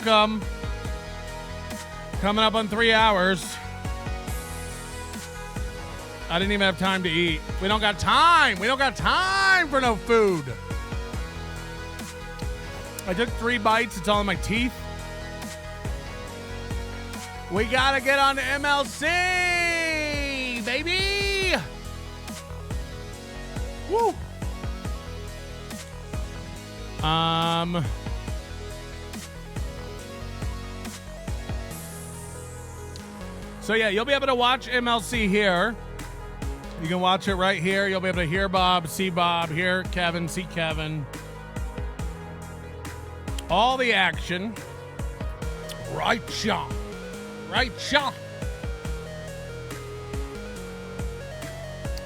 welcome. Coming up on 3 hours. I didn't even have time to eat. We don't got time. We don't got time for no food. I took 3 bites. It's all in my teeth. We gotta get on to MLC, baby. Woo. So yeah, you'll be able to watch MLC here. You can watch it right here. You'll be able to hear Bob, see Bob, hear Kevin, see Kevin. All the action. Right shot. Right shot.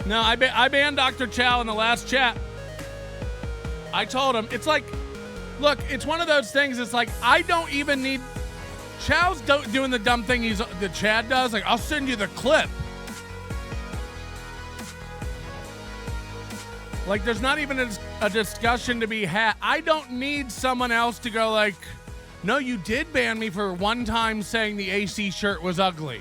No, I banned Dr. Chow in the last chat. I told him, it's like, look, it's one of those things. It's like, I don't even need, Chow's doing the dumb thing that Chad does. Like, I'll send you the clip. Like, there's not even a discussion to be had. I don't need someone else to go like, no, you did ban me for one time saying the AC shirt was ugly.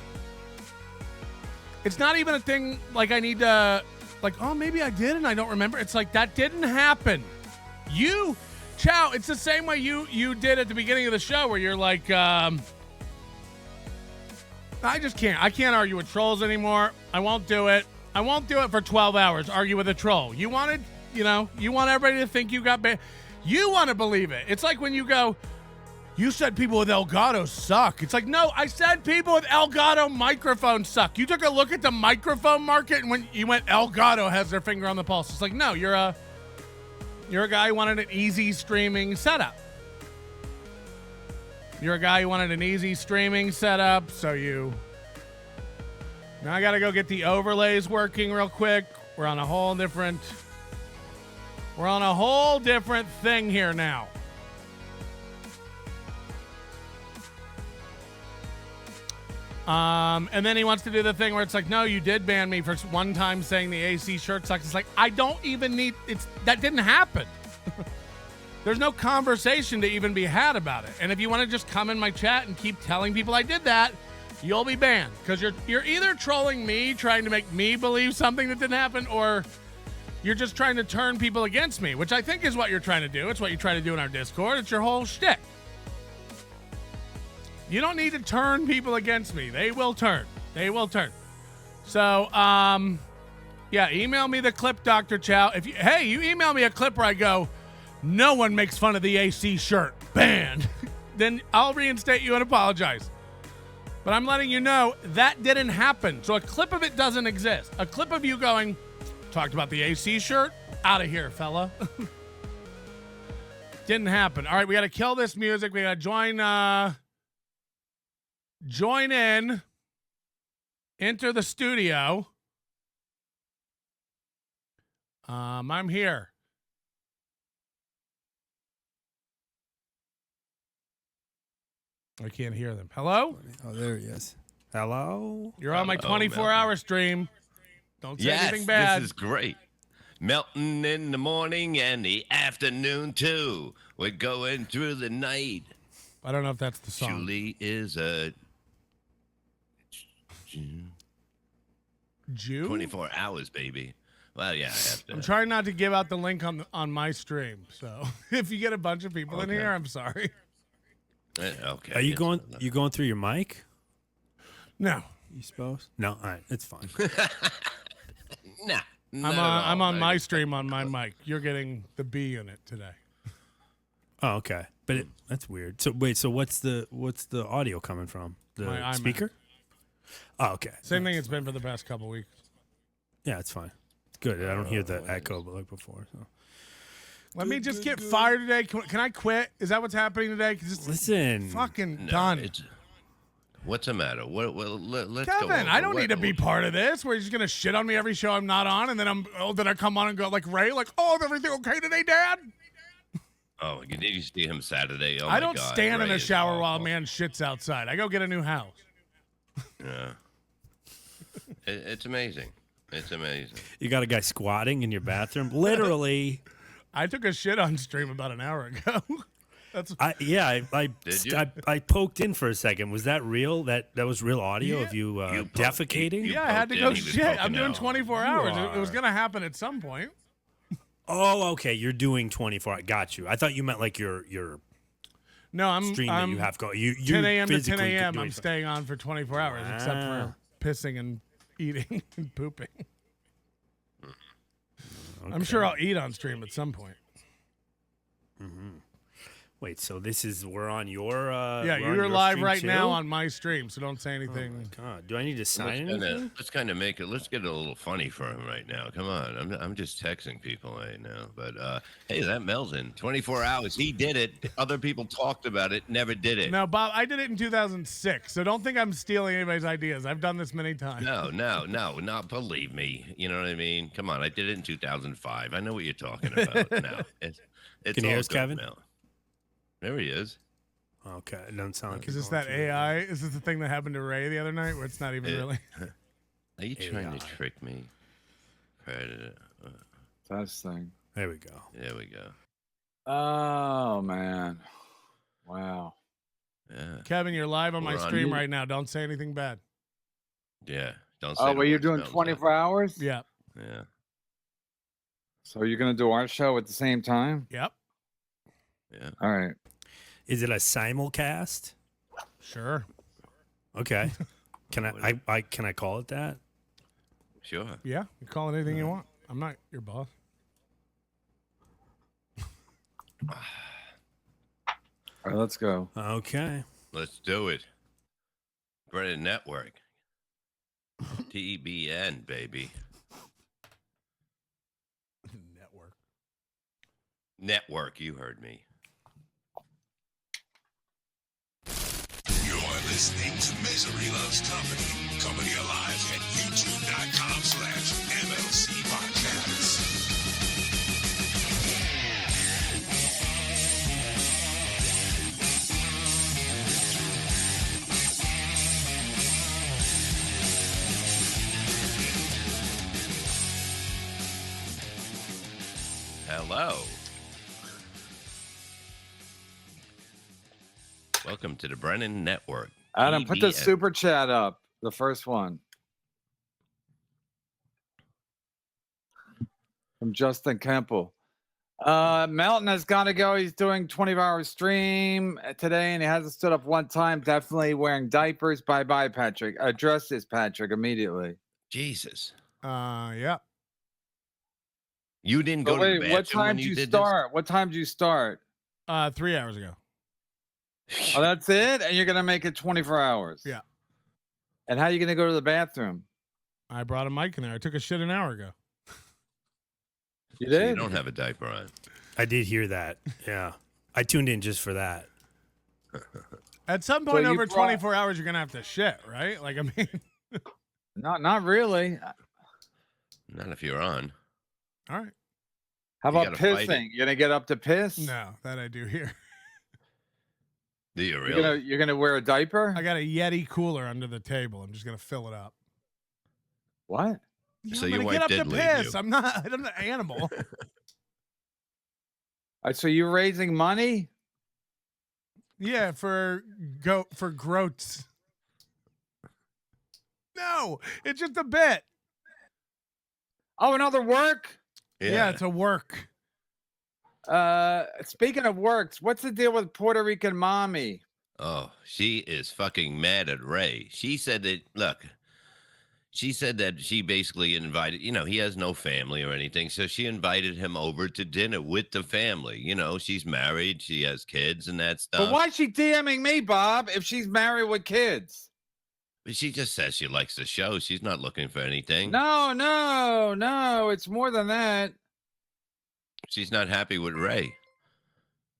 It's not even a thing like I need to, like, oh, maybe I did and I don't remember. It's like, that didn't happen. You, Chow, it's the same way you did at the beginning of the show where you're like, I just can't. I can't argue with trolls anymore. I won't do it. I won't do it for 12 hours, argue with a troll. You wanted, you want everybody to think you got banned. You want to believe it. It's like when you go, you said people with Elgato suck. It's like, no, I said people with Elgato microphones suck. You took a look at the microphone market and when you went, Elgato has their finger on the pulse. It's like, no, you're a guy who wanted an easy streaming setup. You're a guy who wanted an easy streaming setup, so now I got to go get the overlays working real quick. We're on a whole different thing here now. And then he wants to do the thing where it's like, no, you did ban me for one time saying the AC shirt sucks. It's like, I don't even need, that didn't happen. There's no conversation to even be had about it. And if you want to just come in my chat and keep telling people I did that, you'll be banned. Because you're either trolling me, trying to make me believe something that didn't happen, or you're just trying to turn people against me, which I think is what you're trying to do. It's what you try to do in our Discord. It's your whole shtick. You don't need to turn people against me. They will turn. They will turn. So, yeah, email me the clip, Dr. Chow. You email me a clip where I go, no one makes fun of the AC shirt. Banned. Then I'll reinstate you and apologize. But I'm letting you know that didn't happen. So a clip of it doesn't exist. A clip of you going, talked about the AC shirt? Out of here, fella. Didn't happen. All right, we got to kill this music. We got to join in, enter the studio. I'm here. I can't hear them. Hello? Oh, there he is. Hello? You're on my 24-hour stream. Don't say anything bad. This is great. Melton in the morning and the afternoon, too. We're going through the night. I don't know if that's the song. Julie is a Jew? 24 hours, baby. Well, yeah, I have to. I'm trying not to give out the link on my stream. So if you get a bunch of people in here, I'm sorry. Okay. Are you going through your mic? No. You suppose? No, all right, it's fine. Nah. I'm on my stream on my mic. You're getting the B unit today. Oh, okay. But that's weird. So wait, so what's the audio coming from? The speaker? Oh, okay. Same thing it's been for the past couple weeks. Yeah, it's fine. It's good. I don't hear the echo like before. So. Let me just get fired today. Can I quit? Is that what's happening today? Listen. Fucking done. What's the matter? Let's Kevin, go over. I don't need to be part of this. Where you're just gonna shit on me every show I'm not on, and then I come on and go like Ray, like, oh, is everything okay today, Dad? Oh, did you see him Saturday? Oh, I don't my God. stand Ray in a shower awful. while a man shits outside. I go get a new house. Yeah. It's amazing. It's amazing. You got a guy squatting in your bathroom, literally. I took a shit on stream about an hour ago. That's I poked in for a second. Was that real? That was real audio of you defecating? Yeah, I had to go shit. I'm doing 24 hours. It was going to happen at some point. Oh, okay. You're doing 24. Got you. I thought you meant like your no, I'm stream that you have going. You 10 a.m. to 10 a.m. I'm staying on for 24 hours, except for pissing and eating and pooping. Okay. I'm sure I'll eat on stream at some point. Mm-hmm. Wait, so we're on your you're live right now on my stream, so don't say anything. Oh my God, do I need to sign anything? Let's kind of make it. Let's get it a little funny for him right now. Come on, I'm just texting people right now. But hey, that Melton, 24 hours, he did it. Other people talked about it, never did it. No, Bob, I did it in 2006, so don't think I'm stealing anybody's ideas. I've done this many times. No, believe me. You know what I mean? Come on, I did it in 2005. I know what you're talking about now. It's Can you hear us, Kevin? Now. There he is. Okay, it doesn't sound like Is this that AI? Is this the thing that happened to Ray the other night where it's not even really? Are you trying to trick me? Testing. There we go. There we go. Oh, man. Wow. Yeah. Kevin, you're live on my stream right now. Don't say anything bad. Yeah. Don't say Oh, well, you're doing 24 hours? Yeah. Yeah. So you're going to do our show at the same time? Yep. Yeah. All right. Is it a simulcast? Sure. Okay. Can I call it that? Sure. Yeah. You call it anything you want. I'm not your boss. All right, let's go. Okay. Let's do it. Brennan Network. TBN, baby. Network, you heard me. You're listening to Misery Loves Company. Company Alive at youtube.com/MLC Podcasts. Hello. Welcome to the Brennan Network. Adam, put the super chat up. The first one. From Justin Kemple. Melton has got to go. He's doing 24-hour stream today, and he hasn't stood up one time. Definitely wearing diapers. Bye-bye, Patrick. Address this, Patrick, immediately. Jesus. Yeah. You didn't go to the bathroom. What time did you start? What time did you start? 3 hours ago. Oh, that's it? And you're going to make it 24 hours? Yeah. And how are you going to go to the bathroom? I brought a mic in there. I took a shit an hour ago. You did? So you don't have a diaper on. I did hear that. Yeah. I tuned in just for that. At some point over 24 hours, you're going to have to shit, right? Like, I mean. Not really. Not if you're on. All right. How about pissing? You going to get up to piss? No, that I do here. Do you really? You're gonna wear a diaper? I got a Yeti cooler under the table. I'm just gonna fill it up. What? So I'm your wife did leave you. I'm not an animal. So you're raising money? Yeah, for groats. No, it's just a bit. Oh, another work? Yeah, it's a work. Speaking of works, what's the deal with Puerto Rican Mommy? Oh, she is fucking mad at Ray. She said that, she said that she basically invited, he has no family or anything. So she invited him over to dinner with the family. She's married. She has kids and that stuff. But why is she DMing me, Bob, if she's married with kids? But she just says she likes the show. She's not looking for anything. No. It's more than that. She's not happy with Ray.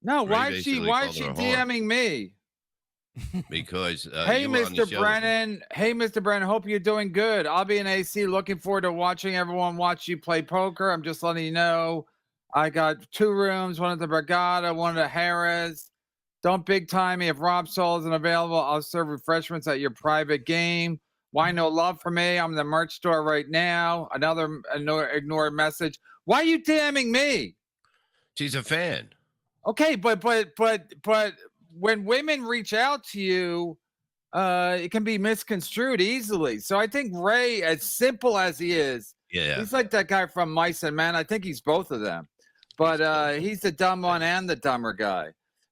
No, why is she DMing me? Because hey, Mr. Brennan. Hey, Mr. Brennan. Hope you're doing good. I'll be in AC. Looking forward to watching everyone watch you play poker. I'm just letting you know. I got 2 rooms, one at the Brigada, one at the Harris. Don't big time me. If Rob Soul isn't available, I'll serve refreshments at your private game. Why no love for me? I'm in the merch store right now. Another ignored message. Why are you DMing me? She's a fan. Okay, but when women reach out to you, it can be misconstrued easily. So I think Ray, as simple as he is, he's like that guy from Mice and Men. I think he's both of them, but he's the dumb one and the dumber guy.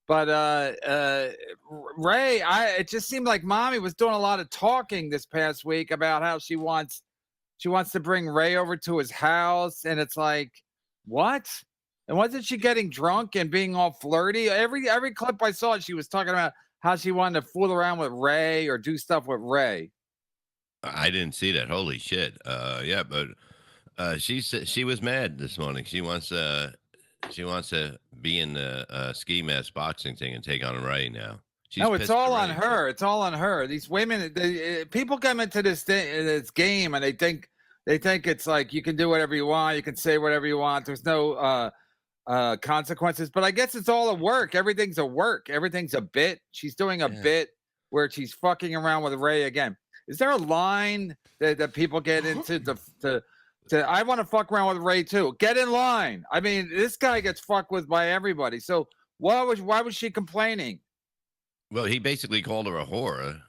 But Ray, it just seemed like Mommy was doing a lot of talking this past week about how she wants to bring Ray over to his house, and it's like, what? And wasn't she getting drunk and being all flirty? Every clip I saw, she was talking about how she wanted to fool around with Ray or do stuff with Ray. I didn't see that. Holy shit. Yeah, but she was mad this morning. She wants to be in the ski mask boxing thing and take on Ray now. No, it's all on her. It's all on her. These women, people come into this game and they think it's like you can do whatever you want, you can say whatever you want. There's no consequences, but I guess it's all a work. Everything's a work. Everything's a bit. She's doing a bit where she's fucking around with Ray again. Is there a line that people get into to I want to fuck around with Ray too? Get in line. I mean, this guy gets fucked with by everybody. So why was she complaining? Well, he basically called her a whore.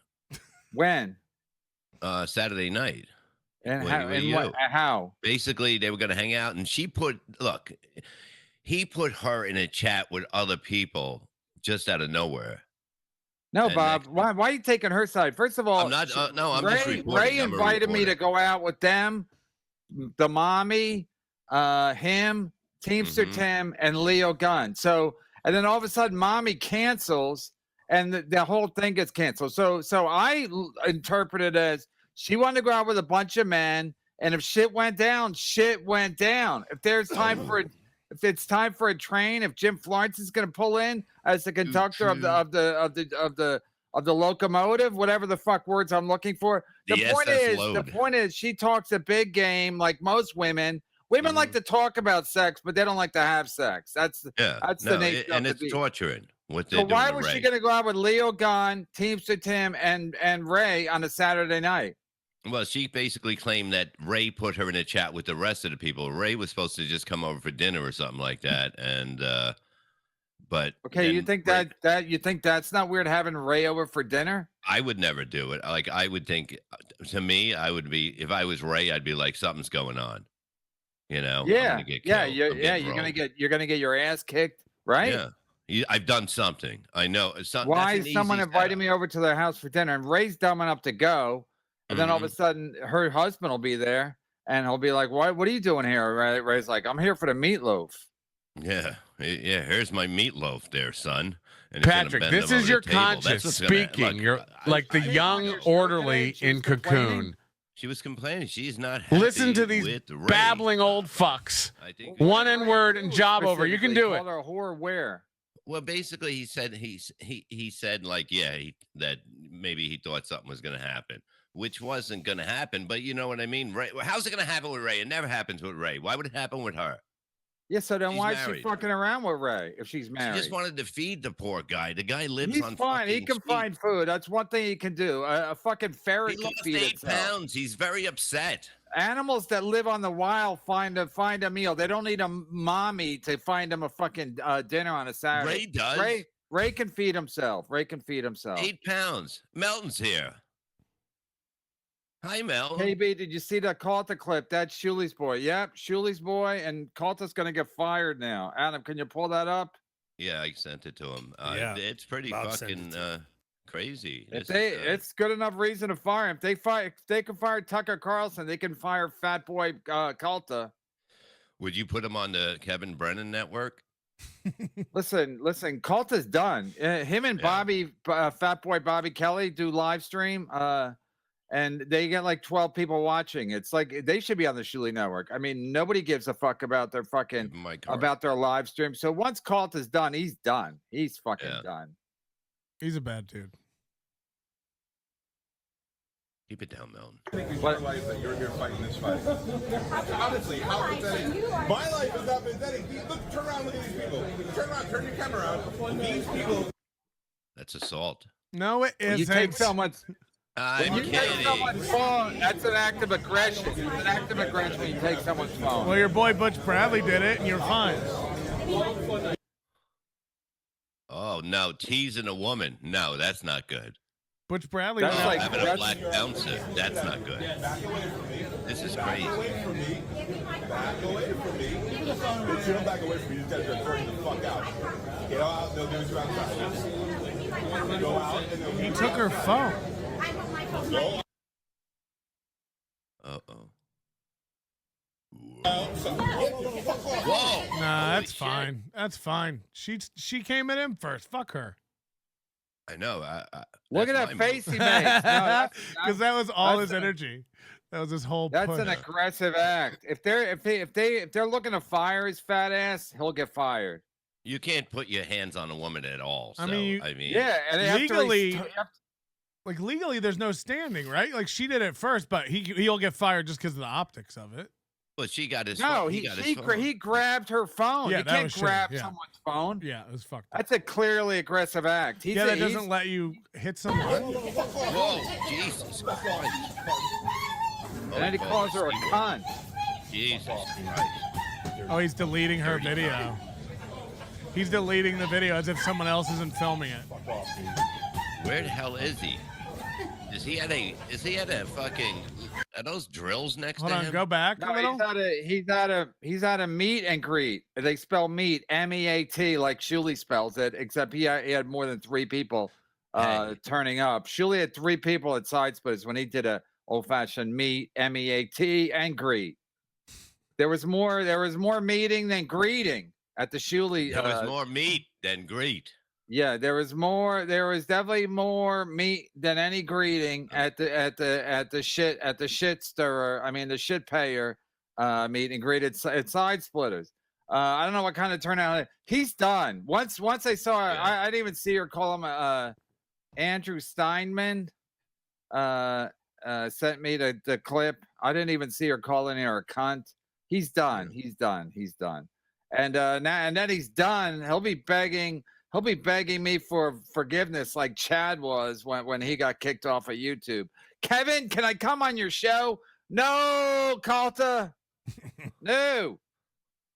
When? Saturday night. And how? Basically, they were going to hang out, and he put her in a chat with other people just out of nowhere. No, and Bob, why are you taking her side? First of all, I'm not. I'm Ray, just reporting. Ray invited me to go out with them, the Mommy, him, Teamster Tim, and Leo Gunn. So, and then all of a sudden, Mommy cancels, and the whole thing gets canceled. So I interpret it as she wanted to go out with a bunch of men, and if shit went down, shit went down. If there's time for it. If it's time for a train, if Jim Florence is going to pull in as the conductor of the locomotive, whatever the fuck words I'm looking for, the point is, she talks a big game like most women. Women like to talk about sex, but they don't like to have sex. That's the nature and of it's the torturing. So why was she going to go out with Leo Gunn, Teamster Tim, and Ray on a Saturday night? Well, she basically claimed that Ray put her in a chat with the rest of the people. Ray was supposed to just come over for dinner or something like that, and but okay, you think you think that's not weird having Ray over for dinner? I would never do it. Like I would think, to me, I would be if I was Ray, I'd be like something's going on, you know? Yeah, you're gonna get your ass kicked, right? Yeah. I've done something. I know. Why is someone inviting me over to their house for dinner, and Ray's dumb enough to go? And then all of a sudden, her husband will be there, and he'll be like, "What are you doing here?" Ray's like, "I'm here for the meatloaf." Yeah. Here's my meatloaf, there, son. And Patrick, this is your conscience speaking. You're like the young orderly in Cocoon. She was complaining. She's not happy. Listen to these babbling old fucks. One N-word and job over. You can do it. Call her a whore where? Well, basically, he said like, that maybe he thought something was going to happen, which wasn't going to happen. But you know what I mean? Ray, how's it going to happen with Ray? It never happens with Ray. Why would it happen with her? Yeah, so then why is she fucking around with Ray if she's married? She just wanted to feed the poor guy. The guy lives He's on fine. He can find food. That's one thing he can do. A fucking ferret can feed itself. 8 pounds. He's very upset. Animals that live on the wild find a meal. They don't need a mommy to find them a fucking dinner on a Saturday. Ray does. Ray can feed himself. 8 pounds. Melton's here. Hi, Mel. KB, did you see that Calta clip? That's Shuli's boy. Yep, Shuli's boy, and Calta's going to get fired now. Adam, can you pull that up? Yeah, I sent it to him. It's pretty fucking crazy. It's good enough reason to fire him. If they can fire Tucker Carlson, they can fire Fat Boy Calta. Would you put him on the Kevin Brennan network? Listen, Calta's done. Him and Bobby, Fat Boy Bobby Kelly, do live stream. And they get like 12 people watching. It's like they should be on the Shuli Network. I mean, nobody gives a fuck about their live stream. So once Calta's done, he's done. He's fucking done. He's a bad dude. Keep it down, Melton. I think we realize that you're here fighting this fight. Honestly, how pathetic. My life is not pathetic. Look, turn around, look at these people. Turn around, turn your camera around. These people. That's assault. No, it isn't. You take someone's. I'm when you take someone's phone, that's an act of aggression. It's an act of aggression when you take someone's phone. Well, your boy Butch Bradley did it, and you're fine. no, teasing a woman. No, that's not good. Butch Bradley. That's like- Having a black bouncer. That's not good. Back away from me. This is Back crazy. away from me. Back away from me. Bitch, you don't back away from me. You just gotta turn the fuck out. Get out. They'll do you outside. Go out. And they'll He took her phone. go Uh-oh. Nah, Whoa. that's shit. fine. That's fine. She came at him first. Fuck her. I know. Look at that's that my face move. he makes. No, Because that was all that's his energy. That was his whole that's push. an aggressive act. If they're looking to fire his fat ass, he'll get fired. You can't put your hands on a woman at all. So, I mean, Yeah, and legally, like legally, there's no standing, right? Like she did it first, but he'll get fired just because of the optics of it. well, she got his. no, phone. he got his he, phone. he grabbed her phone. Yeah, You that can't was shitty, grab yeah. someone's phone. Yeah, it was fucked up. That's a clearly aggressive act. He's Yeah, that he's- doesn't let you hit someone. Whoa, Jesus Christ! and then he calls her a cunt. Jesus Christ! Oh, he's deleting her video. He's deleting the video as if someone else isn't filming it. Where the hell is he? Is he at a fucking? Are those drills next Hold to on, him? go back a No, little. he's at a meet and greet. They spell meet MEAT like Shuli spells it, except he had more than 3 people Hey. turning up. Shuli had 3 people at Side Splitters when he did a old fashioned meet MEAT and greet. There was more meeting than greeting at the Shuli. There was more meat than greet. Yeah, there was definitely more meat than any greeting at the shit stirrer. I mean the shit payer meet and greet at Side Splitters. I don't know what kind of turnout. He's done. Once I saw her, Yeah. I didn't even see her call him Andrew Steinman. Sent me the clip. I didn't even see her calling her a cunt. He's done. He's done. He's done. And then he's done. He'll be begging me for forgiveness like Chad was when he got kicked off of YouTube. Kevin, can I come on your show? No, Calta. No,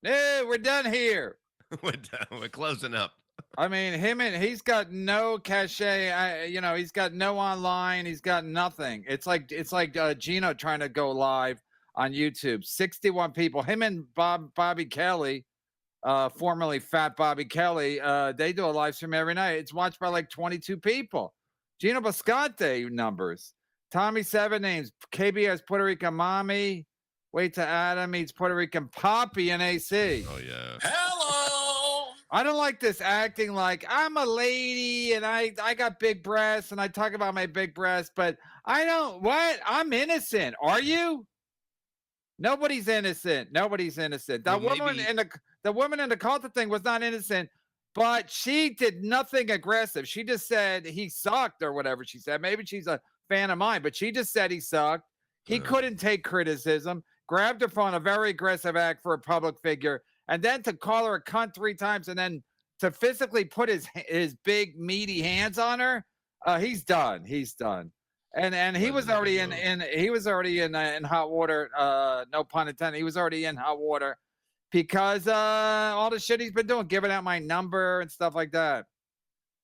we're done here. We're closing up. I mean, he's got no cachet. He's got no online. He's got nothing. It's like Gino trying to go live on YouTube. 61 people. Him and Bobby Kelly. Formerly Fat Bobby Kelly, they do a live stream every night. It's watched by like 22 people. Gino Bisconte numbers. Tommy 7 names. KBS Puerto Rican Mommy. Wait till Adam meets Puerto Rican Poppy in AC. Oh yeah. Hello! I don't like this acting like I'm a lady and I got big breasts and I talk about my big breasts, but I don't. What? I'm innocent. Are you? Nobody's innocent. Nobody's innocent. That Well, woman maybe- the woman in the Calta thing was not innocent, but she did nothing aggressive. She just said he sucked or whatever she said. Maybe she's a fan of mine, but she just said he sucked. He couldn't take criticism. Grabbed her phone, a very aggressive act for a public figure, and then to call her a cunt 3 times, and then to physically put his big meaty hands on her. He's done. He's done. And he was already in hot water. No pun intended. He was already in hot water because all the shit he's been doing, giving out my number and stuff like that.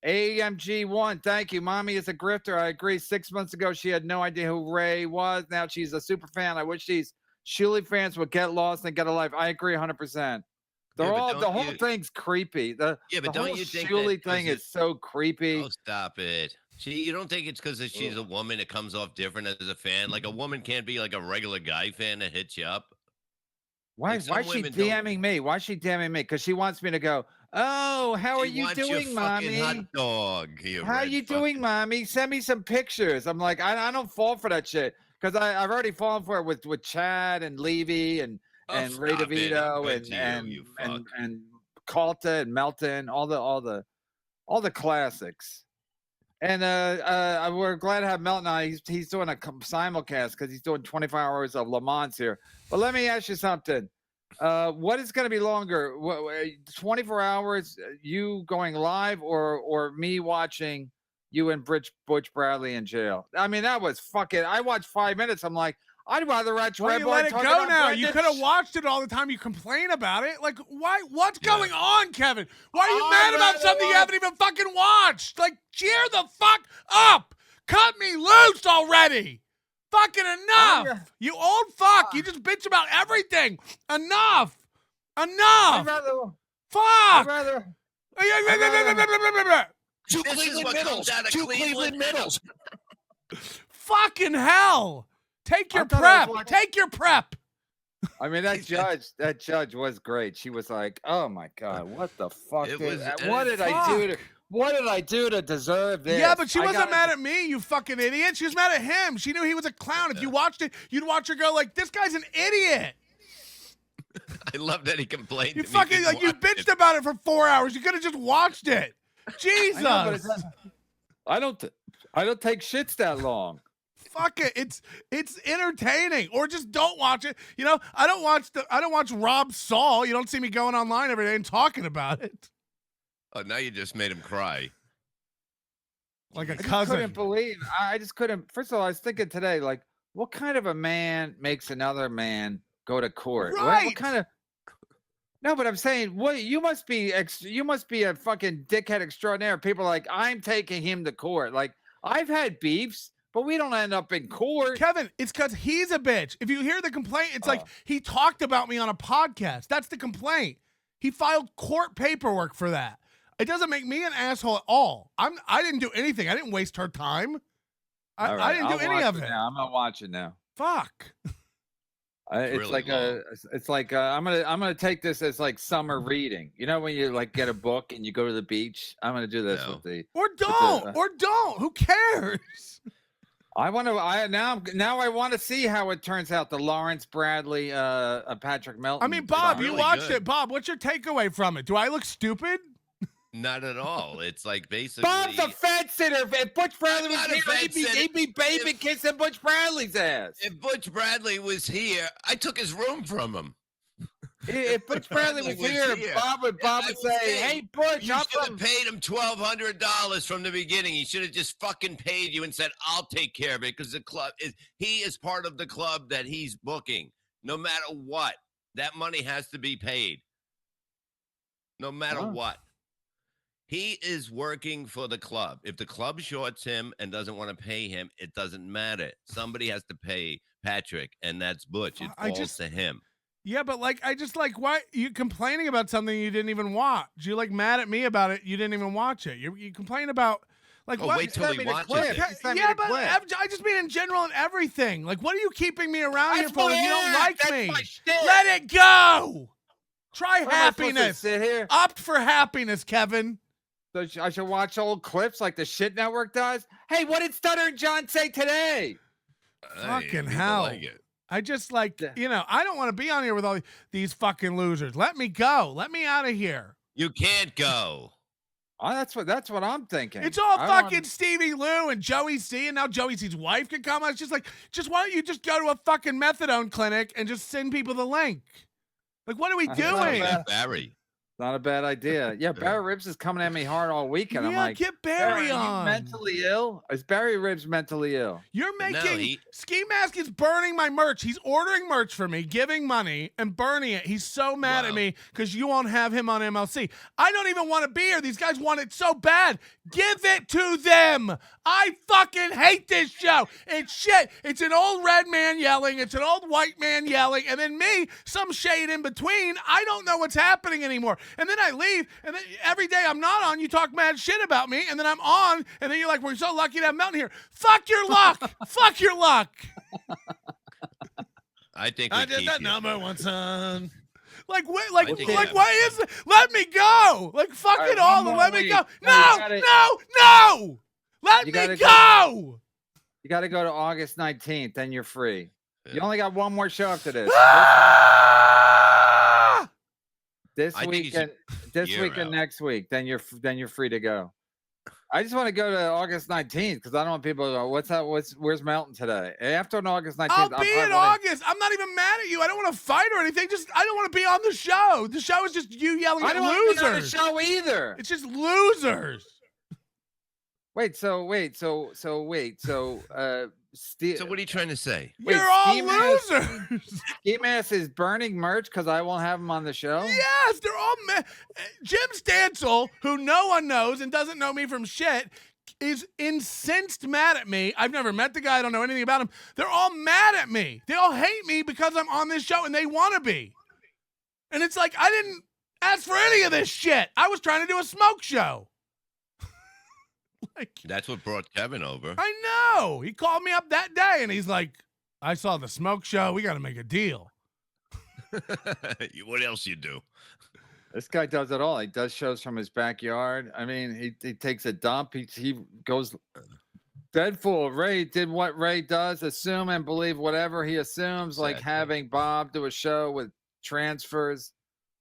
AMG1, thank you. Mommy is a grifter. I agree. 6 months ago, she had no idea who Ray was. Now she's a super fan. I wish these Shuli fans would get lost and get a life. I agree 100%. The whole thing's creepy. The But whole don't you think Shuli that thing is so creepy. Oh, stop it. You don't think it's because she's a woman it comes off different as a fan? Like a woman can't be like a regular guy fan that hits you up. Why Like, some is she women don't- DMing me? Why is she DMing me? Because she wants me to go, oh, how are She you wants your doing, fucking mommy? hot dog. How you doing, mommy? Send me some pictures. I'm like, I don't fall for that shit. Because I've already fallen for it with Chad and Levy and Ray stop it. DeVito Good to you, and you fuck. Calta and Melton, all the classics. And we're glad to have Melton on. He's doing a simulcast because he's doing 24 hours of Le Mans here. But let me ask you something. What is going to be longer? 24 hours, you going live or me watching you and Butch Bradley in jail? I mean, that was fucking. I watched 5 minutes. I'm like, I'd rather watch Why Red you Bar let it talking go about now? Brendan You could have watched it all the time. You complain about it. Like, why? What's Yeah. going on, Kevin? Why are you I'd mad about rather something you watch- haven't even fucking watched? Like, cheer the fuck up. Cut me loose already. Fucking enough. You old fuck. You just bitch about everything. Enough. I'd rather. Fuck. I'd rather. Two This is Cleveland what Middles. comes out of Two Cleveland. Cleveland Middles. Fucking hell. Take your I thought I prep. was watching- Take your prep. I mean, that judge was great. She was like, "Oh my god, what the fuck? It Did, was- what did I do? fuck. What did I do to deserve this?" Yeah, but she I wasn't gotta- mad at me, you fucking idiot. She was mad at him. She knew he was a clown. If you watched it, you'd watch her go like, this guy's an idiot. I love that he complained. You to me. fucking, He like, you watched bitched it. about it for 4 hours. You could have just watched it. Jesus. I know, but it's not- I don't take shits that long. Fuck it. It's entertaining. Or just don't watch it. You know, I don't watch Rob Saul. You don't see me going online every day and talking about it. Oh, now you just made him cry. Like a I just cousin. couldn't believe. I just couldn't. First of all, I was thinking today, like, what kind of a man makes another man go to court? Right. What kind of? No, but I'm saying, what you must be. You must be a fucking dickhead extraordinaire. People are like, I'm taking him to court. Like, I've had beefs, but we don't end up in court. Kevin, it's because he's a bitch. If you hear the complaint, it's like he talked about me on a podcast. That's the complaint. He filed court paperwork for that. It doesn't make me an asshole at all. I didn't do anything. I didn't waste her time. All I right, didn't do I'll any watch of it. Now. I'm not watching now. Fuck. It's really like long. it's like I'm gonna take this as like summer reading. You know when you like get a book and you go to the beach. I'm gonna do this No. with the. Or don't. Who cares? I want to. Now I want to see how it turns out. The Lawrence Bradley, Patrick Melton. I mean, Bob, you really watched good. it. Bob, what's your takeaway from it? Do I look stupid? Not at all. It's like basically. Bob's a fence sitter. If Butch Bradley was not a here, fence sitter. he'd be baby kissing Butch Bradley's ass. If Butch Bradley was here, I took his room from him. If Butch Bradley was here, Bob would say, "Hey, Butch, You I'm should have from." paid him $1,200 from the beginning. He should have just fucking paid you and said, "I'll take care of it," because the club he is part of the club that he's booking. No matter what, that money has to be paid. No matter what. He is working for the club. If the club shorts him and doesn't want to pay him, it doesn't matter. Somebody has to pay Patrick, and that's Butch. It falls to him. Yeah, but like, I just like, why you complaining about something you didn't even watch? You like mad at me about it. You didn't even watch it. You complain about like what? Wait till he watches it. Yeah, but I just mean in general and everything. Like, what are you keeping me around here for if you don't like me? Let it go. Try happiness. Sit here. Opt for happiness, Kevin. So I should watch old clips like the Shit Network does. Hey, what did Stutter and John say today? Fucking people hell. like it. I just like, I don't want to be on here with all these fucking losers. Let me go. Let me out of here. You can't go. Oh, that's what I'm thinking. It's all fucking Stevie Lou and Joey C, and now Joey C's wife can come. I was just like, why don't you just go to a fucking methadone clinic and just send people the link? Like, what are we doing? Barry. Not a bad idea. Yeah, Barry Ribs is coming at me hard all weekend. I'm like, get Barry are on. you mentally ill? Is Barry Ribs mentally ill? You're making Ski Mask is burning my merch. He's ordering merch for me, giving money, and burning it. He's so mad at me because you won't have him on MLC. I don't even want to be here. These guys want it so bad. Give it to them. I fucking hate this show. It's shit. It's an old red man yelling. It's an old white man yelling. And then me, some shade in between. I don't know what's happening anymore. And then I leave. And then every day I'm not on, you talk mad shit about me. And then I'm on. And then you're like, we're so lucky to have Melton here. Fuck your luck. Fuck your luck. I think I we did keep that you. number one, son. Like, wait, I think why is it? Let me go. Like, fuck it all and let me go. No. Let me go. You got to go to August 19th, then you're free. Yeah. You only got one more show after this. This I think you weekend, should year out. next week, then you're free to go. I just want to go to August 19th because I don't want people to go, where's Melton today? After August 19th, I'll be in August. I'm not even mad at you. I don't want to fight or anything. I don't want to be on the show. The show is just you yelling I at don't want to be on the losers. show either. It's just losers. So what are you trying to say? You're all losers. Ski Mask is burning merch because I won't have him on the show? Yes, they're all Jim Stansel, who no one knows and doesn't know me from shit, is incensed mad at me. I've never met the guy. I don't know anything about him. They're all mad at me. They all hate me because I'm on this show and they want to be. And it's like, I didn't ask for any of this shit. I was trying to do a smoke show. That's what brought Kevin over. I know. He called me up that day and he's like, I saw the smoke show. We got to make a deal. What else you do? This guy does it all. He does shows from his backyard. I mean, he takes a dump. He goes dead full. Ray did what Ray does, assume and believe whatever he assumes, exactly. Like having Bob do a show with transfers,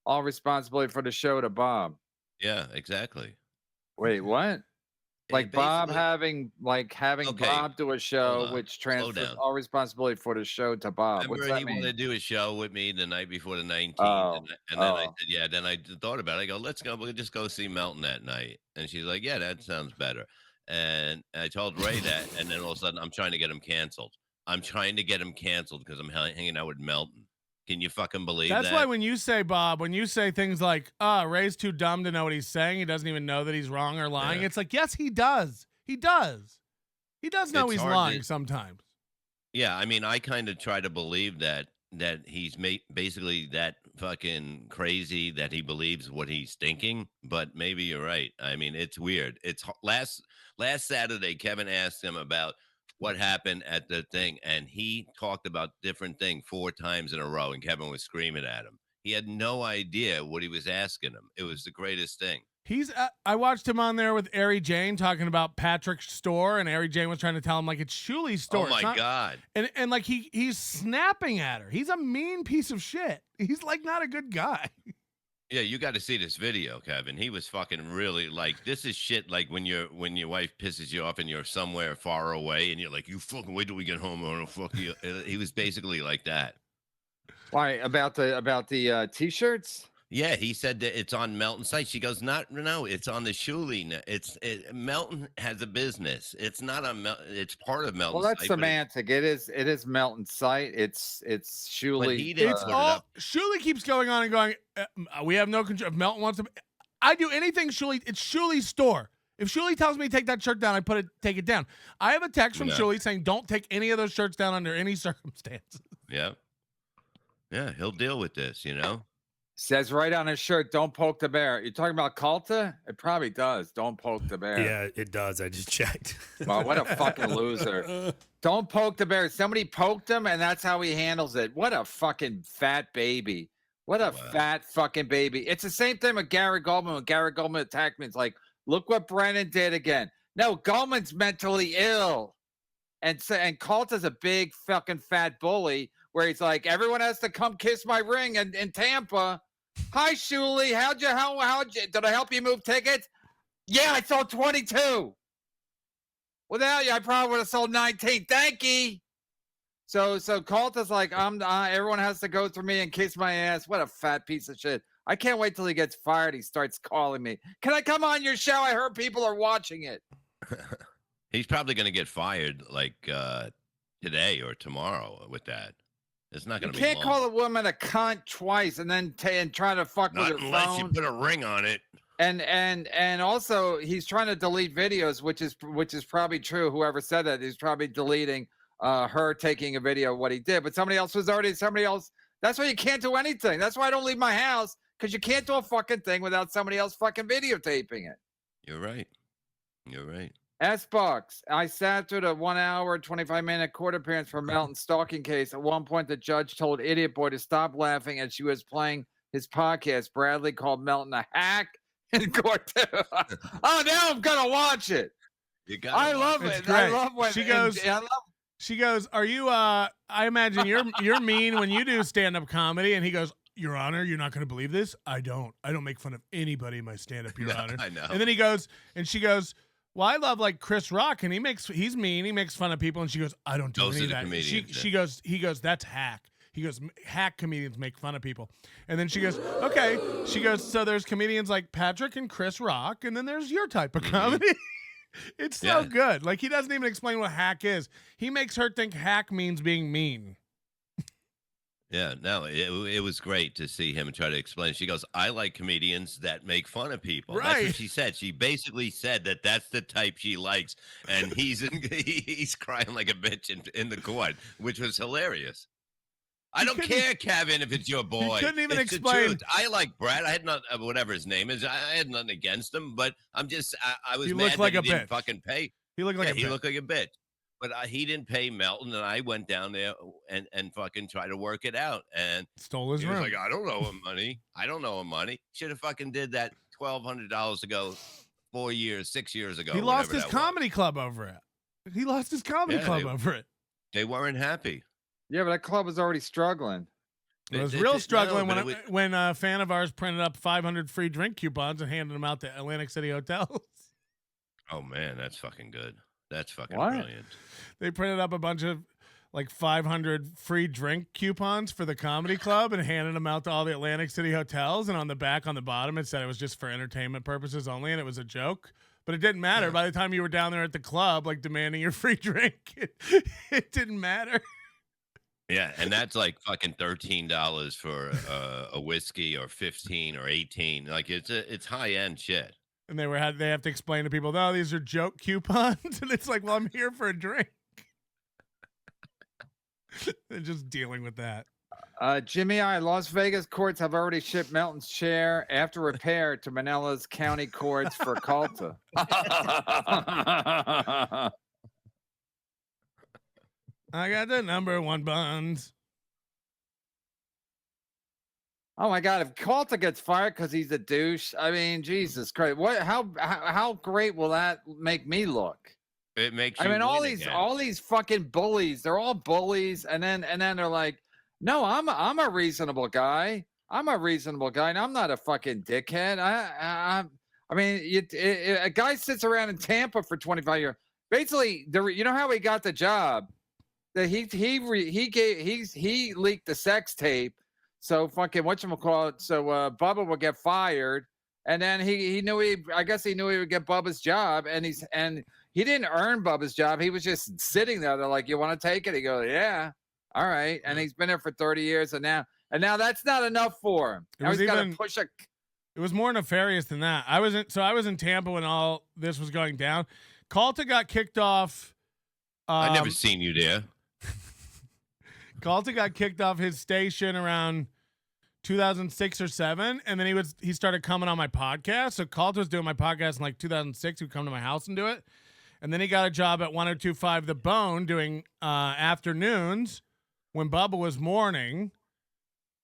all responsibility for the show to Bob. Yeah, exactly. Wait, what? Like Bob having Bob do a show which transfers all responsibility for the show to Bob. Remember, what's that he mean? wanted to do a show with me the night before the 19th. And then I said, yeah. Then I thought about it. I go, let's go. We'll just go see Melton that night. And she's like, yeah, that sounds better. And I told Ray that. And then all of a sudden, I'm trying to get him canceled. I'm trying to get him canceled because I'm hanging out with Melton. Can you fucking believe that? That's why when you say, Bob, when you say things like, Ray's too dumb to know what he's saying, he doesn't even know that he's wrong or lying. It's like, yes, he does. He does. He does know he's lying sometimes. Yeah, I mean, I kind of try to believe that he's basically that fucking crazy that he believes what he's thinking, but maybe you're right. I mean, it's weird. It's last Saturday, Kevin asked him about what happened at the thing, and he talked about different thing 4 times in a row, and Kevin was screaming at him. He had no idea what he was asking him. It was the greatest thing. I watched him on there with Ari Jane talking about Patrick's store, and Ari Jane was trying to tell him like it's Shuli's store. Oh my God. And like he's snapping at her. He's a mean piece of shit. He's like not a good guy. Yeah, you got to see this video, Kevin. He was fucking really like, this is shit like when your wife pisses you off and you're somewhere far away and you're like, you fucking wait till we get home or I'll fuck you. He was basically like that. Why? About the t-shirts? Yeah, he said that it's on Melton's site. She goes, no, it's on the Shuli. Melton has a business. It's not on it's part of Melton's site. Well, that's site, semantic. It is Melton's site. It's Shuli. It's all Shuli keeps going on and going. We have no control. If Melton wants to, I do anything Shuli. It's Shuli's store. If Shuli tells me to take that shirt down, I take it down. I have a text from Shuli saying, don't take any of those shirts down under any circumstances. Yeah. Yeah, he'll deal with this, you know? Says right on his shirt, don't poke the bear. You're talking about Calta? It probably does. Don't poke the bear. Yeah, it does. I just checked. Well, what a fucking loser. Don't poke the bear. Somebody poked him, and that's how he handles it. What a fucking fat baby. What a fat fucking baby. It's the same thing with Gary Goldman. When Gary Goldman attacked me, it's like, look what Brennan did again. No, Goldman's mentally ill. And Calta's a big fucking fat bully where he's like, everyone has to come kiss my ring in Tampa. Hi, Shuli. How'd you, did I help you move tickets? Yeah, I sold 22. Without you, I probably would have sold 19. Thank you. So Calta's like, everyone has to go through me and kiss my ass. What a fat piece of shit. I can't wait till he gets fired. He starts calling me. Can I come on your show? I heard people are watching it. He's probably going to get fired like today or tomorrow with that. It's not going to be long. You can't call a woman a cunt twice and then try to fuck with her phone. Unless you put a ring on it. And also he's trying to delete videos, which is probably true. Whoever said that, he's probably deleting her taking a video of what he did. But somebody else. That's why you can't do anything. That's why I don't leave my house, because you can't do a fucking thing without somebody else fucking videotaping it. You're right. S-Box. I sat through the 1 hour, 25-minute court appearance for Melton's stalking case. At one point, the judge told Idiot Boy to stop laughing as she was playing his podcast. Bradley called Melton a hack in court. Oh, now I'm gonna watch it. I love it. I love when she goes. She goes, "Are you? I imagine you're mean when you do stand-up comedy." And he goes, "Your Honor, you're not going to believe this. I don't make fun of anybody in my stand-up, Your Honor." I know. And then he goes, and she goes, well, I love like Chris Rock, and he's mean. He makes fun of people, and she goes, I don't do any of that. He goes, that's hack. He goes, hack comedians make fun of people. And then she goes, okay. She goes, so there's comedians like Patrick and Chris Rock, and then there's your type of comedy. It's so good. Like, he doesn't even explain what hack is. He makes her think hack means being mean. Yeah, no, it was great to see him try to explain. She goes, I like comedians that make fun of people. Right. That's what she said. She basically said that that's the type she likes. And he's crying like a bitch in the court, which was hilarious. I don't care, Kevin, if it's your boy. He couldn't even it's explain. I like Brad. I had not, whatever his name is. I had nothing against him, but I'm just, I was He mad looked like that a he didn't bitch. fucking pay. He looked like a bitch. He looked like a bitch. But he didn't pay Melton, and I went down there and fucking tried to work it out. And stole his he room. was like, I don't owe him money. I don't owe him money. Should have fucking did that $1,200 ago, 6 years ago. He lost his comedy club over it. He lost his comedy club over it. They weren't happy. Yeah, but that club was already struggling. It was real struggling when a fan of ours printed up 500 free drink coupons and handed them out to Atlantic City hotels. Oh, man, that's fucking good. That's fucking brilliant. They printed up a bunch of like 500 free drink coupons for the comedy club and handed them out to all the Atlantic City hotels. And on the back, on the bottom, it said it was just for entertainment purposes only, and it was a joke. But it didn't matter. By the time you were down there at the club, like demanding your free drink, it didn't matter. Yeah, and that's like fucking $13 for a whiskey, or 15 or 18. Like it's high end shit. And they have to explain to people, no, these are joke coupons. And it's like, well, I'm here for a drink. They're just dealing with that. Jimmy I. Las Vegas courts have already shipped Melton's chair after repair to Manila's county courts for Calta. I got the number one buns. Oh my God! If Calta gets fired because he's a douche, I mean, Jesus Christ! What? How great will that make me look? It makes. I mean, all these fucking bullies—they're all bullies, and then they're like, "No, I'm a reasonable guy. I'm a reasonable guy, and I'm not a fucking dickhead." I mean, a guy sits around in Tampa for 25 years. Basically, you know how he got the job? That he leaked the sex tape. So fucking whatchamacallit, so Bubba would get fired, and then he knew I guess he knew he would get Bubba's job, and he didn't earn Bubba's job. He was just sitting there. They're like, "You want to take it?" He goes, "Yeah, all right." And he's been there for 30 years, and now that's not enough for him. Now he's got to push a. It was more nefarious than that. I was in Tampa when all this was going down. Calta got kicked off. I never seen you there. Calta got kicked off his station around 2006 or 7, and then he started coming on my podcast. So Calta was doing my podcast in like 2006. He would come to my house and do it, and then he got a job at 102.5 The Bone doing afternoons when Bubba was morning,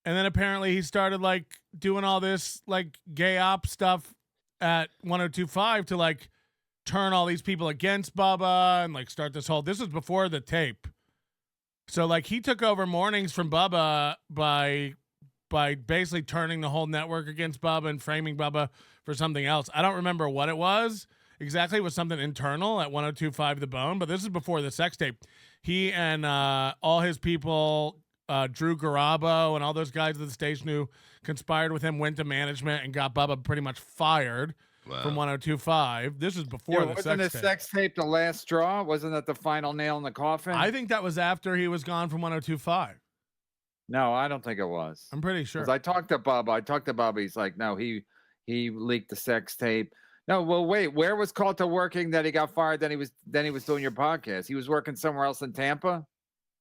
and then apparently he started like doing all this like gay op stuff at 102.5 to like turn all these people against Bubba and like start this whole. This was before the tape. So like he took over mornings from Bubba by basically turning the whole network against Bubba and framing Bubba for something else. I don't remember what it was exactly. It was something internal at 102.5 The Bone, but this is before the sex tape. He and all his people, Drew Garabo and all those guys at the station who conspired with him, went to management and got Bubba pretty much fired. Wow. From 102.5. This is before the sex tape the last straw? Wasn't that the final nail in the coffin? I think that was after he was gone from 102.5. No, I don't think it was. I'm pretty sure. I talked to Bubba. He's like, no, he leaked the sex tape. No, well, wait. Where was Calta working that he got fired? Then he was doing your podcast. He was working somewhere else in Tampa.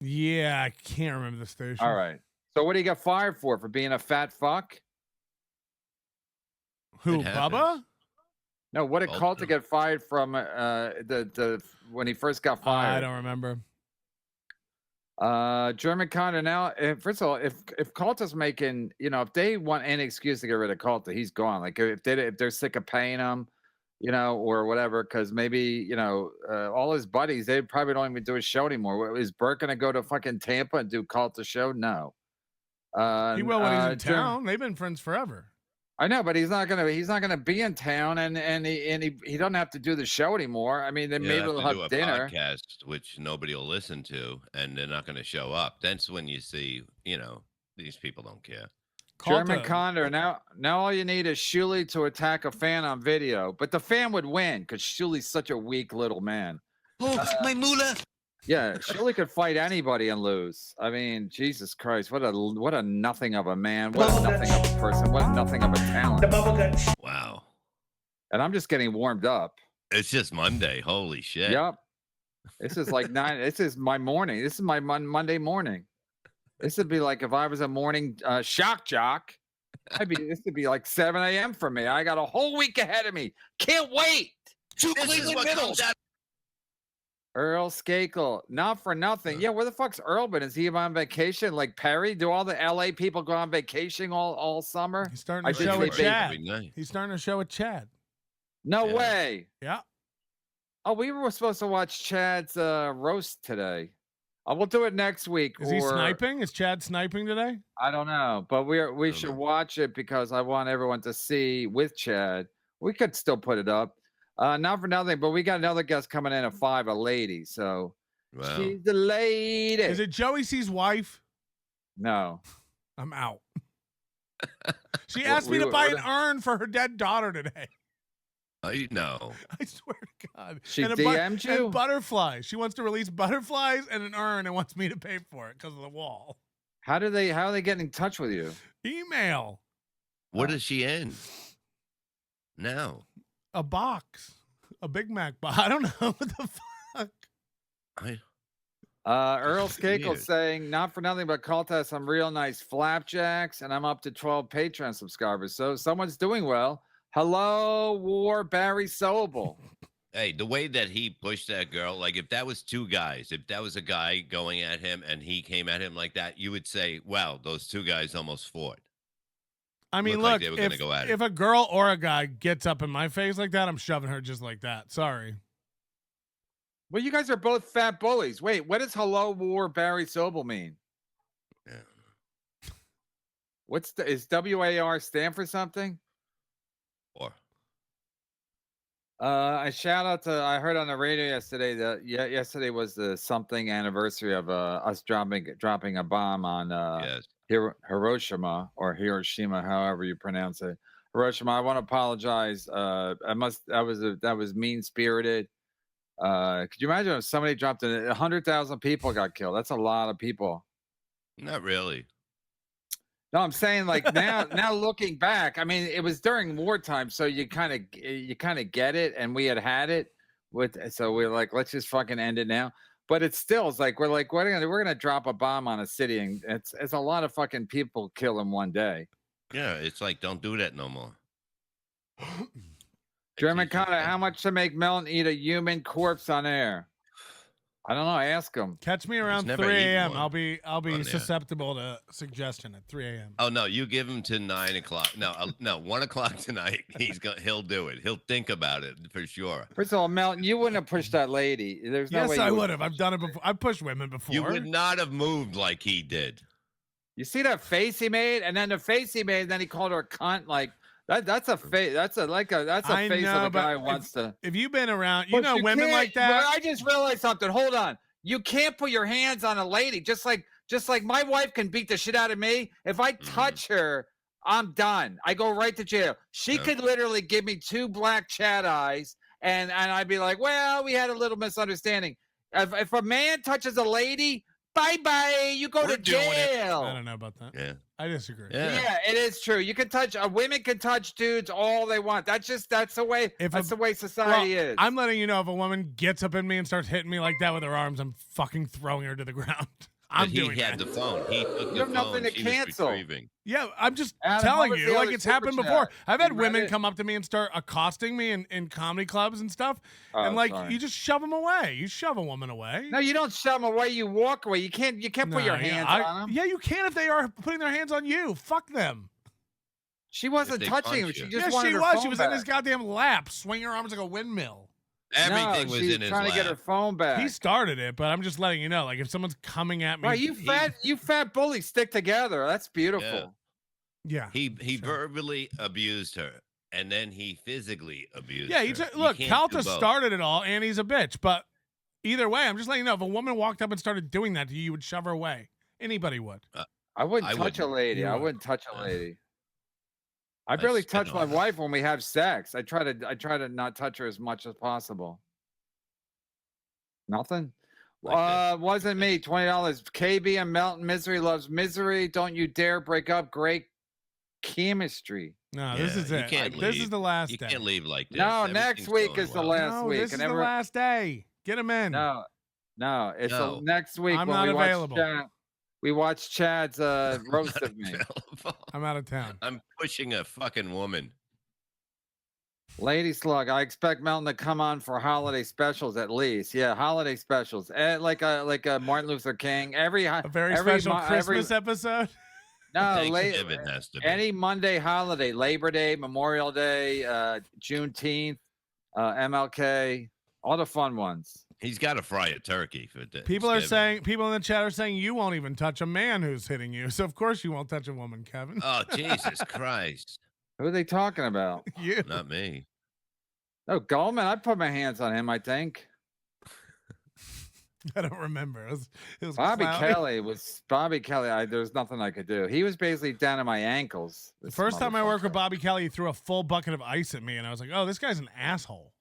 Yeah, I can't remember the station. All right. So what did he get fired for being a fat fuck? Who, Bubba? No, what did Calta get fired from when he first got fired? I don't remember. German Conda now. First of all, if Calta's making, if they want any excuse to get rid of Calta, he's gone. Like if they're sick of paying him, or whatever, because maybe all his buddies, they probably don't even do his show anymore. Is Burke gonna go to fucking Tampa and do Calta's show? No. He will when he's in town. They've been friends forever. I know, but he's not gonna be in town, and he doesn't have to do the show anymore. I mean, maybe they'll have dinner, podcast, which nobody will listen to, and they're not going to show up. That's when you see, these people don't care. German Condor. Now all you need is Shuli to attack a fan on video, but the fan would win because Shuli's such a weak little man. Oh, my moolah. Yeah, Shuli could fight anybody and lose. I mean, Jesus Christ, what a nothing of a man, what a nothing of a person, what a nothing of a talent. Wow. And I'm just getting warmed up. It's just Monday. Holy shit. Yep. This is like this is my morning. This is my Monday morning. This would be like if I was a morning shock jock. This would be like 7 a.m. for me. I got a whole week ahead of me. Can't wait. This is what comes out. Earl Skakel, not for nothing. Yeah, where the fuck's Earl been? Is he on vacation like Perry? Do all the LA people go on vacation all summer? He's starting to show with Chad. He's starting to show with Chad. No way. Yeah. Oh, we were supposed to watch Chad's roast today. We'll do it next week. Is he sniping? Is Chad sniping today? I don't know, but we should watch it because I want everyone to see with Chad. We could still put it up. Not for nothing, but we got another guest coming in at 5, a lady. So she's the lady. Is it Joey C's wife? No. I'm out. She asked me to buy an urn for her dead daughter today. I know. I swear to God. She DM'd you? And butterflies. She wants to release butterflies and an urn and wants me to pay for it because of the wall. How are they getting in touch with you? Email. What is she in? No. A box. A Big Mac box. I don't know what the fuck. Earl Skakel saying, not for nothing, but call to some real nice flapjacks, and I'm up to 12 Patreon subscribers. So someone's doing well. Hello, War Barry Sobel. Hey, the way that he pushed that girl, like if that was two guys, if that was a guy going at him and he came at him like that, you would say, wow, those two guys almost fought. I mean, look, like if a girl or a guy gets up in my face like that, I'm shoving her just like that. Sorry. Well, you guys are both fat bullies. Wait, what does hello, War Barry Sobel mean? Yeah. Is WAR stand for something? Or a shout out to, I heard on the radio yesterday that yesterday was the something anniversary of us dropping a bomb on yes. Hiroshima or Hiroshima, however you pronounce it. Hiroshima. I want to apologize. That was mean spirited. Could you imagine if somebody dropped 100,000 people got killed? That's a lot of people. Not really. No, I'm saying like now looking back, I mean, it was during wartime, so you kind of get it, and we had it so we're like, let's just fucking end it now. But it's like we're gonna drop a bomb on a city, and it's a lot of fucking people kill in one day. Yeah, it's like don't do that no more. German Connor, how much to make Melton eat a human corpse on air? I don't know. Ask him. Catch me around 3 a.m. I'll be susceptible to suggestion at 3 a.m. Oh no, you give him to 9 o'clock. No, 1 o'clock tonight. He'll do it. He'll think about it for sure. First of all, Melton, you wouldn't have pushed that lady. There's no way. Yes, I would have. I've done it before. I've pushed women before. You would not have moved like he did. You see that face he made, and then the face he made, and then he called her a cunt. Like that's a face. That's a face of a guy who wants to. If you've been around, you know women like that. I just realized something. Hold on. You can't put your hands on a lady. Just like my wife can beat the shit out of me. If I touch her, I'm done. I go right to jail. She could literally give me 2 black Chad eyes, and I'd be like, well, we had a little misunderstanding. If a man touches a lady, bye-bye. You go to jail. I don't know about that. Yeah. I disagree. Yeah, it is true. You can touch women can touch dudes all they want. That's the way the way society is. I'm letting you know, if a woman gets up in me and starts hitting me like that with her arms, I'm fucking throwing her to the ground. He had the phone. He took you have nothing to cancel. Yeah, I'm just telling you, like it's happened before. I've had women come up to me and start accosting me in comedy clubs and stuff, and you just shove them away. You shove a woman away. No, you don't shove them away. You walk away. You can't put your hands on them. Yeah, you can if they are putting their hands on you. Fuck them. She wasn't touching him. She just wanted she her was. phone She was back. in his goddamn lap, swinging her arms like a windmill. Everything was in his trying to get her phone back. He started it, but I'm just letting you know, like if someone's coming at me, right? You fat bullies stick together. That's beautiful. Yeah. He verbally abused her, and then he physically abused her. Yeah, look, Calta started it all, and he's a bitch. But either way, I'm just letting you know, if a woman walked up and started doing that to you, you would shove her away. Anybody would. I wouldn't touch a lady. I wouldn't touch a lady. I barely touch my wife when we have sex. I try to not touch her as much as possible. Nothing. Wasn't me. $20. KB and Melton. Misery loves misery. Don't you dare break up. Great chemistry. No, this is it. This is the last day. You can't leave like this. No, next week is the last week. This is the last day. Get him in. No, it's the next week. I'm not available. We watched Chad's roast of me. I'm out of town. I'm pushing a fucking woman. Lady Slug, I expect Melton to come on for holiday specials at least. Yeah, holiday specials. Like a Martin Luther King. A very special Christmas episode. No, any Monday holiday, Labor Day, Memorial Day, Juneteenth, MLK, all the fun ones. He's got to fry a turkey for this. People in the chat are saying you won't even touch a man who's hitting you. So of course you won't touch a woman, Kevin. Oh, Jesus Christ. Who are they talking about? You. Not me. Oh, Goldman, I put my hands on him, I think. I don't remember. It was Bobby Kelly. There's nothing I could do. He was basically down to my ankles. The first time I worked with Bobby Kelly, he threw a full bucket of ice at me, and I was like, oh, this guy's an asshole.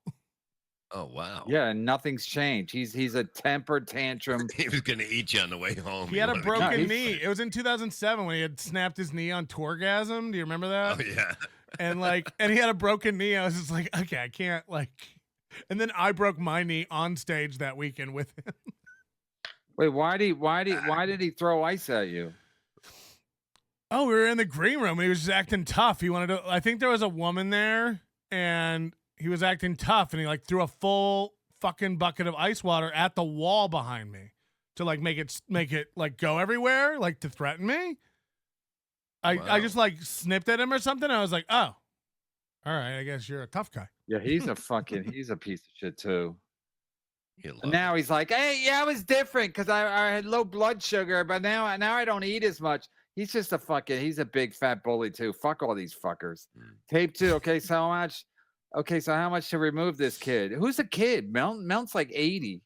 Oh, wow. Yeah, and nothing's changed. He's a tempered tantrum. He was going to eat you on the way home. He had a broken knee. It was in 2007 when he had snapped his knee on Tourgasm. Do you remember that? Oh, yeah. And he had a broken knee. I was just like, okay, I can't and then I broke my knee on stage that weekend with him. Wait, why did he throw ice at you? Oh, we were in the green room and he was just acting tough. I think there was a woman there and he was acting tough and he threw a full fucking bucket of ice water at the wall behind me to make it go everywhere, to threaten me. I just snipped at him or something. I was like, oh, all right, I guess you're a tough guy. Yeah, he's a piece of shit too. And now he's like, hey, yeah, I was different because I had low blood sugar, but now I don't eat as much. He's just he's a big fat bully too. Fuck all these fuckers. Tape 2. Okay, so how much? Okay, so how much to remove this kid? Who's a kid? Melton's like 80.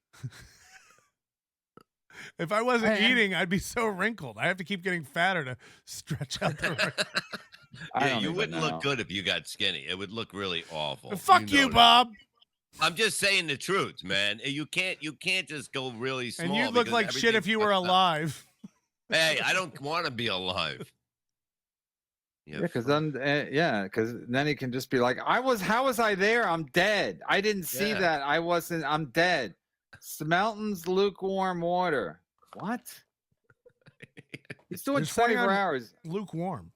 If I wasn't eating, I'd be so wrinkled. I have to keep getting fatter to stretch out the wrinkles. Yeah, you wouldn't look good if you got skinny. It would look really awful. Fuck you, Bob. I'm just saying the truth, man. You can't just go really small. And you'd look like shit if you were alive. Hey, I don't want to be alive. Yeah, because then he can just be like, how was I there? I'm dead. I didn't see that. I'm dead. Melton's lukewarm water. What? He's doing 24 hours. Lukewarm.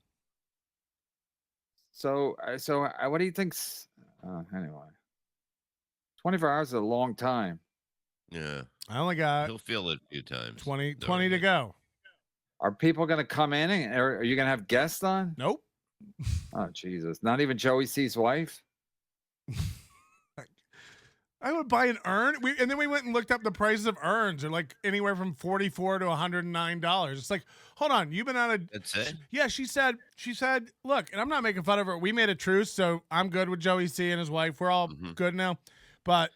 So what do you think? Anyway, 24 hours is a long time. Yeah. I only got. He'll feel it a few times. 20 to go. Are people going to come in or are you going to have guests on? Nope. Oh, Jesus. Not even Joey C's wife? I would buy an urn. And then we went and looked up the prices of urns. They're anywhere from $44 to $109. It's like, hold on, you've been on a. That's it. Yeah, she said, look, and I'm not making fun of her. We made a truce, so I'm good with Joey C and his wife. We're all good now. But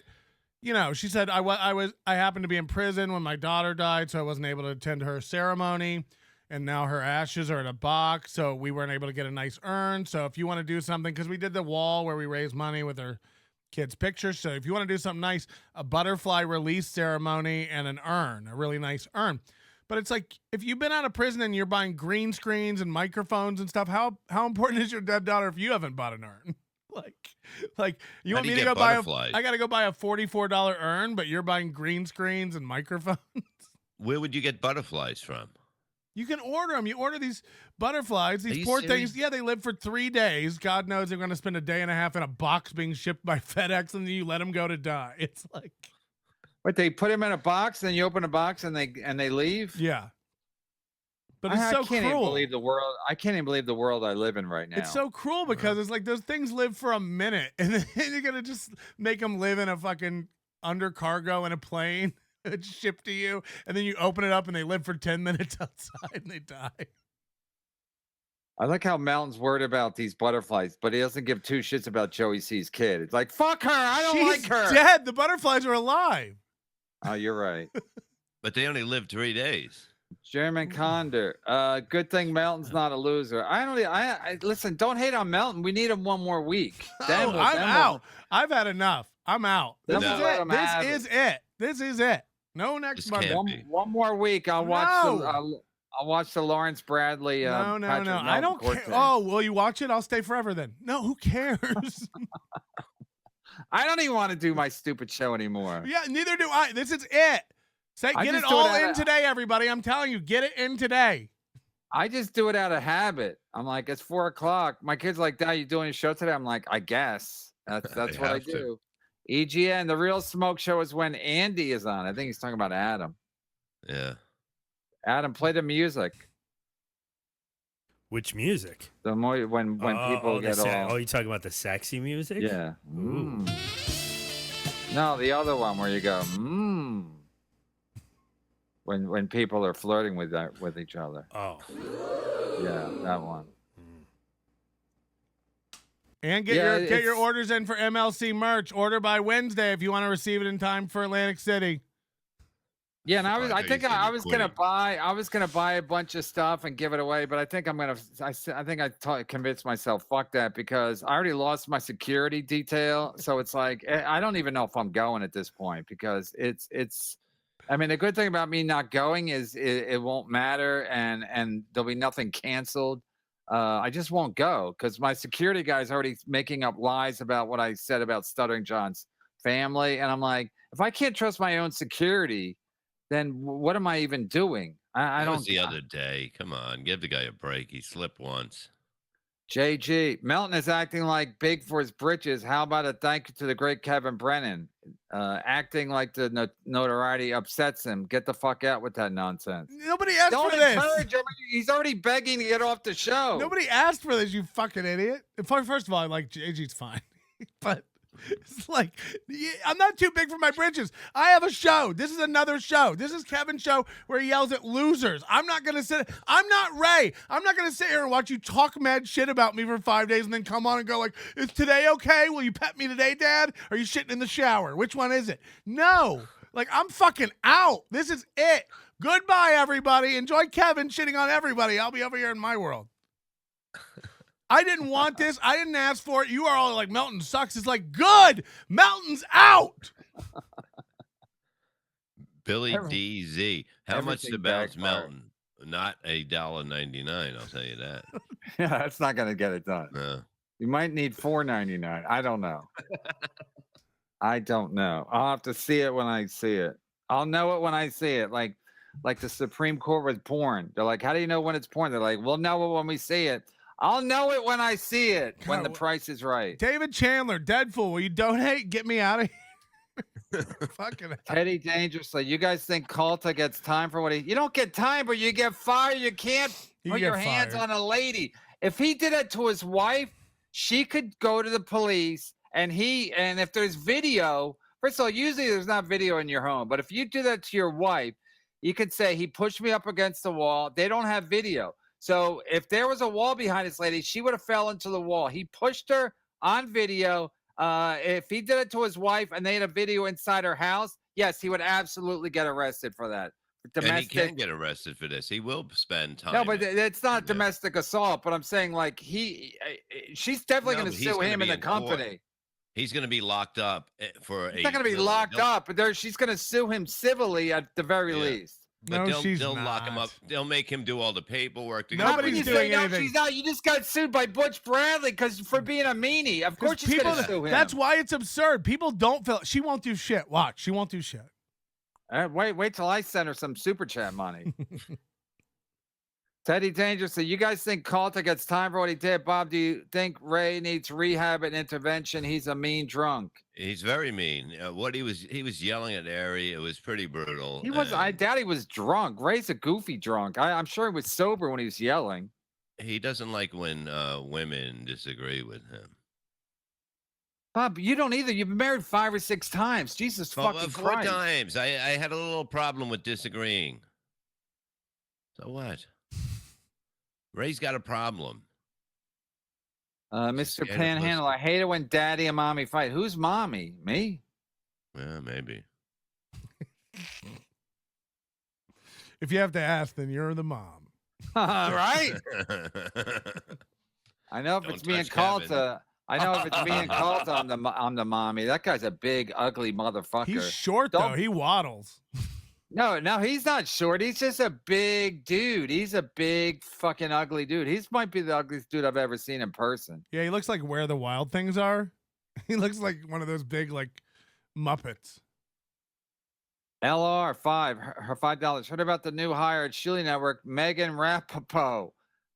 she said I happened to be in prison when my daughter died, so I wasn't able to attend her ceremony. And now her ashes are in a box, so we weren't able to get a nice urn. So if you want to do something, because we did the wall where we raised money with her kids' pictures. So if you want to do something nice, a butterfly release ceremony and an urn, a really nice urn. But it's like, if you've been out of prison and you're buying green screens and microphones and stuff, how important is your dead daughter if you haven't bought an urn? Like you want me to go buy I got to go buy a $44 urn, but you're buying green screens and microphones. Where would you get butterflies from? You can order them. You order these butterflies, these poor things. Yeah, they live for 3 days. God knows they're going to spend a day and a half in a box being shipped by FedEx, and then you let them go to die. It's like, what, they put them in a box, then you open a box and they leave? Yeah. But it's so cruel. I can't even believe the world I live in right now. It's so cruel because it's like those things live for a minute, and then you're going to just make them live in a fucking under cargo in a plane. It's shipped to you, and then you open it up and they live for 10 minutes outside and they die. I like how Melton's worried about these butterflies, but he doesn't give two shits about Joey C's kid. It's like, fuck her, I don't like her. She's dead. The butterflies are alive. Oh, you're right. But they only live 3 days. German Condor. Good thing Melton's not a loser. I listen. Don't hate on Melton. We need him one more week. I'm out. I've had enough. I'm out. Then This we'll is let it. him This have is it. it. This is it. No next This Monday. can't be. One more week. I'll watch No. I'll watch the Lawrence Bradley. No. Patrick I Melton don't court care. case. Oh, will you watch it? I'll stay forever then. No, who cares? I don't even want to do my stupid show anymore. Yeah, neither do I. This is it. I Get it just do it all out in of- today, everybody. I'm telling you, get it in today. I just do it out of habit. I'm like, it's 4:00. My kid's like, Dad, you doing a show today? I'm like, I guess. That's what I have to. do. EGN, the real smoke show is when Andy is on. I think he's talking about Adam. Yeah. Adam, play the music. Which music? The more when people get all. Oh, you talking about the sexy music? Yeah. Ooh. No, the other one where you go, when people are flirting with each other. Oh. Yeah, that one. And Yeah, get your it's- orders in for MLC merch. Order by Wednesday if you want to receive it in time for Atlantic City. Yeah, and I I think thought you I said was you're gonna buy a bunch of stuff and give it away, but I think I convinced myself, fuck that, because I already lost my security detail. So it's like I don't even know if I'm going at this point because it's. I mean, the good thing about me not going is it won't matter and there'll be nothing canceled. I just won't go because my security guy's already making up lies about what I said about Stuttering John's family, and I'm like, if I can't trust my own security, then what am I even doing? I That don't. was the other day. Come on, give the guy a break. He slipped once. JG Melton is acting like big for his britches. How about a thank you to the great Kevin Brennan? Acting like the notoriety upsets him. Get the fuck out with that nonsense. Nobody asked Don't for this. encourage him. He's already begging to get off the show. Nobody asked for this, you fucking idiot. First of all, I like JG's fine, but it's like I'm not too big for my britches. I have a show. This is another show. This is Kevin's show where he yells at losers. I'm not Ray. I'm not gonna sit here and watch you talk mad shit about me for 5 days and then come on and go like, is today okay? Will you pet me today, Dad? Are you shitting in the shower? Which one is it? No. Like, I'm fucking out. This is it. Goodbye, everybody. Enjoy Kevin shitting on everybody. I'll be over here in my world. I didn't want this. I didn't ask for it. You are all like, Melton sucks. It's like, good. Melton's out. Billy DZ. How much to everything bounce backfired. Melton? Not $1.99. I'll tell you that. Yeah, that's not gonna get it done. No. You might need $4.99. I don't know. I don't know. I'll have to see it when I see it. I'll know it when I see it. Like the Supreme Court with porn. They're like, how do you know when it's porn? They're like, we'll know it when we see it. I'll know it when I see it. When God, the price is right. David Chandler, Deadpool, will you donate? Get me out of here. Fucking Teddy Dangerously. You guys think Calta gets time for what you don't get time, but you get fired. You can't You put get your hands fired. on a lady. If he did it to his wife, she could go to the police and if there's video, first of all, usually there's not video in your home, but if you do that to your wife, you could say he pushed me up against the wall. They don't have video. So if there was a wall behind this lady, she would have fell into the wall. He pushed her on video. If he did it to his wife and they had a video inside her house, yes, he would absolutely get arrested for that. And he can get arrested for this. He will spend time. No, but it's not Yeah. domestic assault. But I'm saying like she's definitely No, going to but he's sue gonna him be in the in court. company. He's going to be locked up for He's not going to be locked up, but she's going to sue him civilly at the very Yeah. least. But No, she's they'll lock him not. up. They'll make him do all the paperwork. To How get can Nobody's you rid of say doing no, anything. she's not? You just got sued by Butch Bradley for being a meanie. Of course she's going to sue him. That's why it's absurd. People don't feel she won't do shit. Watch, she won't do shit. Wait till I send her some super chat money. Teddy Dangerously, you guys think Calta gets time for what he did? Bob, do you think Ray needs rehab and intervention? He's a mean drunk. He's very mean. What he was yelling at Ari. It was pretty brutal. He was. I doubt he was drunk. Ray's a goofy drunk. I'm sure he was sober when he was yelling. He doesn't like when women disagree with him. Bob, you don't either. You've been married 5 or 6 times. Jesus fucking 4 Christ. times. I had a little problem with disagreeing. So what? Ray's got a problem. Mr. Scared of Panhandle, I hate it when daddy and mommy fight. Who's mommy? Me? Yeah, maybe. If you have to ask, then you're the mom. Right? I know if Don't it's me and touch Kevin. Calta. I know if it's me and Calta, I'm the mommy. That guy's a big, ugly motherfucker. He's short, though. He waddles. No, he's not short. He's just a big dude. He's a big, fucking ugly dude. He might be the ugliest dude I've ever seen in person. Yeah, he looks like Where the Wild Things Are. He looks like one of those big, like, Muppets. LR5, her $5. Heard about the new hire at Shiley Network, Megan Rapaport.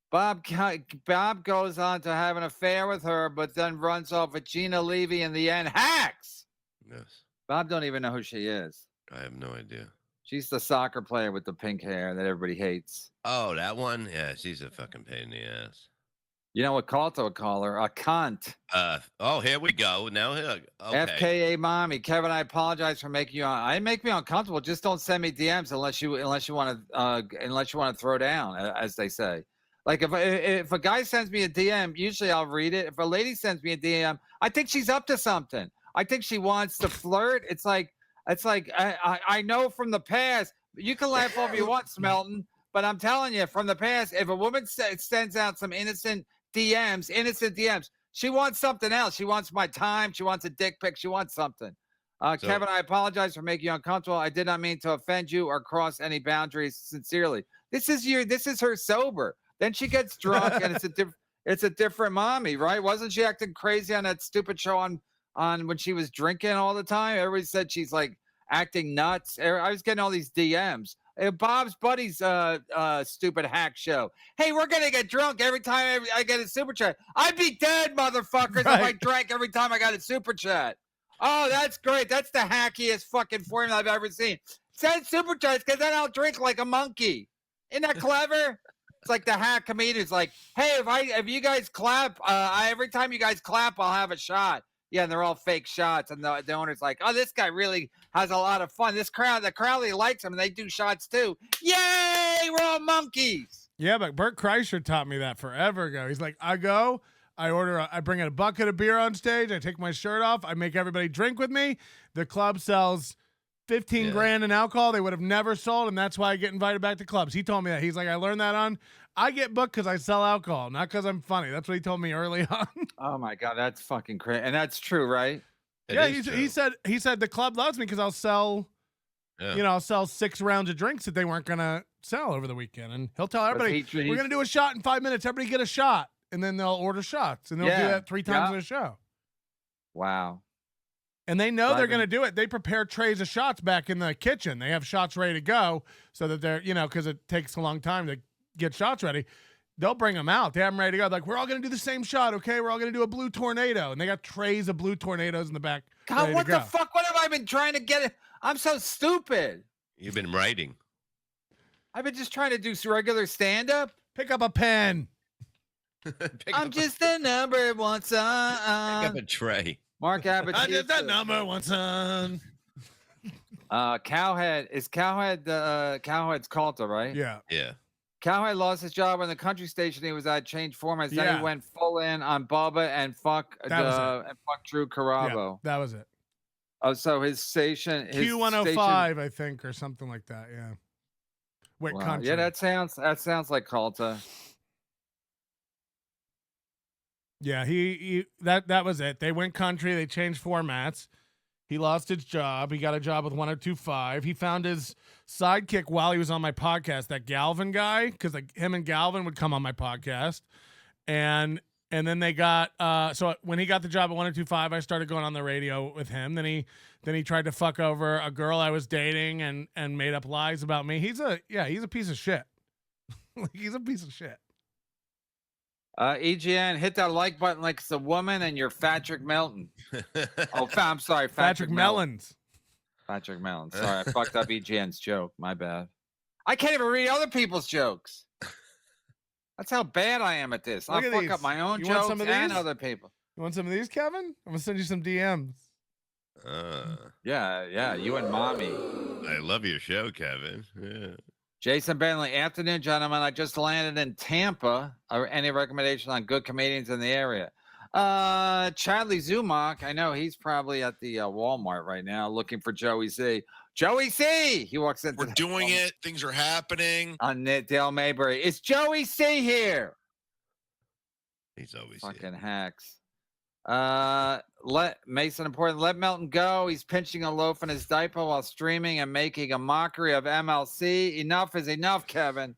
Bob goes on to have an affair with her, but then runs off with Gina Levy in the end. Hacks! Yes. Bob don't even know who she is. I have no idea. She's the soccer player with the pink hair that everybody hates. Oh, that one? Yeah, she's a fucking pain in the ass. You know what Calta would call her? A cunt. Oh, here we go. Now, okay. FKA mommy. Kevin, I apologize for making you I make me uncomfortable. Just don't send me DMs unless you want to throw down, as they say. Like if a guy sends me a DM, usually I'll read it. If a lady sends me a DM, I think she's up to something. I think she wants to flirt. It's like I know from the past. You can laugh all you want, Melton, but I'm telling you, from the past, if a woman sends out some innocent DMs, she wants something else. She wants my time. She wants a dick pic. She wants something. Kevin, I apologize for making you uncomfortable. I did not mean to offend you or cross any boundaries. Sincerely, this is her sober. Then she gets drunk, and it's a different mommy, right? Wasn't she acting crazy on that stupid show on when she was drinking all the time? Everybody said she's like acting nuts. I was getting all these DMs. Bob's buddy's stupid hack show. Hey, we're gonna get drunk every time I get a super chat. I'd be dead, motherfuckers, if I drank every time I got a super chat. Oh, that's great. That's the hackiest fucking formula I've ever seen. Send super chats because then I'll drink like a monkey. Isn't that clever? It's like the hack comedian's like, hey, if you guys clap, every time you guys clap, I'll have a shot. Yeah, and they're all fake shots, and the owner's like, oh, this guy really has a lot of fun. The crowd really likes him, and they do shots too. Yay, we're all monkeys. Yeah, but Bert Kreischer taught me that forever ago. He's like, I bring in a bucket of beer on stage, I take my shirt off, I make everybody drink with me. The club sells 15 grand in alcohol they would have never sold, and that's why I get invited back to clubs. He told me that. He's like, I learned that I get booked because I sell alcohol, not because I'm funny. That's what he told me early on. Oh my God, that's fucking crazy. And that's true, right? He said the club loves me because I'll sell, I'll sell 6 rounds of drinks that they weren't going to sell over the weekend. And he'll tell everybody, we're going to do a shot in 5 minutes. Everybody get a shot. And then they'll order shots. And they'll do that 3 times in a show. Wow. And they know they're going to do it. They prepare trays of shots back in the kitchen. They have shots ready to go so that they're, because it takes a long time to get shots ready. They'll bring them out. They have them ready to go. Like, we're all going to do the same shot, okay? We're all going to do a blue tornado. And they got trays of blue tornadoes in the back. God, what the fuck? What have I been trying to get? I'm so stupid. You've been writing. I've been just trying to do regular stand-up. Pick up a pen. I'm just a number one son. Pick up a tray. Mark Abbott. I just a number one son. Cowhead. Is Cowhead Cowhead's Calta, right? Yeah. Yeah. Cowhead lost his job on the country station he was at, changed formats. Then he went full in on Bubba and fuck Drew Carabo. Yeah, that was it. Oh, so his station Q105, I think, or something like that. Yeah. Wait, wow. country. Yeah, that sounds like Calta. Yeah, that was it. They went country. They changed formats. He lost his job. He got a job with 102.5. He found his sidekick while he was on my podcast, that Galvin guy, because him and Galvin would come on my podcast. And then they got so when he got the job at 102.5, I started going on the radio with him. Then he tried to fuck over a girl I was dating and made up lies about me. He's a piece of shit. He's a piece of shit. EGN, hit that like button like it's a woman and you're Patrick Melton. I'm sorry, Patrick Melons. Patrick Melton. Sorry, I fucked up EGN's joke. My bad. I can't even read other people's jokes. That's how bad I am at this. I'll fuck up my own jokes and other people. You want some of these, Kevin? I'm going to send you some DMs. Yeah, you and mommy. I love your show, Kevin. Yeah. Jason Bentley, afternoon, gentlemen. I just landed in Tampa. Any recommendation on good comedians in the area? Chadley Zumach, I know he's probably at the Walmart right now looking for Joey Z. Joey C. He walks into. We're doing it. Things are happening. On Dale Mayberry. It's Joey C. here. He's always fucking hacks. Let Mason important. Let Melton go. He's pinching a loaf in his diaper while streaming and making a mockery of MLC. Enough is enough, Kevin.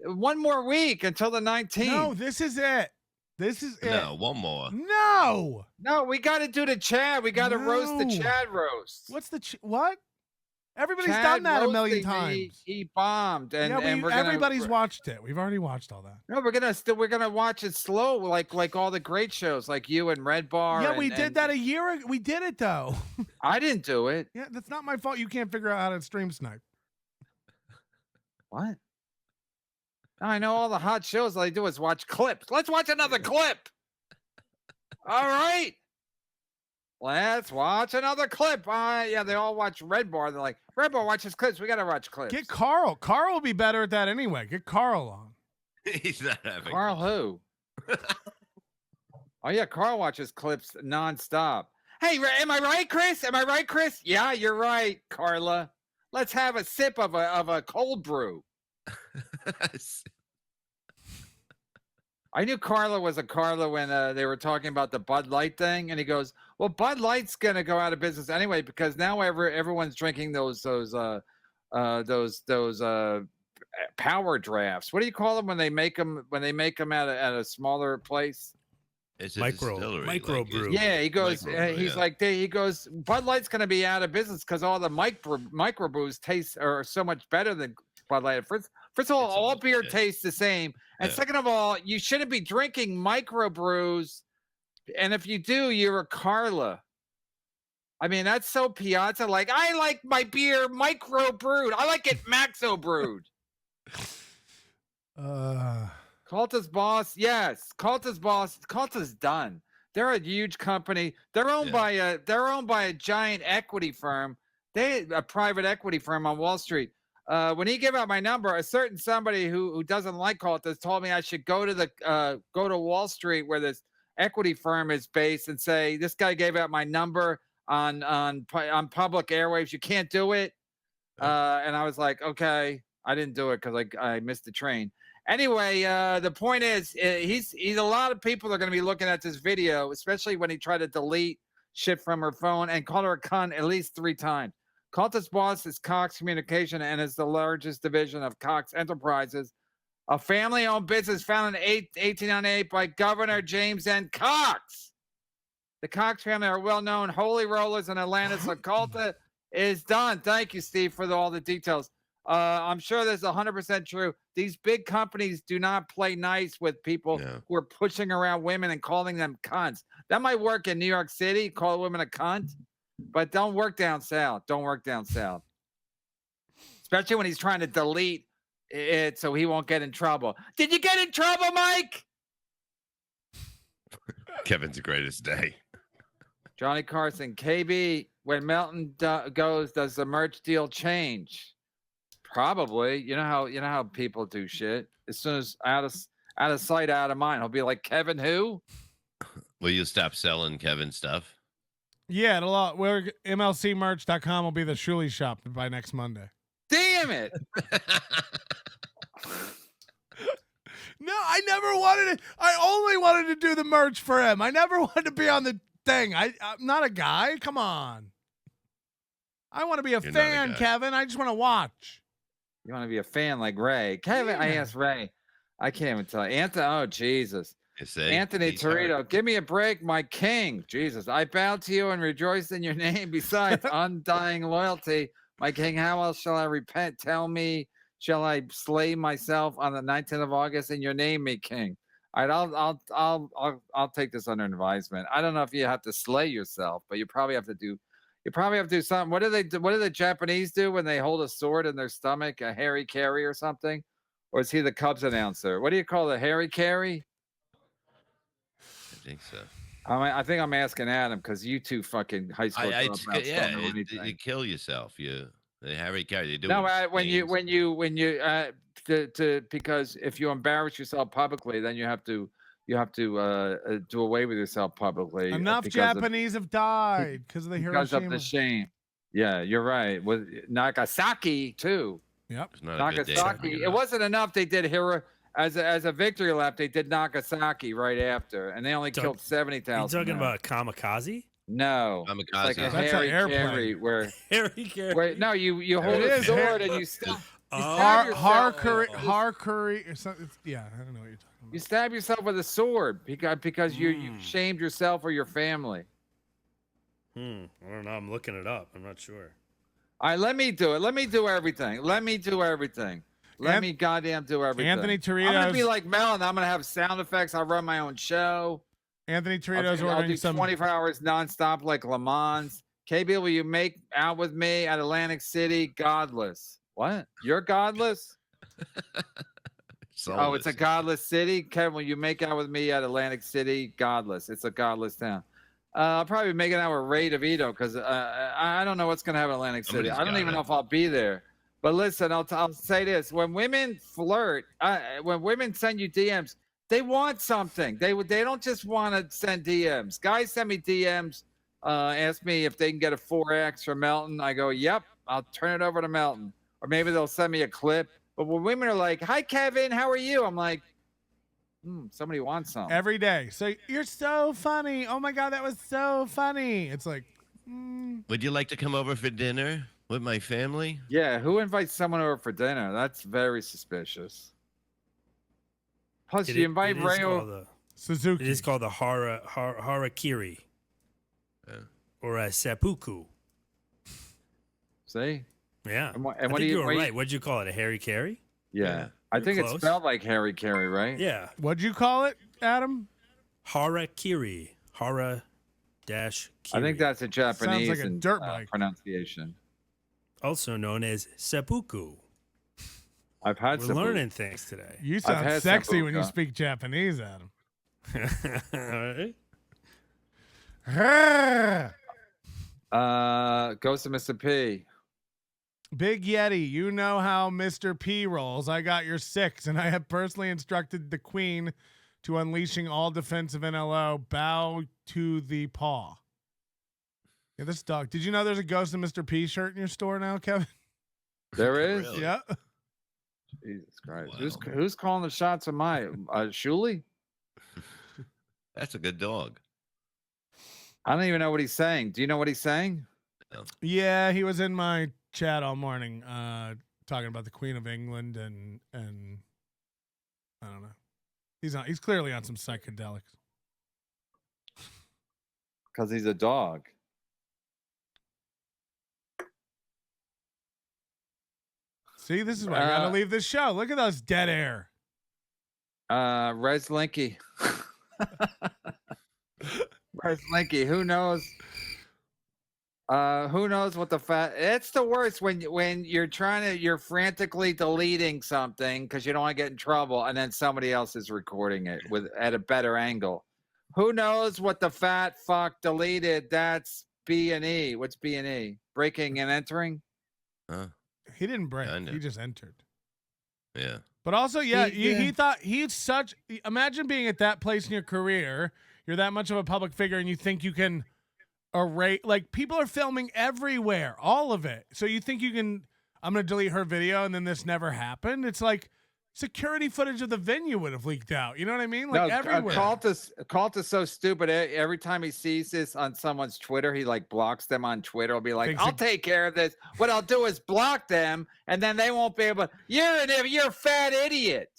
One more week until the 19th. No, this is it. This is it. No, one more. No, we got to do the Chad. We got to roast the Chad roast. What's the what? Everybody's Chad done that a million roasting times. He bombed, and everybody's watched it. We've already watched all that. No, we're gonna watch it slow, like all the great shows, like you and Red Bar. Yeah, we did that a year ago. We did it though. I didn't do it. Yeah, that's not my fault. You can't figure out how to stream snipe. What? I know all the hot shows. All I do is watch clips. Let's watch another clip. All right. Let's watch another clip. Yeah, they all watch Red Bar. They're like, Red Bar watches clips. We got to watch clips. Get Carl. Carl will be better at that anyway. Get Carl on. He's not having Carl who? Oh, yeah, Carl watches clips nonstop. Hey, am I right, Chris? Am I right, Chris? Yeah, you're right, Carla. Let's have a sip of a cold brew. I knew Carla was a Carla when they were talking about the Bud Light thing, and he goes, "Well, Bud Light's gonna go out of business anyway because now everyone's drinking those power drafts. What do you call them when they make them at a smaller place? It's a microbrew. Yeah, he goes. Microbrew, He goes. Bud Light's gonna be out of business because all the microbrews are so much better than Bud Light. First of all beer tastes the same. And second of all, you shouldn't be drinking microbrews. And if you do, you're a Carla. I mean, that's so Piazza. Like, I like my beer microbrewed. I like it maxo brewed. Culta's boss. Yes. Culta's boss. Culta's done. They're a huge company. They're owned by a giant equity firm. A private equity firm on Wall Street. When he gave out my number, a certain somebody who doesn't like Cultus told me I should go to Wall Street where this equity firm is based and say, this guy gave out my number on public airwaves. You can't do it. And I was like, okay. I didn't do it because I missed the train. Anyway, the point is, he's a lot of people are going to be looking at this video, especially when he tried to delete shit from her phone and called her a cunt at least 3 times. Cultus boss is Cox Communication and is the largest division of Cox Enterprises, a family-owned business founded in 1898 by Governor James N. Cox. The Cox family are well-known holy rollers in Atlanta, so Culta is done. Thank you, Steve, for all the details. I'm sure that's 100% true. These big companies do not play nice with people who are pushing around women and calling them cunts. That might work in New York City, call a woman a cunt. But don't work down south. Don't work down south. Especially when he's trying to delete it so he won't get in trouble. Did you get in trouble, Mike? Kevin's greatest day. Johnny Carson, KB, when Melton goes, does the merch deal change? Probably. You know how people do shit. As soon as out of sight, out of mind, he'll be like, Kevin who? Will you stop selling Kevin stuff? Yeah, MLCmerch.com will be the Shuli shop by next Monday. Damn it. No, I never wanted it. I only wanted to do the merch for him. I never wanted to be on the thing. I'm not a guy. Come on. I want to be a fan, Kevin. I just want to watch. You want to be a fan like Ray. Kevin, yeah. I asked Ray. I can't even tell. Anthony, oh, Jesus. Anthony Torito, give me a break, my king. Jesus, I bow to you and rejoice in your name. Besides undying loyalty, my king, how else shall I repent? Tell me, shall I slay myself on the 19th of August in your name, me king? All right, I'll take this under advisement. I don't know if you have to slay yourself, but you probably have to do something. What do the Japanese do when they hold a sword in their stomach? A Harry Carry or something? Or is he the Cubs announcer? What do you call the Harry Carry? I think so. I think I'm asking Adam because you two fucking high school dropouts don't know anything. You kill yourself. Harry Carey. You do because if you embarrass yourself publicly, then you have to do away with yourself publicly. Enough Japanese have died because of the Hiroshima. Because of the shame. Yeah, you're right. With Nagasaki too. Yep. It's not a good day to Nagasaki. bring It up. wasn't enough. They did as a victory lap. They did Nagasaki right after, and they only killed You 70,000. talking about kamikaze? No, it's like a Kamikaze. That's an Harry airplane. Carry where Harry Carey. wait, no, you hold It a is sword and you stab Harkuri. Yeah, I don't know what you're talking about. you stab yourself with a sword because you shamed yourself or your family. I don't know. I'm looking it up. I'm not sure. All right, let me do it. Let me do everything. Let me do everything. Let me goddamn do everything. Anthony Torito's. I'm gonna be like Melon. I'm gonna have sound effects. I'll run my own show. Anthony Torito's I'll ordering do some. 24 hours nonstop like Le Mans. KB, will you make out with me at Atlantic City? Godless. What? You're godless? Oh, it's a godless city? Kevin, will you make out with me at Atlantic City? Godless. It's a godless town. I'll probably make it out with Ray DeVito because I don't know what's going to happen in Atlantic City. I don't even know if I'll be there. But listen, I'll say this. When women flirt, when women send you DMs, they want something. They don't just want to send DMs. Guys send me DMs, ask me if they can get a 4X from Melton. I go, yep, I'll turn it over to Melton. Or maybe they'll send me a clip. But when women are like, hi, Kevin, how are you? I'm like, somebody wants something. Every day. So you're so funny. Oh my God, that was so funny. It's like, Would you like to come over for dinner with my family? Yeah, who invites someone over for dinner? That's very suspicious. Plus, you invite Ray over. Suzuki. It is called the harakiri. Or a seppuku. See? Yeah. And what I think do you you were right. What'd you call it? A Harry Carey? Yeah. I think close. it's spelled like Harry Carey, right? Yeah. What'd you call it, Adam? Harakiri. Hara dash I think that's a Japanese Sounds like a dirt bike. pronunciation. also known as seppuku. I've had We're learning things today. You sound had sexy when you sambuca. speak Japanese, Adam. All right. Goes to Mr. P. Big Yeti, you know how Mr. P rolls. I got your 6, and I have personally instructed the Queen to unleashing all defensive NLO. Bow to the paw. Yeah, this dog. Did you know there's a Ghost of Mr. P shirt in your store now, Kevin? There is? Really? Yeah. Jesus Christ. Wow. Who's calling the shots of my Shuli? That's a good dog. I don't even know what he's saying. Do you know what he's saying? Yeah, he was in my chat all morning talking about the Queen of England and I don't know. He's clearly on some psychedelics. Because he's a dog. See, this is why I gotta leave this show. Look at those dead air. Rez Linky. Rez Linky. Who knows? Who knows what the it's the worst when you're frantically deleting something because you don't want to get in trouble and then somebody else is recording it at a better angle. Who knows what the fat fuck deleted? That's B&E. What's B&E? Breaking and entering? He didn't break. Kinda. He just entered. Yeah. But also, he thought he's such. Imagine being at that place in your career. You're that much of a public figure, and you think you can array. Like people are filming everywhere, all of it. So you think you can? I'm going to delete her video, and then this never happened. It's like security footage of the venue would have leaked out. You know what I mean? Like everywhere. Cult is so stupid. Every time he sees this on someone's Twitter, he like blocks them on Twitter. He'll be like, I'll take care of this. What I'll do is block them, and then they won't be able. You're a fat idiot.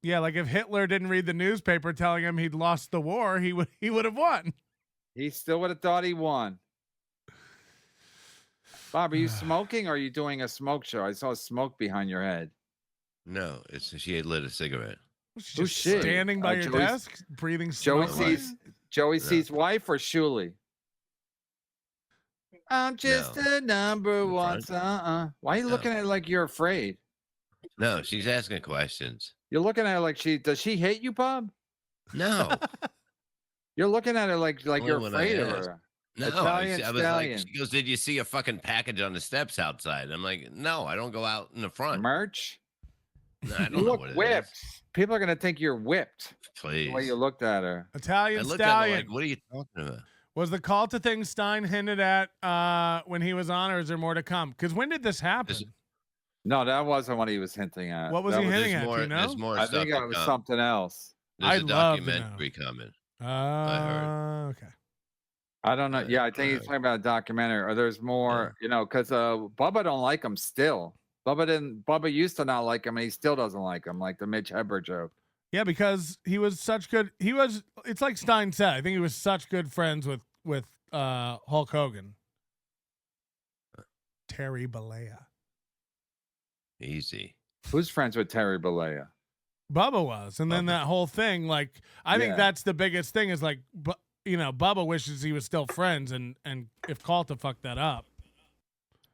Yeah, like if Hitler didn't read the newspaper telling him he'd lost the war, he would have won. He still would have thought he won. Bob, are you smoking or are you doing a smoke show? I saw smoke behind your head. No, she had lit a cigarette. Who's she? Standing by your desk, breathing Joey slowly. sees wife or Shuli? I'm just a number one. Why are you looking at it like you're afraid? No, she's asking questions. You're looking at her like does she hate you, Bob? No. You're looking at her like you're when afraid I of asked. her. No, Italian I was stallion. like, she goes, did you see a fucking package on the steps outside? I'm like, no, I don't go out in the front. Merch? No, I don't You know look what it whipped. is. People are gonna think you're whipped. Please. The way you looked at her. I Italian looked at her stallion. like, what are you talking about? Was the call to things Stein hinted at when he was on, or is there more to come? Because when did this happen? No, that wasn't what he was hinting at. What was that he hinting at? More, Do you know? There's more I stuff think to it was come. something else. There's a I'd love to know. documentary coming. I heard. Okay. I don't know. Yeah, I think he's talking about a documentary, or there's more. You know, because Bubba don't like him still. Bubba used to not like him, and he still doesn't like him, like the Mitch Hedberg joke. Yeah, because he was such good. It's like Stein said. I think he was such good friends with Hulk Hogan. Terry Bollea. Easy. Who's friends with Terry Bollea? Bubba was, and then that whole thing. Like, I think that's the biggest thing. Is like, Bubba wishes he was still friends, and if Calta fucked that up.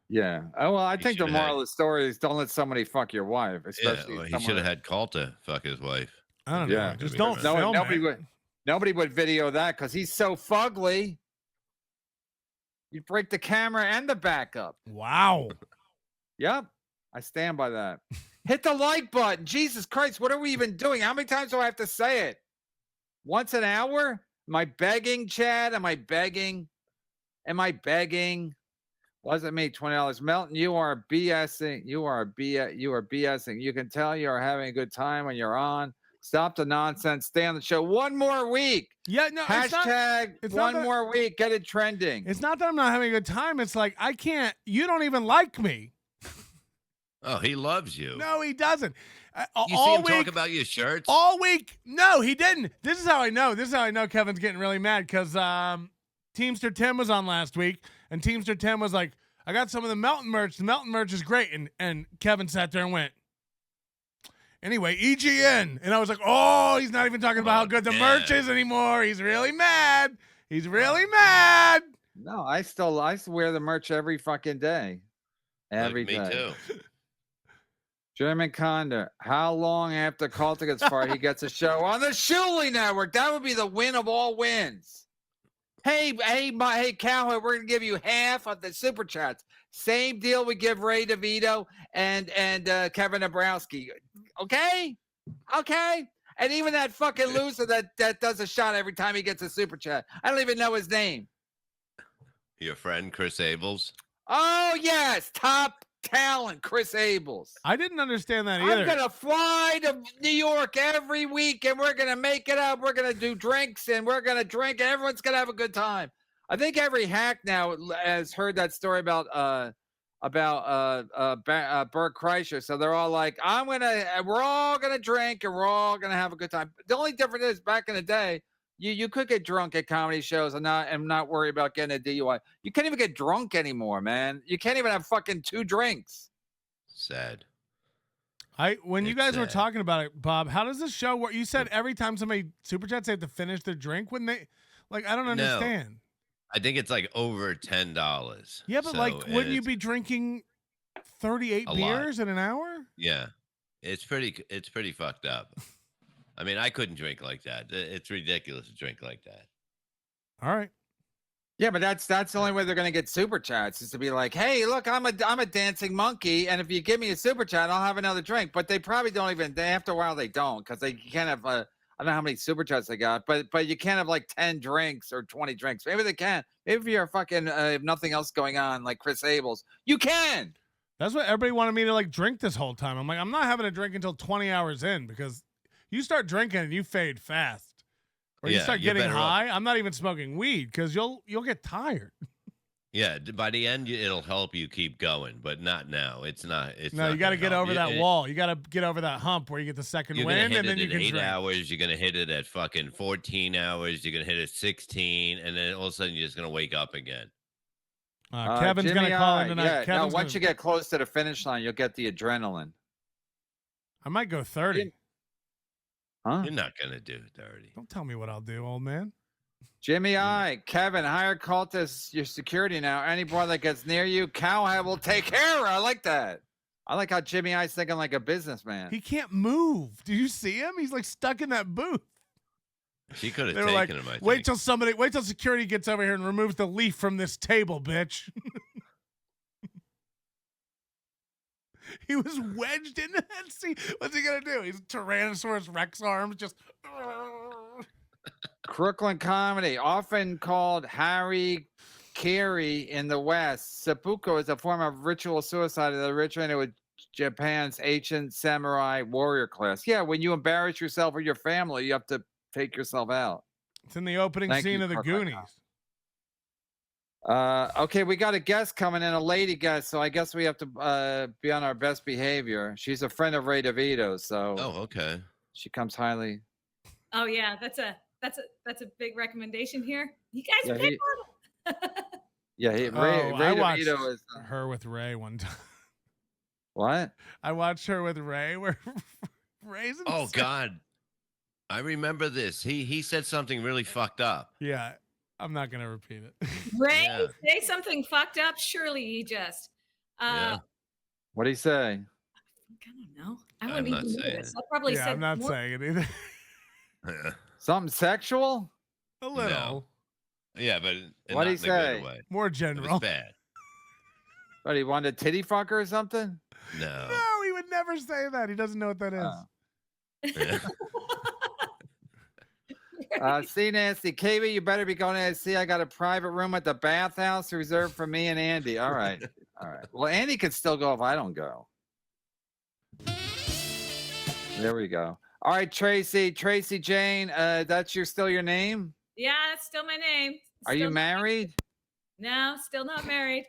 Yeah. Oh, well, I think the moral of the story is don't let somebody fuck your wife, especially. He should have had Calta fuck his wife. I don't know. Yeah. Just don't film nobody would video that because he's so fugly. You break the camera and the backup. Wow. Yep. I stand by that. Hit the like button. Jesus Christ, what are we even doing? How many times do I have to say it? Once an hour? Am I begging, Chad? Am I begging? Wasn't me, $20. Melton, you are BSing. You are BSing. You can tell you are having a good time when you're on. Stop the nonsense. Stay on the show. One more week. Yeah, no. Hashtag it's one not more week. Get it trending. It's not that I'm not having a good time. It's like I can't. You don't even like me. Oh, he loves you. No, he doesn't. You see him talk about your shirts all week. No, he didn't. This is how I know. Kevin's getting really mad because Teamster Tim was on last week, and Teamster Tim was like, "I got some of the Melton merch. The Melton merch is great." And Kevin sat there and went, "Anyway, EGN." And I was like, "Oh, he's not even talking about how good the merch is anymore. He's really mad. He's really mad." No, I wear the merch every fucking day. Every day. Me too. German Condor, how long after Calta gets fired he gets a show on the Shuley Network? That would be the win of all wins. Hey, Cowhead, we're gonna give you half of the super chats. Same deal we give Ray DeVito and Kevin Abrowski. Okay. And even that fucking loser that does a shot every time he gets a super chat. I don't even know his name. Your friend Chris Abels. Oh yes, top talent, Chris Abels. I didn't understand that either. I'm gonna fly to New York every week, and we're gonna make it up. We're gonna do drinks, and we're gonna drink. And everyone's gonna have a good time. I think every hack now has heard that story about Bert Kreischer. So they're all like, we're all gonna drink, and we're all gonna have a good time. The only difference is back in the day, you could get drunk at comedy shows and not worry about getting a DUI. You can't even get drunk anymore, man. You can't even have fucking 2 drinks. Sad. When you guys were talking about it, Bob, how does this show work? You said every time somebody super chats, they have to finish their drink when they I don't understand. No. I think it's like over $10. Yeah, but wouldn't you be drinking 38 beers in an hour? Yeah, it's pretty fucked up. I mean, I couldn't drink like that. It's ridiculous to drink like that. All right. Yeah, but that's the only way they're going to get super chats is to be like, "Hey, look, I'm a dancing monkey, and if you give me a super chat, I'll have another drink." But they probably don't even. After a while, they don't because they can't have. I don't know how many super chats they got, but you can't have like 10 drinks or 20 drinks. Maybe they can. Maybe if you're fucking if nothing else going on, like Chris Abels, you can. That's what everybody wanted me to drink this whole time. I'm like, I'm not having a drink until 20 hours in because you start drinking and you fade fast. Or you start getting high. I'm not even smoking weed because you'll get tired. Yeah, by the end it'll help you keep going, but not now. It's not. You got to get over that wall. You got to get over that hump where you get the second wind, and then you can drink. 8 hours. You're gonna hit it at fucking 14 hours. You're gonna hit it 16, and then all of a sudden you're just gonna wake up again. Kevin's gonna call in tonight. Yeah, once you get close to the finish line, you'll get the adrenaline. I might go 30. Huh? You're not gonna do 30. Don't tell me what I'll do, old man. Jimmy Kevin, hire Cultists your security now. Any boy that gets near you, Cowhead will take care of. I like that. I like how Jimmy I's thinking like a businessman. He can't move. Do you see him? He's stuck in that booth. She could have taken him. I think. Wait till security gets over here and removes the leaf from this table, bitch. He was wedged into that seat. What's he gonna do? He's Tyrannosaurus Rex arms just. Crooklyn comedy, often called Harry Carey in the West. Seppuku is a form of ritual suicide that originated with Japan's ancient samurai warrior class. Yeah, when you embarrass yourself or your family, you have to take yourself out. It's in the opening scene of the Goonies. Okay, we got a guest coming in, a lady guest, so I guess we have to be on our best behavior. She's a friend of Ray DeVito's, so okay. She comes highly. Oh yeah, that's a big recommendation here. You guys pick one. Yeah, Ray DeVito is her with Ray one time. What? I watched her with Ray where Ray's Oh God. I remember this. He said something really fucked up. Yeah. I'm not gonna repeat it. Ray, say something fucked up. Surely he just What'd he say? I don't know. I wouldn't even know this. I'll probably say I'm not saying it either. Something sexual? A little. No. Yeah, but what'd he say? More It general. was bad. What, he wanted a titty fuck her or something? No. No, he would never say that. He doesn't know what that is. See, Nancy, KB, you better be going to see. I got a private room at the bathhouse reserved for me and Andy. All right. All right. Well, Andy could still go if I don't go. There we go. All right, Tracy Jane, that's still your name? Yeah, that's still my name. Are you married? No, still not married.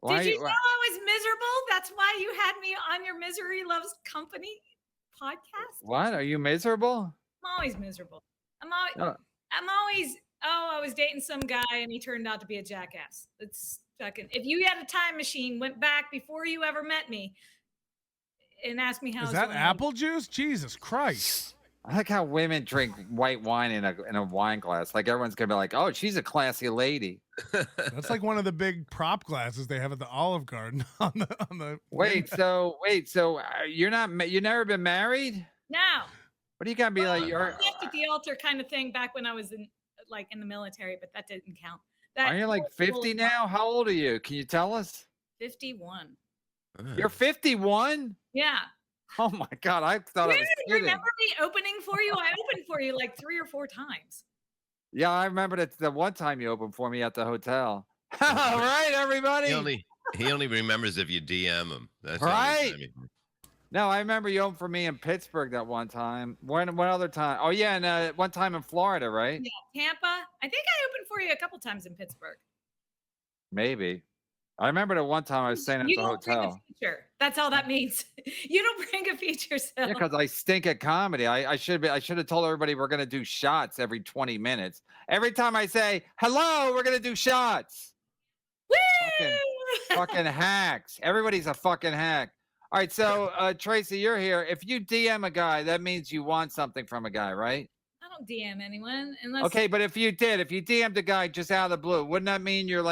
Why, Did you know I was miserable? That's why you had me on your Misery Loves Company podcast. What? Are you miserable? I'm always miserable. I was dating some guy and he turned out to be a jackass. It's fucking, if you had a time machine, went back before you ever met me and asked me how is that apple juice? Jesus Christ. I like how women drink white wine in a wine glass. Like everyone's gonna be like, "Oh, she's a classy lady." That's like one of the big prop glasses they have at the Olive Garden on the. Wait, so you're not? You never been married? No. What are you gonna be like? I You're left at the altar kind of thing back when I was in the military, but that didn't count. Are you like 50 now? How old are you? Can you tell us? 51. You're 51? Yeah. Oh my God! I thought I was kidding. Remember me opening for you? I opened for you like 3 or 4 times. Yeah, I remember that the one time you opened for me at the hotel. All right, everybody. He only remembers if you DM him. That's right. No, I remember you opened for me in Pittsburgh that one time. One other time. Oh yeah, and one time in Florida, right? Yeah, Tampa. I think I opened for you a couple times in Pittsburgh. Maybe. I remember the one time I was staying at the hotel. Bring a feature. That's all that means. You don't bring a feature. Yeah, because I stink at comedy. I should have told everybody we're gonna do shots every 20 minutes. Every time I say hello, we're gonna do shots. Woo! Fucking hacks. Everybody's a fucking hack. All right, so Tracy, you're here. If you DM a guy, that means you want something from a guy, right? I don't DM anyone unless. Okay, but if you DM'd a guy just out of the blue, wouldn't that mean you're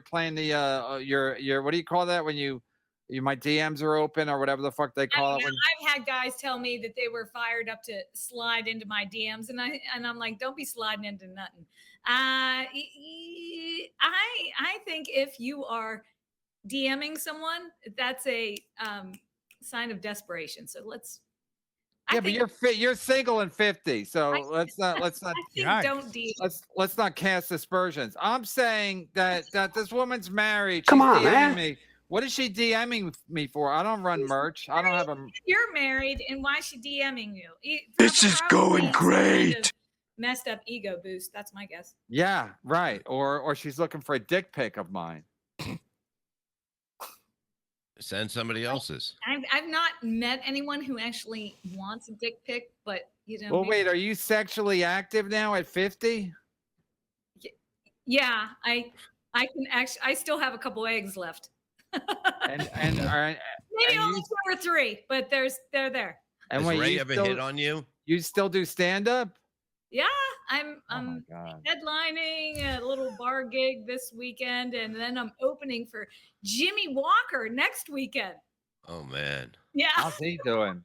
playing the your what do you call that when you my DMs are open or whatever the fuck they call it? I've had guys tell me that they were fired up to slide into my DMs, and I'm like, don't be sliding into nothing. I think if you are DMing someone, that's a sign of desperation. So let's. Yeah, but you're single and 50, so let's not. Don't DM. Let's not cast aspersions. I'm saying that this woman's married. Come on, DMing man. Me. What is she DMing me for? I don't run merch. I don't have a. You're married, and why is she DMing you? This is going great. Kind of messed up ego boost. That's my guess. Yeah, right. Or she's looking for a dick pic of mine. Send somebody else's. I've not met anyone who actually wants a dick pic, but you know. Well, wait. Are you sexually active now at 50? Yeah, I can actually. I still have a couple eggs left. and maybe only 2 or 3, but they're there. And has Ray ever hit on you? You still do stand up? Yeah, I'm headlining a little bar gig this weekend, and then I'm opening for Jimmy Walker next weekend. Oh man. Yeah. How's he doing?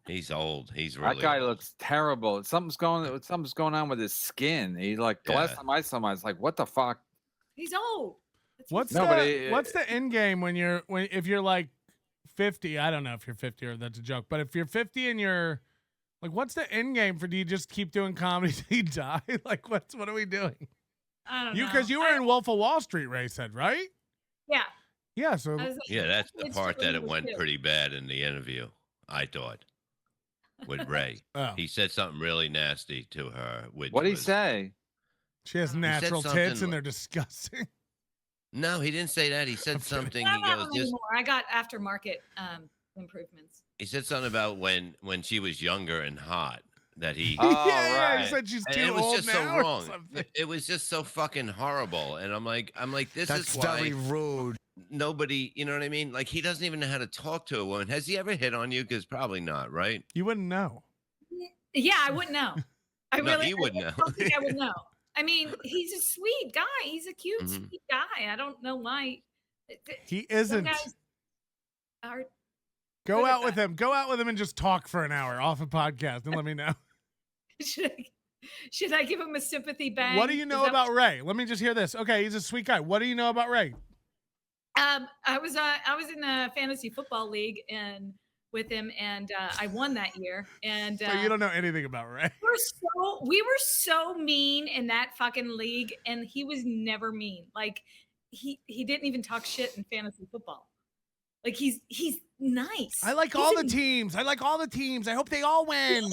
He's old. He's really that guy old. looks terrible. Something's going on with his skin. He last time I saw him, I was like, what the fuck? He's old. What's the end game if you're like 50? I don't know if you're 50 or that's a joke, but if you're 50 and you're Like, what's the end game for? Do you just keep doing comedy till you die? Like, what are we doing? I don't know. Because you were in Wolf of Wall Street, Ray said, right? Yeah. Yeah. So Yeah, that's the part that it went pretty bad in the interview, I thought, with Ray. Oh. He said something really nasty to her. What did he say? She has natural tits and they're disgusting. No, he didn't say that. He said something. I He don't goes, have just. anymore. I got aftermarket improvements. He said something about when she was younger and hot that he. Oh, yeah, right. he said she's And too it was old just now so or wrong. something. It was just so fucking horrible. And I'm like, this That's is why very rude. nobody, you know what I mean? Like, he doesn't even know how to talk to a woman. Has he ever hit on you? Because probably not, right? You wouldn't know. Yeah, I wouldn't know. He would know. I don't think I would know. I mean, he's a sweet guy. He's a cute, sweet guy. I don't know why. He Some isn't. guys are. Go good at out with that. him. Go out with him and just talk for an hour off a podcast and let me know. Should I give him a sympathy bang? What do you know about Ray? Let me just hear this. Okay, he's a sweet guy. What do you know about Ray? I was in a fantasy football league and with him, and I won that year. And So you don't know anything about Ray. we were so mean in that fucking league, and he was never mean. Like he didn't even talk shit in fantasy football. Like he's nice. I like all the teams. I like all the teams. I hope they all win.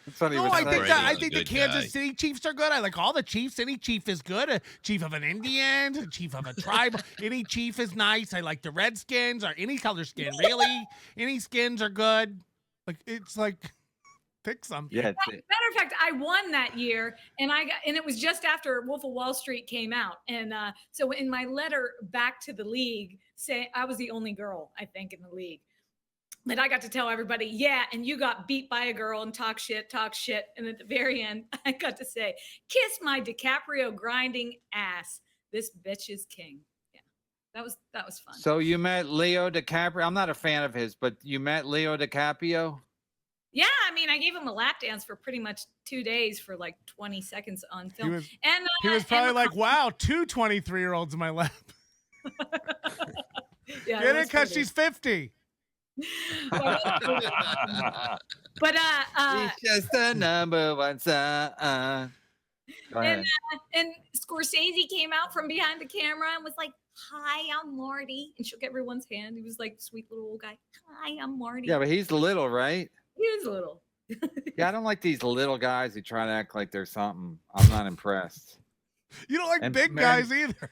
That's what he No, was I saying. think Brady's I a think the good Kansas guy. City Chiefs are good. I like all the Chiefs. Any chief is good. A chief of an Indian, a chief of a tribe. Any chief is nice. I like the Redskins or any color skin, really. Any skins are good. Like it's like pick something. Yeah. Matter of fact, I won that year, and it was just after Wolf of Wall Street came out, and so in my letter back to the league, say I was the only girl I think in the league, that I got to tell everybody, yeah, and you got beat by a girl and talk shit, and at the very end, I got to say, kiss my DiCaprio grinding ass. This bitch is king. Yeah, that was fun. So you met Leo DiCaprio. I'm not a fan of his, but you met Leo DiCaprio. Yeah, I mean, I gave him a lap dance for pretty much 2 days for like 20 seconds on film. He was probably like, wow, 2 23-year-olds in my lap. yeah, Get it? Because she's 50. But He's just a number one son. Go ahead. and Scorsese came out from behind the camera and was like, "Hi, I'm Marty," and shook everyone's hand. He was like, sweet little old guy. "Hi, I'm Marty." Yeah, but he's little, right? He was little. Yeah, I don't like these little guys who try to act like they're something. I'm not impressed. You don't like And big man- guys either.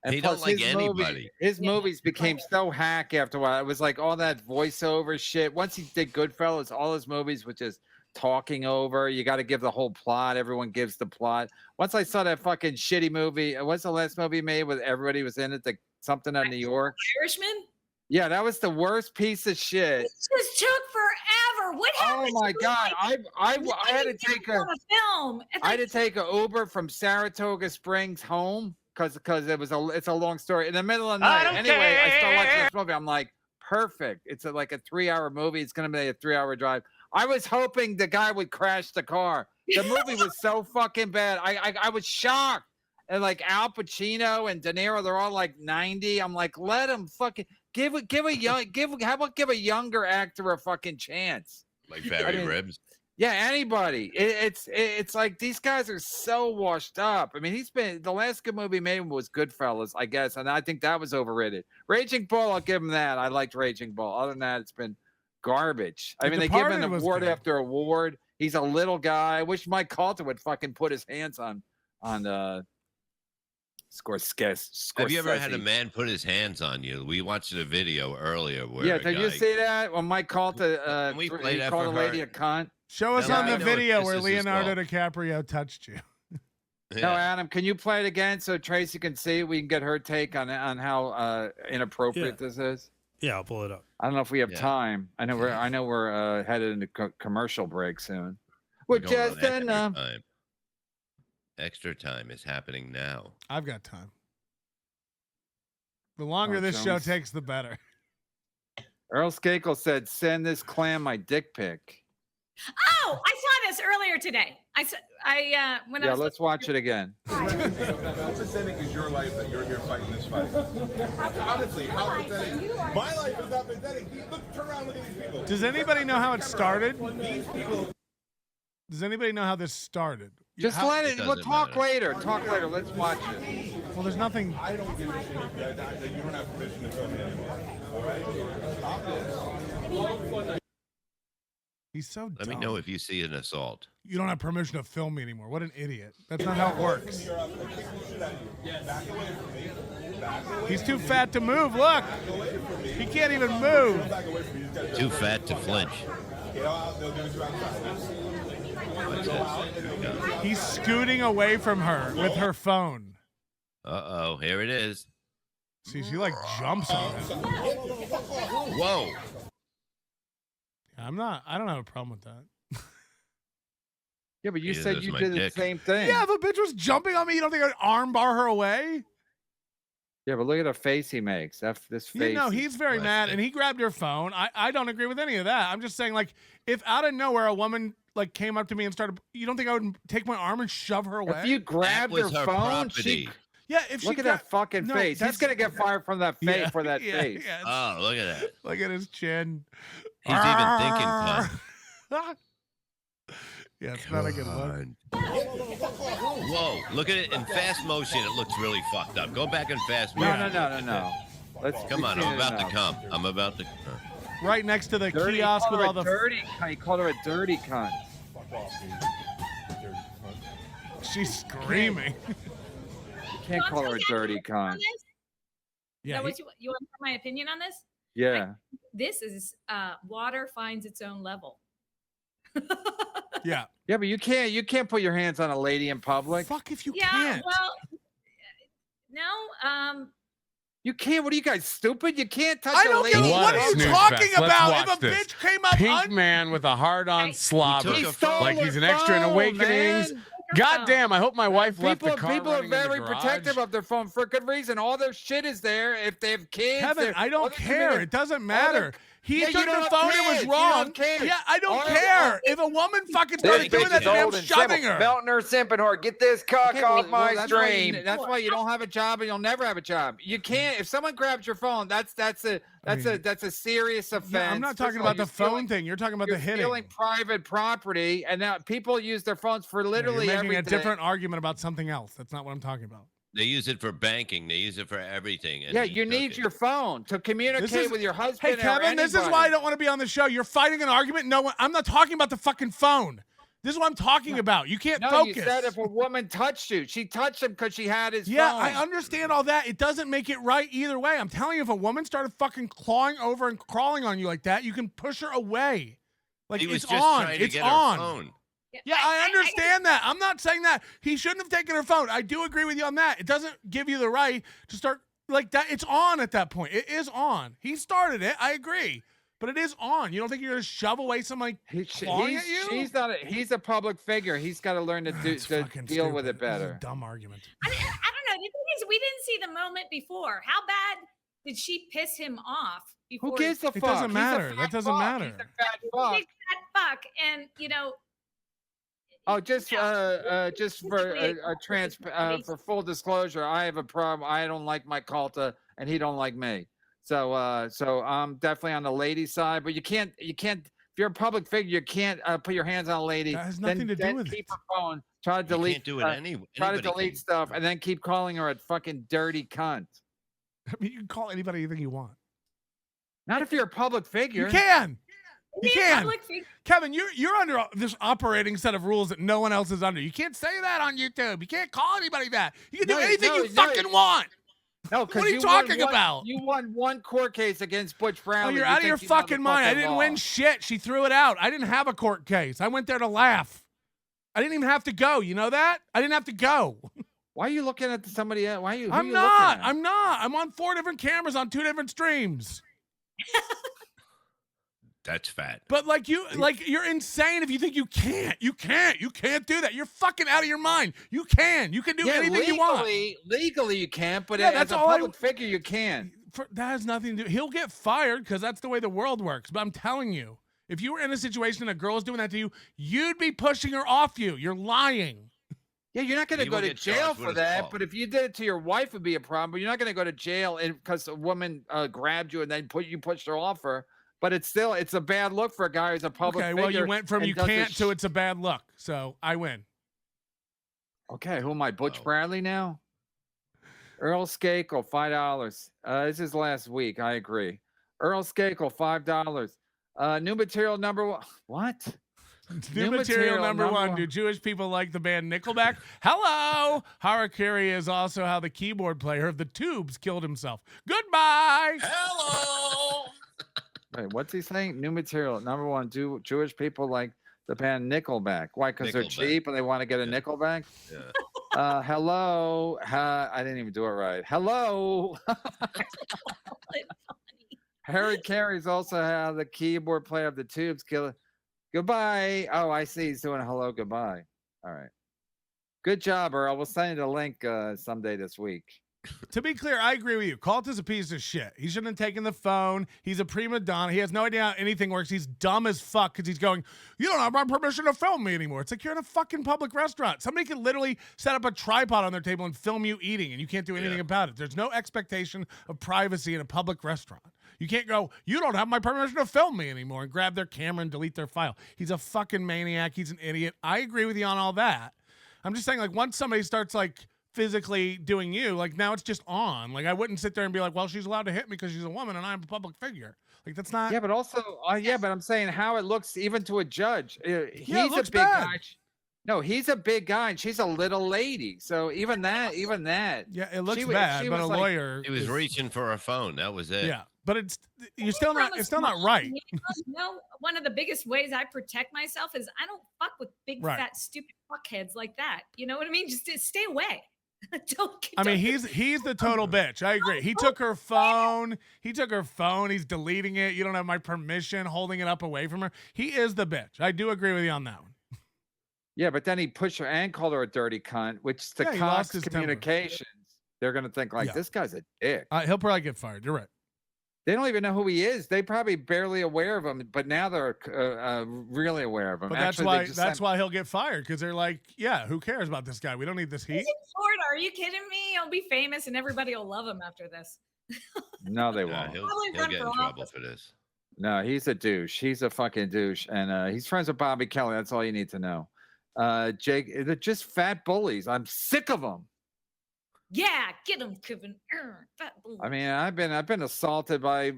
And He don't plus like his anybody. His movies became so hack after a while. It was like all that voiceover shit. Once he did Goodfellas, all his movies were just talking over. You got to give the whole plot. Everyone gives the plot. Once I saw that fucking shitty movie, what's the last movie he made with everybody was in it? Something on New York. Irishman? Yeah, that was the worst piece of shit. It just took forever. What happened? Oh my to god! like, I had to take a on a film. I had to take an Uber from Saratoga Springs home because it's a long story. In the middle of the night. Anyway, I start watching this movie. I'm like, perfect. It's like a 3-hour movie. It's gonna be a 3-hour drive. I was hoping the guy would crash the car. The movie was so fucking bad. I was shocked. And like Al Pacino and De Niro, they're all like 90. I'm like, let him fucking give a younger actor a fucking chance. Like Barry Ribs. Yeah, anybody. It's like these guys are so washed up. I mean, the last good movie he made was Goodfellas, I guess, and I think that was overrated. Raging Bull, I'll give him that. I liked Raging Bull. Other than that, it's been garbage. I mean, they give him award after award. He's a little guy. I wish Mike Calta would fucking put his hands on Scorsese. Have you ever had a man put his hands on you? We watched a video earlier where Yeah, did you see that? When Mike Calta we he played that called for a lady her? a cunt. Show us No, on I the know video what where this is Leonardo called. DiCaprio touched you. No, Yeah. Adam, can you play it again so Tracy can see it? We can get her take on how inappropriate this is. Yeah, I'll pull it up. I don't know if we have Yeah. time. I know we're headed into commercial break soon. We're Going on just extra enough. time. Extra time is happening now. I've got time. The longer this show Jones. takes, the better. Earl Skakel said, "Send this clam my dick pic." Oh, I saw this earlier today. When Yeah, let's watch it again. How pathetic is your life that you're here fighting this fight? Honestly, how pathetic? My life is not pathetic. Look, turn around, look at these people. Does anybody know how it started? Does anybody know how this started? Just let it. We'll talk later. Talk later. Let's watch it. Well, there's nothing. I don't give a shit that you don't have permission to film me anymore. All right? Stop this. He's so dumb. Let me know if you see an assault. You don't have permission to film me anymore. What an idiot. That's not how it works. He's too fat to move. Look. He can't even move. Too fat to flinch. He's scooting away from her with her phone. Uh-oh, here it is. See, she like jumps on him. Whoa. I don't have a problem with that. Yeah, but you Yeah, said that's you my did dick. the same thing. Yeah, if a bitch was jumping on me, you don't think I'd arm bar her away? Yeah, but look at the face he makes. This face. No, he's very mad, and he grabbed her phone. I don't agree with any of that. I'm just saying, like, if out of nowhere a woman like came up to me and started, you don't think I would take my arm and shove her away? If you grabbed her phone, yeah. If look she at that fucking face. He's gonna get fired from that face for that face. Yeah, Oh, look at that. look at his chin. He's even thinking, cunt. Yeah, it's not a good look. Whoa, look at it in fast motion. It looks really fucked up. Go back in fast motion. No. Come on, I'm about to come. I'm about to. Right next to the Dirty, kiosk with all the. dirty. He called her a dirty cunt. She's screaming. You can't call her a dirty cunt. Yeah. You want my opinion on this? Yeah. This is water finds its own level. Yeah. Yeah, but you can't put your hands on a lady in public. Fuck if you Yeah, can't. well, no. You can't. What are you guys, stupid? You can't touch I a don't lady. get what are you talking about? If a bitch came up, Pink man with a hard-on slobber, He stole like he's her an extra in phone, Awakenings. man. God damn! I hope my wife left the car People are running in the very garage. protective of their phone for good reason. All their shit is there. If they have kids, Kevin, I don't care. It doesn't matter. He Yeah, took you her don't phone have and was kids. You wrong. don't care. Yeah, I don't All care. right. If a woman fucking started doing that to me, I'm shoving her. Melton or simping whore. Get this cock Okay, off my that's stream. That's why you don't have a job and you'll never have a job. You can't. If someone grabs your phone, that's a serious offense. Yeah, I'm not First talking of all, about the phone thing. You're talking about the You're hitting. stealing private property, and now people use their phones for literally You're making everything. a different argument about something else. That's not what I'm talking about. They use it for banking. They use it for everything. And Yeah, he you took need it. your phone to communicate with your husband. Hey, Kevin, this is why I don't want to be on the show. You're fighting an argument. No one. I'm not talking about the fucking phone. This is what I'm talking about. You can't focus. You said if a woman touched you, she touched him because she had his Yeah, phone. I understand all that. It doesn't make it right either way. I'm telling you, if a woman started fucking clawing over and crawling on you like that, you can push her away. Like, He was it's just on. trying to It's get her on. phone. Yeah, I understand that. I'm not saying that. He shouldn't have taken her phone. I do agree with you on that. It doesn't give you the right to start like that. It's on at that point. It is on. He started it. I agree. But it is on. You don't think you're going to shove away somebody clawing at you? He's a public figure. He's got to learn to deal with it better. This is a dumb argument. I don't know. The thing is, we didn't see the moment before. How bad did she piss him off? Before Who gives a fuck? It doesn't He's a matter. fat That doesn't fuck. matter. He's a fat Big fuck. fat fuck, and Oh, just for full disclosure, I have a problem. I don't like my Calta, and he don't like me. So I'm definitely on the lady side. But you can't. If you're a public figure, you can't put your hands on a lady. That has nothing to do with keep it. her phone. Try to delete. Can't do it try to anybody delete can. stuff, and then keep calling her a fucking dirty cunt. I mean, you can call anybody anything you want. Not if you're a public figure. You can. You can. public figure. Kevin, you're under this operating set of rules that no one else is under. You can't say that on YouTube. You can't call anybody that. You can do anything you fucking want. No, what are you talking about? You won one court case against Butch Oh, Brownlee. you're out of your think you know fucking the mind. I fucking didn't law. win shit. She threw it out. I didn't have a court case. I went there to laugh. I didn't even have to go. You know that? I didn't have to go. Why are you looking at somebody else? Why are you? I'm not. I'm not. I'm on 4 different cameras on 2 different streams. That's fat. But you're insane if you think you can't. You can't do that. You're fucking out of your mind. You can do anything you want. Legally, you can't, but Yeah, as that's a all public figure, you can. That has nothing to do. He'll get fired because that's the way the world works. But I'm telling you, If you were in a situation and a girl is doing that to you, you'd be pushing her off you. You're lying. Yeah, you're not going to He go will to get jail charged for with that. assault. But if you did it to your wife, it'd be a problem. But you're not going to go to jail because a woman grabbed you and then pushed her off her. But it's a bad look for a guy who's a public figure. Well, you went from and you does can't this to it's a bad look. So I win. Okay, who am I? Butch Bradley now? Earl Skakel, $5. This is last week. I agree. Earl Skakel, $5. New material number one. What? New material number one. Do Jewish people like the band Nickelback? Hello. Harakiri is also how the keyboard player of the Tubes killed himself. Goodbye. Hello. Wait, what's he saying? New material number one. Do Jewish people like the band Nickelback? Why? Because they're Nickelback. cheap and they want to get a Nickelback? Yeah. Hello. I didn't even do it right. Hello. Harry Carey's also how the keyboard player of the Tubes killed. Goodbye. Oh, I see. He's doing a hello, goodbye. All right. Good job, Earl. We'll send you the link someday this week. To be clear, I agree with you. Colt is a piece of shit. He shouldn't have taken the phone. He's a prima donna. He has no idea how anything works. He's dumb as fuck because he's going, you don't have my permission to film me anymore. It's like you're in a fucking public restaurant. Somebody could literally set up a tripod on their table and film you eating, and you can't do anything about it. There's no expectation of privacy in a public restaurant. You can't go, you don't have my permission to film me anymore, and grab their camera and delete their file. He's a fucking maniac. He's an idiot. I agree with you on all that. I'm just saying, like, once somebody starts, like, physically doing you, like, now it's just on. Like, I wouldn't sit there and be like, well, she's allowed to hit me because she's a woman and I'm a public figure. Like, that's not. Yeah, but also, but I'm saying how it looks even to a judge. He's it looks a big bad. guy. No, he's a big guy and she's a little lady. So even that. Yeah, it looks she bad, but a like, lawyer. He was reaching for a phone. That was it. Yeah, but it's still not right. No, one of the biggest ways I protect myself is I don't fuck with big, fat, stupid fuckheads like that. You know what I mean? Just stay away. I mean, he's the total bitch. I agree. He took her phone. He's deleting it. You don't have my permission, holding it up away from her. He is the bitch. I do agree with you on that one. Yeah, but then he pushed her and called her a dirty cunt, which to Cox Communications, they're going to think like, this guy's a dick. He'll probably get fired. You're right. They don't even know who he is. They probably barely aware of him, but now they're really aware of him. But that's why he'll get fired, because they're like, yeah, who cares about this guy? We don't need this heat. He's in Florida. Are you kidding me? He'll be famous and everybody will love him after this. No, they won't. He'll get in trouble for this. No, he's a douche. He's a fucking douche. And he's friends with Bobby Kelly. That's all you need to know. Jake, they're just fat bullies. I'm sick of them. Yeah, get him, Kevin. I mean, I've been assaulted. I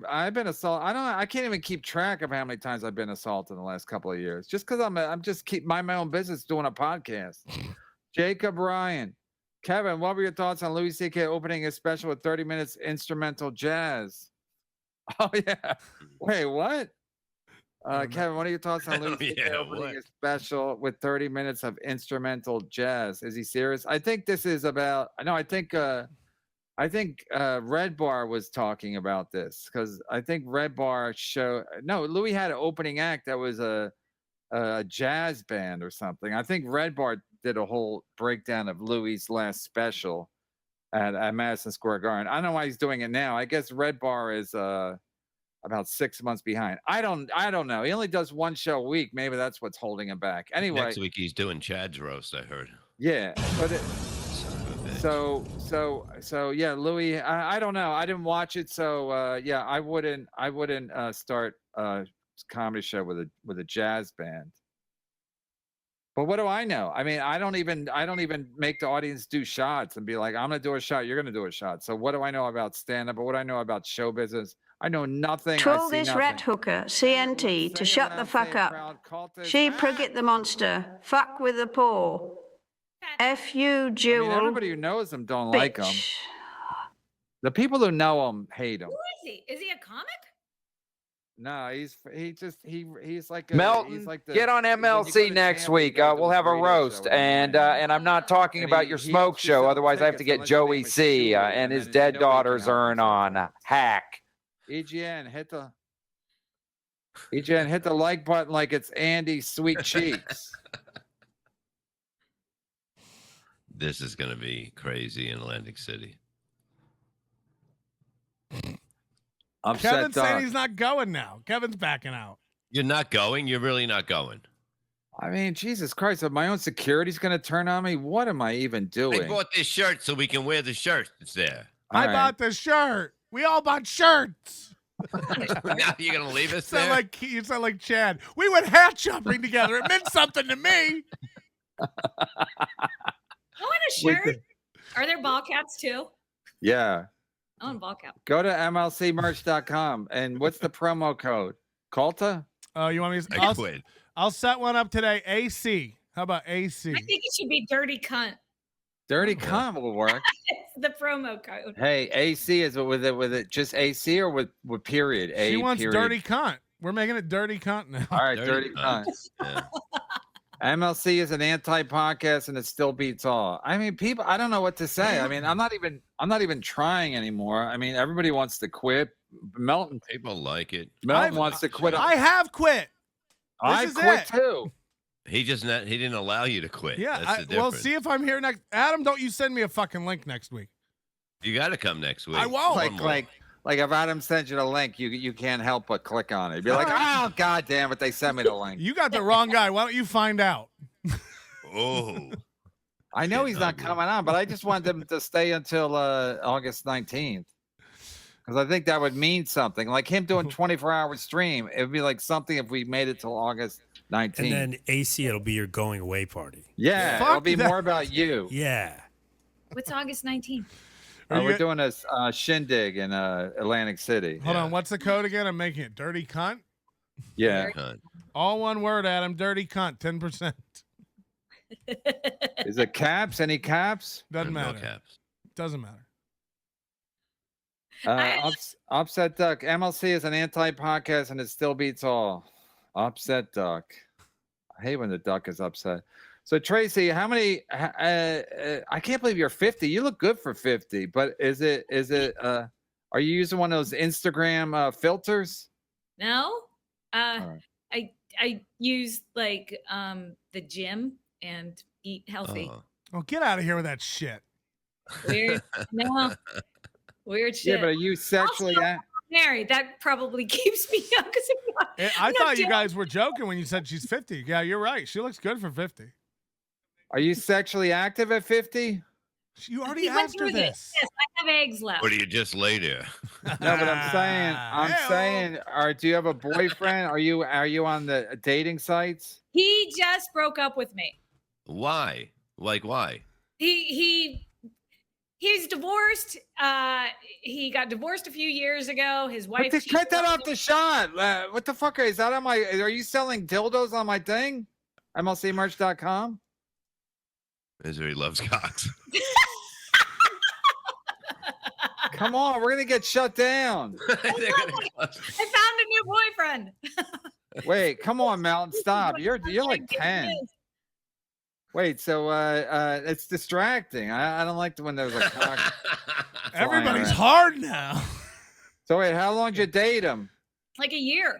can't even keep track of how many times I've been assaulted in the last couple of years. Just because I'm just keep my own business doing a podcast. Jacob Ryan, Kevin, what were your thoughts on Louis C.K. opening his special with 30 minutes instrumental jazz? Oh yeah. Wait, what? Kevin, what are your thoughts on Louis C.K. opening his special with 30 minutes of instrumental jazz? Is he serious? I think this is about. No, I think Red Bar was talking about this because I think Red Bar Louis had an opening act that was a jazz band or something. I think Red Bar did a whole breakdown of Louis' last special at Madison Square Garden. I don't know why he's doing it now. I guess Red Bar is about 6 months behind. I don't know. He only does one show a week. Maybe that's what's holding him back. Anyway, next week he's doing Chad's roast. I heard. Yeah, but so yeah, Louis. I don't know. I didn't watch it, so I wouldn't start a comedy show with a jazz band. But what do I know? I mean, I don't even make the audience do shots and be like, I'm gonna do a shot, you're gonna do a shot. So what do I know about stand-up? But what do I know about show business? I know nothing. Troll this rat hooker, CNT, to shut the fuck up. She prigget the monster. Fuck with the paw. F you, Jewel. I mean, everybody who knows him don't like him. The people who know him hate him. Who is he? Is he a comic? No, he's like Melton. He's like Get on MLC next week. We'll have a roast, and I'm not talking about your smoke show. Otherwise, I have to get Joey C. And his dead daughters are on Hack. EGN, hit the like button like it's Andy's sweet cheeks. This is going to be crazy in Atlantic City. Kevin's saying he's not going now. Kevin's backing out. You're not going? You're really not going? I mean, Jesus Christ, if my own security's going to turn on me, what am I even doing? I bought this shirt so we can wear the shirt that's there. I bought the shirt. We all bought shirts. Now you're going to leave us there? You sound like Chad. We went hat shopping together. It meant something to me. I want a shirt. Are there ball caps too? Yeah. I want a ball cap. Go to MLCmerch.com. And what's the promo code? Colta? Oh, you want me to? I quit. I'll set one up today. AC. How about AC? I think it should be dirty cunt. Dirty cunt will work. It's the promo code. Hey, AC is with it just AC or with period? She wants dirty cunt. We're making it dirty cunt now. All right, dirty cunt. Yeah. MLC is an anti-podcast and it still beats all. I mean, people, I don't know what to say. I mean, I'm not even trying anymore. I mean, everybody wants to quit. Melton. People like it. Melton wants to quit. I have quit. I quit too. He didn't allow you to quit. Yeah. That's the difference. Well, see if I'm here next. Adam, don't you send me a fucking link next week. You got to come next week. I won't. Like if Adam sends you the link, you can't help but click on it. You'd be like, oh, God damn it, they sent me the link. You got the wrong guy. Why don't you find out? Oh. I know he's not coming on, but I just wanted him to stay until August 19th. Because I think that would mean something. Like him doing 24-hour stream, it would be like something if we made it till August 19th. And then AC, it'll be your going away party. Yeah, it'll be more about you. Yeah. What's August 19th? We're doing a shindig in Atlantic City. Hold on. What's the code again? I'm making it dirty cunt. Yeah. All one word, Adam. Dirty cunt. 10%. Is it caps? Any caps? Doesn't matter. No caps. Doesn't matter. Upset Duck. MLC is an anti-podcast and it still beats all. Upset Duck. I hate when the duck is upset. So Tracy, how many? I can't believe you're 50. You look good for 50. But is it? Are you using one of those Instagram filters? No. I use like the gym and eat healthy. Oh, get out of here with that shit. Weird. No. Weird shit. Yeah, but are you sexually married? That probably keeps me young. I thought you guys were joking when you said she's 50. Yeah, you're right. She looks good for 50. Are you sexually active at 50? You already asked her this. Yes, I have eggs left. Or do you just lay there? No, but I'm saying, do you have a boyfriend? Are you on the dating sites? He just broke up with me. Why? Like why? He's divorced. He got divorced a few years ago. His wife. Cut that off the shot. What the fuck is that on my? Are you selling dildos on my thing? MLCmerch.com. Misery loves cocks. Come on, we're gonna get shut down. I found a new boyfriend. Wait, come on, Melton, stop. You're like 10. Wait, so it's distracting. I don't like when there's a cock. Everybody's hard now. So wait, how long did you date him? Like a year.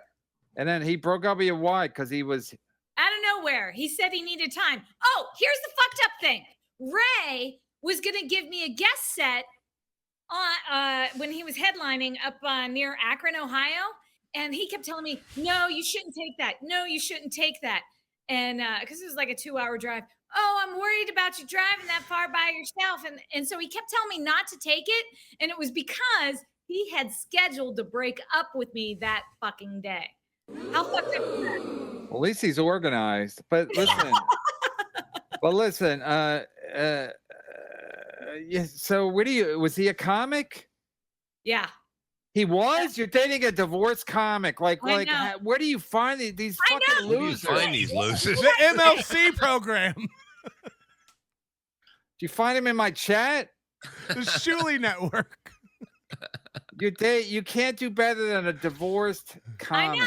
And then he broke up with you. Why? Because he was out of nowhere. He said he needed time. Oh, here's the fucked up thing. Ray was gonna give me a guest set on when he was headlining up near Akron, Ohio, and he kept telling me, "No, you shouldn't take that. No, you shouldn't take that." And because it was like a 2-hour drive. Oh, I'm worried about you driving that far by yourself. And so he kept telling me not to take it. And it was because he had scheduled to break up with me that fucking day. How fucked up is that? Well, at least he's organized. But listen, yeah, so was he a comic? Yeah. He was? You're dating a divorced comic. Like, where do you find these fucking losers? Where do you find these losers? The MLC program. Do you find him in my chat? The Shuli Network. You can't do better than a divorced comic.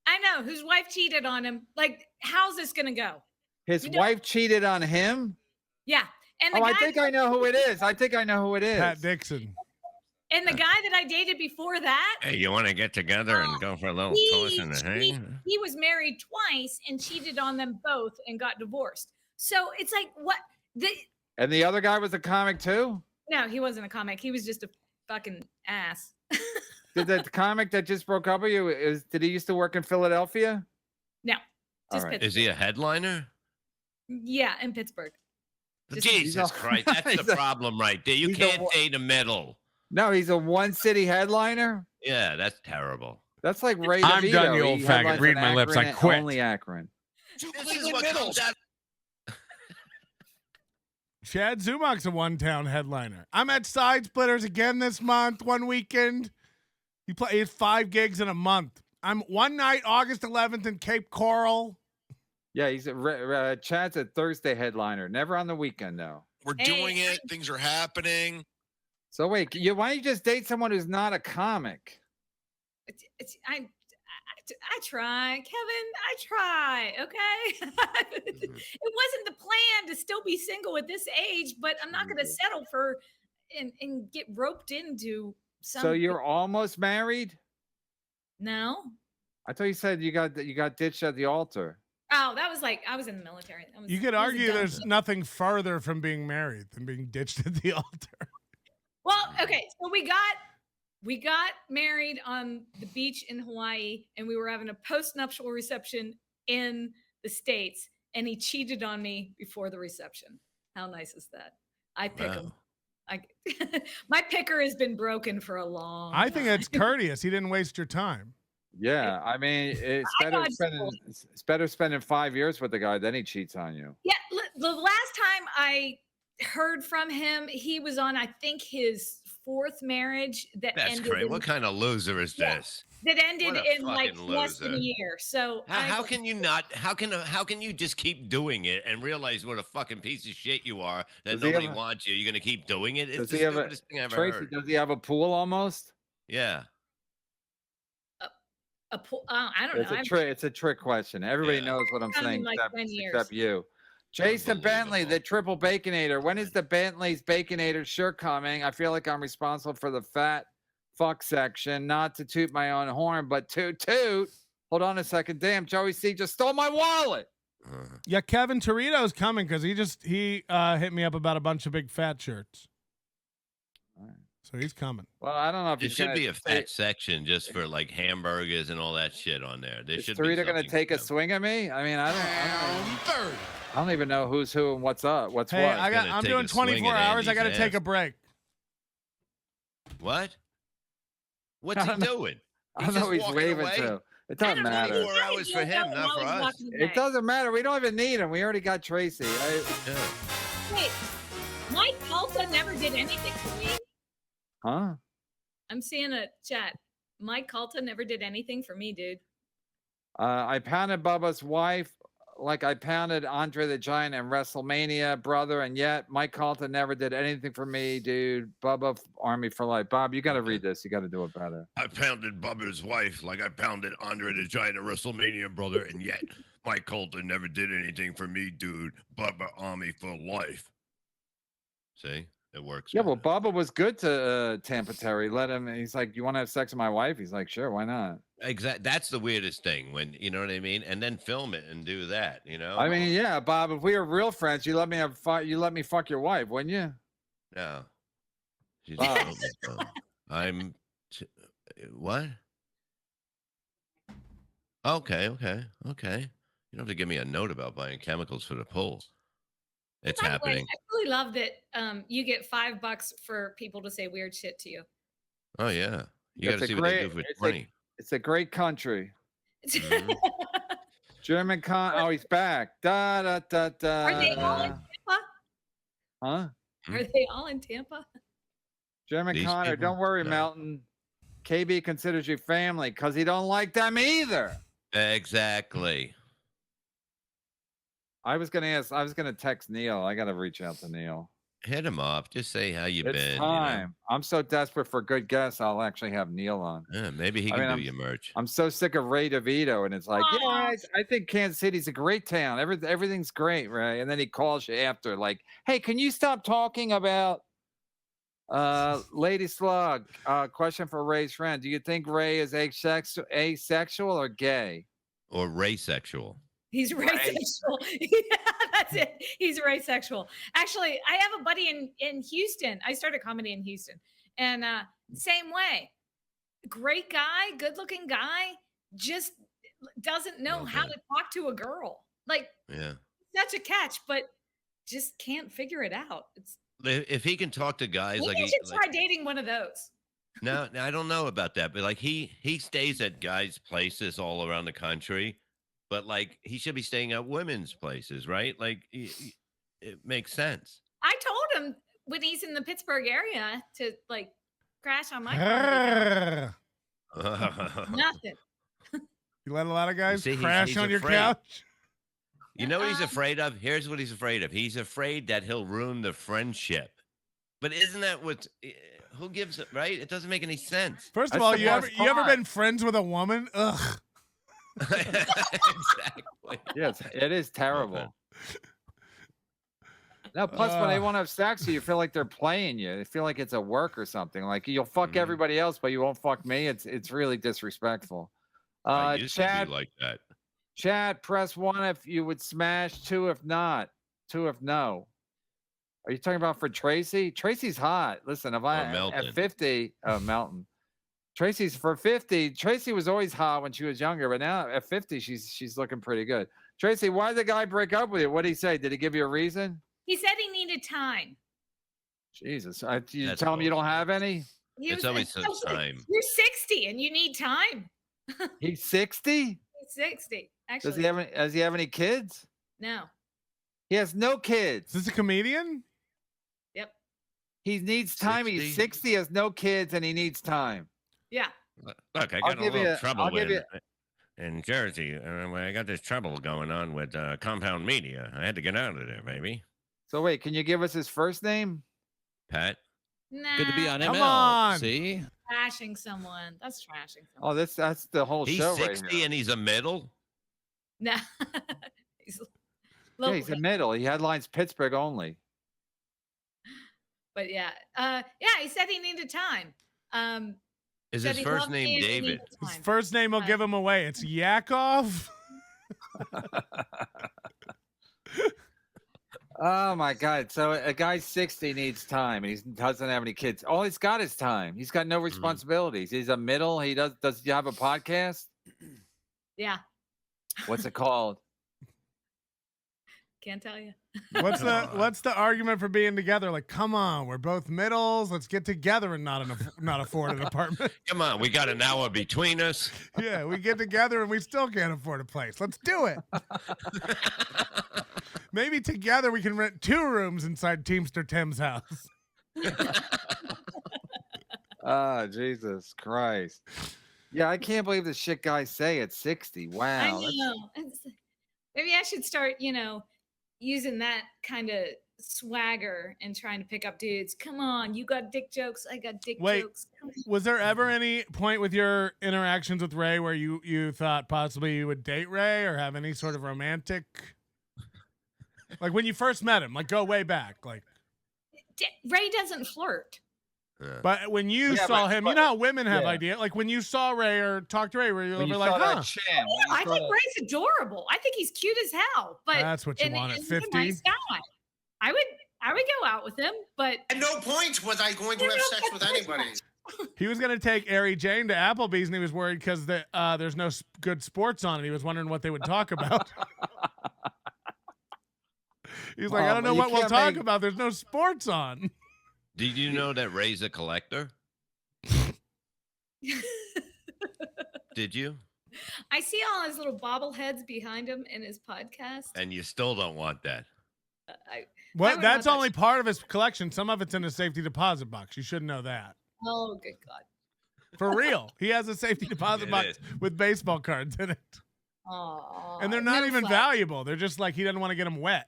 I know. Whose wife cheated on him. Like, how's this gonna go? His wife cheated on him? Yeah. And I think I know who it is. Pat Dixon. And the guy that I dated before that. Hey, you want to get together and go for a little toss in the hay? He was married twice and cheated on them both and got divorced. So it's like, what? And the other guy was a comic too? No, he wasn't a comic. He was just a fucking ass. Did the comic that just broke up with you, did he used to work in Philadelphia? No. Just Is he a headliner? Yeah, in Pittsburgh. Jesus Christ, that's the problem right there. You can't stay in the middle. No, he's a one-city headliner? Yeah, that's terrible. That's like Ray I'm DeVito. done, you old faggot. Read my lips. I quit. Only Akron. This is what comes out. Chad Zumach's a one-town headliner. I'm at Side Splitters again this month, one weekend. He plays 5 gigs in a month. I'm one night, August 11th in Cape Coral. Yeah, he's Chad's a Thursday headliner. Never on the weekend, though. We're doing it. Things are happening. So wait, why don't you just date someone who's not a comic? I try, Kevin. I try. Okay. It wasn't the plan to still be single at this age, but I'm not going to settle for and get roped into some. So you're almost married? No. I thought you said you got ditched at the altar. Oh, that was like I was in the military. You could argue there's nothing further from being married than being ditched at the altar. Well, okay, so we got married on the beach in Hawaii, and we were having a post-nuptial reception in the States, and he cheated on me before the reception. How nice is that? I pick him. My picker has been broken for a long time. I think it's courteous. He didn't waste your time. Yeah, I mean, it's better spending 5 years with the guy than he cheats on you. Yeah, the last time I heard from him, he was on, I think, his 4th marriage that That's ended. great. What kind of loser is this? That ended in like less than a year. So how can you not? How can you just keep doing it and realize what a fucking piece of shit you are that nobody wants you? You're gonna keep doing it. It's the stupidest thing I've ever heard. Does he have a pool almost? Yeah. A pool? I don't know. It's a trick question. Everybody knows what I'm saying, like except you. Jason Bentley, the triple baconator. When is the Bentley's Baconator shirt coming? I feel like I'm responsible for the fat fuck section. Not to toot my own horn, but toot. Hold on a second. Damn, Joey C just stole my wallet. Yeah, Kevin Torito's coming because he hit me up about a bunch of big fat shirts. So he's coming. Well, I don't know if it should be a fat section just for like hamburgers and all that shit on there. Is Torito going to take a swing at me? I mean, I don't even know who's who and what's up. What's what? I'm doing 24 hours. I got to take a break. What? What's he doing? I don't know. He's waving too. It doesn't matter. 24 hours for him, not for us. It doesn't matter. We don't even need him. We already got Tracy. Wait, Mike Calta never did anything for me. Huh? I'm seeing a chat. Mike Calta never did anything for me, dude. I pounded Bubba's wife like I pounded Andre the Giant in WrestleMania, brother, and yet Mike Calta never did anything for me, dude. Bubba Army for life. Bob, you got to read this. You got to do it better. I pounded Bubba's wife like I pounded Andre the Giant at WrestleMania, brother, and yet Mike Calta never did anything for me, dude. Bubba Army for life. See? It works. Yeah, well, Bubba was good to Tampa Terry. Let him. He's like, "You want to have sex with my wife?" He's like, "Sure, why not?" Exactly. That's the weirdest thing when you know what I mean, and then film it and do that. You know. I mean, yeah, Bob. If we were real friends, you let me fuck your wife, wouldn't you? No. What? Okay. You don't have to give me a note about buying chemicals for the pool. It's happening. I really love that you get $5 for people to say weird shit to you. Oh yeah, you got to see what they do for 20. It's a great country. Mm-hmm. German Oh, he's back. Da da da da. Are they all in Tampa? Huh? Are they all in Tampa? German Connor, don't worry, Melton. KB considers you family because he don't like them either. Exactly. I was gonna text Neil. I gotta reach out to Neil. Hit him up. Just say how you been. It's time. You know? I'm so desperate for good guests. I'll actually have Neil on. Yeah, maybe he can do your merch. I'm so sick of Ray DeVito, and it's like, yeah, I think Kansas City's a great town. Everything's great, Ray. And then he calls you after, like, hey, can you stop talking about Lady Slug? Question for Ray's friend: do you think Ray is asexual or gay? Or raysexual? He's raysexual. Yeah, that's it. He's raysexual. Actually, I have a buddy in Houston. I started comedy in Houston, and same way. great guy, good-looking guy, just doesn't know how to talk to a girl. Like, such a catch, but just can't figure it out. It's if he can talk to guys, maybe like you should try dating one of those. No, I don't know about that, but like he stays at guys' places all around the country, but like he should be staying at women's places, right? Like it makes sense. I told him when he's in the Pittsburgh area to like crash on my car. Nothing. You let a lot of guys crash on your couch? You know what he's afraid of? Here's what he's afraid of. He's afraid that he'll ruin the friendship. But isn't that what? Who gives it? Right? It doesn't make any sense. First of all, you ever been friends with a woman? Ugh. Exactly. Yes, it is terrible. No, plus when they want to have sex with you, you feel like they're playing you. They feel like it's a work or something. Like you'll fuck everybody else, but you won't fuck me. It's really disrespectful. I used to be like that. Chad, press 1 if you would smash, 2 if not, 2 if no. Are you talking about for Tracy? Tracy's hot. Listen, if I at 50, Melton. Tracy's for 50. Tracy was always hot when she was younger, but now at 50, she's looking pretty good. Tracy, why did the guy break up with you? What did he say? Did he give you a reason? He said he needed time. Jesus, you tell him you don't have any? It's always some time. You're 60 and you need time. He's 60? He's 60. Actually, does he have any kids? No. He has no kids. Is this a comedian? Yep. He needs time. 60? He's 60, has no kids, and he needs time. Yeah. Look, I got a little trouble in Jersey. I got this trouble going on with Compound Media. I had to get out of there, baby. So wait, can you give us his first name? Pat. Nah. Good to be on ML. Come on. See? Trashing someone. That's trashing someone. Oh, that's the whole he's show 60 right here. And he's a middle? Nah. He's a middle. He headlines Pittsburgh only. But yeah. He said he needed time. Is his first name David? His first name will give him away. It's Yakov. Oh my God! So a guy 60 needs time, and he doesn't have any kids. All he's got is time. He's got no responsibilities. He's a middle. He does. Does he have a podcast? Yeah. What's it called? Can't tell you. What's the argument for being together? Like, come on, we're both middles. Let's get together and not afford an apartment. Come on, we got an hour between us. Yeah, we get together and we still can't afford a place. Let's do it. Maybe together we can rent 2 rooms inside Teamster Tim's house. Oh, Jesus Christ. Yeah, I can't believe the shit guys say at 60. Wow. I know. Maybe I should start, using that kind of swagger and trying to pick up dudes. Come on, you got dick jokes. I got dick jokes. Was there ever any point with your interactions with Ray where you thought possibly you would date Ray or have any sort of romantic... Like when you first met him, like go way back, like Ray doesn't flirt. But when you saw him, you know how women have idea. Like when you saw Ray or talked to Ray, were you ever like, huh? I think Ray's adorable. I think he's cute as hell. But that's what you want at 50. Nice guy. I would go out with him, but at no point was I going to have sex with anybody. He was going to take Ari Jane to Applebee's, and he was worried because there's no good sports on it. He was wondering what they would talk about. He's like, I don't know what we'll talk about. There's no sports on. Did you know that Ray's a collector? Did you? I see all his little bobbleheads behind him in his podcast. And you still don't want that. That's only part of his collection. Some of it's in a safety deposit box. You should know that. Oh, good God. For real. He has a safety deposit box with baseball cards in it. Aww, and they're not even valuable. They're just like he doesn't want to get them wet.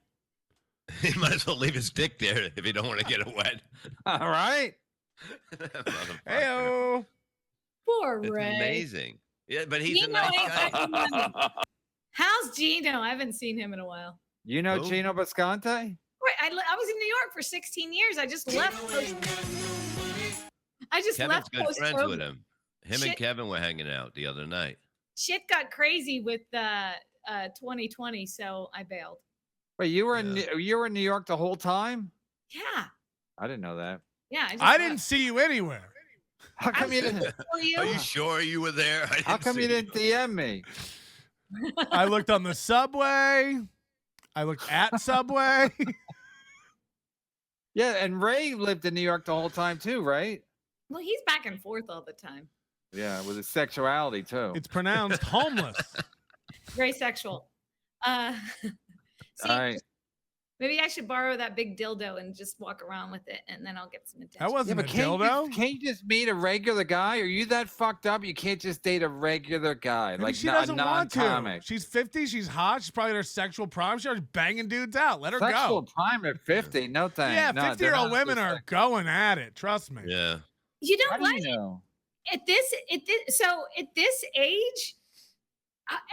He might as well leave his dick there if he don't want to get it wet. All right. Hey-o. Poor It's Ray. Amazing. Yeah, but he's a nice guy. How's Gino? I haven't seen him in a while. You know Gino Bisconte? Right. I was in New York for 16 years. I just left. Kevin's good friends with him. Him and Kevin were hanging out the other night. Shit got crazy with 2020, so I bailed. Wait, you were in New York the whole time? Yeah. I didn't know that. Yeah. I didn't see you anywhere. How come you didn't? Are you sure you were there? How come you didn't DM me? I looked on the subway. I looked at Subway. Yeah, and Ray lived in New York the whole time too, right? Well, he's back and forth all the time. Yeah, with his sexuality too. It's pronounced homeless. Very sexual. See, All right. maybe I should borrow that big dildo and just walk around with it, and then I'll get some attention. That wasn't a dildo. Can't you just meet a regular guy? Are you that fucked up? You can't just date a regular guy, Maybe like she doesn't a want to. non-comic. She's 50. She's hot. She's probably in her sexual prime. She's banging dudes out. Let her Sexual go. prime at 50? No thanks. Yeah, No, 50-year-old women are going at it. Trust me. Yeah. You know How do what? you know? At this age,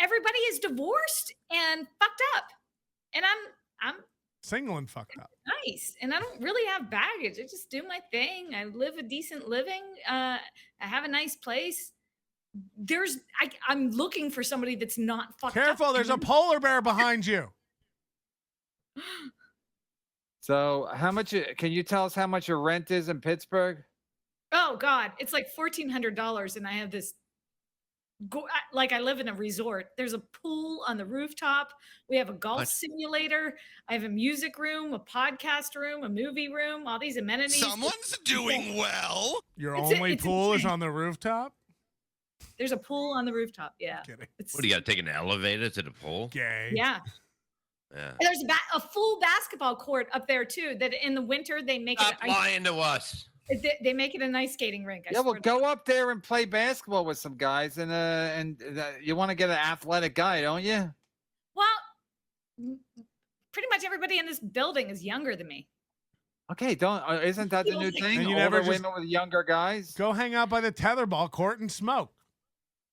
everybody is divorced and fucked up, and I'm Single and fucked up. nice, and I don't really have baggage. I just do my thing. I live a decent living. I have a nice place. I'm looking for somebody that's not fucked up. Careful, there's a polar bear behind you. So, how much? Can you tell us how much your rent is in Pittsburgh? Oh God, it's like $1,400, and I have this. Like I live in a resort. There's a pool on the rooftop. We have a golf simulator. I have a music room, a podcast room, a movie room. All these amenities. Someone's doing well. Your It's only pool is insane. on the rooftop? There's a pool on the rooftop. Yeah. Kidding. It's, What do you got to take an elevator to the pool? Gay. yeah. Yeah. And there's a full basketball court up there too. That in the winter they make Stop it. lying to us. They make it a nice skating rink. I Yeah, well, swear to go up there and play basketball with some guys, and you want to get an athletic guy, don't you? Well, pretty much everybody in this building is younger than me. Okay, isn't that the new thing? And you Older never just- women with younger guys. Go hang out by the tetherball court and smoke.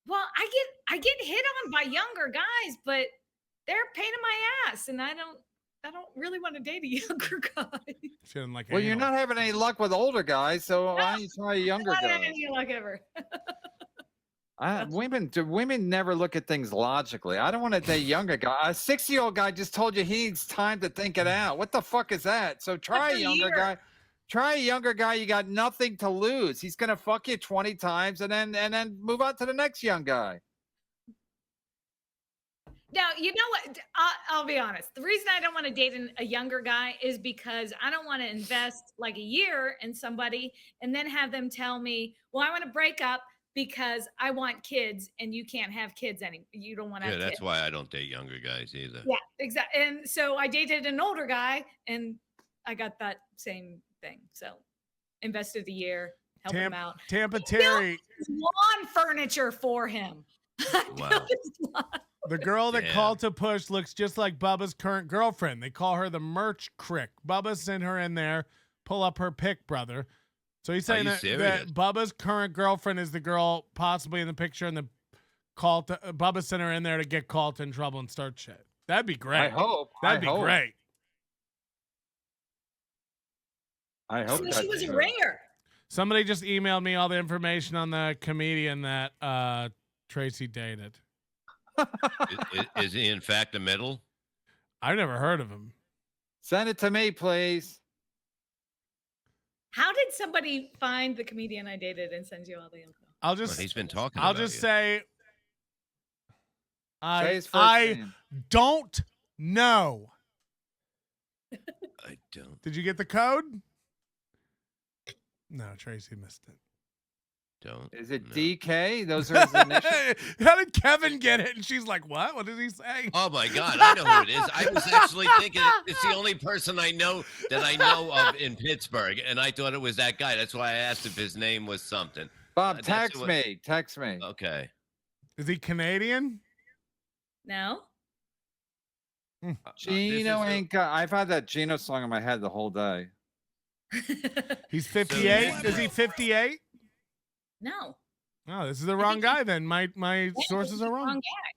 Well, I get hit on by younger guys, but they're a pain in my ass, and I don't really want to date a younger guy. She doesn't like Well, you're anal. not having any luck with older guys, so why don't you try a younger Not guy? had any luck ever. Women never look at things logically. I don't want to date a younger guy. A 60-year-old guy just told you he needs time to think it out. What the fuck is that? So try What's a a younger year? guy. Try a younger guy. You got nothing to lose. He's gonna fuck you 20 times and then move on to the next young guy. Now, you know what? I'll be honest. The reason I don't want to date a younger guy is because I don't want to invest like a year in somebody and then have them tell me, well, I want to break up because I want kids and you can't have kids anymore. You don't want to Yeah, have that's kids. why I don't date younger guys either. Yeah, exactly. And so I dated an older guy and I got that same thing. So invested a year, help him out. Tampa Built Terry, his lawn furniture for him. Wow. the girl that Damn. called to push, looks just like Bubba's current girlfriend. They call her the merch crick. Bubba sent her in there. Pull up her pic, brother. So he's saying you that serious? Bubba's current girlfriend is the girl possibly in the picture, and the call to Bubba sent her in there to get called in trouble and start shit. That'd be great. I hope. That'd be I hope. great. I hope So that's she was a true. ringer. Somebody just emailed me all the information on the comedian that Tracy dated. Is he in fact a middle? I've never heard of him. Send it to me, please. How did somebody find the comedian I dated and send you all the info? I'll Well, just he's been talking. I'll about just you. say Say I his first I name. don't know. I don't. Did you get the code? No, Tracy missed it. Don't. Is it know. DK? Those are his initials. How did Kevin get it? And she's like, "What? What did he say?" Oh my God, I know who it is. I was actually thinking it's the only person I know of in Pittsburgh, and I thought it was that guy. That's why I asked if his name was something. Bob, That's text what- me. Text me. Okay. Is he Canadian? No. Gino ain't got. I've had that Gino song in my head the whole day. He's 58. Is he 58? No. Oh, this is the wrong guy then. My Yeah, sources this is are the wrong. guy.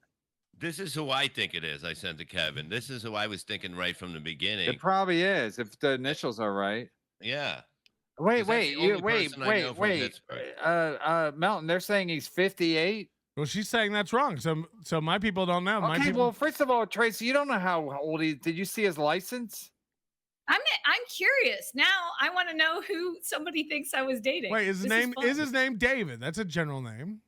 This is who I think it is. I sent to Kevin. This is who I was thinking right from the beginning. It probably is if the initials are right. Yeah. Wait, 'Cause that's wait, the only wait, person I know from wait. Pittsburgh. Melton, they're saying he's 58. Well, she's saying that's wrong. So my people don't know. My Okay, people. well, first of all, Tracy, you don't know how old he. Did you see his license? I'm curious. Now I want to know who somebody thinks I was dating. Wait, is his name David? That's a general name.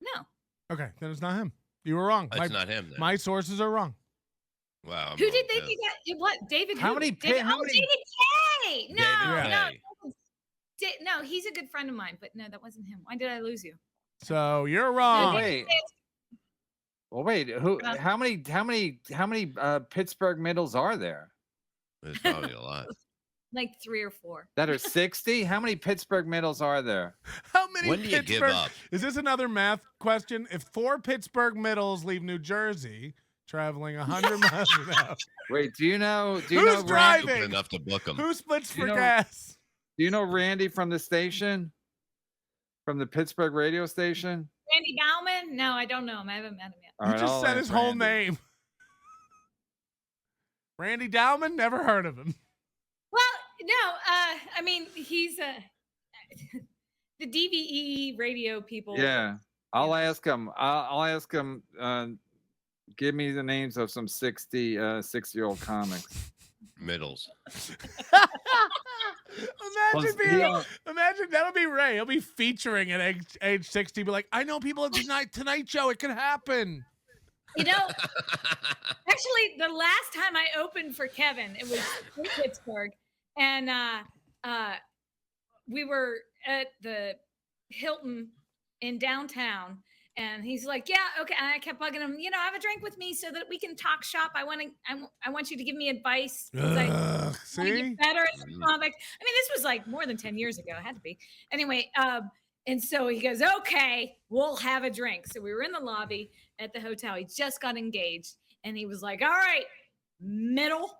No. Okay, then it's not him. You were wrong. It's not him then. My sources are wrong. Wow. Who did they think that? What? David? How who? many? David, How many? David K. No, David no. No, he's a good friend of mine, but no, that wasn't him. Why did I lose you? So you're wrong. Wait. Well, wait. Who? How many Pittsburgh middles are there? There's probably a lot. Like 3 or 4. That are 60? How many Pittsburgh middles are there? How many When do you give up? Is this another math question? If 4 Pittsburgh middles leave New Jersey, traveling 100 miles an hour. Wait, do you know Who's driving? Randy, enough to book them. Who splits for gas? Do you know Randy from the station? From the Pittsburgh radio station? Randy Bauman? No, I don't know him. I haven't met him yet. All He right, just I'll said ask his whole Randy. name. Randy Dowman? Never heard of him. Well, no, I mean, he's the DVE radio people. Yeah. I'll ask him. I'll ask him. Give me the names of some 6-year-old comics. Middles. Imagine that'll be Ray. He'll be featuring at age 60. Be like, I know people at the Tonight Show. It could happen. You know, actually, the last time I opened for Kevin, it was in Pittsburgh, and we were at the Hilton in downtown. And he's like, yeah, okay. And I kept bugging him, have a drink with me so that we can talk shop. I want you to give me advice. See? Get better as a comic. I mean, this was like more than 10 years ago. It had to be. Anyway, and so he goes, okay, we'll have a drink. So we were in the lobby at the hotel. He just got engaged. And he was like, all right, middle,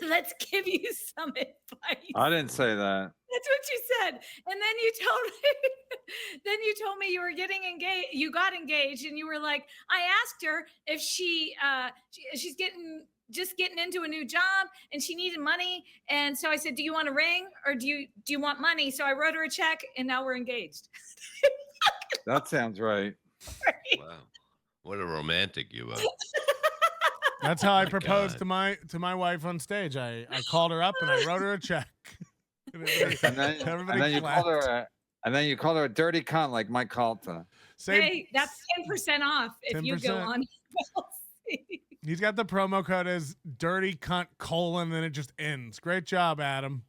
let's give you some advice. I didn't say that. That's what you said. And then you told me you were getting engaged. You got engaged, and you were like, I asked her if she's just getting into a new job and she needed money. And so I said, do you want a ring or do you want money? So I wrote her a check, and now we're engaged. That sounds right. Wow. What a romantic you are. That's how I proposed to my wife on stage. I called her up and I wrote her a check. And then you called her a dirty cunt like Mike Calta. Hey, that's 10% off if 10%. you go on MLC. He's got the promo code as dirty cunt : and then it just ends. Great job, Adam.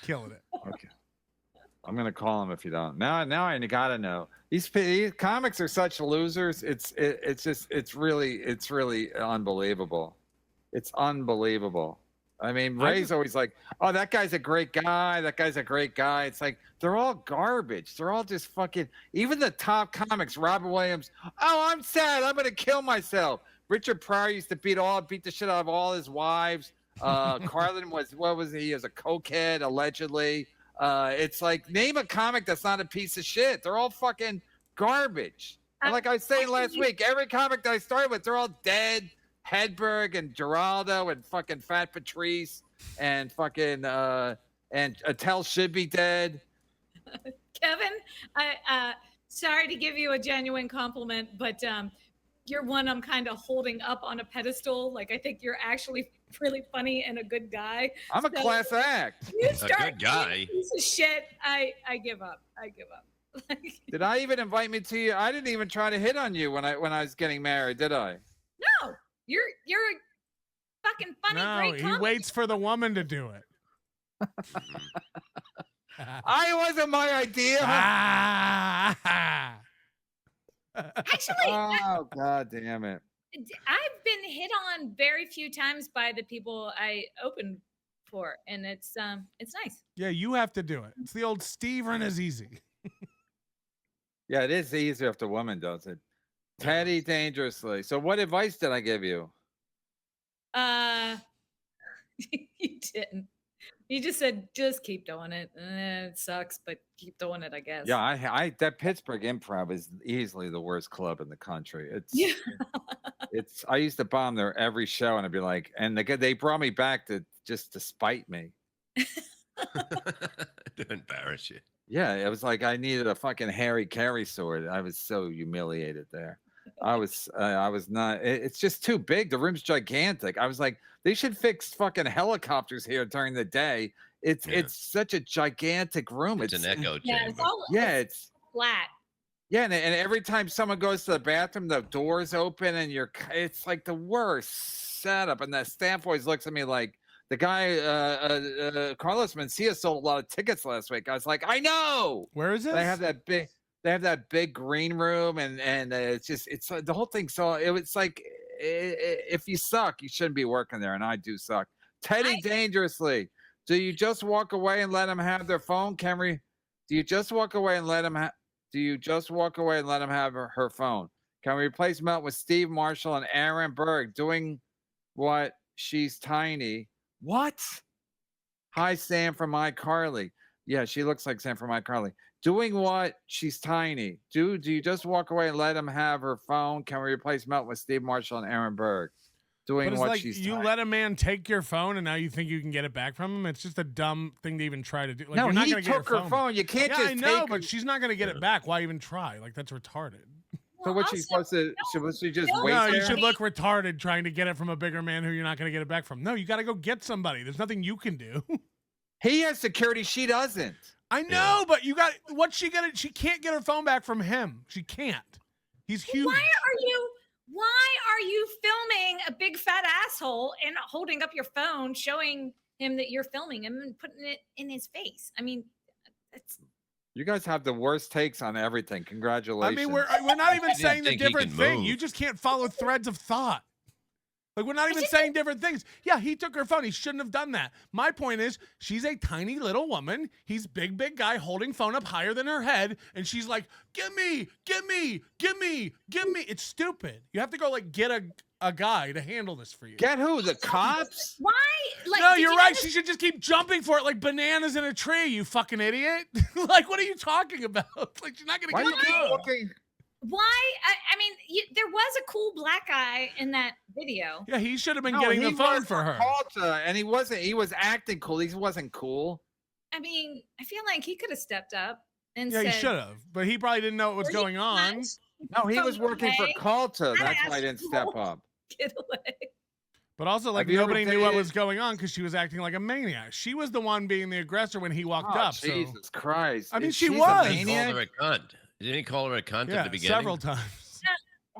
Killing it. Okay. I'm gonna call him if you don't. Now I gotta know. These comics are such losers. It's really unbelievable. It's unbelievable. I mean, Ray's always like, "Oh, that guy's a great guy. That guy's a great guy." It's like they're all garbage. They're all just fucking. Even the top comics, Robin Williams. Oh, I'm sad. I'm gonna kill myself. Richard Pryor used to beat the shit out of all his wives. Carlin was he? He was a cokehead allegedly. It's like, name a comic that's not a piece of shit. They're all fucking garbage. And like I was saying last week, every comic that I started with, they're all dead. Hedberg and Geraldo and fucking Fat Patrice and fucking and Attell should be dead. Kevin, I sorry to give you a genuine compliment, but you're one I'm kind of holding up on a pedestal. Like, I think you're actually really funny and a good guy. I'm a class act. You A good guy. Piece of shit. I give up. I give up. Did I even invite me to you? I didn't even try to hit on you when I was getting married, did I? No, you're a fucking funny, great he comic. waits for the woman to do it. I wasn't my idea. Actually, oh god damn it! I've been hit on very few times by the people I opened for, and it's nice. Yeah, you have to do it. It's the old Steve is easy. Yeah, it is easier if the woman does it. Teddy dangerously. So what advice did I give you? You didn't. You just said, just keep doing it. It sucks, but keep doing it, I guess. Yeah, I that Pittsburgh Improv is easily the worst club in the country. It's I used to bomb there every show, and I'd be like, and they brought me back to spite me. To embarrass you. Yeah, it was like I needed a fucking Harry Carey sword. I was so humiliated there. I was not. It's just too big. The room's gigantic. I was like, they should fix fucking helicopters here during the day. It's such a gigantic room. It's an echo chamber. It's flat. Yeah, and every time someone goes to the bathroom, the door's open, and it's like the worst setup. And the staff always looks at me like the guy, Carlos Mencia sold a lot of tickets last week. I was like, I know. Where is it? They have that big green room, and it's the whole thing. So it's like, if you suck, you shouldn't be working there, and I do suck. Teddy Dangerously. Do you just walk away and let them have their phone, Camry? Do you just walk away and let them have? Do you just walk away and let him have her phone? Can we replace Melton with Steve Marshall and Aaron Berg doing what? She's tiny. What? Hi, Sam from iCarly. Yeah, she looks like Sam from iCarly. Doing what? She's tiny. Do you just walk away and let him have her phone? Can we replace Melton with Steve Marshall and Aaron Berg? Doing what? She's you tiny. let a man take your phone and now you think you can get it back from him. It's just a dumb thing to even try to do. Like, No, you're not he gonna get took your her phone. You can't just I know, take but her- she's not going to get it back. Why even try? Like, that's retarded. So what she's supposed to? Should she just wait? No, you there? should look retarded trying to get it from a bigger man who you're not going to get it back from. No, you got to go get somebody. There's nothing you can do. He has security. She doesn't. I know, but you got what's she gonna? She can't get her phone back from him. She can't. He's huge. Why are you filming a big fat asshole and holding up your phone, showing him that you're filming him and putting it in his face? I mean, that's. You guys have the worst takes on everything. Congratulations. I mean, we're not even I didn't saying the think he different could thing. move. You just can't follow threads of thought. Like, we're not even saying different things. Yeah, he took her phone. He shouldn't have done that. My point is, she's a tiny little woman. He's big guy holding phone up higher than her head. And she's like, give me. It's stupid. You have to go, like, get a guy to handle this for you. Get who? The cops? Why? Like, No, did you're you right. notice- She should just keep jumping for it like bananas in a tree, you fucking idiot. Like, what are you talking about? Like, she's not going to Why get do you keep it. looking? Why? I mean, there was a cool black guy in that video. Yeah, he should have been No, getting he the phone was for her. Malta, and he wasn't. He was acting cool. He wasn't cool. I mean, I feel like he could have stepped up and Yeah, said, he should have, but he probably didn't know what was "Were you going on. nuts? No, he was working for Okay. Calta. That That's why I didn't step asshole. up. Get away." But also, like, Have you ever nobody knew what dated- was going on because she was acting like a maniac. She was the one being the aggressor when he walked Oh, up. So Jesus Christ! I mean, Is she she's a was. He called maniac? her a cunt. Didn't he call her a cunt yeah, at the beginning? several times.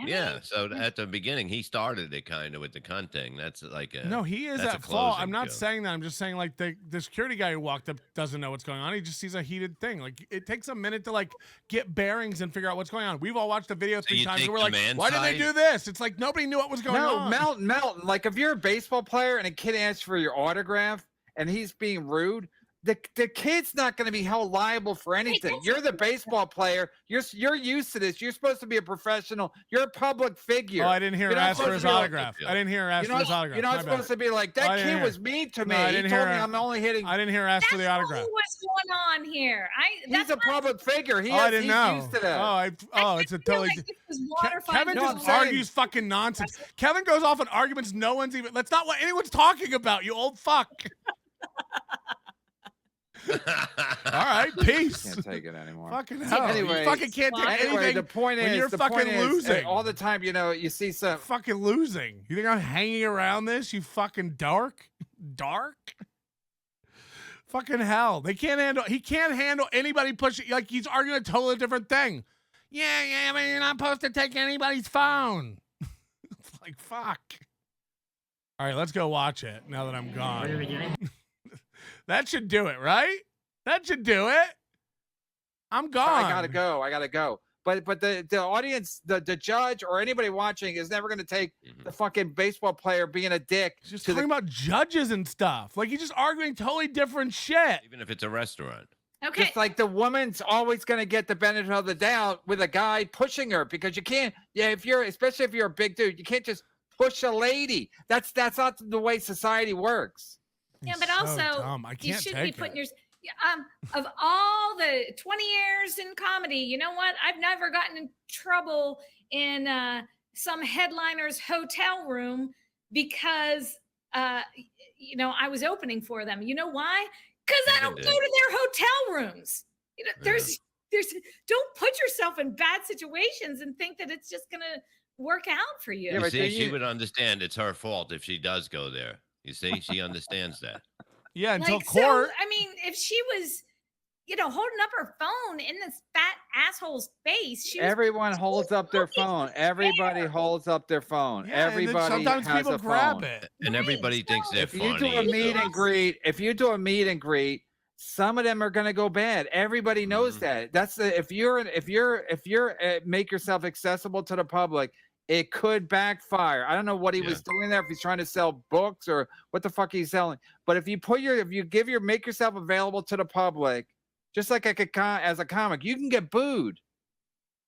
Yeah, so at the beginning, he started it kind of with the cunt thing. That's like a No, he is that's a at fault. closing I'm not joke. saying that. I'm just saying, like, the security guy who walked up doesn't know what's going on. He just sees a heated thing. Like, it takes a minute to, like, get bearings and figure out what's going on. We've all watched the video 3 you times take and we're the like, man's why did they side? do this? It's like nobody knew what was going No, on. Melton. Like, if you're a baseball player and a kid asks for your autograph and he's being rude, the kid's not going to be held liable for anything. You're the baseball player. You're used to this. You're supposed to be a professional. You're a public figure. Oh, I didn't hear her You're not ask for supposed his to be like- autograph. I didn't hear her ask You're for his not, autograph. you're not My bad. supposed to be like, I that didn't kid hear- was mean to me. No, I He didn't told hear me her- I'm only hitting. I didn't hear her ask for the That's autograph. what's going on here. He's a public figure. Oh, I didn't he's know. used to that. It's a totally. Like this was water Kevin No, just I'm saying- argues fucking nonsense. Kevin goes off on arguments no one's even. That's not what anyone's talking about. You old fuck. All right, peace. Can't take it anymore. Fucking hell. Anyway, you fucking can't take anyway, anything the point when is, you're the fucking point is, losing. all the time, you see some. Fucking losing. You think I'm hanging around this? You fucking dark. Fucking hell. They can't handle. He can't handle anybody pushing. Like, he's arguing a totally different thing. Yeah. I mean, you're not supposed to take anybody's phone. It's like, fuck. All right, let's go watch it now that I'm gone. What are we doing? That should do it, right? That should do it. I'm gone. I gotta go. But the audience, the judge, or anybody watching is never gonna take the fucking baseball player being a dick. He's just to talking about judges and stuff. Like, he's just arguing totally different shit. Even if it's a restaurant. Okay. Just like the woman's always gonna get the benefit of the doubt with a guy pushing her, because you can't. Yeah, especially if you're a big dude, you can't just push a lady. That's not the way society works. Yeah, but So also dumb. I you can't should take be putting it. of all the 20 years in comedy, you know what? I've never gotten in trouble in some headliner's hotel room because I was opening for them. You know why? Because I don't go to their hotel rooms. You know, there's don't put yourself in bad situations and think that it's just gonna work out for you. You see, she would understand it's her fault if she does go there. You see, she understands that. Yeah, until like, court. So, I mean, if she was, holding up her phone in this fat asshole's face, everyone holds up their phone. Everybody holds up their phone. Yeah, everybody sometimes has people a grab phone. it, and everybody thinks they're funny. If you do a meet and greet, some of them are going to go bad. Everybody knows that. That's if you're make yourself accessible to the public, it could backfire. I don't know what he was doing there. If he's trying to sell books or what the fuck he's selling. But if you make yourself available to the public, just like as a comic, you can get booed.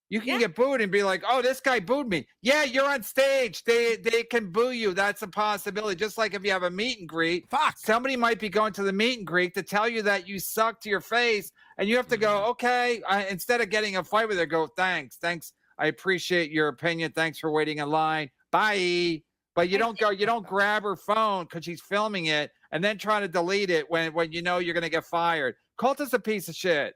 You can get booed and be like, "Oh, this guy booed me." Yeah, you're on stage. They can boo you. That's a possibility. Just like if you have a meet and greet, somebody might be going to the meet and greet to tell you that you suck to your face, and you have to go, "Okay." Instead of getting a fight with her, go, "Thanks. I appreciate your opinion. Thanks for waiting in line. Bye." But you don't grab her phone because she's filming it and then try to delete it when you know you're going to get fired. Colt is a piece of shit.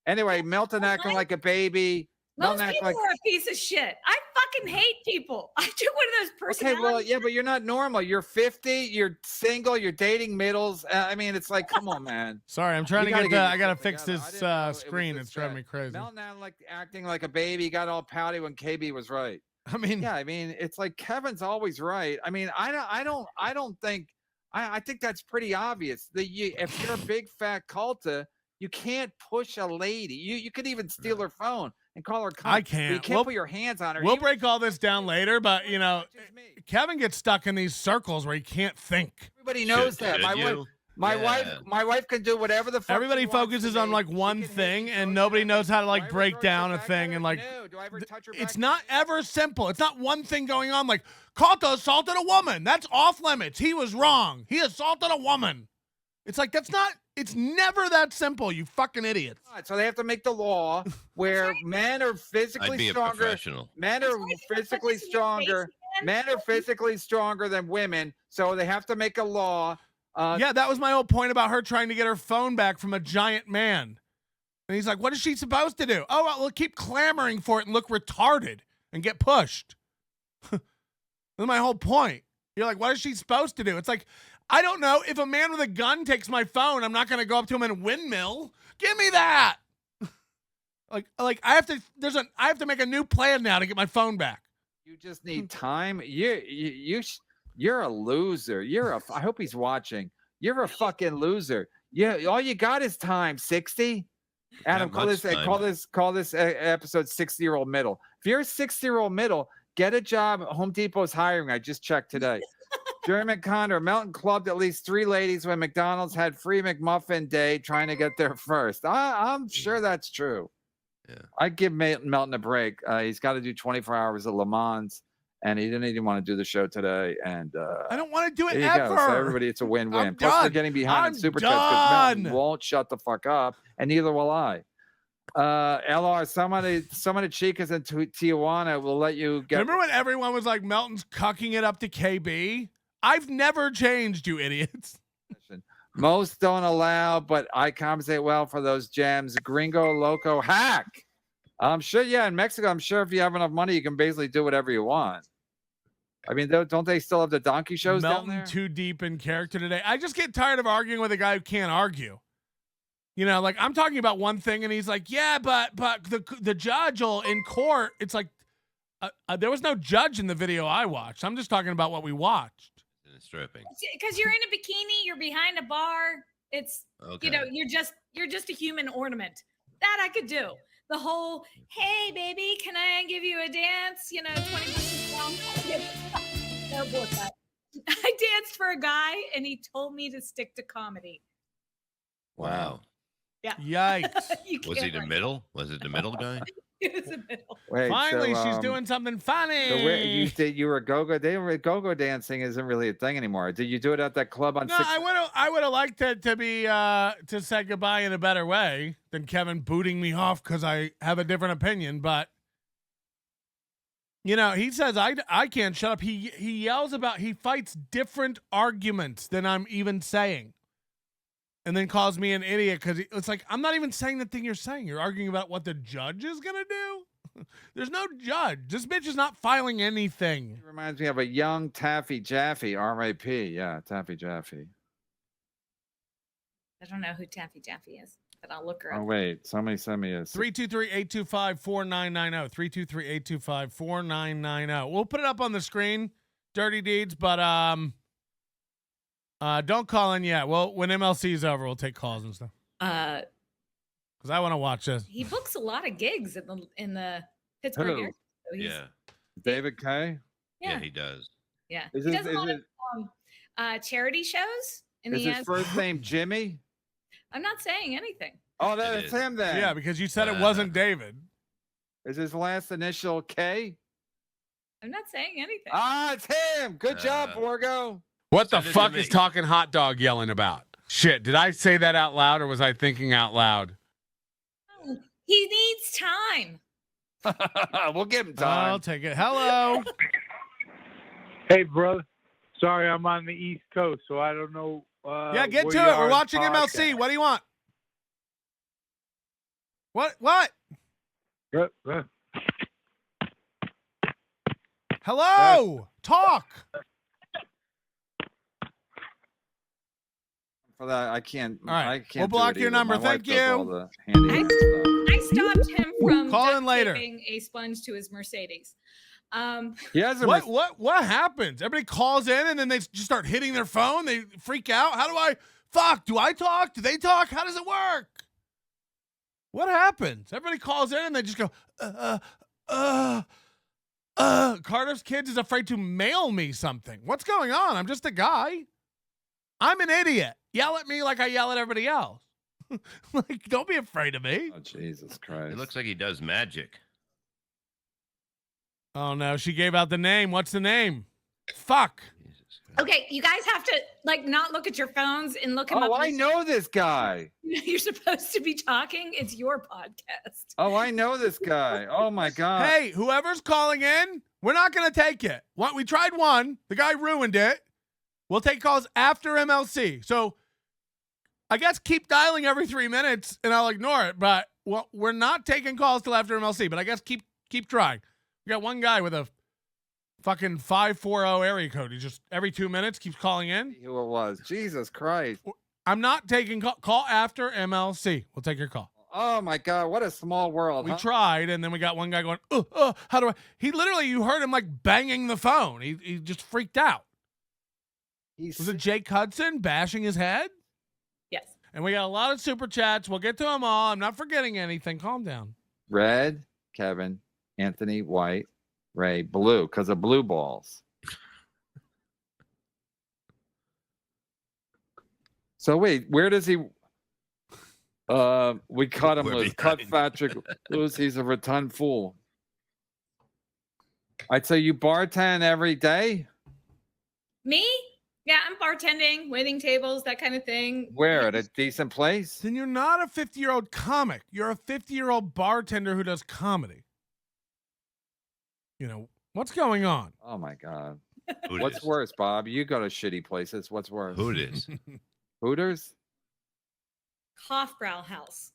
Anyway, Melton acting like a baby. Most people are a piece of shit. I fucking hate people. I do one of those personalities. Okay, well, yeah, but you're not normal. You're 50. You're single. You're dating middles. I mean, it's like, come on, man. Sorry, I'm trying to get. I gotta fix this screen. It's driving me crazy. Melton acting like a baby. He got all pouty when KB was right. I mean, yeah. I mean, it's like Kevin's always right. I mean, I think that's pretty obvious. If you're a big fat culta, you can't push a lady. You could even steal her phone and call her. I can't. You can't put your hands on her. We'll break all this down later, but Kevin gets stuck in these circles where he can't think. Everybody knows that. My wife can do whatever the fuck. Everybody focuses on like one thing, and nobody knows how to like break down a thing. And like, it's not ever simple. It's not one thing going on. Like, Kalta assaulted a woman. That's off limits. He was wrong. He assaulted a woman. It's like it's never that simple, you fucking idiots. So they have to make the law where men are physically stronger. Men are physically stronger. Men are physically stronger than women. So they have to make a law. Yeah, that was my whole point about her trying to get her phone back from a giant man. And he's like, what is she supposed to do? Oh, well, keep clamoring for it and look retarded and get pushed. That's my whole point. You're like, what is she supposed to do? It's like, I don't know. If a man with a gun takes my phone, I'm not going to go up to him and windmill. Give me that. like I have to make a new plan now to get my phone back. You just need time. You're a loser. I hope he's watching. You're a fucking loser. Yeah, all you got is time. 60. Adam, call this episode 60-year-old middle. If you're a 60-year-old middle, get a job. Home Depot's hiring. I just checked today. Jerry McConnor, Melton clubbed at least 3 ladies when McDonald's had free McMuffin day trying to get there first. I'm sure that's true. Yeah. I'd give Melton a break. He's got to do 24 hours of Le Mans, and he didn't even want to do the show today. And I don't want to do it ever. So everybody, it's a win-win. Plus, we're getting behind in Super Chats because Melton won't shut the fuck up, and neither will I. LR, some of the chicas in Tijuana will let you get. Remember when everyone was like, Melton's cucking it up to KB? I've never changed, you idiots. Most don't allow, but I compensate well for those gems. Gringo Loco hack. I'm sure, in Mexico, I'm sure if you have enough money, you can basically do whatever you want. I mean, don't they still have the donkey shows down there? Melton too deep in character today. I just get tired of arguing with a guy who can't argue. Like I'm talking about one thing, and he's like, "Yeah, but the judge will in court." It's like there was no judge in the video I watched. I'm just talking about what we watched. Stripping. Because you're in a bikini, you're behind a bar. It's you're just a human ornament. That I could do. The whole, hey baby, can I give you a dance? 20 bucks long. I danced for a guy, and he told me to stick to comedy. Wow. Yeah. Yikes. Was he the middle? Was it the middle guy? It was the middle. Wait, finally, she's doing something funny. So you were go-go dancing isn't really a thing anymore. Did you do it at that club on? No, I would have liked to be to say goodbye in a better way than Kevin booting me off because I have a different opinion. But he says I can't shut up. He yells about he fights different arguments than I'm even saying. And then calls me an idiot because it's like, I'm not even saying the thing you're saying. You're arguing about what the judge is going to do? There's no judge. This bitch is not filing anything. It reminds me of a young Taffy Jaffe, R.I.P. Yeah, Taffy Jaffe. I don't know who Taffy Jaffe is, but I'll look her up. Oh, wait. Somebody send me a... 323-825-4990. 323-825-4990. We'll put it up on the screen, Dirty Deeds, but don't call in yet. Well, when MLC is over, we'll take calls and stuff. Because I want to watch this. He books a lot of gigs in the Pittsburgh area. So Yeah. David K? Yeah, he does. Yeah. Is He it- does a is lot of charity shows. And Is he his has, first name Jimmy? I'm not saying anything. Oh, that is him then. Yeah, because you said it wasn't David. Is his last initial K? I'm not saying anything. Ah, it's him. Good job, Borgo. What the Send it to fuck me. is talking hot dog yelling about? Shit, did I say that out loud or was I thinking out loud? He needs time. We'll give him time. I'll take it. Hello. Hey, brother. Sorry, I'm on the East Coast, so I don't know. Yeah, get where to you it. are We're in watching the MLC. podcast. What do you want? What? Hello. Talk. For that, I can't. All right. I can't We'll do block it your either. number. My Thank wife does all you. the handy stuff. I stopped him from Call in duct later. taping a sponge to his Mercedes. He has a What happens? Everybody calls in and then they just start hitting their phone. They freak out. How do I? Fuck. Do I talk? Do they talk? How does it work? What happens? Everybody calls in and they just go, Carter's Kids is afraid to mail me something. What's going on? I'm just a guy. I'm an idiot. Yell at me like I yell at everybody else. Like, don't be afraid of me. Oh, Jesus Christ. It looks like he does magic. Oh, no. She gave out the name. What's the name? Fuck. Okay, you guys have to not look at your phones and look him up. Oh, I know this guy. You're supposed to be talking. It's your podcast. Oh, I know this guy. Oh my God. Hey, whoever's calling in, we're not going to take it. We tried one. The guy ruined it. We'll take calls after MLC. So I guess keep dialing every 3 minutes and I'll ignore it. But we're not taking calls till after MLC. But I guess keep trying. We got one guy with a fucking 540 area code. He just every 2 minutes keeps calling in. Who it was? Jesus Christ. I'm not taking call after MLC. We'll take your call. Oh my God, what a small world. We tried, and then we got one guy going, how do I? He literally, you heard him like banging the phone. He just freaked out. Was it Jake Hudson bashing his head? Yes. And we got a lot of super chats. We'll get to them all. I'm not forgetting anything. Calm down. Red, Kevin, Anthony, White, Ray, blue, because of blue balls. So wait, where does he? We cut him loose. Cut Patrick loose. He's a rotund fool. I'd say you bartend every day. Me? Yeah, I'm bartending, waiting tables, that kind of thing. Where? At a decent place? Then you're not a 50-year-old comic. You're a 50-year-old bartender who does comedy. You know, what's going on? Oh my God. Hooters. What's worse, Bob? You go to shitty places. What's worse? Hooters. Hooters? Hofbrauhaus.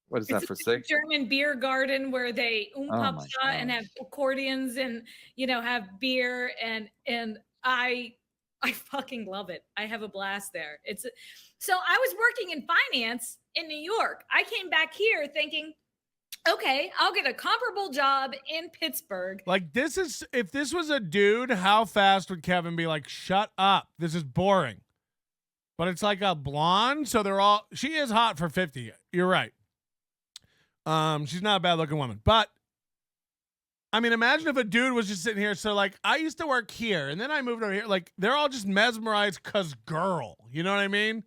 What is that It's for a six? German beer garden where they my pop and have accordions and have beer and I fucking love it. I have a blast there. So I was working in finance in New York. I came back here thinking, okay, I'll get a comparable job in Pittsburgh. Like, if this was a dude, how fast would Kevin be like, shut up, this is boring? But it's like a blonde, so she is hot for 50. You're right. She's not a bad looking woman, but I mean, imagine if a dude was just sitting here. So like, I used to work here and then I moved over here. Like, they're all just mesmerized cause girl, you know what I mean?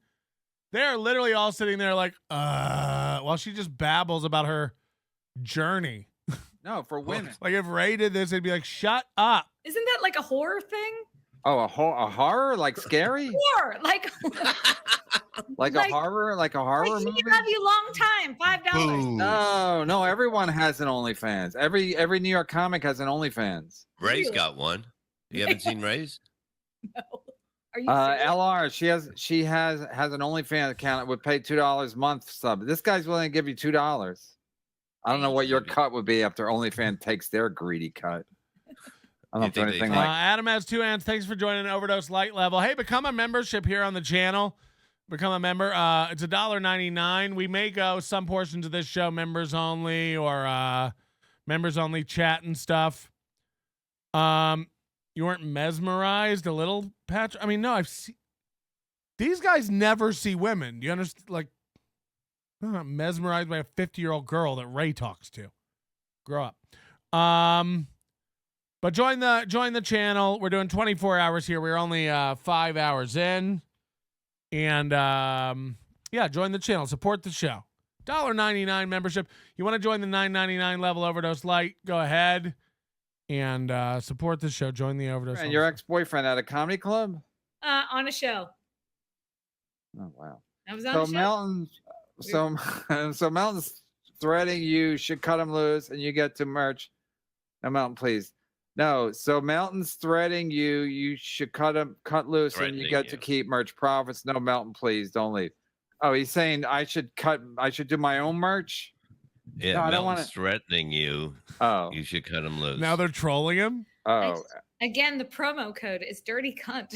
They're literally all sitting there like, while she just babbles about her journey. No, for women. Like if Ray did this, it'd be like, shut up. Isn't that like a horror thing? Oh, a horror? Like scary? Horror, like Like a horror? Like a horror like, movie? love you long time, $5. No, everyone has an OnlyFans. Every New York comic has an OnlyFans. Ray's got one. You haven't seen Ray's? No. Are you serious? LR, she has an OnlyFans account that would pay $2 a month sub. This guy's willing to give you $2. I don't know what your cut would be after OnlyFans takes their greedy cut. I don't know if anything like. Adam has 2 ants. Thanks for joining Overdose Light Level. Hey, become a membership here on the channel. Become a member. It's $1.99. We may go some portions of this show members only or members only chat and stuff. You weren't mesmerized a little, Patrick? I mean, no, I've seen these guys never see women. You understand? Like, I'm not mesmerized by a 50-year-old girl that Ray talks to. Grow up. But join the channel. We're doing 24 hours here. We're only 5 hours in. And yeah, join the channel. Support the show. $1.99 membership. You want to join the $9.99 level Overdose Light? Go ahead and support the show. Join the Overdose. And your ex-boyfriend at a comedy club? On a show. Oh wow. I was on a show. So Melton's threatening you should cut him loose and you get to merch. No, Melton, please. No, so Melton's threatening you should cut loose and you get to keep merch profits. No, Melton, please don't leave. Oh, he's saying I should do my own merch? Yeah, no, I don't Melton's threatening you. Oh. You should cut him loose. Now they're trolling him? Oh. Again, the promo code is dirty cunt.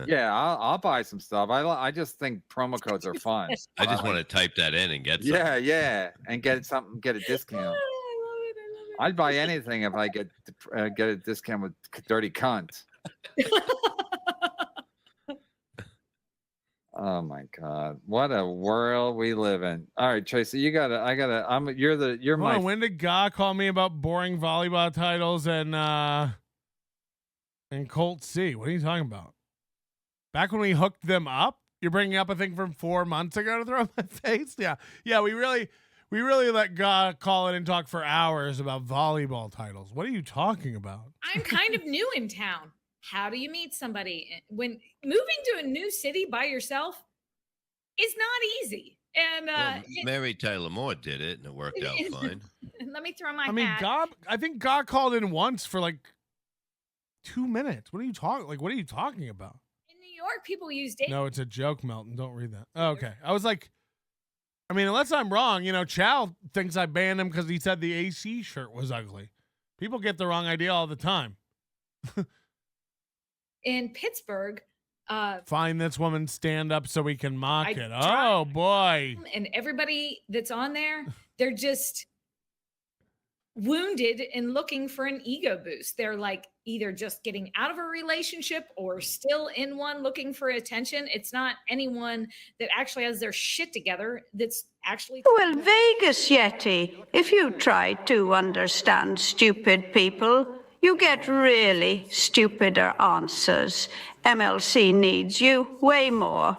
Yeah, I'll buy some stuff. I just think promo codes are fun. I just want to type that in and get something. Yeah, and get a discount. I'd buy anything if I get a discount with dirty cunt. Oh my God, what a world we live in! All right, Tracy, you're my. When did God call me about boring volleyball titles and Colt C? What are you talking about? Back when we hooked them up? You're bringing up a thing from 4 months ago to throw in my face? Yeah. We really let God call in and talk for hours about volleyball titles. What are you talking about? I'm kind of new in town. How do you meet somebody? When moving to a new city by yourself is not easy. And Mary Tyler Moore did it, and it worked out fine. Let me throw my hat. I think God called in once for like 2 minutes. What are you talking about? In New York, people use dating. No, it's a joke, Melton. Don't read that. Oh, okay. I was like, I mean, unless I'm wrong, Chow thinks I banned him because he said the AC shirt was ugly. People get the wrong idea all the time. In Pittsburgh, find this woman, stand up so we can mock it. Oh boy. And everybody that's on there, they're just wounded and looking for an ego boost. They're like either just getting out of a relationship or still in one looking for attention. It's not anyone that actually has their shit together that's actually. Well, Vegas Yeti, if you try to understand stupid people, you get really stupider answers. MLC needs you way more.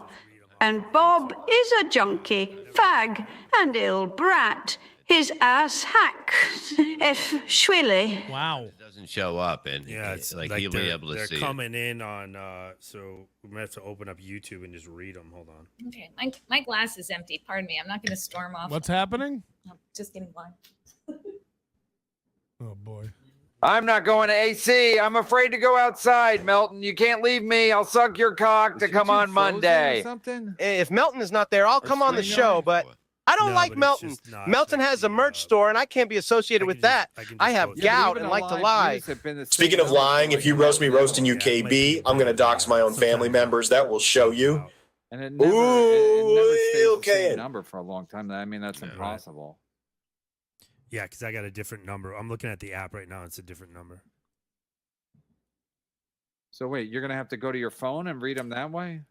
And Bob is a junkie, fag, and ill brat. His ass hack. F. Schwilly. Wow. It doesn't show up, and yeah, it's like you'll be able to they're see. They're coming in on, so we might have to open up YouTube and just read them. Hold on. Okay, my glass is empty. Pardon me. I'm not going to storm off. What's happening? I'm just getting blind. Oh boy. I'm not going to AC. I'm afraid to go outside, Melton. You can't leave me. I'll suck your cock to come on Monday. If Melton is not there, I'll come on the show, but I don't like Melton. Melton has a merch store, and I can't be associated with that. I have gout and like to lie. Speaking of lying, if you roast me roasting UKB, I'm going to dox my own family members. That will show you. And it never stays the same number for a long time. I mean, that's impossible. Yeah, because I got a different number. I'm looking at the app right now. It's a different number. So wait, you're gonna have to go to your phone and read them that way?